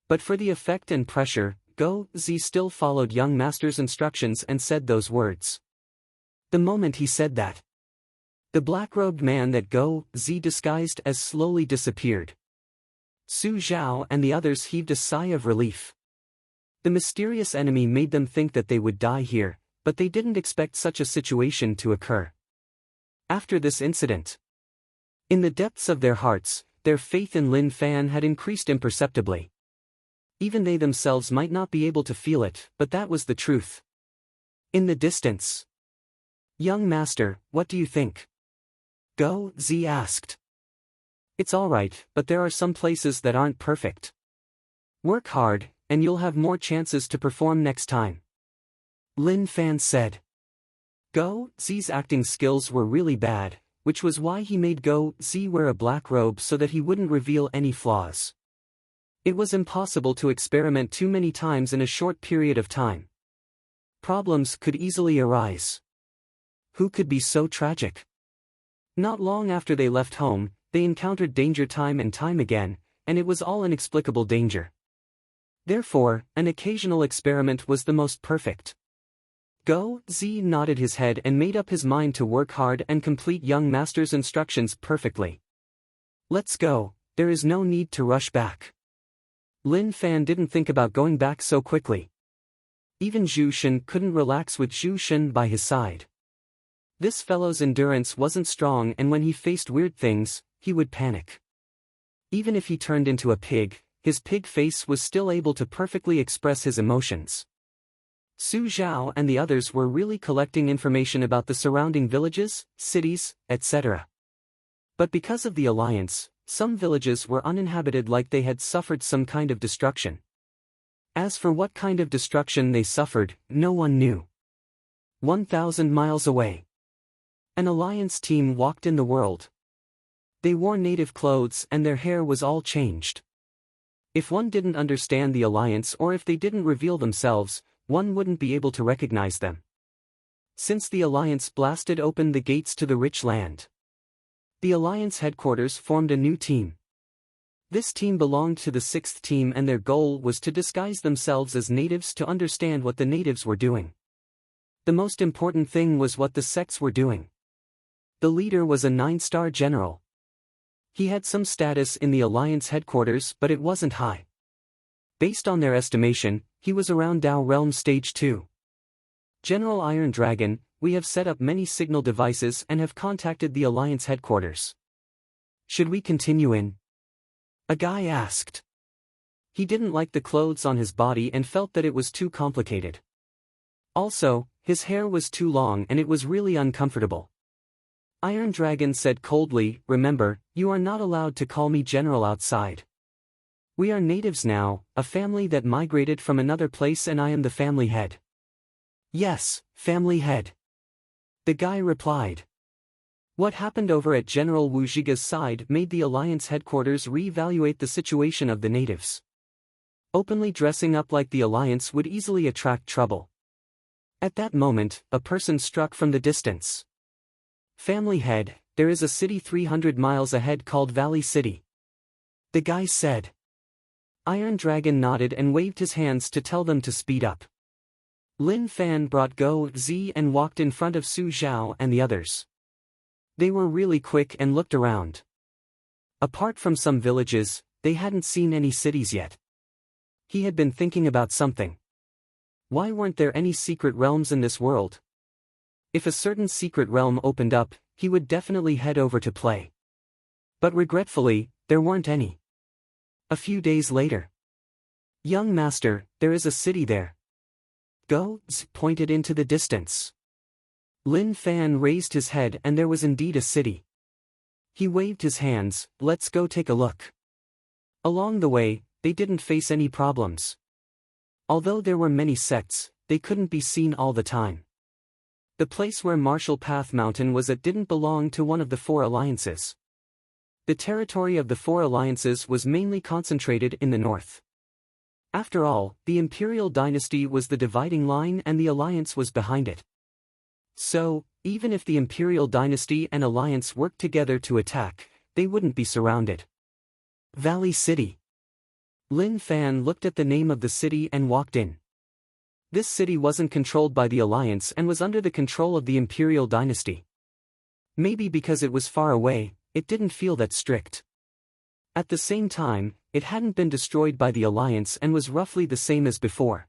Speaker 1: But for the effect and pressure, Go Z still followed young master's instructions and said those words. The moment he said that, the black-robed man that Go Z disguised as slowly disappeared. Su Zhao and the others heaved a sigh of relief. The mysterious enemy made them think that they would die here, but they didn't expect such a situation to occur. After this incident, in the depths of their hearts, their faith in Lin Fan had increased imperceptibly. Even they themselves might not be able to feel it, but that was the truth. In the distance. Young master, what do you think? Go Z asked. It's alright, but there are some places that aren't perfect. Work hard, and you'll have more chances to perform next time. Lin Fan said. Go Z's acting skills were really bad, which was why he made Go Z wear a black robe so that he wouldn't reveal any flaws. It was impossible to experiment too many times in a short period of time. Problems could easily arise. Who could be so tragic? Not long after they left home, they encountered danger time and time again, and it was all inexplicable danger. Therefore, an occasional experiment was the most perfect. Go Z nodded his head and made up his mind to work hard and complete young master's instructions perfectly. Let's go, there is no need to rush back. Lin Fan didn't think about going back so quickly. Even Zhu Shen couldn't relax with Zhu Shen by his side. This fellow's endurance wasn't strong, and when he faced weird things, he would panic. Even if he turned into a pig, his pig face was still able to perfectly express his emotions. Su Zhao and the others were really collecting information about the surrounding villages, cities, etc. But because of the alliance, some villages were uninhabited, like they had suffered some kind of destruction. As for what kind of destruction they suffered, no one knew. 1,000 miles away, an alliance team walked in the world. They wore native clothes and their hair was all changed. If one didn't understand the alliance, or if they didn't reveal themselves, one wouldn't be able to recognize them. Since the alliance blasted open the gates to the rich land, the alliance headquarters formed a new team. This team belonged to the 6th team, and their goal was to disguise themselves as natives to understand what the natives were doing. The most important thing was what the sects were doing. The leader was a 9-star general. He had some status in the alliance headquarters, but it wasn't high. Based on their estimation, he was around Dao Realm Stage 2. General Iron Dragon, we have set up many signal devices and have contacted the alliance headquarters. Should we continue in? A guy asked. He didn't like the clothes on his body and felt that it was too complicated. Also, his hair was too long and it was really uncomfortable. Iron Dragon said coldly, "Remember, you are not allowed to call me general outside. We are natives now, a family that migrated from another place, and I am the family head." "Yes, family head," the guy replied. What happened over at General Wu Zhiga's side made the alliance headquarters re-evaluate the situation of the natives. Openly dressing up like the alliance would easily attract trouble. At that moment, a person struck from the distance. "Family head, there is a city 300 miles ahead called Valley City," the guy said. Iron Dragon nodded and waved his hands to tell them to speed up. Lin Fan brought Go Zi and walked in front of Su Zhao and the others. They were really quick and looked around. Apart from some villages, they hadn't seen any cities yet. He had been thinking about something. Why weren't there any secret realms in this world? If a certain secret realm opened up, he would definitely head over to play. But regretfully, there weren't any. A few days later. "Young master, there is a city there." Go Zi pointed into the distance. Lin Fan raised his head and there was indeed a city. He waved his hands, "Let's go take a look." Along the way, they didn't face any problems. Although there were many sects, they couldn't be seen all the time. The place where Martial Path Mountain was at didn't belong to one of the 4 alliances. The territory of the 4 alliances was mainly concentrated in the north. After all, the Imperial Dynasty was the dividing line and the alliance was behind it. So, even if the Imperial Dynasty and alliance worked together to attack, they wouldn't be surrounded. Valley City. Lin Fan looked at the name of the city and walked in. This city wasn't controlled by the alliance and was under the control of the Imperial Dynasty. Maybe because it was far away, it didn't feel that strict. At the same time, it hadn't been destroyed by the alliance and was roughly the same as before.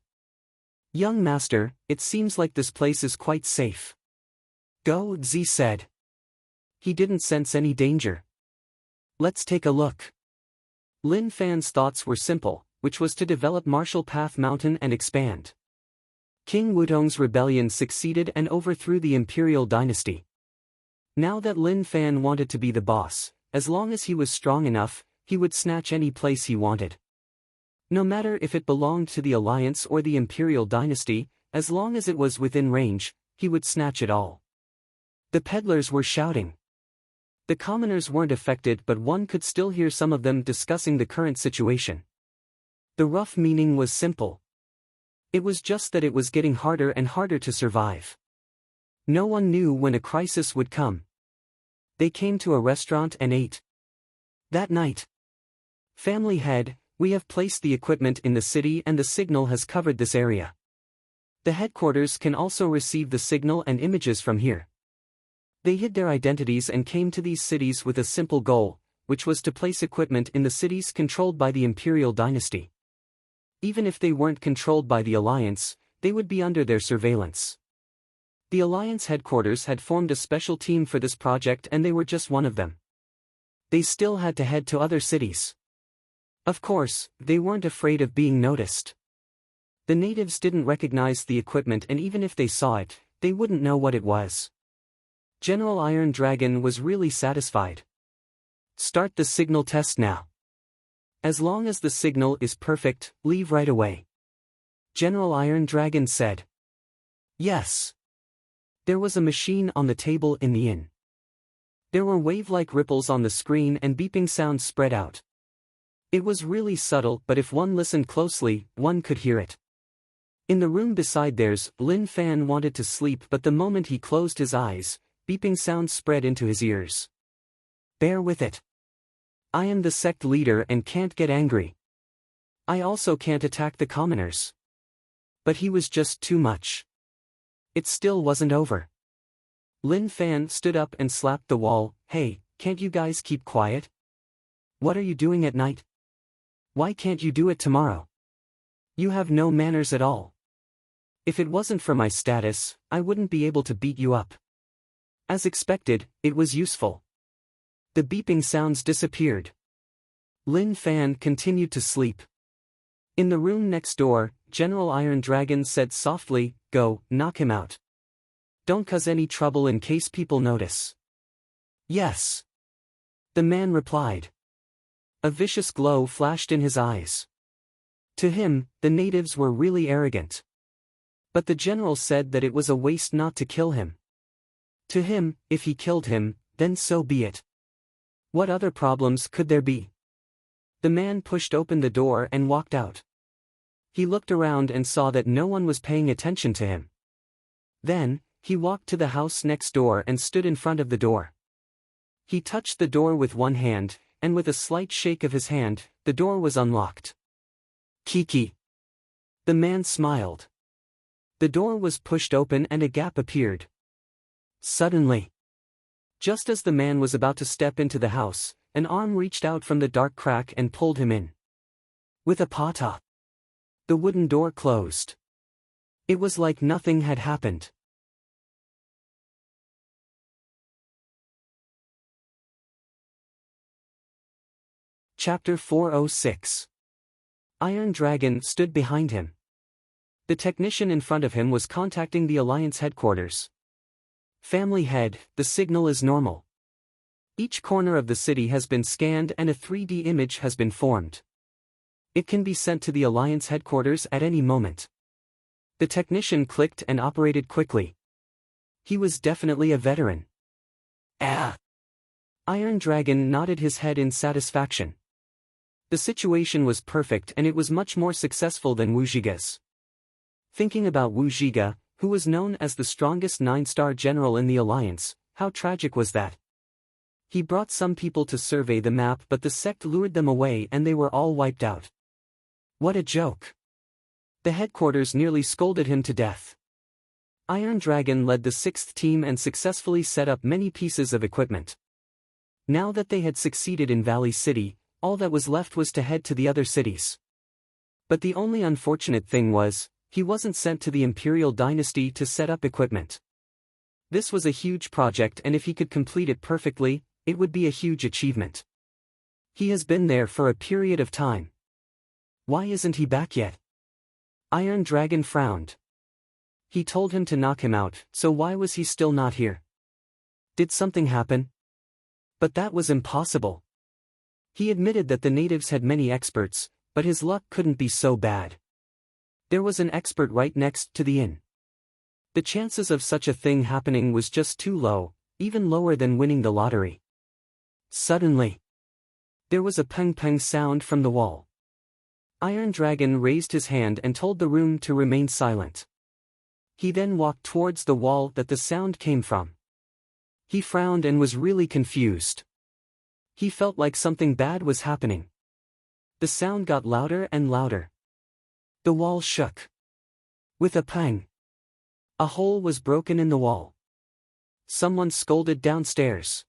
Speaker 1: "Young master, it seems like this place is quite safe," Go Zi said. He didn't sense any danger. "Let's take a look." Lin Fan's thoughts were simple, which was to develop Martial Path Mountain and expand. King Wudong's rebellion succeeded and overthrew the Imperial Dynasty. Now that Lin Fan wanted to be the boss, as long as he was strong enough, he would snatch any place he wanted. No matter if it belonged to the alliance or the Imperial Dynasty, as long as it was within range, he would snatch it all. The peddlers were shouting. The commoners weren't affected, but one could still hear some of them discussing the current situation. The rough meaning was simple. It was just that it was getting harder and harder to survive. No one knew when a crisis would come. They came to a restaurant and ate. That night. "Family head, we have placed the equipment in the city and the signal has covered this area. The headquarters can also receive the signal and images from here." They hid their identities and came to these cities with a simple goal, which was to place equipment in the cities controlled by the Imperial Dynasty. Even if they weren't controlled by the alliance, they would be under their surveillance. The Alliance headquarters had formed a special team for this project and they were just one of them. They still had to head to other cities. Of course, they weren't afraid of being noticed. The natives didn't recognize the equipment and even if they saw it, they wouldn't know what it was. General Iron Dragon was really satisfied. Start the signal test now. As long as the signal is perfect, leave right away. General Iron Dragon said. Yes. There was a machine on the table in the inn. There were wave-like ripples on the screen and beeping sounds spread out. It was really subtle, but if one listened closely, one could hear it. In the room beside theirs, Lin Fan wanted to sleep, but the moment he closed his eyes, beeping sounds spread into his ears. Bear with it. I am the sect leader and can't get angry. I also can't attack the commoners. But he was just too much. It still wasn't over. Lin Fan stood up and slapped the wall. Hey, can't you guys keep quiet? What are you doing at night? Why can't you do it tomorrow? You have no manners at all. If it wasn't for my status, I wouldn't be able to beat you up. As expected, it was useful. The beeping sounds disappeared. Lin Fan continued to sleep. In the room next door, General Iron Dragon said softly, "Go, knock him out. Don't cause any trouble in case people notice." Yes. The man replied. A vicious glow flashed in his eyes. To him, the natives were really arrogant. But the general said that it was a waste not to kill him. To him, if he killed him, then so be it. What other problems could there be? The man pushed open the door and walked out. He looked around and saw that no one was paying attention to him. Then, he walked to the house next door and stood in front of the door. He touched the door with one hand, and with a slight shake of his hand, the door was unlocked. Kiki. The man smiled. The door was pushed open and a gap appeared. Suddenly, just as the man was about to step into the house, an arm reached out from the dark crack and pulled him in. With a pata, the wooden door closed. It was like nothing had happened. Chapter 406. Iron Dragon stood behind him. The technician in front of him was contacting the Alliance headquarters. Family head, the signal is normal. Each corner of the city has been scanned and a 3D image has been formed. It can be sent to the Alliance headquarters at any moment. The technician clicked and operated quickly. He was definitely a veteran. Ah! Iron Dragon nodded his head in satisfaction. The situation was perfect and it was much more successful than Wujiga's. Thinking about Wujiga, who was known as the strongest 9-star general in the Alliance, how tragic was that? He brought some people to survey the map but the sect lured them away and they were all wiped out. What a joke. The headquarters nearly scolded him to death. Iron Dragon led the 6th team and successfully set up many pieces of equipment. Now that they had succeeded in Valley City, all that was left was to head to the other cities. But the only unfortunate thing was, he wasn't sent to the Imperial Dynasty to set up equipment. This was a huge project and if he could complete it perfectly, it would be a huge achievement. He has been there for a period of time. Why isn't he back yet? Iron Dragon frowned. He told him to knock him out, so why was he still not here? Did something happen? But that was impossible. He admitted that the natives had many experts, but his luck couldn't be so bad. There was an expert right next to the inn. The chances of such a thing happening was just too low, even lower than winning the lottery. Suddenly, there was a peng-peng sound from the wall. Iron Dragon raised his hand and told the room to remain silent. He then walked towards the wall that the sound came from. He frowned and was really confused. He felt like something bad was happening. The sound got louder and louder. The wall shook. With a pang, a hole was broken in the wall. Someone scolded downstairs.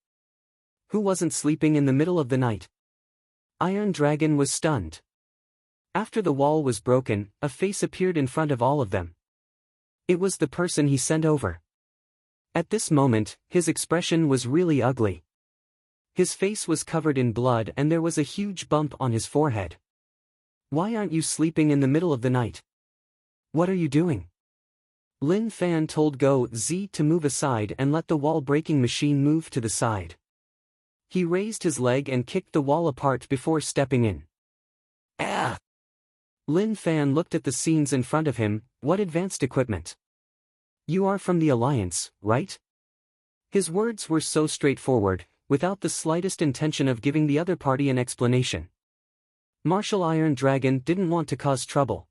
Speaker 1: Who wasn't sleeping in the middle of the night? Iron Dragon was stunned. After the wall was broken, a face appeared in front of all of them. It was the person he sent over. At this moment, his expression was really ugly. His face was covered in blood and there was a huge bump on his forehead. Why aren't you sleeping in the middle of the night? What are you doing? Lin Fan told Go Zi to move aside and let the wall-breaking machine move to the side. He raised his leg and kicked the wall apart before stepping in. Ah! Lin Fan looked at the scenes in front of him. What advanced equipment? You are from the Alliance, right? His words were so straightforward, without the slightest intention of giving the other party an explanation. Martial Iron Dragon didn't want to cause trouble.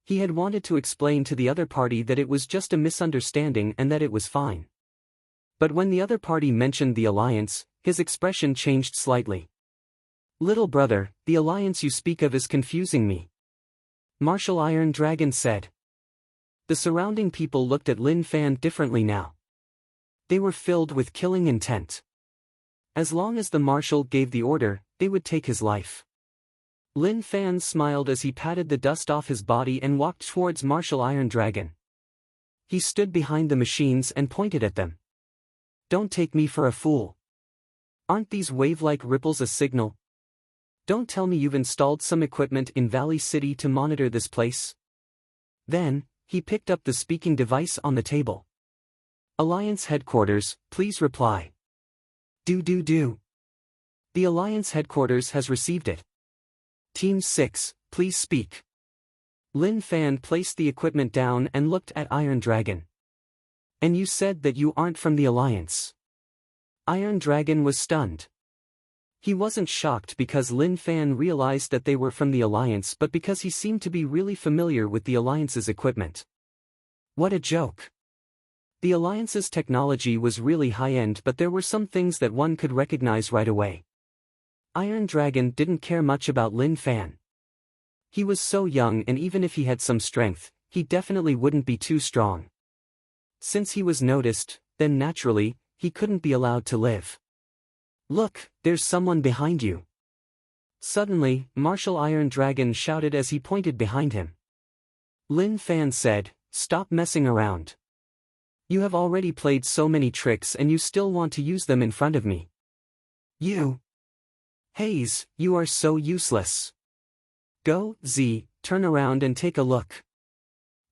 Speaker 1: He had wanted to explain to the other party that it was just a misunderstanding and that it was fine. But when the other party mentioned the Alliance, his expression changed slightly. Little brother, the Alliance you speak of is confusing me. Martial Iron Dragon said. The surrounding people looked at Lin Fan differently now. They were filled with killing intent. As long as the marshal gave the order, they would take his life. Lin Fan smiled as he patted the dust off his body and walked towards Martial Iron Dragon. He stood behind the machines and pointed at them. Don't take me for a fool. Aren't these wave-like ripples a signal? Don't tell me you've installed some equipment in Valley City to monitor this place. Then, he picked up the speaking device on the table. Alliance Headquarters, please reply. Do. The Alliance Headquarters has received it. Team 6, please speak. Lin Fan placed the equipment down and looked at Iron Dragon. And you said that you aren't from the Alliance. Iron Dragon was stunned. He wasn't shocked because Lin Fan realized that they were from the Alliance but because he seemed to be really familiar with the Alliance's equipment. What a joke. The Alliance's technology was really high-end but there were some things that one could recognize right away. Iron Dragon didn't care much about Lin Fan. He was so young and even if he had some strength, he definitely wouldn't be too strong. Since he was noticed, then naturally, he couldn't be allowed to live. Look, there's someone behind you. Suddenly, Martial Iron Dragon shouted as he pointed behind him. Lin Fan said, stop messing around. You have already played so many tricks and you still want to use them in front of me. You. Hayes, you are so useless. Go, Z, turn around and take a look.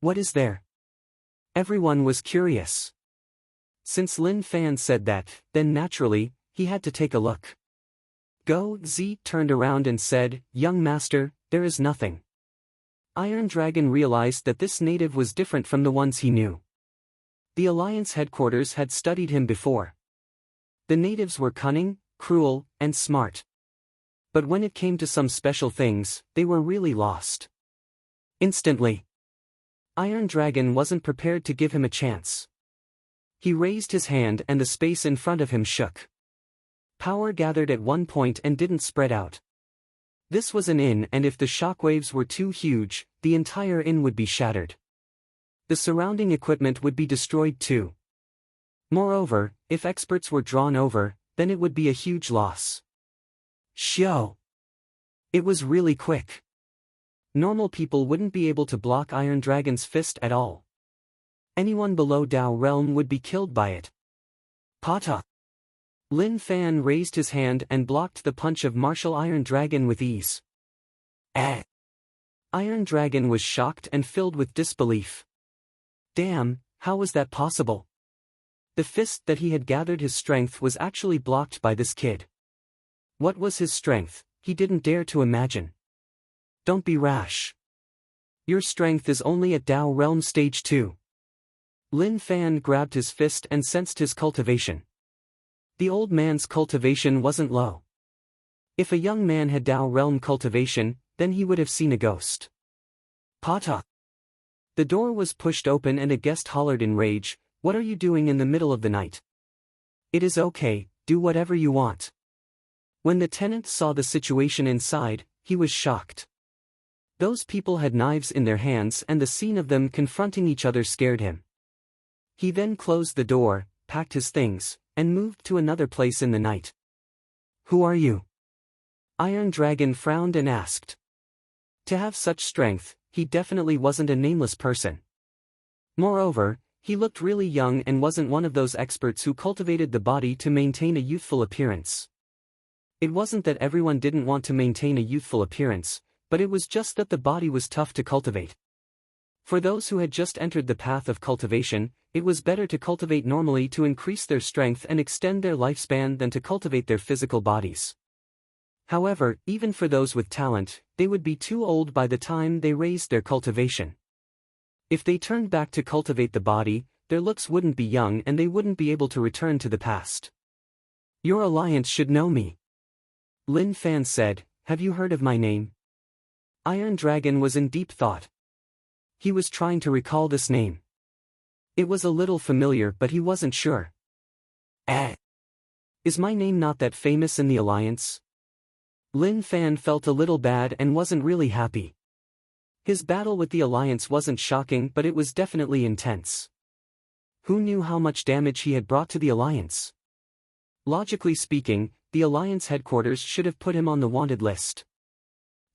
Speaker 1: What is there? Everyone was curious. Since Lin Fan said that, then naturally, he had to take a look. Go, Z turned around and said, young master, there is nothing. Iron Dragon realized that this native was different from the ones he knew. The Alliance headquarters had studied him before. The natives were cunning, cruel, and smart. But when it came to some special things, they were really lost. Instantly. Iron Dragon wasn't prepared to give him a chance. He raised his hand and the space in front of him shook. Power gathered at one point and didn't spread out. This was an inn and if the shockwaves were too huge, the entire inn would be shattered. The surrounding equipment would be destroyed too. Moreover, if experts were drawn over, then it would be a huge loss. Shio. It was really quick. Normal people wouldn't be able to block Iron Dragon's fist at all. Anyone below Dao Realm would be killed by it. Pata. Lin Fan raised his hand and blocked the punch of Martial Iron Dragon with ease. Iron Dragon was shocked and filled with disbelief. Damn, how was that possible? The fist that he had gathered his strength was actually blocked by this kid. What was his strength, he didn't dare to imagine. Don't be rash. Your strength is only at Dao Realm Stage 2. Lin Fan grabbed his fist and sensed his cultivation. The old man's cultivation wasn't low. If a young man had Dao Realm cultivation, then he would have seen a ghost. Pata. The door was pushed open and a guest hollered in rage, what are you doing in the middle of the night? It is okay, do whatever you want. When the tenant saw the situation inside, he was shocked. Those people had knives in their hands and the scene of them confronting each other scared him. He then closed the door, packed his things, and moved to another place in the night. Who are you? Iron Dragon frowned and asked. To have such strength, he definitely wasn't a nameless person. Moreover, he looked really young and wasn't one of those experts who cultivated the body to maintain a youthful appearance. It wasn't that everyone didn't want to maintain a youthful appearance, but it was just that the body was tough to cultivate. For those who had just entered the path of cultivation, it was better to cultivate normally to increase their strength and extend their lifespan than to cultivate their physical bodies. However, even for those with talent, they would be too old by the time they raised their cultivation. If they turned back to cultivate the body, their looks wouldn't be young and they wouldn't be able to return to the past. Your alliance should know me. Lin Fan said, have you heard of my name? Iron Dragon was in deep thought. He was trying to recall this name. It was a little familiar but he wasn't sure. Is my name not that famous in the alliance? Lin Fan felt a little bad and wasn't really happy. His battle with the alliance wasn't shocking but it was definitely intense. Who knew how much damage he had brought to the alliance? Logically speaking, the alliance headquarters should have put him on the wanted list.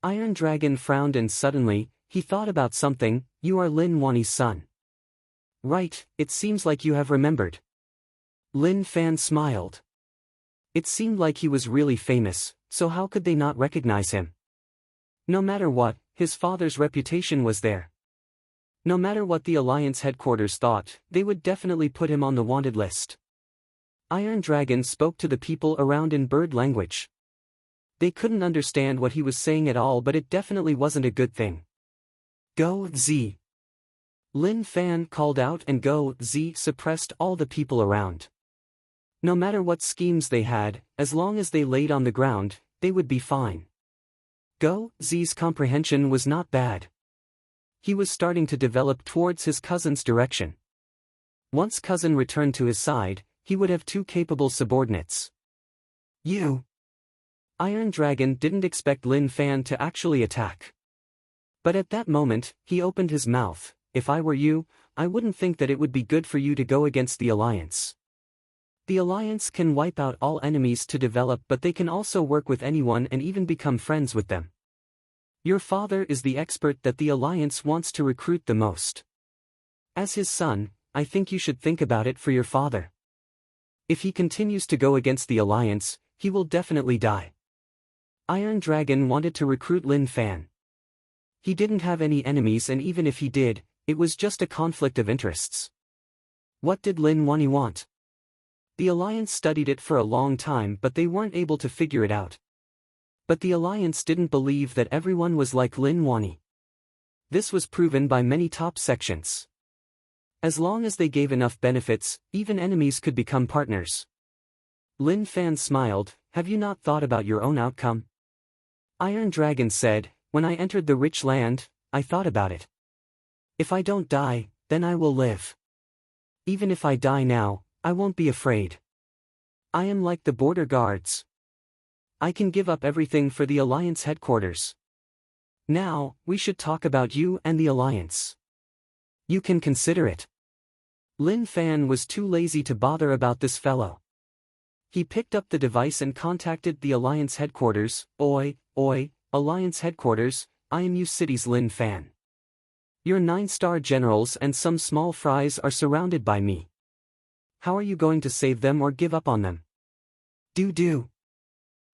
Speaker 1: Iron Dragon frowned and suddenly, he thought about something. You are Lin Wani's son. Right, it seems like you have remembered. Lin Fan smiled. It seemed like he was really famous, so how could they not recognize him? No matter what, his father's reputation was there. No matter what the alliance headquarters thought, they would definitely put him on the wanted list. Iron Dragon spoke to the people around in bird language. They couldn't understand what he was saying at all but it definitely wasn't a good thing. Go Z. Lin Fan called out and Go Z suppressed all the people around. No matter what schemes they had, as long as they laid on the ground, they would be fine. Go Z's comprehension was not bad. He was starting to develop towards his cousin's direction. Once cousin returned to his side, he would have two capable subordinates. You. Iron Dragon didn't expect Lin Fan to actually attack. But at that moment, he opened his mouth. If I were you, I wouldn't think that it would be good for you to go against the alliance. The alliance can wipe out all enemies to develop but they can also work with anyone and even become friends with them. Your father is the expert that the alliance wants to recruit the most. As his son, I think you should think about it for your father. If he continues to go against the alliance, he will definitely die. Iron Dragon wanted to recruit Lin Fan. He didn't have any enemies and even if he did, it was just a conflict of interests. What did Lin Wani want? The alliance studied it for a long time but they weren't able to figure it out. But the alliance didn't believe that everyone was like Lin Wani. This was proven by many top sections. As long as they gave enough benefits, even enemies could become partners. Lin Fan smiled, have you not thought about your own outcome? Iron Dragon said, when I entered the rich land, I thought about it. If I don't die, then I will live. Even if I die now, I won't be afraid. I am like the border guards. I can give up everything for the alliance headquarters. Now, we should talk about you and the alliance. You can consider it. Lin Fan was too lazy to bother about this fellow. He picked up the device and contacted the alliance headquarters. Oi, alliance headquarters, I am you city's Lin Fan. Your 9-star generals and some small fries are surrounded by me. How are you going to save them or give up on them? Do.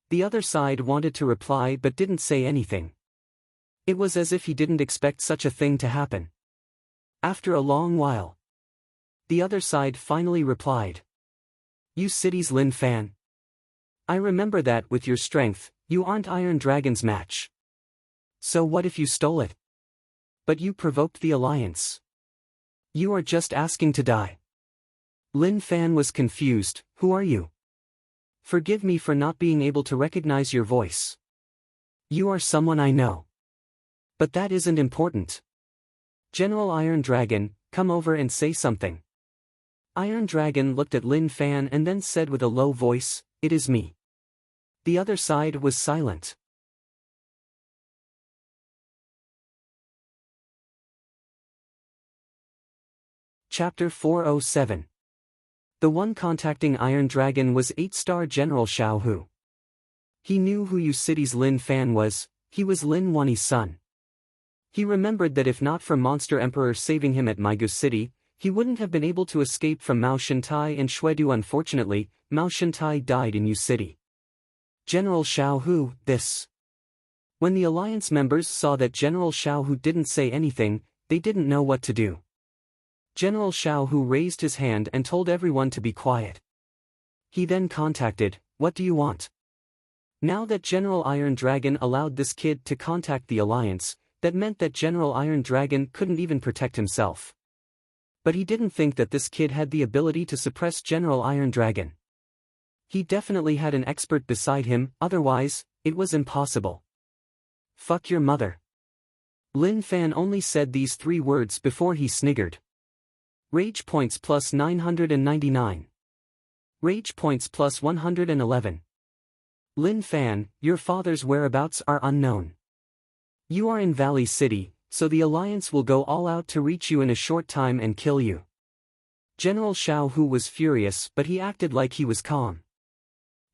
Speaker 1: The other side wanted to reply but didn't say anything. It was as if he didn't expect such a thing to happen. After a long while, the other side finally replied. You city's Lin Fan. I remember that with your strength, you aren't Iron Dragon's match. So what if you stole it? But you provoked the alliance. You are just asking to die. Lin Fan was confused. Who are you? Forgive me for not being able to recognize your voice. You are someone I know. But that isn't important. General Iron Dragon, come over and say something. Iron Dragon looked at Lin Fan and then said with a low voice, it is me. The other side was silent. Chapter 407. The one contacting Iron Dragon was 8-star General Xiao Hu. He knew who you city's Lin Fan was. He was Lin Wani's son. He remembered that if not for Monster Emperor saving him at Migus City, he wouldn't have been able to escape from Mao Shintai and Xuedu. Unfortunately, Mao Shintai died in Yu City. General Xiaohu, this. When the alliance members saw that General Xiaohu didn't say anything, they didn't know what to do. General Xiaohu raised his hand and told everyone to be quiet. He then contacted, "What do you want?" Now that General Iron Dragon allowed this kid to contact the alliance, that meant that General Iron Dragon couldn't even protect himself. But he didn't think that this kid had the ability to suppress General Iron Dragon. He definitely had an expert beside him, otherwise, it was impossible. "Fuck your mother." Lin Fan only said these 3 words before he sniggered. Rage points plus 999. Rage points plus 111. Lin Fan, your father's whereabouts are unknown. You are in Valley City, so the Alliance will go all out to reach you in a short time and kill you. General Xiaohu was furious, but he acted like he was calm.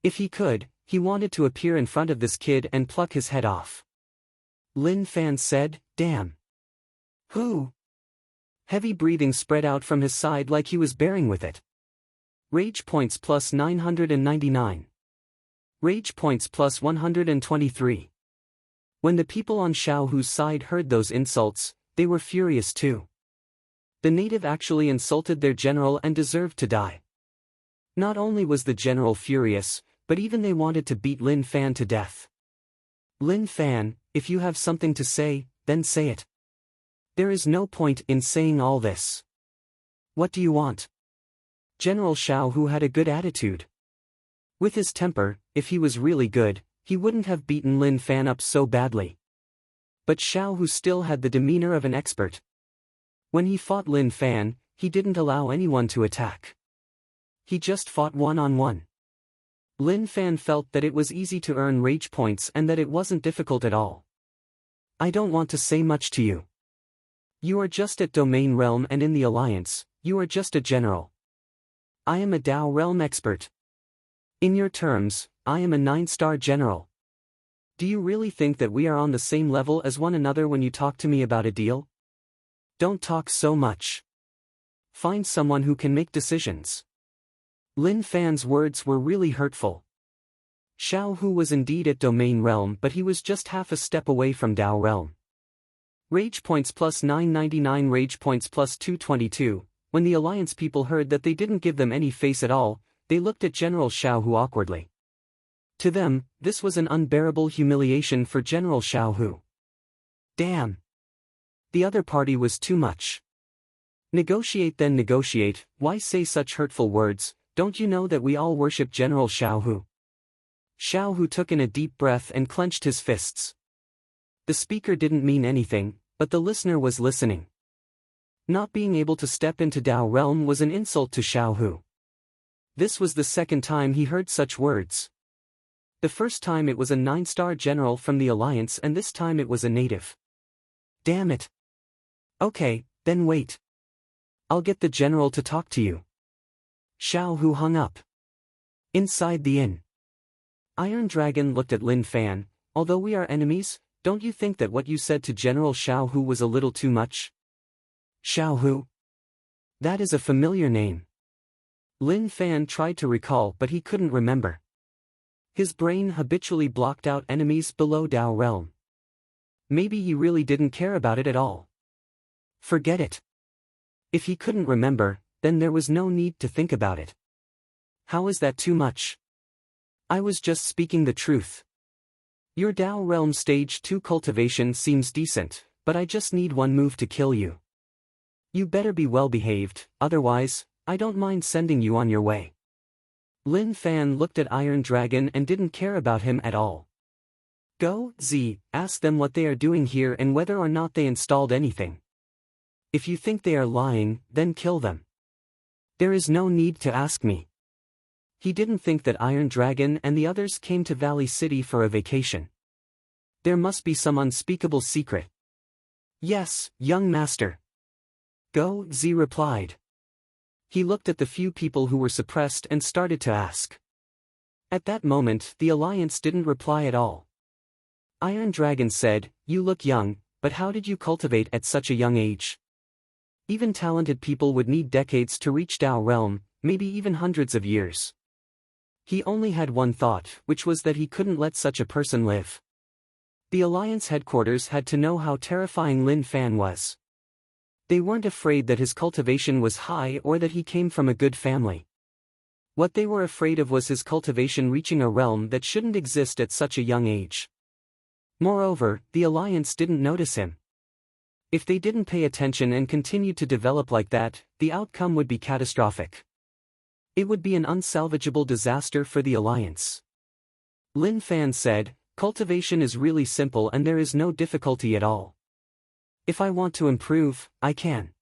Speaker 1: If he could, he wanted to appear in front of this kid and pluck his head off. Lin Fan said, "Damn. Who?" Heavy breathing spread out from his side like he was bearing with it. Rage points plus 999. Rage points plus 123. When the people on Xiaohu's side heard those insults, they were furious too. The native actually insulted their general and deserved to die. Not only was the general furious, but even they wanted to beat Lin Fan to death. "Lin Fan, if you have something to say, then say it. There is no point in saying all this. What do you want?" General Xiaohu had a good attitude. With his temper, if he was really good, he wouldn't have beaten Lin Fan up so badly. But Xiaohu still had the demeanor of an expert. When he fought Lin Fan, he didn't allow anyone to attack. He just fought one-on-one. Lin Fan felt that it was easy to earn rage points and that it wasn't difficult at all. "I don't want to say much to you. You are just at Domain Realm and in the Alliance, you are just a general. I am a Dao Realm expert. In your terms, I am a 9-star general. Do you really think that we are on the same level as one another when you talk to me about a deal? Don't talk so much. Find someone who can make decisions." Lin Fan's words were really hurtful. Xiaohu was indeed at Domain Realm, but he was just half a step away from Dao Realm. Rage points plus 999. Rage points plus 222. When the Alliance people heard that they didn't give them any face at all, they looked at General Xiaohu awkwardly. To them, this was an unbearable humiliation for General Xiaohu. Damn. The other party was too much. Negotiate then negotiate, why say such hurtful words? Don't you know that we all worship General Xiaohu? Xiaohu took in a deep breath and clenched his fists. The speaker didn't mean anything, but the listener was listening. Not being able to step into Dao Realm was an insult to Xiaohu. This was the second time he heard such words. The first time it was a 9-star general from the Alliance and this time it was a native. Damn it. Okay, then wait. I'll get the general to talk to you. Xiaohu hung up. Inside the inn. Iron Dragon looked at Lin Fan. Although we are enemies, don't you think that what you said to General Xiaohu was a little too much? Xiaohu? That is a familiar name. Lin Fan tried to recall but he couldn't remember. His brain habitually blocked out enemies below Dao Realm. Maybe he really didn't care about it at all. Forget it. If he couldn't remember, then there was no need to think about it. How is that too much? I was just speaking the truth. Your Dao Realm Stage 2 cultivation seems decent, but I just need one move to kill you. You better be well behaved, otherwise, I don't mind sending you on your way. Lin Fan looked at Iron Dragon and didn't care about him at all. Go, Z, ask them what they are doing here and whether or not they installed anything. If you think they are lying, then kill them. There is no need to ask me. He didn't think that Iron Dragon and the others came to Valley City for a vacation. There must be some unspeakable secret. Yes, young master. Go, Z replied. He looked at the few people who were suppressed and started to ask. At that moment, the Alliance didn't reply at all. Iron Dragon said, You look young, but how did you cultivate at such a young age? Even talented people would need decades to reach Tao realm, maybe even hundreds of years. He only had one thought, which was that he couldn't let such a person live. The Alliance headquarters had to know how terrifying Lin Fan was. They weren't afraid that his cultivation was high or that he came from a good family. What they were afraid of was his cultivation reaching a realm that shouldn't exist at such a young age. Moreover, the Alliance didn't notice him. If they didn't pay attention and continued to develop like that, the outcome would be catastrophic. It would be an unsalvageable disaster for the Alliance. Lin Fan said, "Cultivation is really simple and there is no difficulty at all. If I want to improve, I can.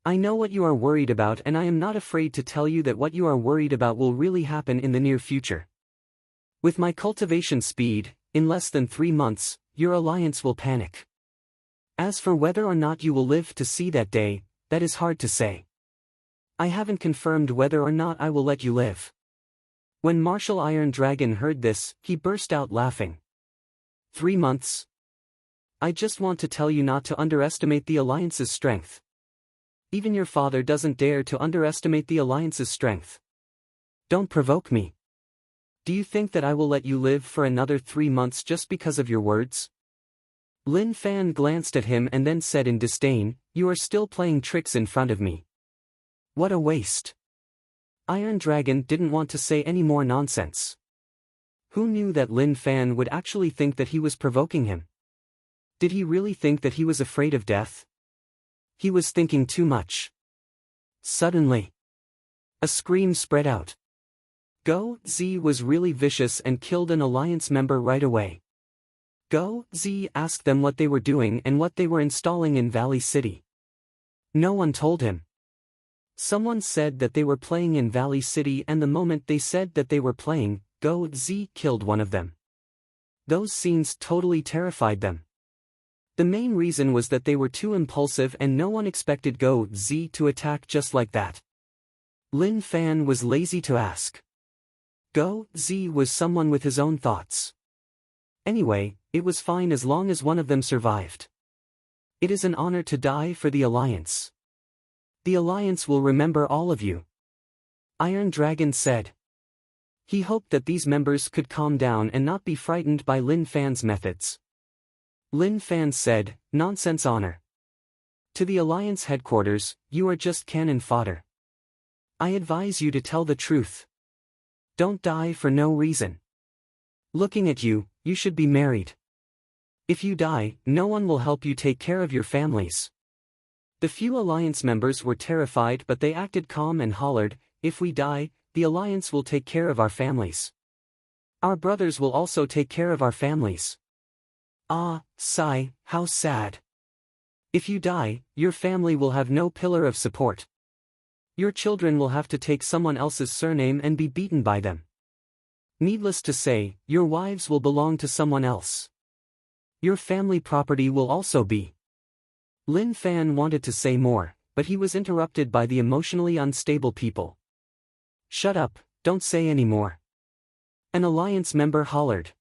Speaker 1: I know what you are worried about and I am not afraid to tell you that what you are worried about will really happen in the near future. With my cultivation speed, in less than 3 months, your Alliance will panic. As for whether or not you will live to see that day, that is hard to say. I haven't confirmed whether or not I will let you live." When Marshal Iron Dragon heard this, he burst out laughing. 3 months? I just want to tell you not to underestimate the Alliance's strength. Even your father doesn't dare to underestimate the Alliance's strength. Don't provoke me. Do you think that I will let you live for another 3 months just because of your words? Lin Fan glanced at him and then said in disdain, "You are still playing tricks in front of me. What a waste." Iron Dragon didn't want to say any more nonsense. Who knew that Lin Fan would actually think that he was provoking him? Did he really think that he was afraid of death? He was thinking too much. Suddenly, a scream spread out. Go Z was really vicious and killed an Alliance member right away. Go Z asked them what they were doing and what they were installing in Valley City. No one told him. Someone said that they were playing in Valley City and the moment they said that they were playing, Go Z killed one of them. Those scenes totally terrified them. The main reason was that they were too impulsive and no one expected Go Z to attack just like that. Lin Fan was lazy to ask. Go Z was someone with his own thoughts. Anyway, it was fine as long as one of them survived. It is an honor to die for the Alliance. The Alliance will remember all of you. Iron Dragon said. He hoped that these members could calm down and not be frightened by Lin Fan's methods. Lin Fan said, "Nonsense honor. To the Alliance headquarters, you are just cannon fodder. I advise you to tell the truth. Don't die for no reason. Looking at you, you should be married. If you die, no one will help you take care of your families." The few Alliance members were terrified but they acted calm and hollered, "If we die, the Alliance will take care of our families. Our brothers will also take care of our families." Ah, sigh, how sad. If you die, your family will have no pillar of support. Your children will have to take someone else's surname and be beaten by them. Needless to say, your wives will belong to someone else. Your family property will also be. Lin Fan wanted to say more, but he was interrupted by the emotionally unstable people. "Shut up, don't say any more." An Alliance member hollered.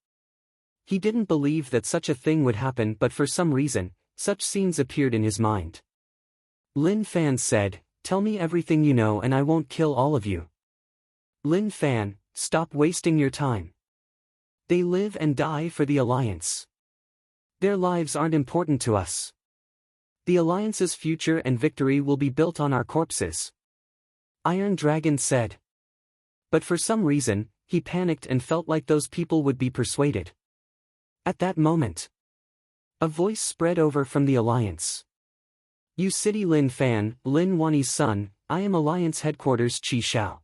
Speaker 1: He didn't believe that such a thing would happen but for some reason, such scenes appeared in his mind. Lin Fan said, "Tell me everything you know and I won't kill all of you." Lin Fan, stop wasting your time. They live and die for the Alliance. Their lives aren't important to us. The Alliance's future and victory will be built on our corpses. Iron Dragon said. But for some reason, he panicked and felt like those people would be persuaded. At that moment, a voice spread over from the Alliance. "You City Lin Fan, Lin Wani's son, I am Alliance headquarters Qi Shao.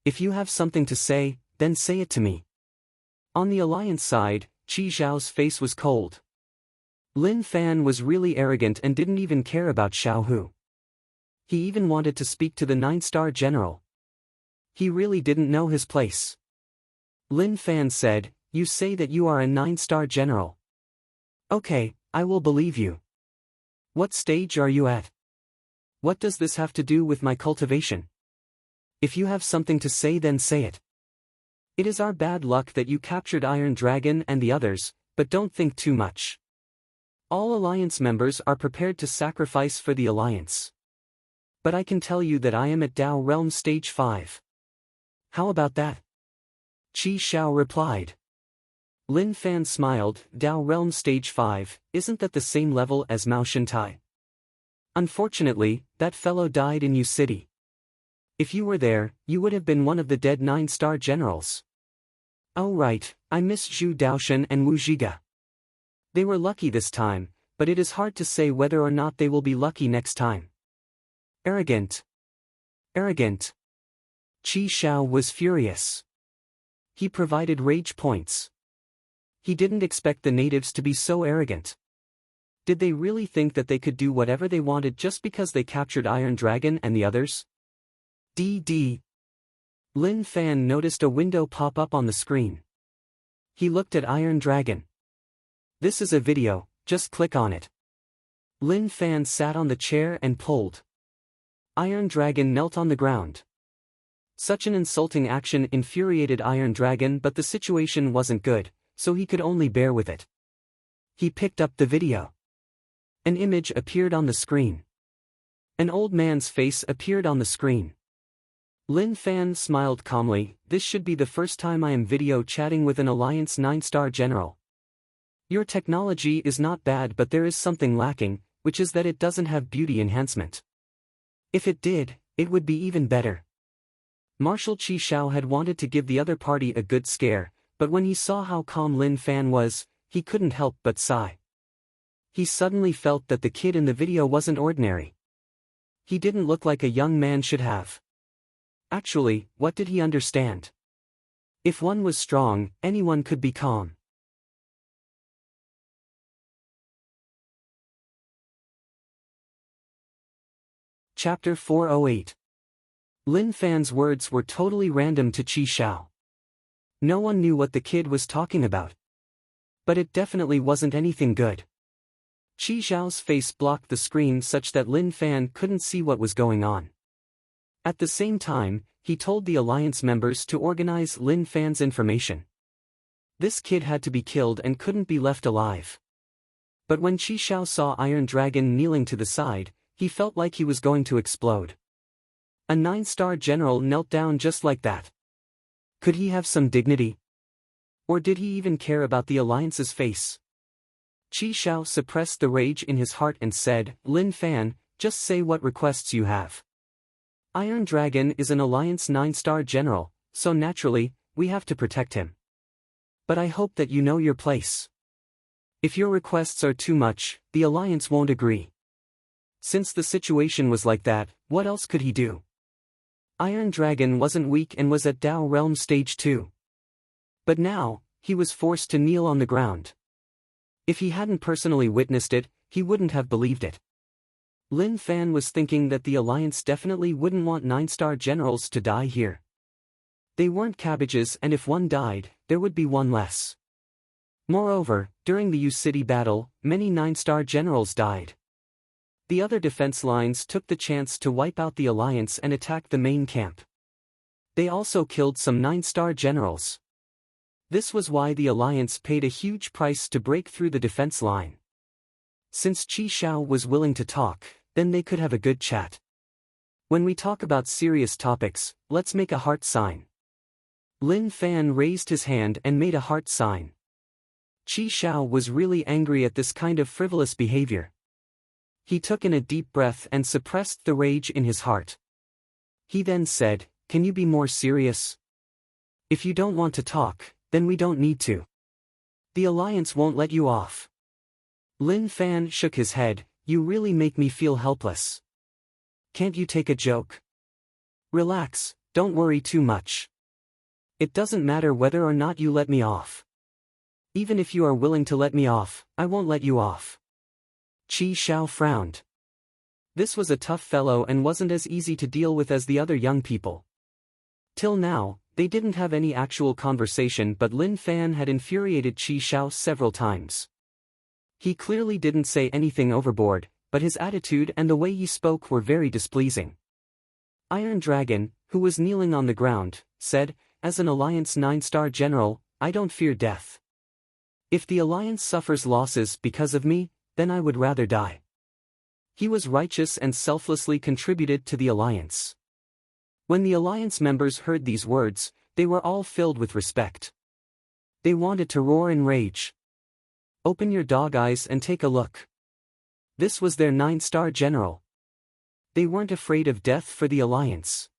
Speaker 1: If you have something to say, then say it to me." On the Alliance side, Qi Zhao's face was cold. Lin Fan was really arrogant and didn't even care about Xiao Hu. He even wanted to speak to the 9-star general. He really didn't know his place. Lin Fan said, "You say that you are a 9-star general. Okay, I will believe you. What stage are you at? What does this have to do with my cultivation? If you have something to say then say it. It is our bad luck that you captured Iron Dragon and the others, but don't think too much. All Alliance members are prepared to sacrifice for the Alliance. But I can tell you that I am at Dao Realm Stage 5. How about that? Qi Xiao replied. Lin Fan smiled. Dao Realm Stage 5, isn't that the same level as Mao Shintai? Unfortunately, that fellow died in Yu City. If you were there, you would have been one of the dead 9-star generals. Oh right, I miss Zhu Daoshan and Wu Zhiga. They were lucky this time, but it is hard to say whether or not they will be lucky next time. Arrogant. Arrogant. Qi Xiao was furious. He provided rage points. He didn't expect the natives to be so arrogant. Did they really think that they could do whatever they wanted just because they captured Iron Dragon and the others? DD. Lin Fan noticed a window pop up on the screen. He looked at Iron Dragon. This is a video, just click on it. Lin Fan sat on the chair and pulled. Iron Dragon knelt on the ground. Such an insulting action infuriated Iron Dragon, but the situation wasn't good, so he could only bear with it. He picked up the video. An image appeared on the screen. An old man's face appeared on the screen. Lin Fan smiled calmly. This should be the first time I am video chatting with an Alliance 9-star general. Your technology is not bad, but there is something lacking, which is that it doesn't have beauty enhancement. If it did, it would be even better. Marshal Qi Xiao had wanted to give the other party a good scare, but when he saw how calm Lin Fan was, he couldn't help but sigh. He suddenly felt that the kid in the video wasn't ordinary. He didn't look like a young man should have. Actually, what did he understand? If one was strong, anyone could be calm. Chapter 408. Lin Fan's words were totally random to Qi Xiao. No one knew what the kid was talking about. But it definitely wasn't anything good. Qi Xiao's face blocked the screen such that Lin Fan couldn't see what was going on. At the same time, he told the Alliance members to organize Lin Fan's information. This kid had to be killed and couldn't be left alive. But when Qi Xiao saw Iron Dragon kneeling to the side, he felt like he was going to explode. A 9-star general knelt down just like that. Could he have some dignity? Or did he even care about the Alliance's face? Qi Xiao suppressed the rage in his heart and said, Lin Fan, just say what requests you have. Iron Dragon is an Alliance 9-star general, so naturally, we have to protect him. But I hope that you know your place. If your requests are too much, the Alliance won't agree. Since the situation was like that, what else could he do? Iron Dragon wasn't weak and was at Dao Realm Stage 2. But now, he was forced to kneel on the ground. If he hadn't personally witnessed it, he wouldn't have believed it. Lin Fan was thinking that the Alliance definitely wouldn't want 9-star generals to die here. They weren't cabbages, and if one died, there would be one less. Moreover, during the Yu City battle, many 9-star generals died. The other defense lines took the chance to wipe out the Alliance and attack the main camp. They also killed some 9-star generals. This was why the Alliance paid a huge price to break through the defense line. Since Qi Xiao was willing to talk, then they could have a good chat. When we talk about serious topics, let's make a heart sign. Lin Fan raised his hand and made a heart sign. Qi Xiao was really angry at this kind of frivolous behavior. He took in a deep breath and suppressed the rage in his heart. He then said, Can you be more serious? If you don't want to talk, then we don't need to. The Alliance won't let you off. Lin Fan shook his head. You really make me feel helpless. Can't you take a joke? Relax, don't worry too much. It doesn't matter whether or not you let me off. Even if you are willing to let me off, I won't let you off. Qi Xiao frowned. This was a tough fellow and wasn't as easy to deal with as the other young people. Till now, they didn't have any actual conversation, but Lin Fan had infuriated Qi Xiao several times. He clearly didn't say anything overboard, but his attitude and the way he spoke were very displeasing. Iron Dragon, who was kneeling on the ground, said, As an Alliance 9-star general, I don't fear death. If the Alliance suffers losses because of me, then I would rather die. He was righteous and selflessly contributed to the alliance. When the alliance members heard these words, they were all filled with respect. They wanted to roar in rage. Open your dog eyes and take a look. This was their 9-star general. They weren't afraid of death for the alliance.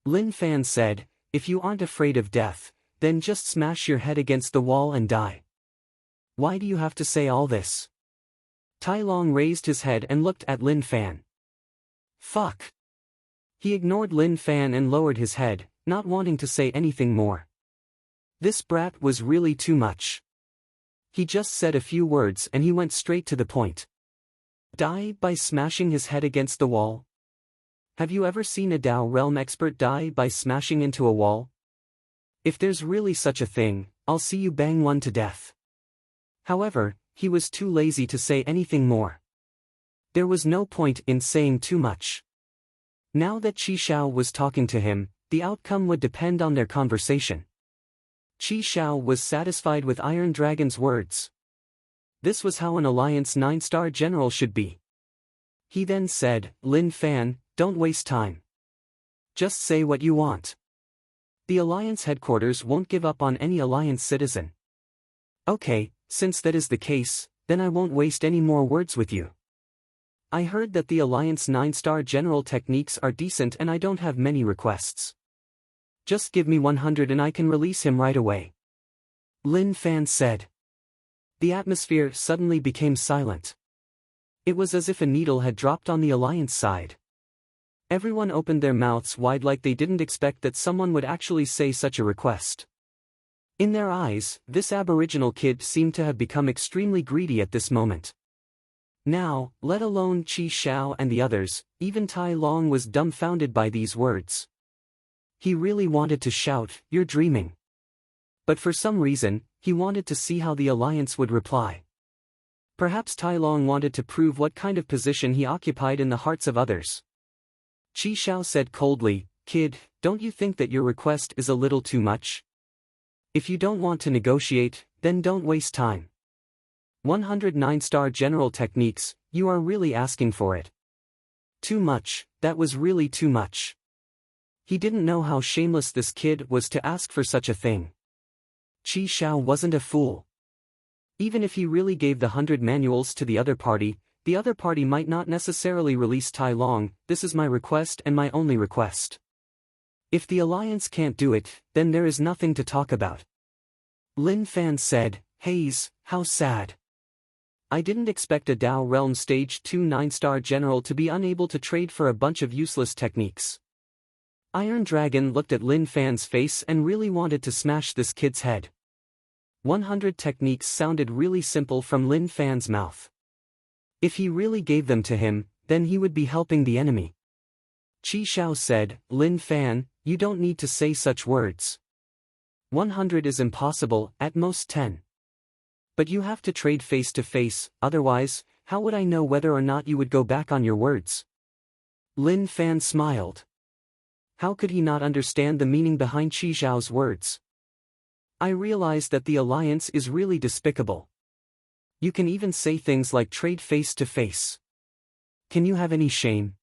Speaker 1: Lin Fan said, if you aren't afraid of death, then just smash your head against the wall and die. Why do you have to say all this? Tai Long raised his head and looked at Lin Fan. Fuck. He ignored Lin Fan and lowered his head, not wanting to say anything more. This brat was really too much. He just said a few words and he went straight to the point. Die by smashing his head against the wall? Have you ever seen a Dao Realm expert die by smashing into a wall? If there's really such a thing, I'll see you bang one to death. However, he was too lazy to say anything more. There was no point in saying too much. Now that Qi Xiao was talking to him, the outcome would depend on their conversation. Qi Xiao was satisfied with Iron Dragon's words. This was how an Alliance 9-star general should be. He then said, Lin Fan, don't waste time. Just say what you want. The Alliance headquarters won't give up on any Alliance citizen. Okay, since that is the case, then I won't waste any more words with you. I heard that the Alliance 9-star general techniques are decent and I don't have many requests. Just give me 100 and I can release him right away. Lin Fan said. The atmosphere suddenly became silent. It was as if a needle had dropped on the Alliance side. Everyone opened their mouths wide like they didn't expect that someone would actually say such a request. In their eyes, this aboriginal kid seemed to have become extremely greedy at this moment. Now, let alone Qi Xiao and the others, even Tai Long was dumbfounded by these words. He really wanted to shout, "You're dreaming." But for some reason, he wanted to see how the Alliance would reply. Perhaps Tai Long wanted to prove what kind of position he occupied in the hearts of others. Qi Xiao said coldly, "Kid, don't you think that your request is a little too much? If you don't want to negotiate, then don't waste time. 109-star general techniques, you are really asking for it. Too much, that was really too much." He didn't know how shameless this kid was to ask for such a thing. Qi Xiao wasn't a fool. Even if he really gave the 100 manuals to the other party might not necessarily release Tai Long. This is my request and my only request. If the Alliance can't do it, then there is nothing to talk about. Lin Fan said, "Haze, how sad. I didn't expect a Dao Realm Stage 2 9-star general to be unable to trade for a bunch of useless techniques." Iron Dragon looked at Lin Fan's face and really wanted to smash this kid's head. 100 techniques sounded really simple from Lin Fan's mouth. If he really gave them to him, then he would be helping the enemy. Qi Xiao said, "Lin Fan, you don't need to say such words. 100 is impossible, at most 10. But you have to trade face to face, otherwise, how would I know whether or not you would go back on your words?" Lin Fan smiled. How could he not understand the meaning behind Qi Xiao's words? I realize that the Alliance is really despicable. You can even say things like trade face to face. Can you have any shame?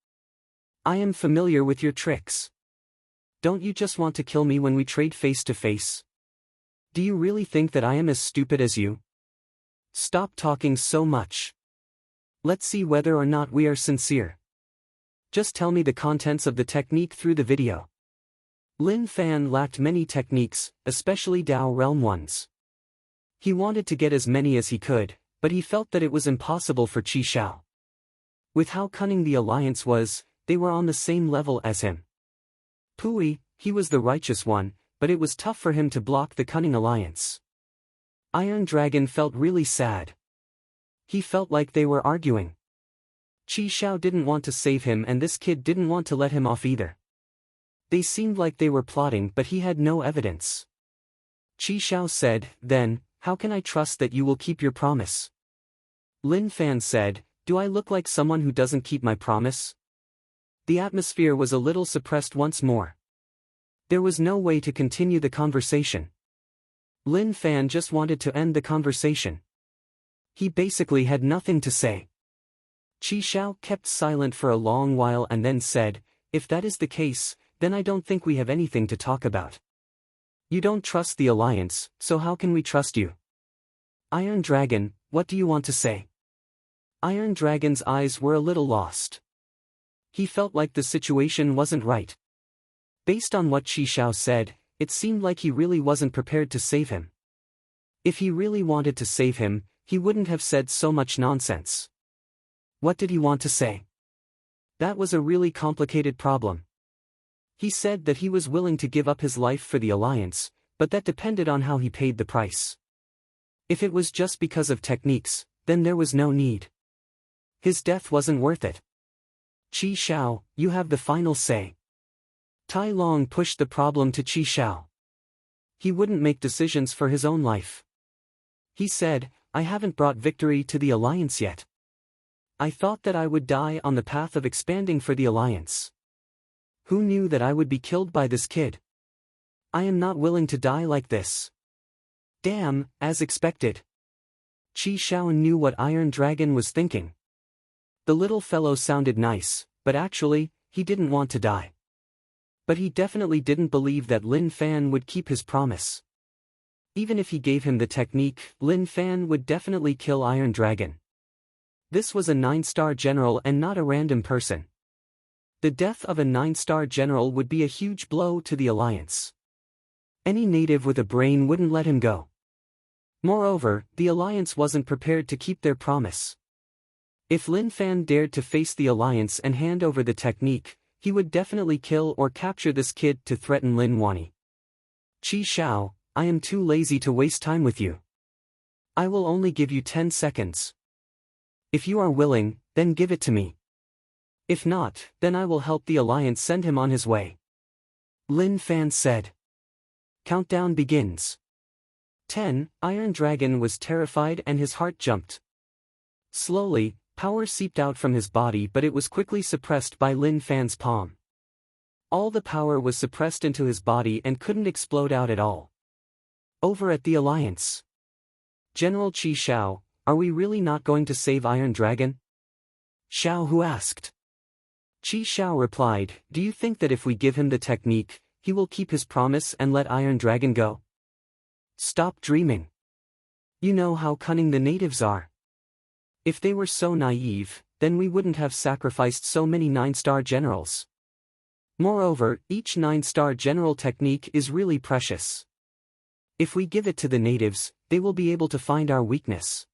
Speaker 1: I am familiar with your tricks. Don't you just want to kill me when we trade face to face? Do you really think that I am as stupid as you? Stop talking so much. Let's see whether or not we are sincere. Just tell me the contents of the technique through the video. Lin Fan lacked many techniques, especially Dao Realm ones. He wanted to get as many as he could, but he felt that it was impossible for Qi Xiao. With how cunning the Alliance was, they were on the same level as him. Pui, he was the righteous one, but it was tough for him to block the cunning Alliance. Iron Dragon felt really sad. He felt like they were arguing. Qi Xiao didn't want to save him and this kid didn't want to let him off either. They seemed like they were plotting but he had no evidence. Qi Xiao said, "Then, how can I trust that you will keep your promise?" Lin Fan said, "Do I look like someone who doesn't keep my promise?" The atmosphere was a little suppressed once more. There was no way to continue the conversation. Lin Fan just wanted to end the conversation. He basically had nothing to say. Qi Shao kept silent for a long while and then said, "If that is the case, then I don't think we have anything to talk about. You don't trust the Alliance, so how can we trust you? Iron Dragon, what do you want to say?" Iron Dragon's eyes were a little lost. He felt like the situation wasn't right. Based on what Qi Shao said, it seemed like he really wasn't prepared to save him. If he really wanted to save him, he wouldn't have said so much nonsense. What did he want to say? That was a really complicated problem. He said that he was willing to give up his life for the Alliance, but that depended on how he paid the price. If it was just because of techniques, then there was no need. His death wasn't worth it. Qi Shao, you have the final say. Tai Long pushed the problem to Qi Shao. He wouldn't make decisions for his own life. He said, "I haven't brought victory to the Alliance yet. I thought that I would die on the path of expanding for the Alliance. Who knew that I would be killed by this kid? I am not willing to die like this." Damn, as expected. Qi Shao knew what Iron Dragon was thinking. The little fellow sounded nice, but actually, he didn't want to die. But he definitely didn't believe that Lin Fan would keep his promise. Even if he gave him the technique, Lin Fan would definitely kill Iron Dragon. This was a 9-star general and not a random person. The death of a 9-star general would be a huge blow to the Alliance. Any native with a brain wouldn't let him go. Moreover, the Alliance wasn't prepared to keep their promise. If Lin Fan dared to face the Alliance and hand over the technique, he would definitely kill or capture this kid to threaten Lin Wani. Qi Shao, I am too lazy to waste time with you. I will only give you 10 seconds. If you are willing, then give it to me. If not, then I will help the Alliance send him on his way. Lin Fan said. Countdown begins. 10. Iron Dragon was terrified and his heart jumped. Slowly, power seeped out from his body, but it was quickly suppressed by Lin Fan's palm. All the power was suppressed into his body and couldn't explode out at all. Over at the Alliance. General Qi Shao, are we really not going to save Iron Dragon? Xiao Hu asked. Qi Shao replied, do you think that if we give him the technique, he will keep his promise and let Iron Dragon go? Stop dreaming. You know how cunning the natives are. If they were so naive, then we wouldn't have sacrificed so many 9-star generals. Moreover, each 9-star general technique is really precious. If we give it to the natives, they will be able to find our weakness.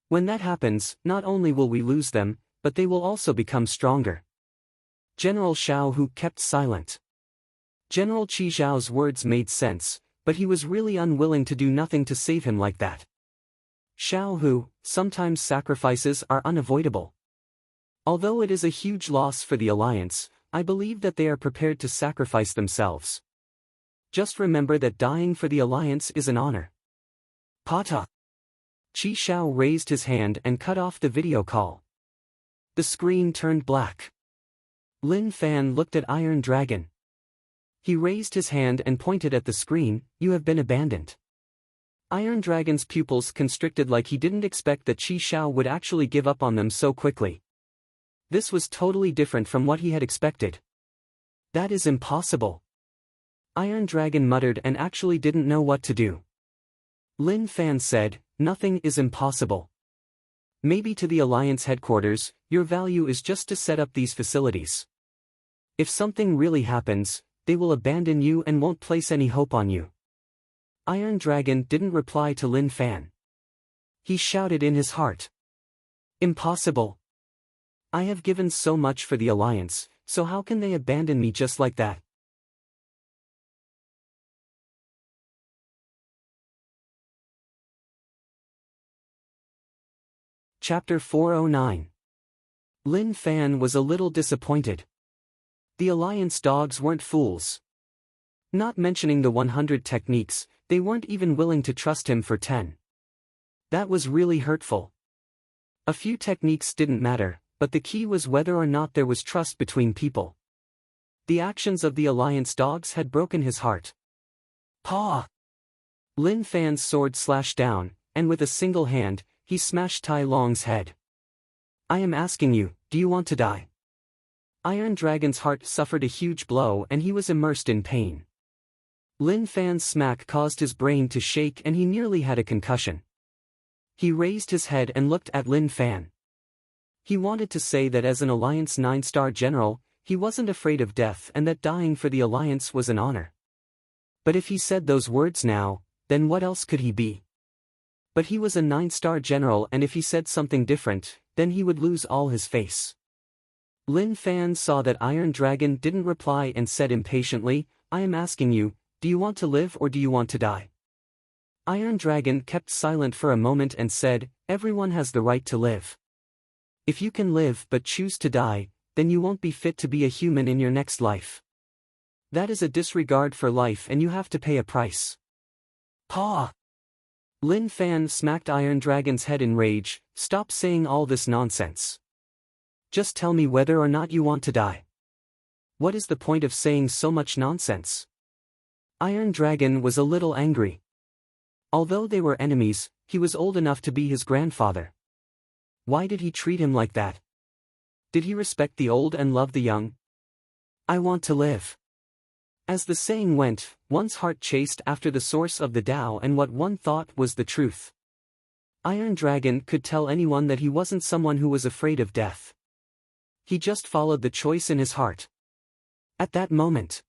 Speaker 1: When that happens, not only will we lose them, but they will also become stronger. General Xiao Hu kept silent. General Qi Zhao's words made sense, but he was really unwilling to do nothing to save him like that. Xiao Hu, sometimes sacrifices are unavoidable. Although it is a huge loss for the Alliance, I believe that they are prepared to sacrifice themselves. Just remember that dying for the Alliance is an honor. Pata. Qi Shao raised his hand and cut off the video call. The screen turned black. Lin Fan looked at Iron Dragon. He raised his hand and pointed at the screen, you have been abandoned. Iron Dragon's pupils constricted like he didn't expect that Qi Shao would actually give up on them so quickly. This was totally different from what he had expected. That is impossible. Iron Dragon muttered and actually didn't know what to do. Lin Fan said, nothing is impossible. Maybe to the Alliance headquarters, your value is just to set up these facilities. If something really happens, they will abandon you and won't place any hope on you. Iron Dragon didn't reply to Lin Fan. He shouted in his heart. Impossible. I have given so much for the Alliance, so how can they abandon me just like that? Chapter 409. Lin Fan was a little disappointed. The Alliance dogs weren't fools. Not mentioning the 100 techniques, they weren't even willing to trust him for 10. That was really hurtful. A few techniques didn't matter, but the key was whether or not there was trust between people. The actions of the Alliance dogs had broken his heart. Paw! Lin Fan's sword slashed down, and with a single hand, he smashed Tai Long's head. I am asking you, do you want to die? Iron Dragon's heart suffered a huge blow and he was immersed in pain. Lin Fan's smack caused his brain to shake and he nearly had a concussion. He raised his head and looked at Lin Fan. He wanted to say that as an Alliance 9-star general, he wasn't afraid of death and that dying for the Alliance was an honor. But if he said those words now, then what else could he be? But he was a 9-star general and if he said something different, then he would lose all his face. Lin Fan saw that Iron Dragon didn't reply and said impatiently, I am asking you, do you want to live or do you want to die? Iron Dragon kept silent for a moment and said, everyone has the right to live. If you can live but choose to die, then you won't be fit to be a human in your next life. That is a disregard for life and you have to pay a price. Paw! Lin Fan smacked Iron Dragon's head in rage, stop saying all this nonsense. Just tell me whether or not you want to die. What is the point of saying so much nonsense? Iron Dragon was a little angry. Although they were enemies, he was old enough to be his grandfather. Why did he treat him like that? Did he respect the old and love the young? I want to live. As the saying went, one's heart chased after the source of the Tao and what one thought was the truth. Iron Dragon could tell anyone that he wasn't someone who was afraid of death. He just followed the choice in his heart. At that moment,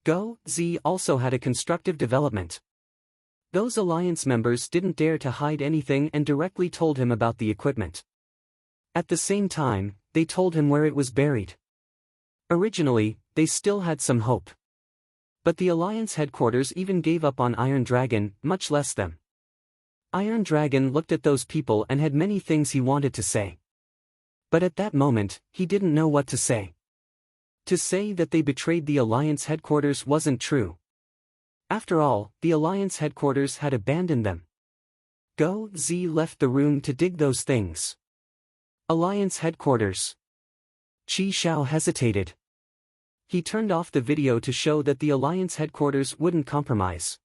Speaker 1: Go Z also had a constructive development. Those Alliance members didn't dare to hide anything and directly told him about the equipment. At the same time, they told him where it was buried. Originally, they still had some hope. But the Alliance headquarters even gave up on Iron Dragon, much less them. Iron Dragon looked at those people and had many things he wanted to say. But at that moment, he didn't know what to say. To say that they betrayed the Alliance headquarters wasn't true. After all, the Alliance headquarters had abandoned them. Go Z left the room to dig those things. Alliance headquarters. Qi Xiao hesitated. He turned off the video to show that the Alliance headquarters wouldn't compromise.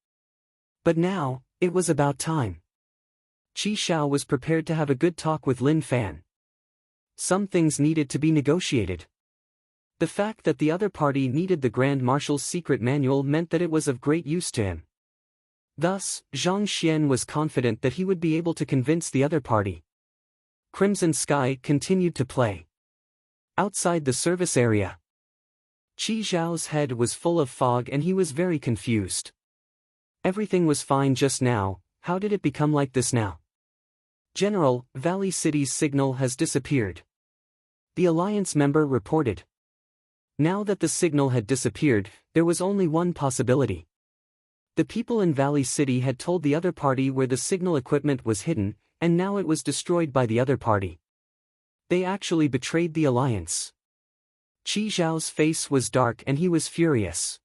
Speaker 1: But now, it was about time. Qi Xiao was prepared to have a good talk with Lin Fan. Some things needed to be negotiated. The fact that the other party needed the Grand Marshal's secret manual meant that it was of great use to him. Thus, Zhang Xian was confident that he would be able to convince the other party. Crimson Sky continued to play. Outside the service area, Qi Zhao's head was full of fog and he was very confused. Everything was fine just now, how did it become like this now? General, Valley City's signal has disappeared. The Alliance member reported. Now that the signal had disappeared, there was only one possibility. The people in Valley City had told the other party where the signal equipment was hidden, and now it was destroyed by the other party. They actually betrayed the Alliance. Qi Zhao's face was dark and he was furious.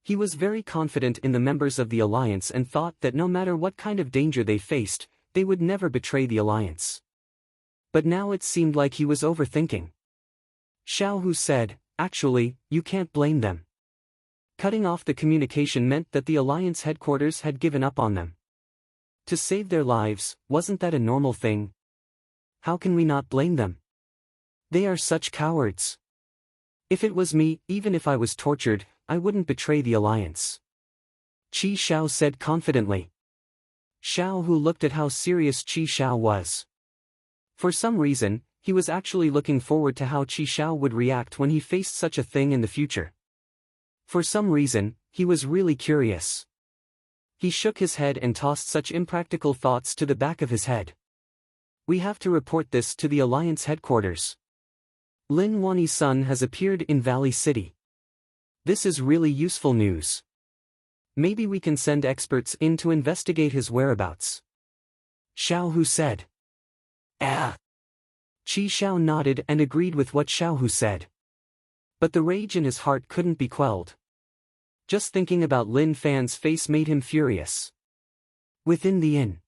Speaker 1: He was very confident in the members of the Alliance and thought that no matter what kind of danger they faced, they would never betray the Alliance. But now it seemed like he was overthinking. Xiao Hu said, actually, you can't blame them. Cutting off the communication meant that the Alliance headquarters had given up on them. To save their lives, wasn't that a normal thing? How can we not blame them? They are such cowards. If it was me, even if I was tortured, I wouldn't betray the Alliance. Qi Xiao said confidently. Xiao Hu looked at how serious Qi Xiao was. For some reason, he was actually looking forward to how Qi Xiao would react when he faced such a thing in the future. For some reason, he was really curious. He shook his head and tossed such impractical thoughts to the back of his head. We have to report this to the Alliance headquarters. Lin Wani's son has appeared in Valley City. This is really useful news. Maybe we can send experts in to investigate his whereabouts. Xiao Hu said. Ah. Qi Xiao nodded and agreed with what Xiao Hu said. But the rage in his heart couldn't be quelled. Just thinking about Lin Fan's face made him furious. Within the inn,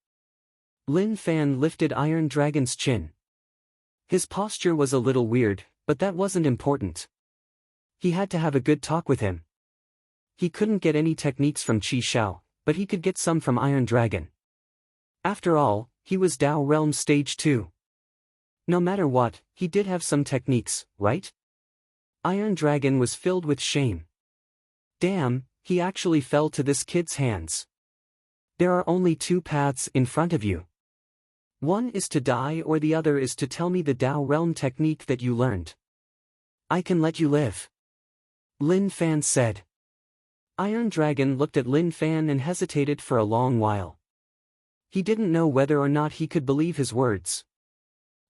Speaker 1: Lin Fan lifted Iron Dragon's chin. His posture was a little weird, but that wasn't important. He had to have a good talk with him. He couldn't get any techniques from Qi Xiao, but he could get some from Iron Dragon. After all, he was Tao Realm Stage 2. No matter what, he did have some techniques, right? Iron Dragon was filled with shame. Damn, he actually fell to this kid's hands. There are only two paths in front of you. One is to die or the other is to tell me the Tao Realm technique that you learned. I can let you live. Lin Fan said. Iron Dragon looked at Lin Fan and hesitated for a long while. He didn't know whether or not he could believe his words.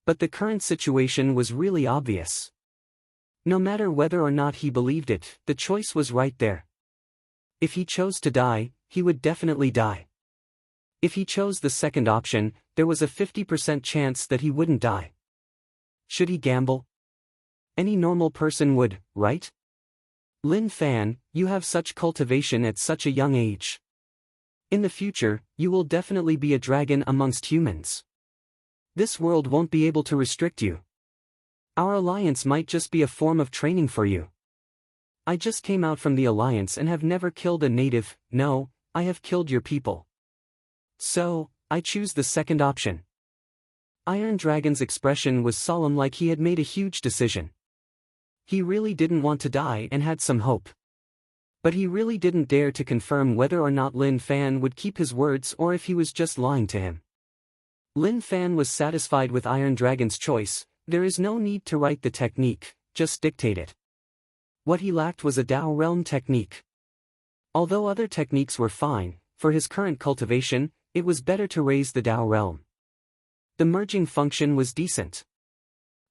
Speaker 1: But the current situation was really obvious. No matter whether or not he believed it, the choice was right there. If he chose to die, he would definitely die. If he chose the second option, there was a 50% chance that he wouldn't die. Should he gamble? Any normal person would, right? Lin Fan, you have such cultivation at such a young age. In the future, you will definitely be a dragon amongst humans. This world won't be able to restrict you. Our alliance might just be a form of training for you. I just came out from the alliance and have never killed a native. No, I have killed your people. So, I choose the second option. Iron Dragon's expression was solemn, like he had made a huge decision. He really didn't want to die and had some hope. But he really didn't dare to confirm whether or not Lin Fan would keep his words or if he was just lying to him. Lin Fan was satisfied with Iron Dragon's choice. There is no need to write the technique, just dictate it. What he lacked was a Tao Realm technique. Although other techniques were fine, for his current cultivation, it was better to raise the Tao Realm. The merging function was decent.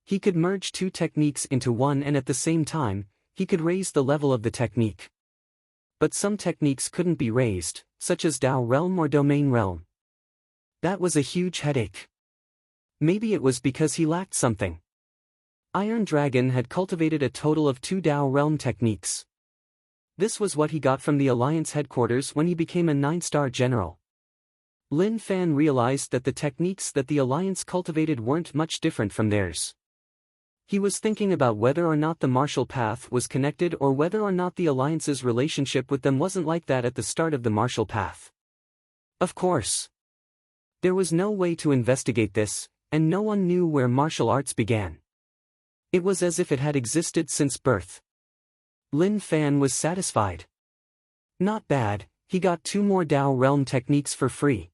Speaker 1: He could merge two techniques into one, and at the same time, he could raise the level of the technique. But some techniques couldn't be raised, such as Tao Realm or Domain Realm. That was a huge headache. Maybe it was because he lacked something. Iron Dragon had cultivated a total of 2 Tao Realm techniques. This was what he got from the Alliance headquarters when he became a 9-star general. Lin Fan realized that the techniques that the Alliance cultivated weren't much different from theirs. He was thinking about whether or not the martial path was connected or whether or not the Alliance's relationship with them wasn't like that at the start of the martial path. Of course. There was no way to investigate this, and no one knew where martial arts began. It was as if it had existed since birth. Lin Fan was satisfied. Not bad, he got 2 more Tao Realm techniques for free.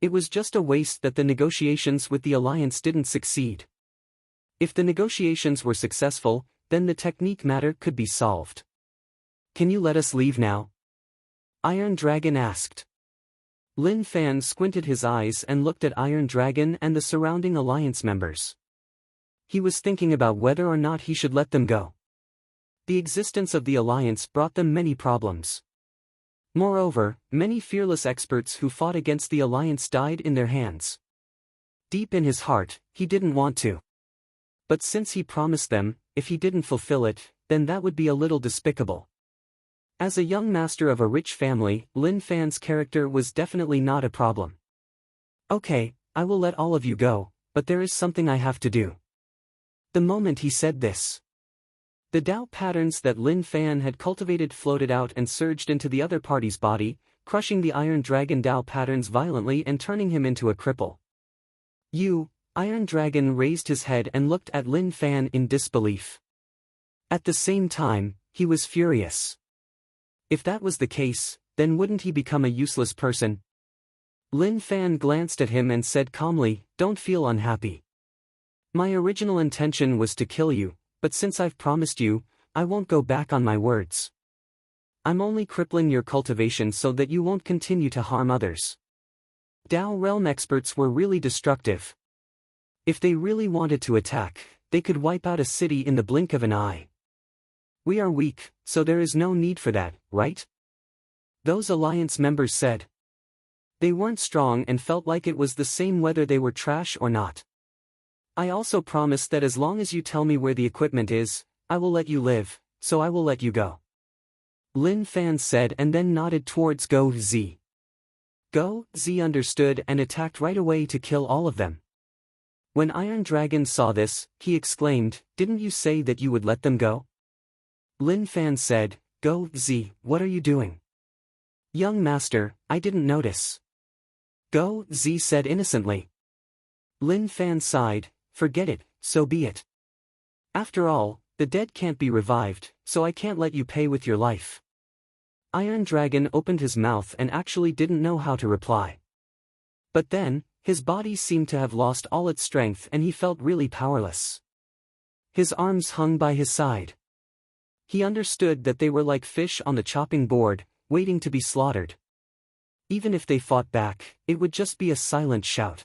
Speaker 1: It was just a waste that the negotiations with the Alliance didn't succeed. If the negotiations were successful, then the technique matter could be solved. Can you let us leave now? Iron Dragon asked. Lin Fan squinted his eyes and looked at Iron Dragon and the surrounding Alliance members. He was thinking about whether or not he should let them go. The existence of the Alliance brought them many problems. Moreover, many fearless experts who fought against the Alliance died in their hands. Deep in his heart, he didn't want to. But since he promised them, if he didn't fulfill it, then that would be a little despicable. As a young master of a rich family, Lin Fan's character was definitely not a problem. Okay, I will let all of you go, but there is something I have to do. The moment he said this, the Tao patterns that Lin Fan had cultivated floated out and surged into the other party's body, crushing the Iron Dragon Tao patterns violently and turning him into a cripple. Iron Dragon raised his head and looked at Lin Fan in disbelief. At the same time, he was furious. If that was the case, then wouldn't he become a useless person? Lin Fan glanced at him and said calmly, "Don't feel unhappy. My original intention was to kill you, but since I've promised you, I won't go back on my words. I'm only crippling your cultivation so that you won't continue to harm others." Tao Realm experts were really destructive. If they really wanted to attack, they could wipe out a city in the blink of an eye. We are weak, so there is no need for that, right? Those Alliance members said. They weren't strong and felt like it was the same whether they were trash or not. I also promise that as long as you tell me where the equipment is, I will let you live, so I will let you go. Lin Fan said and then nodded towards Go Z. Go Z understood and attacked right away to kill all of them. When Iron Dragon saw this, he exclaimed, "Didn't you say that you would let them go?" Lin Fan said, "Go Z, what are you doing?" "Young master, I didn't notice." Go, Z said innocently. Lin Fan sighed, forget it, so be it. After all, the dead can't be revived, so I can't let you pay with your life. Iron Dragon opened his mouth and actually didn't know how to reply. But then, his body seemed to have lost all its strength and he felt really powerless. His arms hung by his side. He understood that they were like fish on the chopping board, waiting to be slaughtered. Even if they fought back, it would just be a silent shout.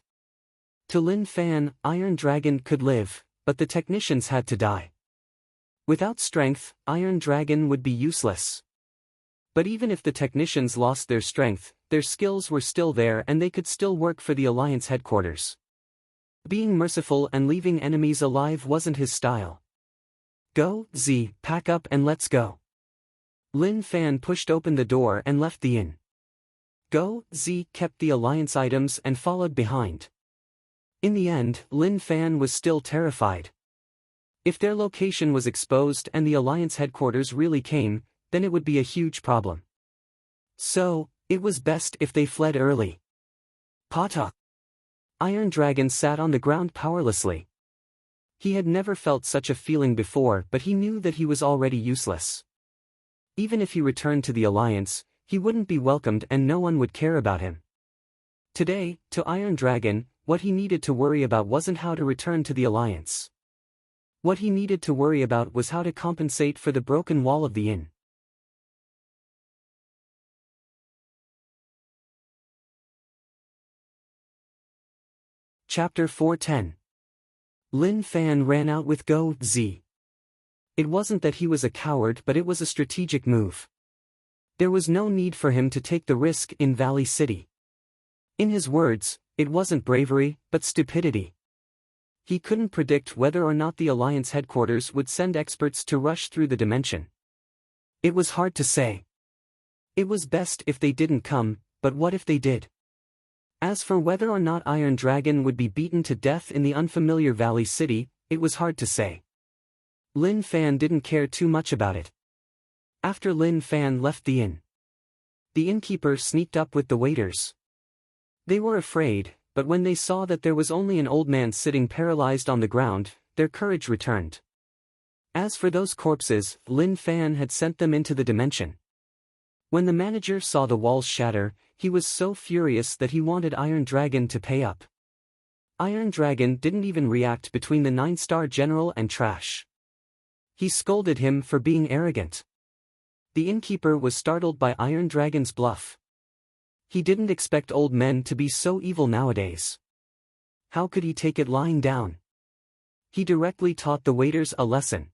Speaker 1: To Lin Fan, Iron Dragon could live, but the technicians had to die. Without strength, Iron Dragon would be useless. But even if the technicians lost their strength, their skills were still there and they could still work for the Alliance headquarters. Being merciful and leaving enemies alive wasn't his style. Go, Z, pack up and let's go. Lin Fan pushed open the door and left the inn. Go, Z kept the Alliance items and followed behind. In the end, Lin Fan was still terrified. If their location was exposed and the Alliance headquarters really came, then it would be a huge problem. So, it was best if they fled early. Patak. Iron Dragon sat on the ground powerlessly. He had never felt such a feeling before, but he knew that he was already useless. Even if he returned to the Alliance, he wouldn't be welcomed and no one would care about him. Today, to Iron Dragon, what he needed to worry about wasn't how to return to the Alliance. What he needed to worry about was how to compensate for the broken wall of the inn. Chapter 410. Lin Fan ran out with Go, Z. It wasn't that he was a coward, but it was a strategic move. There was no need for him to take the risk in Valley City. In his words, it wasn't bravery, but stupidity. He couldn't predict whether or not the Alliance headquarters would send experts to rush through the dimension. It was hard to say. It was best if they didn't come, but what if they did? As for whether or not Iron Dragon would be beaten to death in the unfamiliar Valley City, it was hard to say. Lin Fan didn't care too much about it. After Lin Fan left the inn, the innkeeper sneaked up with the waiters. They were afraid, but when they saw that there was only an old man sitting paralyzed on the ground, their courage returned. As for those corpses, Lin Fan had sent them into the dimension. When the manager saw the walls shatter, he was so furious that he wanted Iron Dragon to pay up. Iron Dragon didn't even react between the 9-star general and Trash. He scolded him for being arrogant. The innkeeper was startled by Iron Dragon's bluff. He didn't expect old men to be so evil nowadays. How could he take it lying down? He directly taught the waiters a lesson.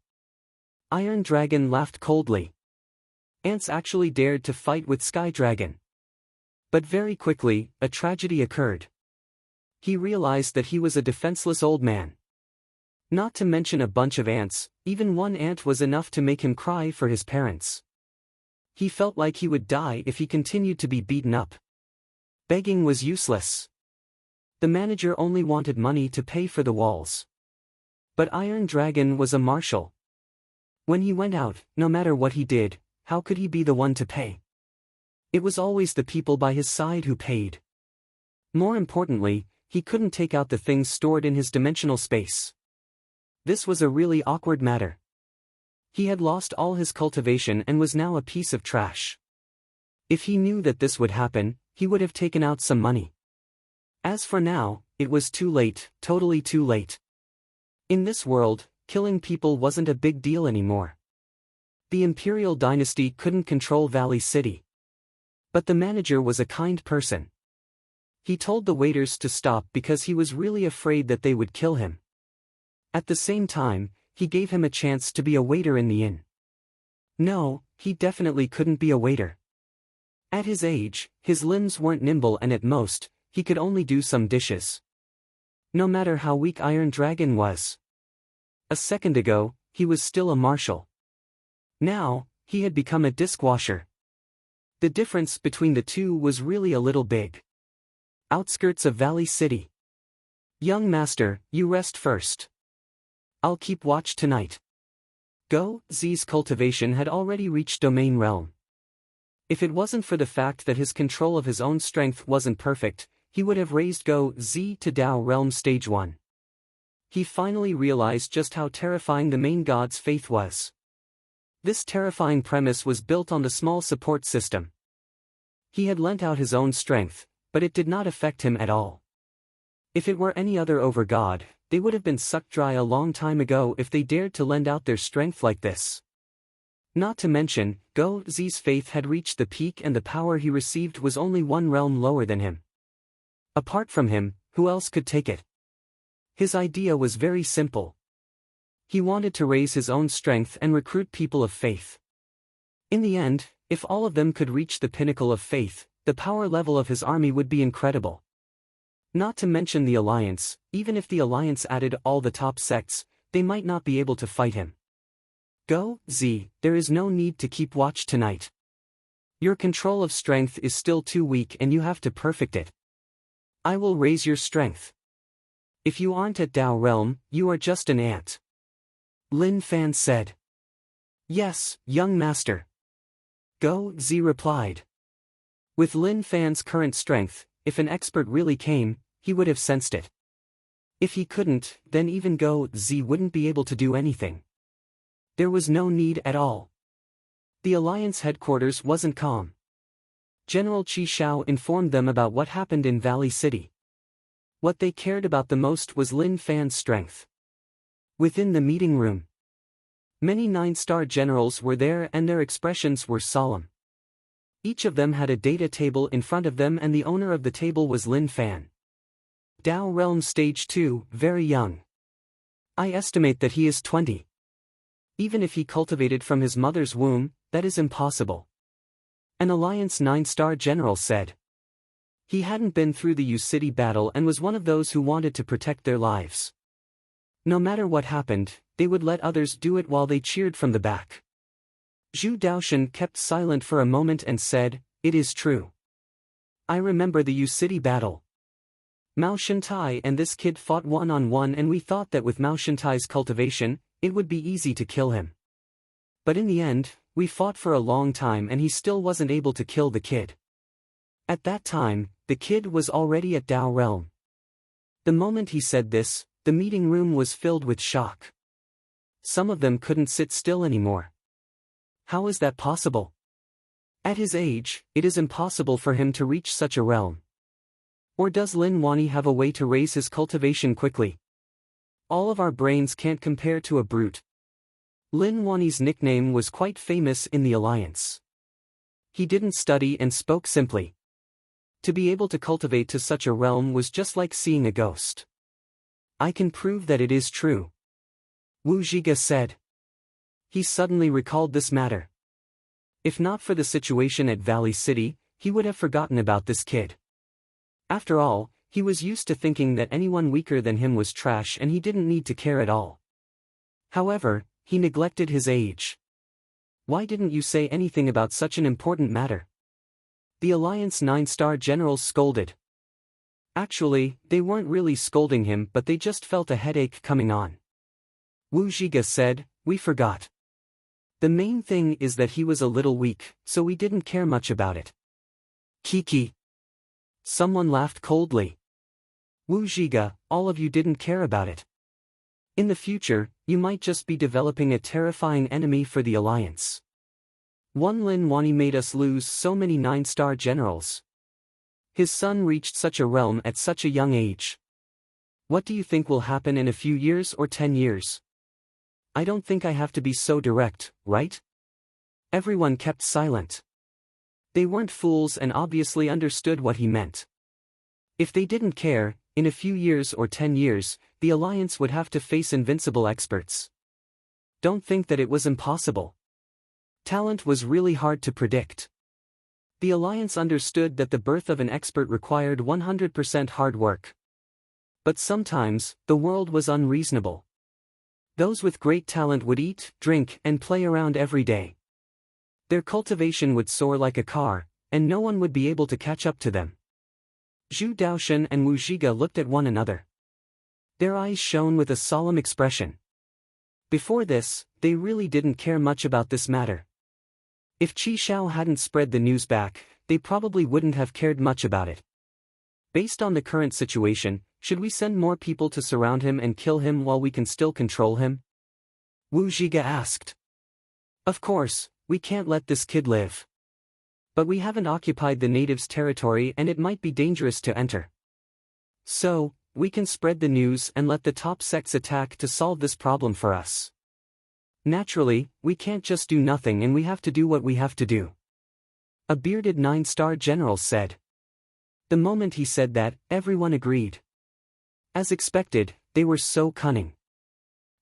Speaker 1: Iron Dragon laughed coldly. Ants actually dared to fight with Sky Dragon. But very quickly, a tragedy occurred. He realized that he was a defenseless old man. Not to mention a bunch of ants, even one ant was enough to make him cry for his parents. He felt like he would die if he continued to be beaten up. Begging was useless. The manager only wanted money to pay for the walls. But Iron Dragon was a marshal. When he went out, no matter what he did, how could he be the one to pay? It was always the people by his side who paid. More importantly, he couldn't take out the things stored in his dimensional space. This was a really awkward matter. He had lost all his cultivation and was now a piece of trash. If he knew that this would happen, he would have taken out some money. As for now, it was too late, totally too late. In this world, killing people wasn't a big deal anymore. The Imperial Dynasty couldn't control Valley City. But the manager was a kind person. He told the waiters to stop because he was really afraid that they would kill him. At the same time, he gave him a chance to be a waiter in the inn. No, he definitely couldn't be a waiter. At his age, his limbs weren't nimble and at most, he could only do some dishes. No matter how weak Iron Dragon was. A second ago, he was still a marshal. Now, he had become a dishwasher. The difference between the two was really a little big. Outskirts of Valley City. Young master, you rest first. I'll keep watch tonight. Go, Z's cultivation had already reached domain realm. If it wasn't for the fact that his control of his own strength wasn't perfect, he would have raised Go Z to Tao Realm Stage 1. He finally realized just how terrifying the main god's faith was. This terrifying premise was built on the small support system. He had lent out his own strength, but it did not affect him at all. If it were any other over-god, they would have been sucked dry a long time ago if they dared to lend out their strength like this. Not to mention, Go Z's faith had reached the peak and the power he received was only one realm lower than him. Apart from him, who else could take it? His idea was very simple. He wanted to raise his own strength and recruit people of faith. In the end, if all of them could reach the pinnacle of faith, the power level of his army would be incredible. Not to mention the Alliance, even if the Alliance added all the top sects, they might not be able to fight him. Go Z, there is no need to keep watch tonight. Your control of strength is still too weak and you have to perfect it. I will raise your strength. If you aren't at Tao Realm, you are just an ant. Lin Fan said. Yes, young master. Go Z replied. With Lin Fan's current strength, if an expert really came, he would have sensed it. If he couldn't, then even Go Z wouldn't be able to do anything. There was no need at all. The Alliance headquarters wasn't calm. General Qi Shao informed them about what happened in Valley City. What they cared about the most was Lin Fan's strength. Within the meeting room, many 9-star generals were there and their expressions were solemn. Each of them had a data table in front of them and the owner of the table was Lin Fan. Tao Realm Stage 2, very young. I estimate that he is 20. Even if he cultivated from his mother's womb, that is impossible. An Alliance 9-star general said. He hadn't been through the U-City battle and was one of those who wanted to protect their lives. No matter what happened, they would let others do it while they cheered from the back. Zhu Daoshan kept silent for a moment and said, "It is true. I remember the U-City battle. Mao Shantai and this kid fought one-on-one and we thought that with Mao Shantai's cultivation, it would be easy to kill him. But in the end, we fought for a long time and he still wasn't able to kill the kid. At that time, the kid was already at Tao Realm." The moment he said this, the meeting room was filled with shock. Some of them couldn't sit still anymore. How is that possible? At his age, it is impossible for him to reach such a realm. Or does Lin Wani have a way to raise his cultivation quickly? All of our brains can't compare to a brute. Lin Wani's nickname was quite famous in the Alliance. He didn't study and spoke simply. To be able to cultivate to such a realm was just like seeing a ghost. I can prove that it is true. Wu Zhiga said. He suddenly recalled this matter. If not for the situation at Valley City, he would have forgotten about this kid. After all, he was used to thinking that anyone weaker than him was trash and he didn't need to care at all. However, he neglected his age. Why didn't you say anything about such an important matter? The Alliance 9-star generals scolded. Actually, they weren't really scolding him but they just felt a headache coming on. Wu Zhiga said, "We forgot. The main thing is that he was a little weak, so we didn't care much about it." Kiki. Someone laughed coldly. Wu Zhiga, all of you didn't care about it. In the future, you might just be developing a terrifying enemy for the Alliance. One Lin Wani made us lose so many 9-star generals. His son reached such a realm at such a young age. What do you think will happen in a few years or 10 years? I don't think I have to be so direct, right? Everyone kept silent. They weren't fools and obviously understood what he meant. If they didn't care, in a few years or 10 years, the Alliance would have to face invincible experts. Don't think that it was impossible. Talent was really hard to predict. The Alliance understood that the birth of an expert required 100% hard work. But sometimes, the world was unreasonable. Those with great talent would eat, drink, and play around every day. Their cultivation would soar like a car, and no one would be able to catch up to them. Zhu Daoshan and Wu Zhiga looked at one another. Their eyes shone with a solemn expression. Before this, they really didn't care much about this matter. If Qi Shao hadn't spread the news back, they probably wouldn't have cared much about it. Based on the current situation, should we send more people to surround him and kill him while we can still control him? Wu Zhiga asked. Of course, we can't let this kid live. But we haven't occupied the natives' territory and it might be dangerous to enter. So, we can spread the news and let the top sects attack to solve this problem for us. Naturally, we can't just do nothing and we have to do what we have to do. A bearded 9-star general said. The moment he said that, everyone agreed. As expected, they were so cunning.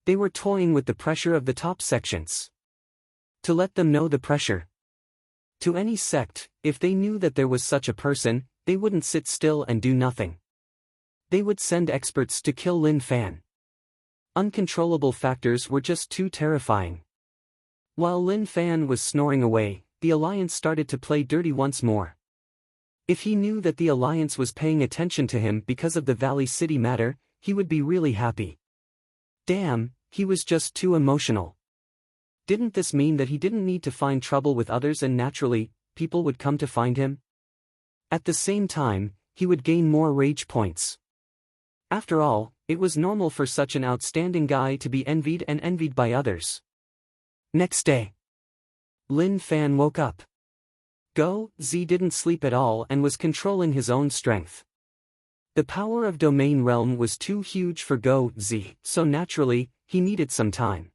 Speaker 1: They were toying with the pressure of the top sections. To let them know the pressure. To any sect, if they knew that there was such a person, they wouldn't sit still and do nothing. They would send experts to kill Lin Fan. Uncontrollable factors were just too terrifying. While Lin Fan was snoring away, the Alliance started to play dirty once more. If he knew that the Alliance was paying attention to him because of the Valley City matter, he would be really happy. Damn, he was just too emotional. Didn't this mean that he didn't need to find trouble with others and naturally, people would come to find him? At the same time, he would gain more rage points. After all, it was normal for such an outstanding guy to be envied and envied by others. Next day, Lin Fan woke up. Go Z didn't sleep at all and was controlling his own strength. The power of Domain Realm was too huge for Go Z, so naturally, he needed some time.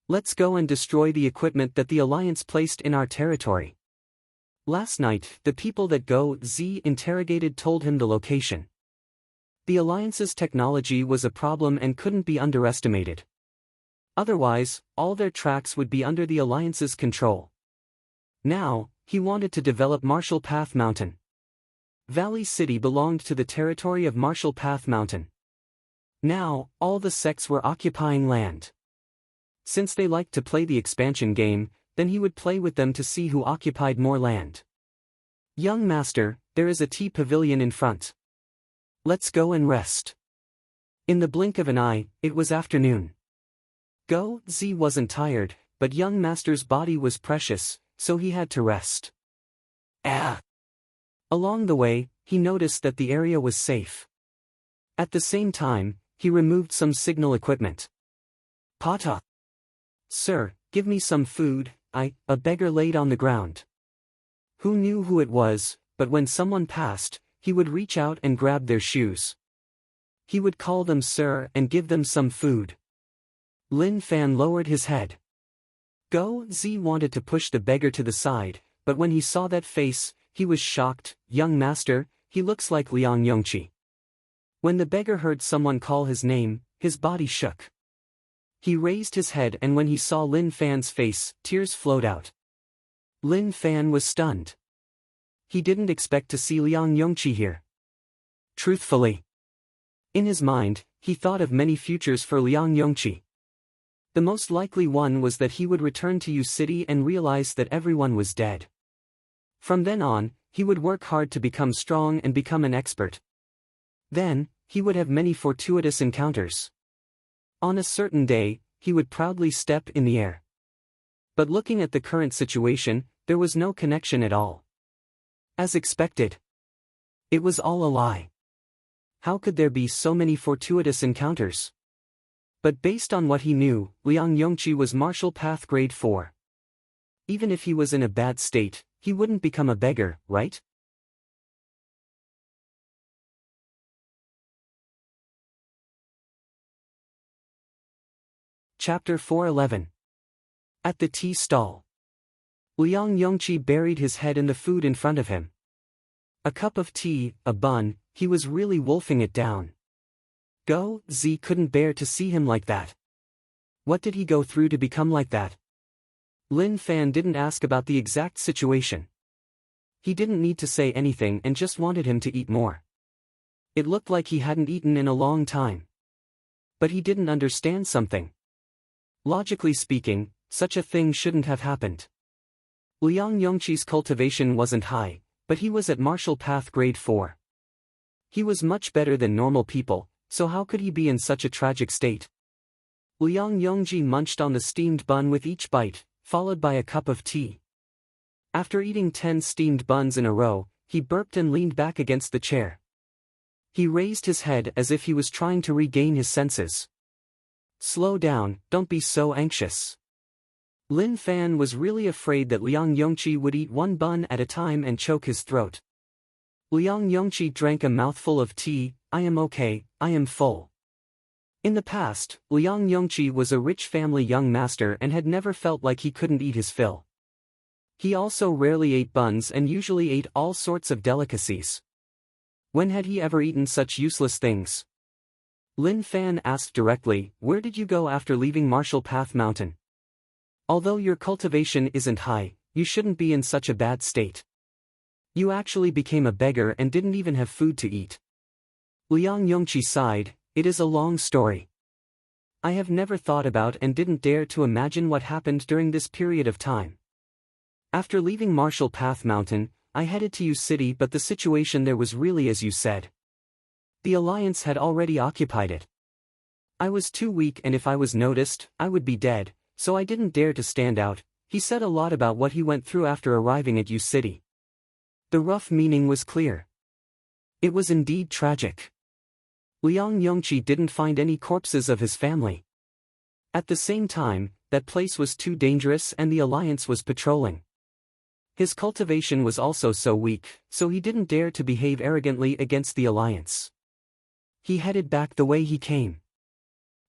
Speaker 1: Let's go and destroy the equipment that the Alliance placed in our territory. Last night, the people that Go Z interrogated told him the location. The Alliance's technology was a problem and couldn't be underestimated. Otherwise, all their tracks would be under the Alliance's control. Now, he wanted to develop Marshall Path Mountain. Valley City belonged to the territory of Marshall Path Mountain. Now, all the sects were occupying land. Since they liked to play the expansion game, then he would play with them to see who occupied more land. Young master, there is a tea pavilion in front. Let's go and rest. In the blink of an eye, it was afternoon. Go Z wasn't tired, but young master's body was precious, so he had to rest. Along the way, he noticed that the area was safe. At the same time, he removed some signal equipment. Pata. Sir, give me some food, a beggar laid on the ground. Who knew who it was, but when someone passed, he would reach out and grab their shoes. He would call them sir and give them some food. Lin Fan lowered his head. Go Z wanted to push the beggar to the side, but when he saw that face, he was shocked. Young master, he looks like Liang Yongqi. When the beggar heard someone call his name, his body shook. He raised his head and when he saw Lin Fan's face, tears flowed out. Lin Fan was stunned. He didn't expect to see Liang Yongqi here. Truthfully. In his mind, he thought of many futures for Liang Yongqi. The most likely one was that he would return to U City and realize that everyone was dead. From then on, he would work hard to become strong and become an expert. Then, he would have many fortuitous encounters. On a certain day, he would proudly step in the air. But looking at the current situation, there was no connection at all. As expected. It was all a lie. How could there be so many fortuitous encounters? But based on what he knew, Liang Yongqi was Marshall Path Grade 4. Even if he was in a bad state, he wouldn't become a beggar, right? Chapter 411. At the tea stall. Liang Yongqi buried his head in the food in front of him. A cup of tea, a bun, he was really wolfing it down. Go Z couldn't bear to see him like that. What did he go through to become like that? Lin Fan didn't ask about the exact situation. He didn't need to say anything and just wanted him to eat more. It looked like he hadn't eaten in a long time. But he didn't understand something. Logically speaking, such a thing shouldn't have happened. Liang Yongqi's cultivation wasn't high, but he was at Marshall Path Grade 4. He was much better than normal people, so how could he be in such a tragic state? Liang Yongqi munched on the steamed bun with each bite, followed by a cup of tea. After eating 10 steamed buns in a row, he burped and leaned back against the chair. He raised his head as if he was trying to regain his senses. Slow down, don't be so anxious. Lin Fan was really afraid that Liang Yongqi would eat one bun at a time and choke his throat. Liang Yongqi drank a mouthful of tea. I am okay, I am full. In the past, Liang Yongqi was a rich family young master and had never felt like he couldn't eat his fill. He also rarely ate buns and usually ate all sorts of delicacies. When had he ever eaten such useless things? Lin Fan asked directly, "Where did you go after leaving Marshall Path Mountain? Although your cultivation isn't high, you shouldn't be in such a bad state. You actually became a beggar and didn't even have food to eat." Liang Yongqi sighed, "It is a long story. I have never thought about and didn't dare to imagine what happened during this period of time. After leaving Marshall Path Mountain, I headed to U City, but the situation there was really as you said. The Alliance had already occupied it. I was too weak, and if I was noticed, I would be dead, so I didn't dare to stand out." He said a lot about what he went through after arriving at U City. The rough meaning was clear. It was indeed tragic. Liang Yongqi didn't find any corpses of his family. At the same time, that place was too dangerous and the Alliance was patrolling. His cultivation was also so weak, so he didn't dare to behave arrogantly against the Alliance. He headed back the way he came.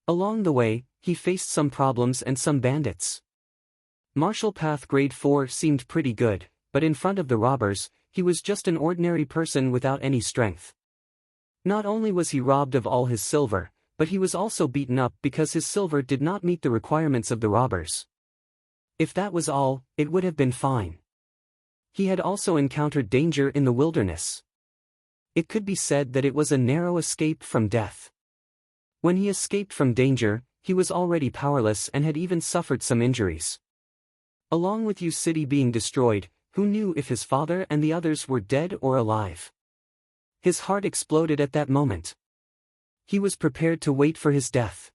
Speaker 1: Along the way, he faced some problems and some bandits. Marshall Path Grade 4 seemed pretty good, but in front of the robbers, he was just an ordinary person without any strength. Not only was he robbed of all his silver, but he was also beaten up because his silver did not meet the requirements of the robbers. If that was all, it would have been fine. He had also encountered danger in the wilderness. It could be said that it was a narrow escape from death. When he escaped from danger, he was already powerless and had even suffered some injuries. Along with U City being destroyed, who knew if his father and the others were dead or alive? His heart exploded at that moment. He was prepared to wait for his death.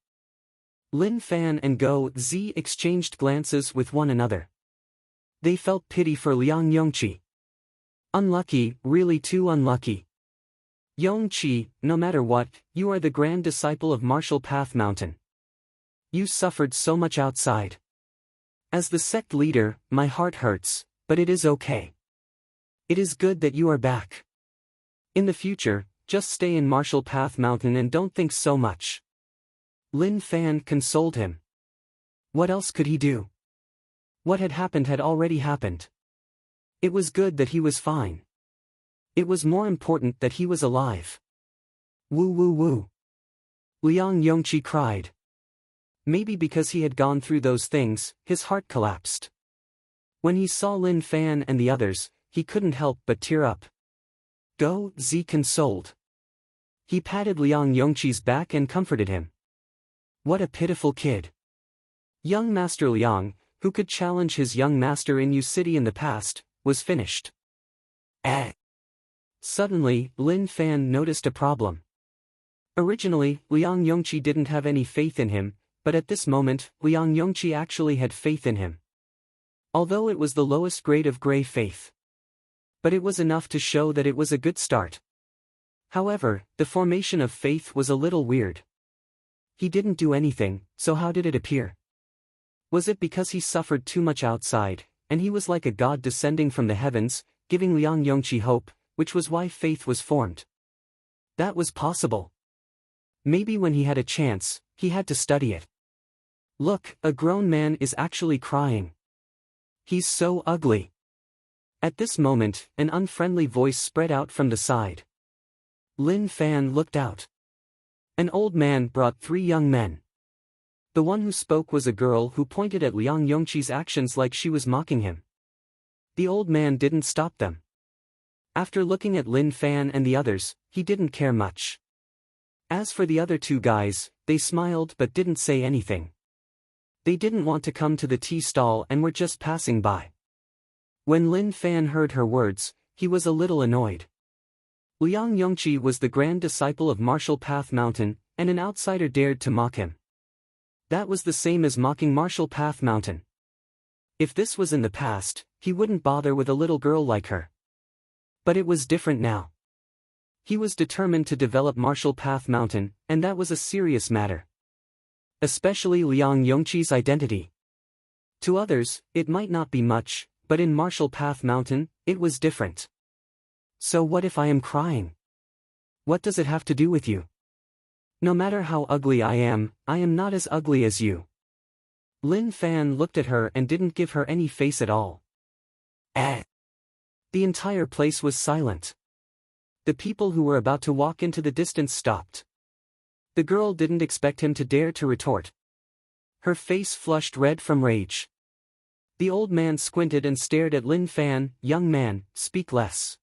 Speaker 1: Lin Fan and Go Zi exchanged glances with one another. They felt pity for Liang Yongqi. Unlucky, really too unlucky. Yongqi, no matter what, you are the grand disciple of Marshall Path Mountain. You suffered so much outside. As the sect leader, my heart hurts, but it is okay. It is good that you are back. In the future, just stay in Marshall Path Mountain and don't think so much. Lin Fan consoled him. What else could he do? What had already happened. It was good that he was fine. It was more important that he was alive. Woo woo woo. Liang Yongqi cried. Maybe because he had gone through those things, his heart collapsed. When he saw Lin Fan and the others, he couldn't help but tear up. Go Zi consoled. He patted Liang Yongqi's back and comforted him. What a pitiful kid. Young Master Liang, who could challenge his young master in U City in the past, was finished. Suddenly, Lin Fan noticed a problem. Originally, Liang Yongqi didn't have any faith in him, but at this moment, Liang Yongqi actually had faith in him. Although it was the lowest grade of gray faith. But it was enough to show that it was a good start. However, the formation of faith was a little weird. He didn't do anything, so how did it appear? Was it because he suffered too much outside, and he was like a god descending from the heavens, giving Liang Yongqi hope, which was why faith was formed? That was possible. Maybe when he had a chance, he had to study it. Look, a grown man is actually crying. He's so ugly. At this moment, an unfriendly voice spread out from the side. Lin Fan looked out. An old man brought 3 young men. The one who spoke was a girl who pointed at Liang Yongqi's actions like she was mocking him. The old man didn't stop them. After looking at Lin Fan and the others, he didn't care much. As for the other 2 guys, they smiled but didn't say anything. They didn't want to come to the tea stall and were just passing by. When Lin Fan heard her words, he was a little annoyed. Liang Yongqi was the grand disciple of Marshall Path Mountain, and an outsider dared to mock him. That was the same as mocking Marshall Path Mountain. If this was in the past, he wouldn't bother with a little girl like her. But it was different now. He was determined to develop Martial Path Mountain, and that was a serious matter. Especially Liang Yongqi's identity. To others, it might not be much, but in Martial Path Mountain, it was different. So what if I am crying? What does it have to do with you? No matter how ugly I am not as ugly as you. Lin Fan looked at her and didn't give her any face at all. The entire place was silent. The people who were about to walk into the distance stopped. The girl didn't expect him to dare to retort. Her face flushed red from rage. The old man squinted and stared at Lin Fan. Young man, speak less.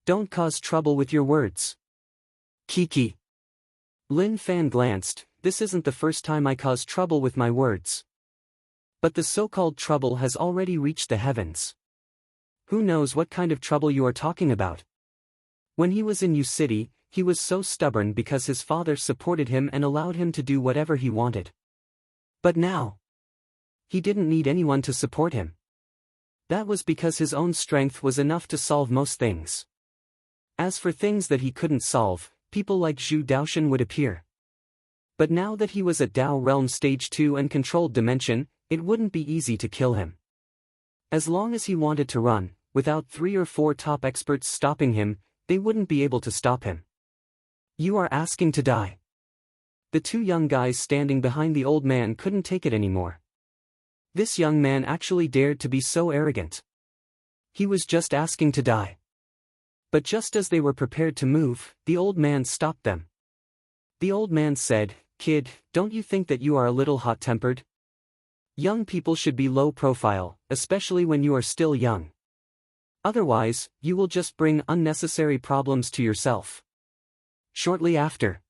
Speaker 1: Don't cause trouble with your words. Kiki. Lin Fan glanced. This isn't the first time I cause trouble with my words. But the so-called trouble has already reached the heavens. Who knows what kind of trouble you are talking about? When he was in U City, he was so stubborn because his father supported him and allowed him to do whatever he wanted. But now, he didn't need anyone to support him. That was because his own strength was enough to solve most things. As for things that he couldn't solve, people like Zhu Daoshan would appear. But now that he was at Dao Realm Stage 2 and controlled dimension, it wouldn't be easy to kill him. As long as he wanted to run, without 3 or 4 top experts stopping him, they wouldn't be able to stop him. You are asking to die. The 2 young guys standing behind the old man couldn't take it anymore. This young man actually dared to be so arrogant. He was just asking to die. But just as they were prepared to move, the old man stopped them. The old man said, "Kid, don't you think that you are a little hot-tempered? Young people should be low profile, especially when you are still young. Otherwise, you will just bring unnecessary problems to yourself." Shortly after,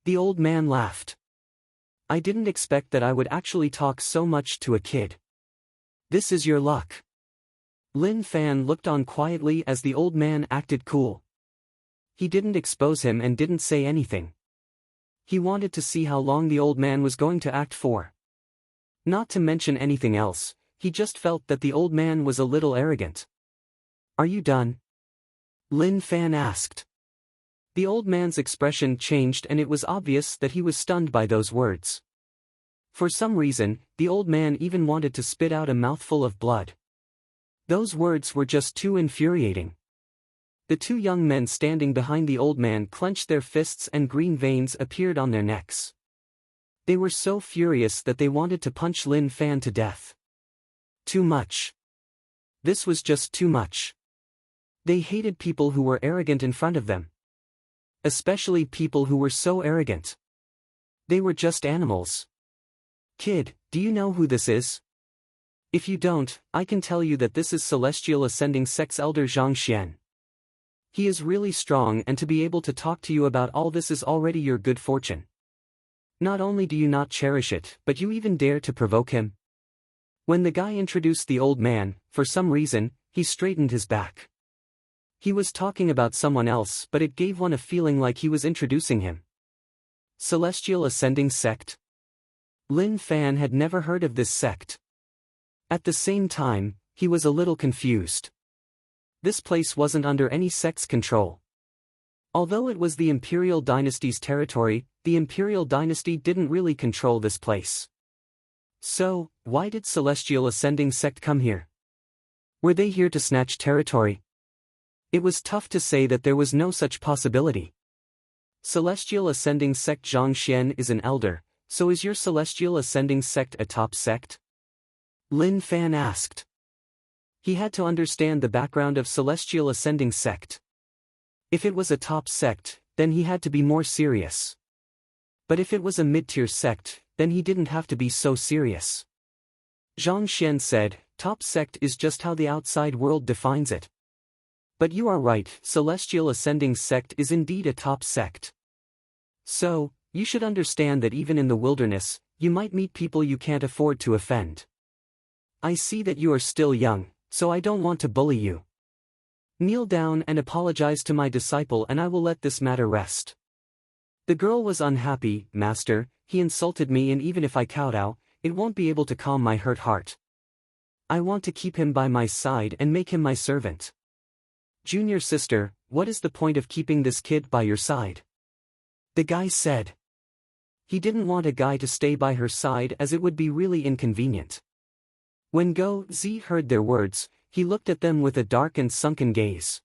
Speaker 1: the old man laughed. I didn't expect that I would actually talk so much to a kid. This is your luck. Lin Fan looked on quietly as the old man acted cool. He didn't expose him and didn't say anything. He wanted to see how long the old man was going to act for. Not to mention anything else, he just felt that the old man was a little arrogant. Are you done? Lin Fan asked. The old man's expression changed and it was obvious that he was stunned by those words. For some reason, the old man even wanted to spit out a mouthful of blood. Those words were just too infuriating. The 2 young men standing behind the old man clenched their fists and green veins appeared on their necks. They were so furious that they wanted to punch Lin Fan to death. Too much. This was just too much. They hated people who were arrogant in front of them. Especially people who were so arrogant. They were just animals. Kid, do you know who this is? If you don't, I can tell you that this is Celestial Ascending Sect's elder Zhang Xian. He is really strong and to be able to talk to you about all this is already your good fortune. Not only do you not cherish it, but you even dare to provoke him. When the guy introduced the old man, for some reason, he straightened his back. He was talking about someone else but it gave one a feeling like he was introducing him. Celestial Ascending Sect? Lin Fan had never heard of this sect. At the same time, he was a little confused. This place wasn't under any sect's control. Although it was the Imperial Dynasty's territory, the Imperial Dynasty didn't really control this place. So, why did Celestial Ascending Sect come here? Were they here to snatch territory? It was tough to say that there was no such possibility. Celestial Ascending Sect Zhang Xian is an elder, so is your Celestial Ascending Sect a top sect? Lin Fan asked. He had to understand the background of Celestial Ascending Sect. If it was a top sect, then he had to be more serious. But if it was a mid-tier sect, then he didn't have to be so serious. Zhang Xian said, top sect is just how the outside world defines it. But you are right, Celestial Ascending Sect is indeed a top sect. So, you should understand that even in the wilderness, you might meet people you can't afford to offend. I see that you are still young, so I don't want to bully you. Kneel down and apologize to my disciple and I will let this matter rest. The girl was unhappy. Master, he insulted me and even if I kowtow, it won't be able to calm my hurt heart. I want to keep him by my side and make him my servant. Junior sister, what is the point of keeping this kid by your side? The guy said. He didn't want a guy to stay by her side as it would be really inconvenient. When Go Zi heard their words, he looked at them with a dark and sunken gaze.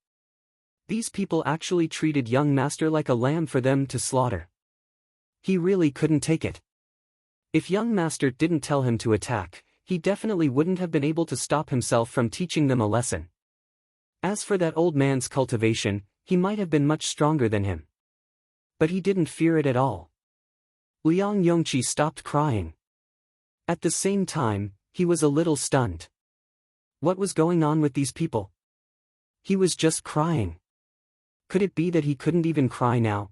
Speaker 1: These people actually treated young master like a lamb for them to slaughter. He really couldn't take it. If young master didn't tell him to attack, he definitely wouldn't have been able to stop himself from teaching them a lesson. As for that old man's cultivation, he might have been much stronger than him. But he didn't fear it at all. Liang Yongqi stopped crying. At the same time, he was a little stunned. What was going on with these people? He was just crying. Could it be that he couldn't even cry now?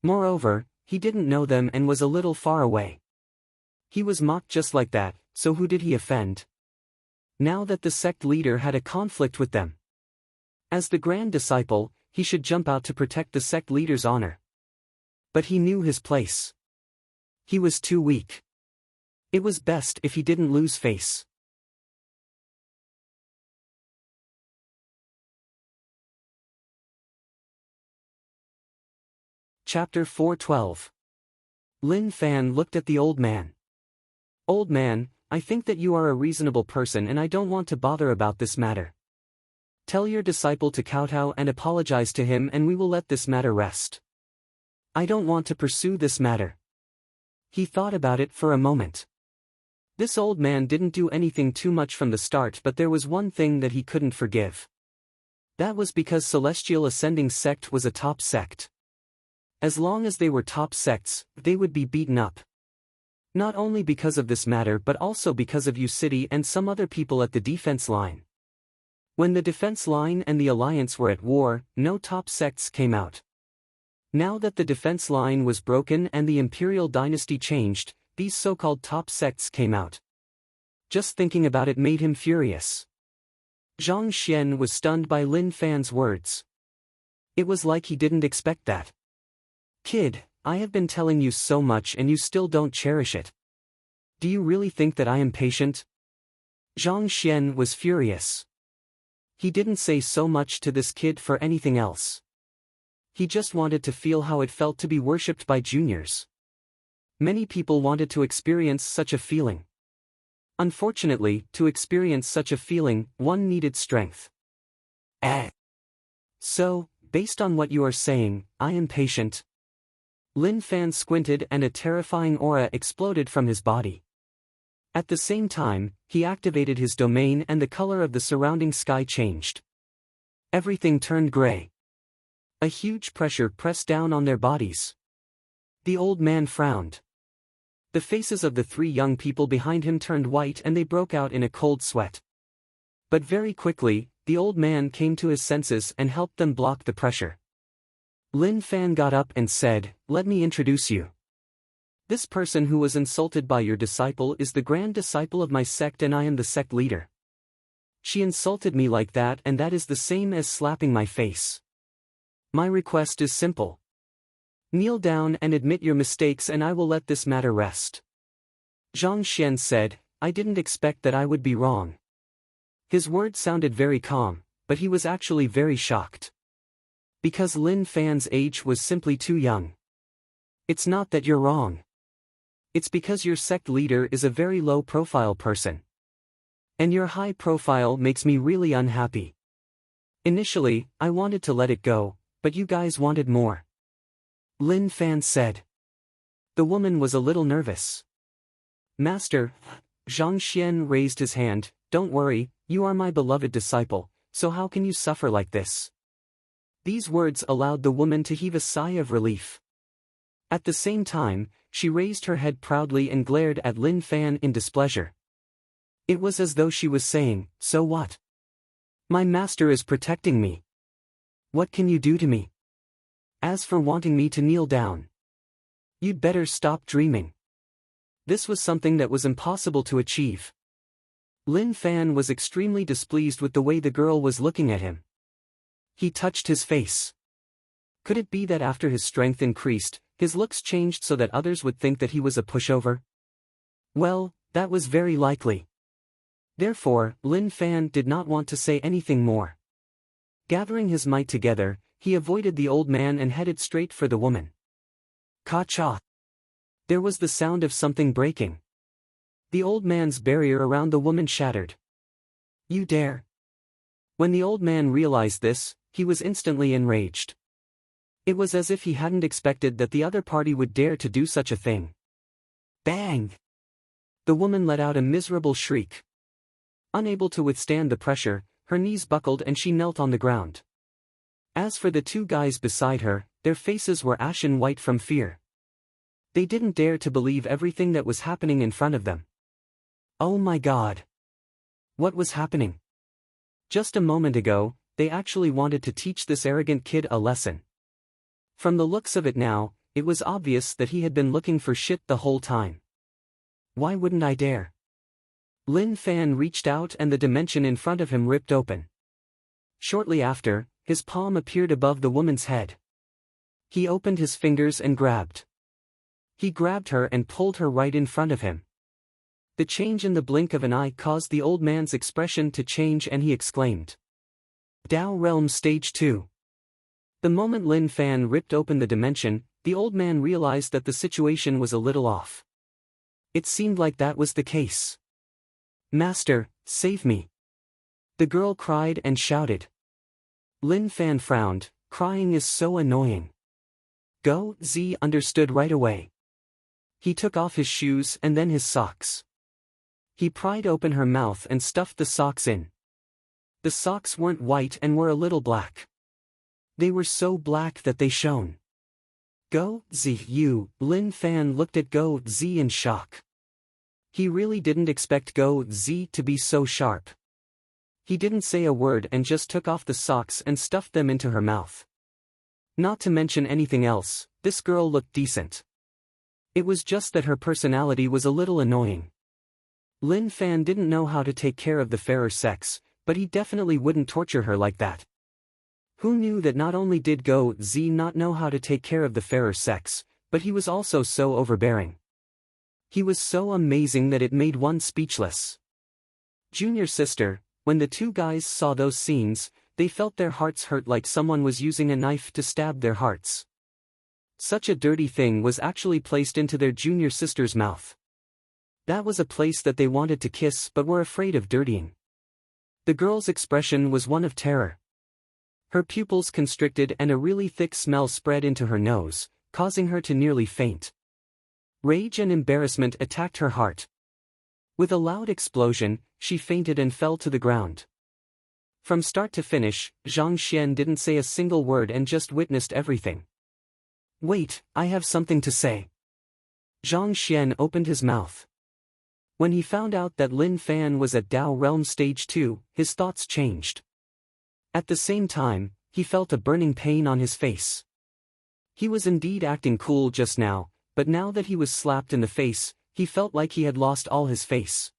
Speaker 1: Moreover, he didn't know them and was a little far away. He was mocked just like that, so who did he offend? Now that the sect leader had a conflict with them. As the grand disciple, he should jump out to protect the sect leader's honor. But he knew his place. He was too weak. It was best if he didn't lose face. Chapter 4:12. Lin Fan looked at the old man. Old man, I think that you are a reasonable person and I don't want to bother about this matter. Tell your disciple to kowtow and apologize to him and we will let this matter rest. I don't want to pursue this matter. He thought about it for a moment. This old man didn't do anything too much from the start, but there was one thing that he couldn't forgive. That was because Celestial Ascending Sect was a top sect. As long as they were top sects, they would be beaten up. Not only because of this matter but also because of U-City and some other people at the defense line. When the defense line and the alliance were at war, no top sects came out. Now that the defense line was broken and the imperial dynasty changed, these so-called top sects came out. Just thinking about it made him furious. Zhang Xian was stunned by Lin Fan's words. It was like he didn't expect that. Kid, I have been telling you so much and you still don't cherish it. Do you really think that I am patient? Zhang Xian was furious. He didn't say so much to this kid for anything else. He just wanted to feel how it felt to be worshipped by juniors. Many people wanted to experience such a feeling. Unfortunately, to experience such a feeling, one needed strength. So, based on what you are saying, I am patient. Lin Fan squinted and a terrifying aura exploded from his body. At the same time, he activated his domain and the color of the surrounding sky changed. Everything turned gray. A huge pressure pressed down on their bodies. The old man frowned. The faces of the three young people behind him turned white and they broke out in a cold sweat. But very quickly, the old man came to his senses and helped them block the pressure. Lin Fan got up and said, "Let me introduce you. This person who was insulted by your disciple is the grand disciple of my sect and I am the sect leader. She insulted me like that and that is the same as slapping my face. My request is simple. Kneel down and admit your mistakes and I will let this matter rest." Zhang Xian said, "I didn't expect that I would be wrong." His words sounded very calm, but he was actually very shocked. Because Lin Fan's age was simply too young. It's not that you're wrong. It's because your sect leader is a very low-profile person. And your high profile makes me really unhappy. Initially, I wanted to let it go, but you guys wanted more. Lin Fan said. The woman was a little nervous. Master, Zhang Xian raised his hand, "Don't worry, you are my beloved disciple, so how can you suffer like this?" These words allowed the woman to heave a sigh of relief. At the same time, she raised her head proudly and glared at Lin Fan in displeasure. It was as though she was saying, "So what? My master is protecting me. What can you do to me? As for wanting me to kneel down, you'd better stop dreaming." This was something that was impossible to achieve. Lin Fan was extremely displeased with the way the girl was looking at him. He touched his face. Could it be that after his strength increased, his looks changed so that others would think that he was a pushover? Well, that was very likely. Therefore, Lin Fan did not want to say anything more. Gathering his might together, he avoided the old man and headed straight for the woman. Ka-cha! There was the sound of something breaking. The old man's barrier around the woman shattered. You dare! When the old man realized this, he was instantly enraged. It was as if he hadn't expected that the other party would dare to do such a thing. Bang! The woman let out a miserable shriek. Unable to withstand the pressure, her knees buckled and she knelt on the ground. As for the two guys beside her, their faces were ashen white from fear. They didn't dare to believe everything that was happening in front of them. Oh my God! What was happening? Just a moment ago, they actually wanted to teach this arrogant kid a lesson. From the looks of it now, it was obvious that he had been looking for shit the whole time. Why wouldn't I dare? Lin Fan reached out and the dimension in front of him ripped open. Shortly after, his palm appeared above the woman's head. He opened his fingers and grabbed. He grabbed her and pulled her right in front of him. The change in the blink of an eye caused the old man's expression to change and he exclaimed. Dao Realm Stage 2. The moment Lin Fan ripped open the dimension, the old man realized that the situation was a little off. It seemed like that was the case. Master, save me! The girl cried and shouted. Lin Fan frowned, crying is so annoying. Go Z understood right away. He took off his shoes and then his socks. He pried open her mouth and stuffed the socks in. The socks weren't white and were a little black. They were so black that they shone. Go Z you, Lin Fan looked at Go Z in shock. He really didn't expect Go Z to be so sharp. He didn't say a word and just took off the socks and stuffed them into her mouth. Not to mention anything else, this girl looked decent. It was just that her personality was a little annoying. Lin Fan didn't know how to take care of the fairer sex, but he definitely wouldn't torture her like that. Who knew that not only did Go Z not know how to take care of the fairer sex, but he was also so overbearing. He was so amazing that it made one speechless. Junior sister, when the two guys saw those scenes, they felt their hearts hurt like someone was using a knife to stab their hearts. Such a dirty thing was actually placed into their junior sister's mouth. That was a place that they wanted to kiss but were afraid of dirtying. The girl's expression was one of terror. Her pupils constricted and a really thick smell spread into her nose, causing her to nearly faint. Rage and embarrassment attacked her heart. With a loud explosion, she fainted and fell to the ground. From start to finish, Zhang Xian didn't say a single word and just witnessed everything. Wait, I have something to say. Zhang Xian opened his mouth. When he found out that Lin Fan was at Dao Realm Stage 2, his thoughts changed. At the same time, he felt a burning pain on his face. He was indeed acting cool just now, but now that he was slapped in the face, he felt like he had lost all his face.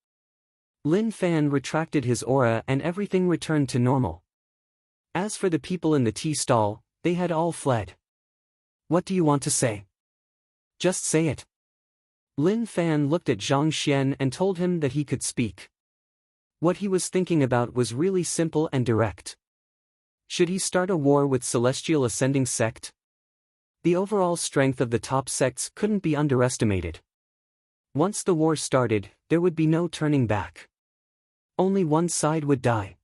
Speaker 1: Lin Fan retracted his aura and everything returned to normal. As for the people in the tea stall, they had all fled. What do you want to say? Just say it. Lin Fan looked at Zhang Xian and told him that he could speak. What he was thinking about was really simple and direct. Should he start a war with Celestial Ascending Sect? The overall strength of the top sects couldn't be underestimated. Once the war started, there would be no turning back. Only one side would die.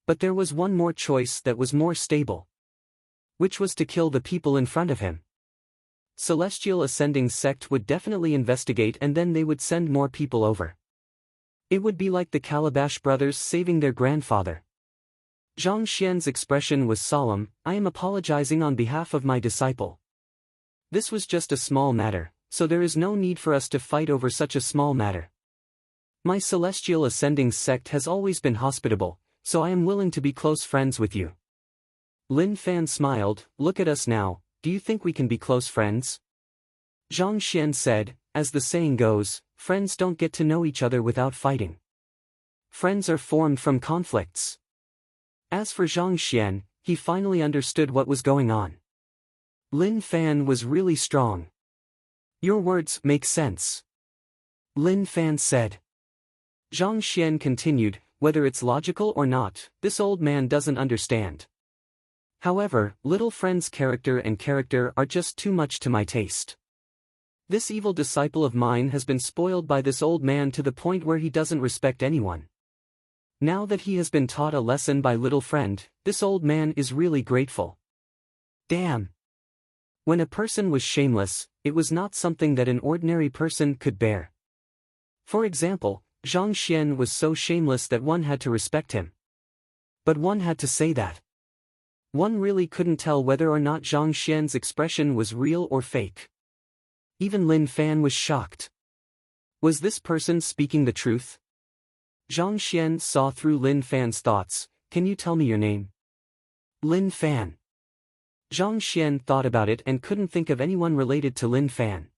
Speaker 1: But there was one more choice that was more stable. Which was to kill the people in front of him. Celestial Ascending Sect would definitely investigate and then they would send more people over. It would be like the Calabash brothers saving their grandfather. Zhang Xian's expression was solemn. I am apologizing on behalf of my disciple. This was just a small matter, so there is no need for us to fight over such a small matter. My Celestial Ascending Sect has always been hospitable, so I am willing to be close friends with you. Lin Fan smiled. Look at us now, do you think we can be close friends? Zhang Xian said, as the saying goes, friends don't get to know each other without fighting. Friends are formed from conflicts. As for Zhang Xian, he finally understood what was going on. Lin Fan was really strong. Your words make sense. Lin Fan said. Zhang Xian continued, whether it's logical or not, this old man doesn't understand. However, little friend's character are just too much to my taste. This evil disciple of mine has been spoiled by this old man to the point where he doesn't respect anyone. Now that he has been taught a lesson by little friend, this old man is really grateful. Damn. When a person was shameless, it was not something that an ordinary person could bear. For example, Zhang Xian was so shameless that one had to respect him. But one had to say that. One really couldn't tell whether or not Zhang Xian's expression was real or fake. Even Lin Fan was shocked. Was this person speaking the truth? Zhang Xian saw through Lin Fan's thoughts. Can you tell me your name? Lin Fan. Zhang Xian thought about it and couldn't think of anyone related to Lin Fan.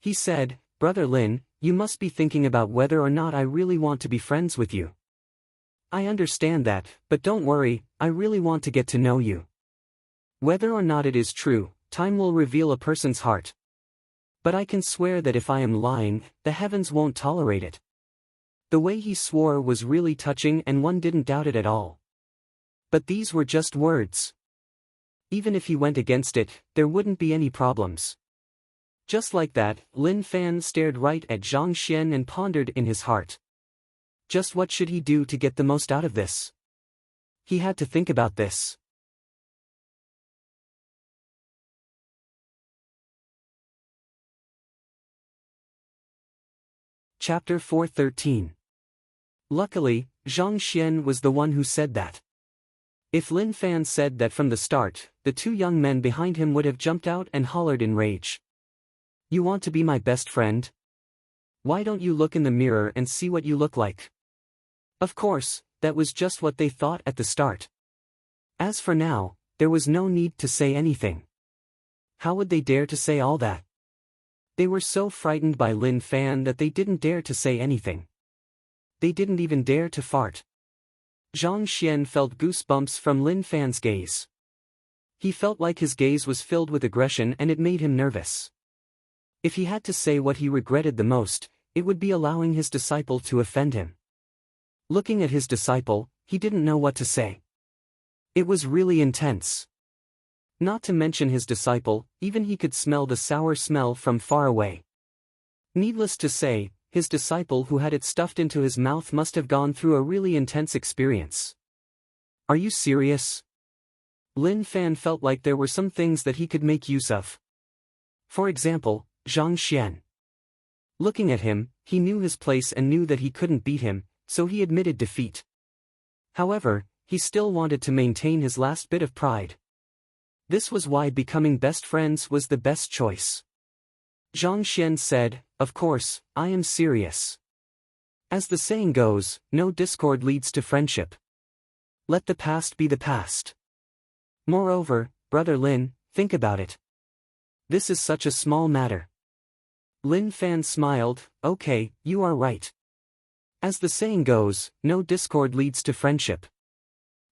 Speaker 1: He said, Brother Lin, you must be thinking about whether or not I really want to be friends with you. I understand that, but don't worry, I really want to get to know you. Whether or not it is true, time will reveal a person's heart. But I can swear that if I am lying, the heavens won't tolerate it. The way he swore was really touching and one didn't doubt it at all. But these were just words. Even if he went against it, there wouldn't be any problems. Just like that, Lin Fan stared right at Zhang Xian and pondered in his heart. Just what should he do to get the most out of this? He had to think about this. Chapter 413. Luckily, Zhang Xian was the one who said that. If Lin Fan said that from the start, the two young men behind him would have jumped out and hollered in rage. You want to be my best friend? Why don't you look in the mirror and see what you look like? Of course, that was just what they thought at the start. As for now, there was no need to say anything. How would they dare to say all that? They were so frightened by Lin Fan that they didn't dare to say anything. They didn't even dare to fart. Zhang Xian felt goosebumps from Lin Fan's gaze. He felt like his gaze was filled with aggression and it made him nervous. If he had to say what he regretted the most, it would be allowing his disciple to offend him. Looking at his disciple, he didn't know what to say. It was really intense. Not to mention his disciple, even he could smell the sour smell from far away. Needless to say, his disciple who had it stuffed into his mouth must have gone through a really intense experience. Are you serious? Lin Fan felt like there were some things that he could make use of. For example, Zhang Xian. Looking at him, he knew his place and knew that he couldn't beat him, so he admitted defeat. However, he still wanted to maintain his last bit of pride. This was why becoming best friends was the best choice. Zhang Xian said, Of course, I am serious. As the saying goes, no discord leads to friendship. Let the past be the past. Moreover, Brother Lin, think about it. This is such a small matter. Lin Fan smiled, Okay, you are right. As the saying goes, no discord leads to friendship.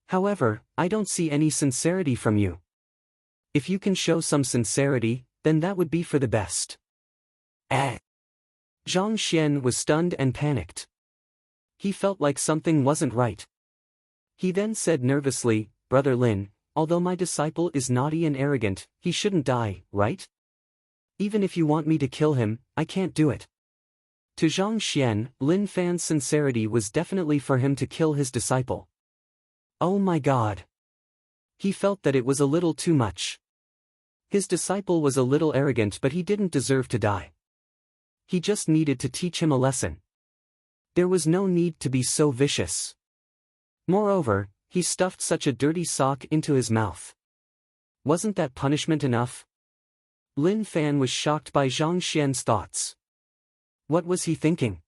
Speaker 1: However, I don't see any sincerity from you. If you can show some sincerity, then that would be for the best. Zhang Xian was stunned and panicked. He felt like something wasn't right. He then said nervously, Brother Lin, although my disciple is naughty and arrogant, he shouldn't die, right? Even if you want me to kill him, I can't do it. To Zhang Xian, Lin Fan's sincerity was definitely for him to kill his disciple. Oh my God. He felt that it was a little too much. His disciple was a little arrogant, but he didn't deserve to die. He just needed to teach him a lesson. There was no need to be so vicious. Moreover, he stuffed such a dirty sock into his mouth. Wasn't that punishment enough? Lin Fan was shocked by Zhang Xian's thoughts. What was he thinking?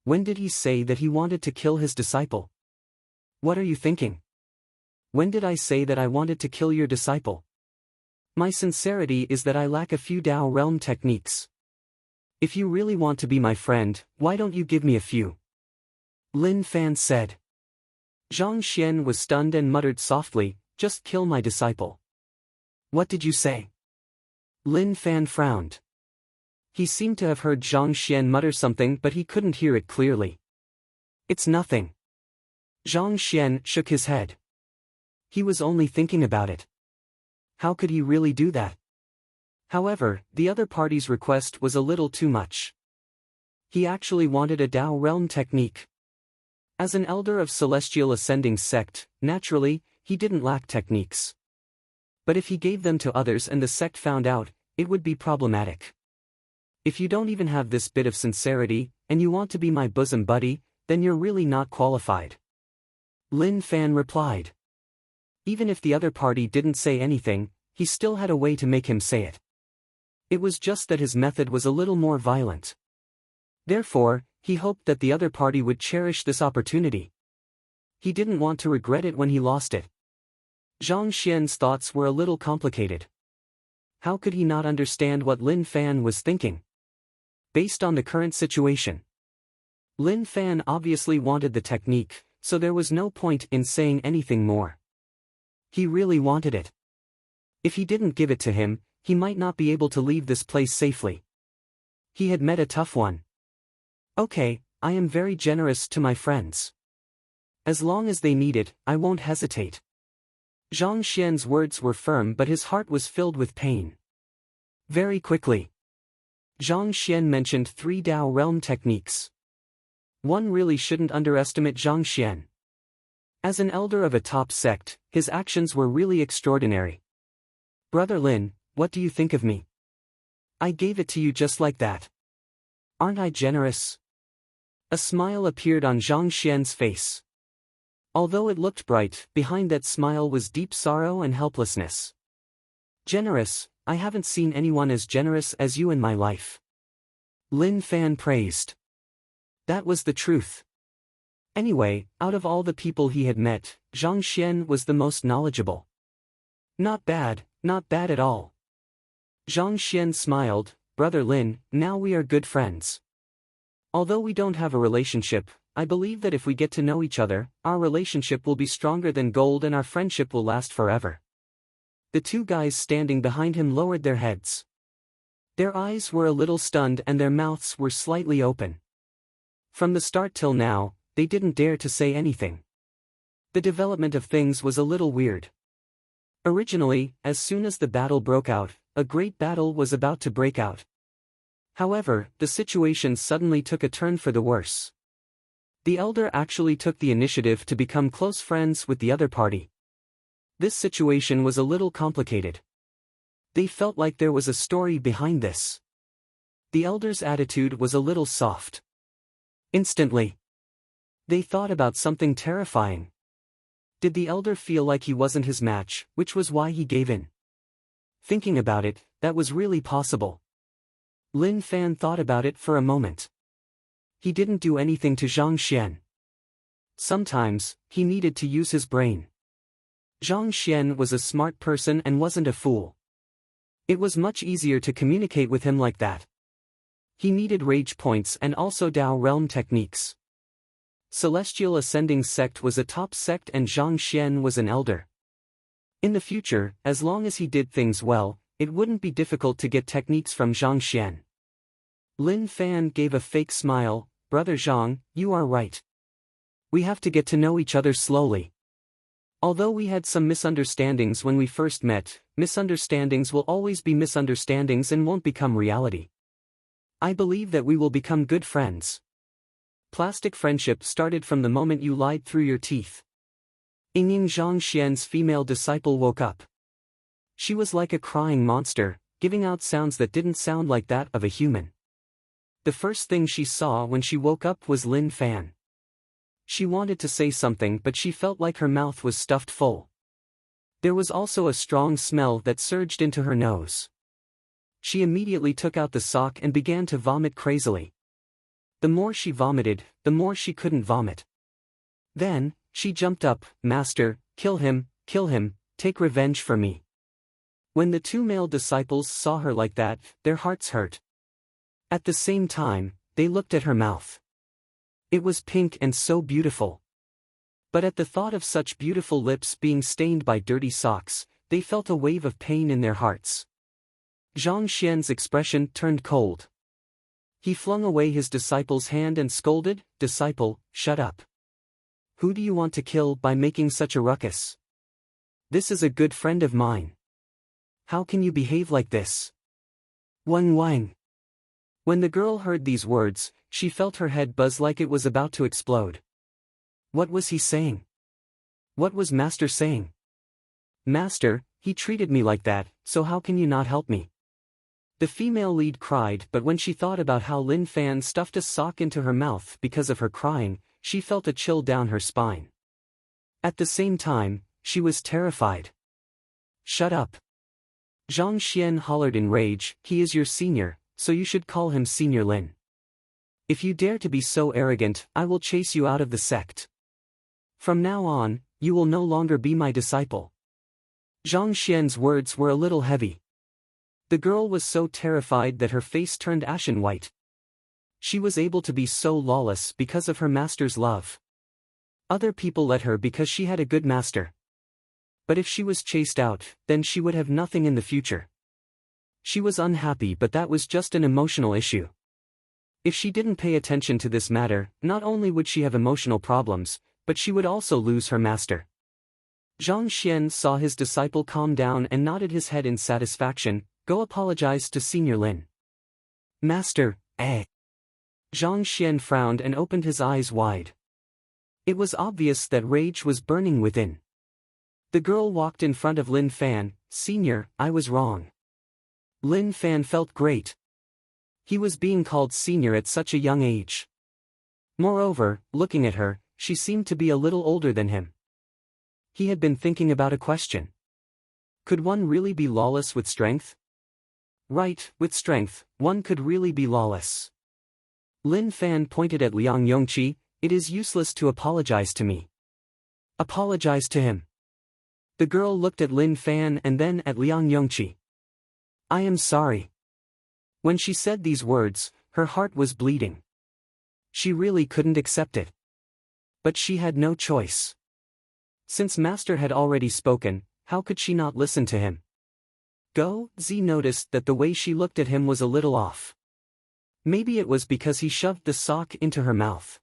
Speaker 1: When did he say that he wanted to kill his disciple? What are you thinking? When did I say that I wanted to kill your disciple? My sincerity is that I lack a few Dao realm techniques. If you really want to be my friend, why don't you give me a few? Lin Fan said. Zhang Xian was stunned and muttered softly, Just kill my disciple. What did you say? Lin Fan frowned. He seemed to have heard Zhang Xian mutter something, but he couldn't hear it clearly. It's nothing. Zhang Xian shook his head. He was only thinking about it. How could he really do that? However, the other party's request was a little too much. He actually wanted a Dao realm technique. As an elder of Celestial Ascending sect, naturally, he didn't lack techniques. But if he gave them to others and the sect found out, it would be problematic. If you don't even have this bit of sincerity, and you want to be my bosom buddy, then you're really not qualified. Lin Fan replied. Even if the other party didn't say anything, he still had a way to make him say it. It was just that his method was a little more violent. Therefore, he hoped that the other party would cherish this opportunity. He didn't want to regret it when he lost it. Zhang Xian's thoughts were a little complicated. How could he not understand what Lin Fan was thinking? Based on the current situation, Lin Fan obviously wanted the technique, so there was no point in saying anything more. He really wanted it. If he didn't give it to him, he might not be able to leave this place safely. He had met a tough one. Okay, I am very generous to my friends. As long as they need it, I won't hesitate. Zhang Xian's words were firm, but his heart was filled with pain. Very quickly, Zhang Xian mentioned 3 Dao realm techniques. One really shouldn't underestimate Zhang Xian. As an elder of a top sect, his actions were really extraordinary. Brother Lin, what do you think of me? I gave it to you just like that. Aren't I generous? A smile appeared on Zhang Xian's face. Although it looked bright, behind that smile was deep sorrow and helplessness. Generous, I haven't seen anyone as generous as you in my life. Lin Fan praised. That was the truth. Anyway, out of all the people he had met, Zhang Xian was the most knowledgeable. Not bad at all. Zhang Xian smiled. Brother Lin, now we are good friends. Although we don't have a relationship, I believe that if we get to know each other, our relationship will be stronger than gold and our friendship will last forever. The 2 guys standing behind him lowered their heads. Their eyes were a little stunned and their mouths were slightly open. From the start till now, they didn't dare to say anything. The development of things was a little weird. Originally, as soon as the battle broke out, a great battle was about to break out. However, the situation suddenly took a turn for the worse. The elder actually took the initiative to become close friends with the other party. This situation was a little complicated. They felt like there was a story behind this. The elder's attitude was a little soft. Instantly, they thought about something terrifying. Did the elder feel like he wasn't his match, which was why he gave in? Thinking about it, that was really possible. Lin Fan thought about it for a moment. He didn't do anything to Zhang Xian. Sometimes, he needed to use his brain. Zhang Xian was a smart person and wasn't a fool. It was much easier to communicate with him like that. He needed rage points and also Dao realm techniques. Celestial Ascending sect was a top sect and Zhang Xian was an elder. In the future, as long as he did things well, it wouldn't be difficult to get techniques from Zhang Xian. Lin Fan gave a fake smile. Brother Zhang, you are right. We have to get to know each other slowly. Although we had some misunderstandings when we first met, misunderstandings will always be misunderstandings and won't become reality. I believe that we will become good friends. Plastic friendship started from the moment you lied through your teeth. Ying Zhang Xian's female disciple woke up. She was like a crying monster, giving out sounds that didn't sound like that of a human. The first thing she saw when she woke up was Lin Fan. She wanted to say something but she felt like her mouth was stuffed full. There was also a strong smell that surged into her nose. She immediately took out the sock and began to vomit crazily. The more she vomited, the more she couldn't vomit. Then, she jumped up. Master, kill him, take revenge for me. When the 2 male disciples saw her like that, their hearts hurt. At the same time, they looked at her mouth. It was pink and so beautiful. But at the thought of such beautiful lips being stained by dirty socks, they felt a wave of pain in their hearts. Zhang Xian's expression turned cold. He flung away his disciple's hand and scolded, "Disciple, shut up. who do you want to kill by making such a ruckus? This is a good friend of mine. How can you behave like this? Wang Wang. When the girl heard these words, she felt her head buzz like it was about to explode. What was he saying? What was Master saying? Master, he treated me like that, so how can you not help me? The female lead cried, but when she thought about how Lin Fan stuffed a sock into her mouth because of her crying, she felt a chill down her spine. At the same time, she was terrified. Shut up. Zhang Xian hollered in rage, he is your senior, so you should call him Senior Lin. If you dare to be so arrogant, I will chase you out of the sect. From now on, you will no longer be my disciple. Zhang Xian's words were a little heavy. The girl was so terrified that her face turned ashen white. She was able to be so lawless because of her master's love. Other people let her because she had a good master. But if she was chased out, then she would have nothing in the future. She was unhappy, but that was just an emotional issue. If she didn't pay attention to this matter, not only would she have emotional problems, but she would also lose her master. Zhang Xian saw his disciple calm down and nodded his head in satisfaction. Go apologize to Senior Lin. Master, eh? Zhang Xian frowned and opened his eyes wide. It was obvious that rage was burning within. The girl walked in front of Lin Fan. Senior, I was wrong. Lin Fan felt great. He was being called senior at such a young age. Moreover, looking at her, she seemed to be a little older than him. He had been thinking about a question. Could one really be lawless with strength? Right, with strength, one could really be lawless. Lin Fan pointed at Liang Yongqi, it is useless to apologize to me. Apologize to him. The girl looked at Lin Fan and then at Liang Yongqi. I am sorry. When she said these words, her heart was bleeding. She really couldn't accept it. But she had no choice. Since Master had already spoken, how could she not listen to him? Go, Z noticed that the way she looked at him was a little off. Maybe it was because he shoved the sock into her mouth.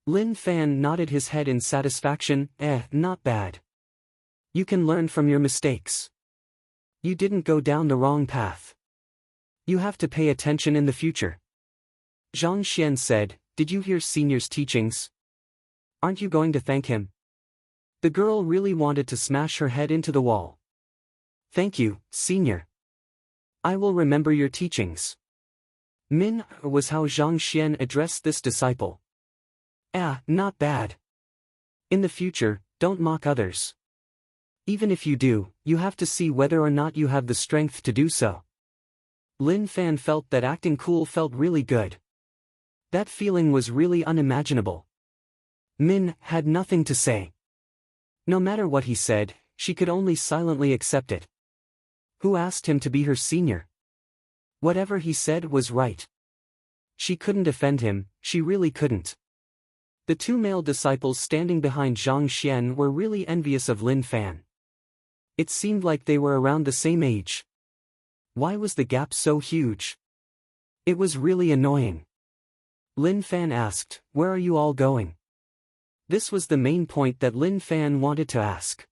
Speaker 1: Lin Fan nodded his head in satisfaction, not bad. You can learn from your mistakes. You didn't go down the wrong path. You have to pay attention in the future. Zhang Xian said, did you hear Senior's teachings? Aren't you going to thank him? The girl really wanted to smash her head into the wall. Thank you, Senior. I will remember your teachings. Min was how Zhang Xian addressed this disciple. Not bad. In the future, don't mock others. Even if you do, you have to see whether or not you have the strength to do so. Lin Fan felt that acting cool felt really good. That feeling was really unimaginable. Min had nothing to say. No matter what he said, she could only silently accept it. Who asked him to be her senior? Whatever he said was right. She couldn't defend him, she really couldn't. The two male disciples standing behind Zhang Xian were really envious of Lin Fan. It seemed like they were around the same age. Why was the gap so huge? It was really annoying. Lin Fan asked, where are you all going? This was the main point that Lin Fan wanted to ask.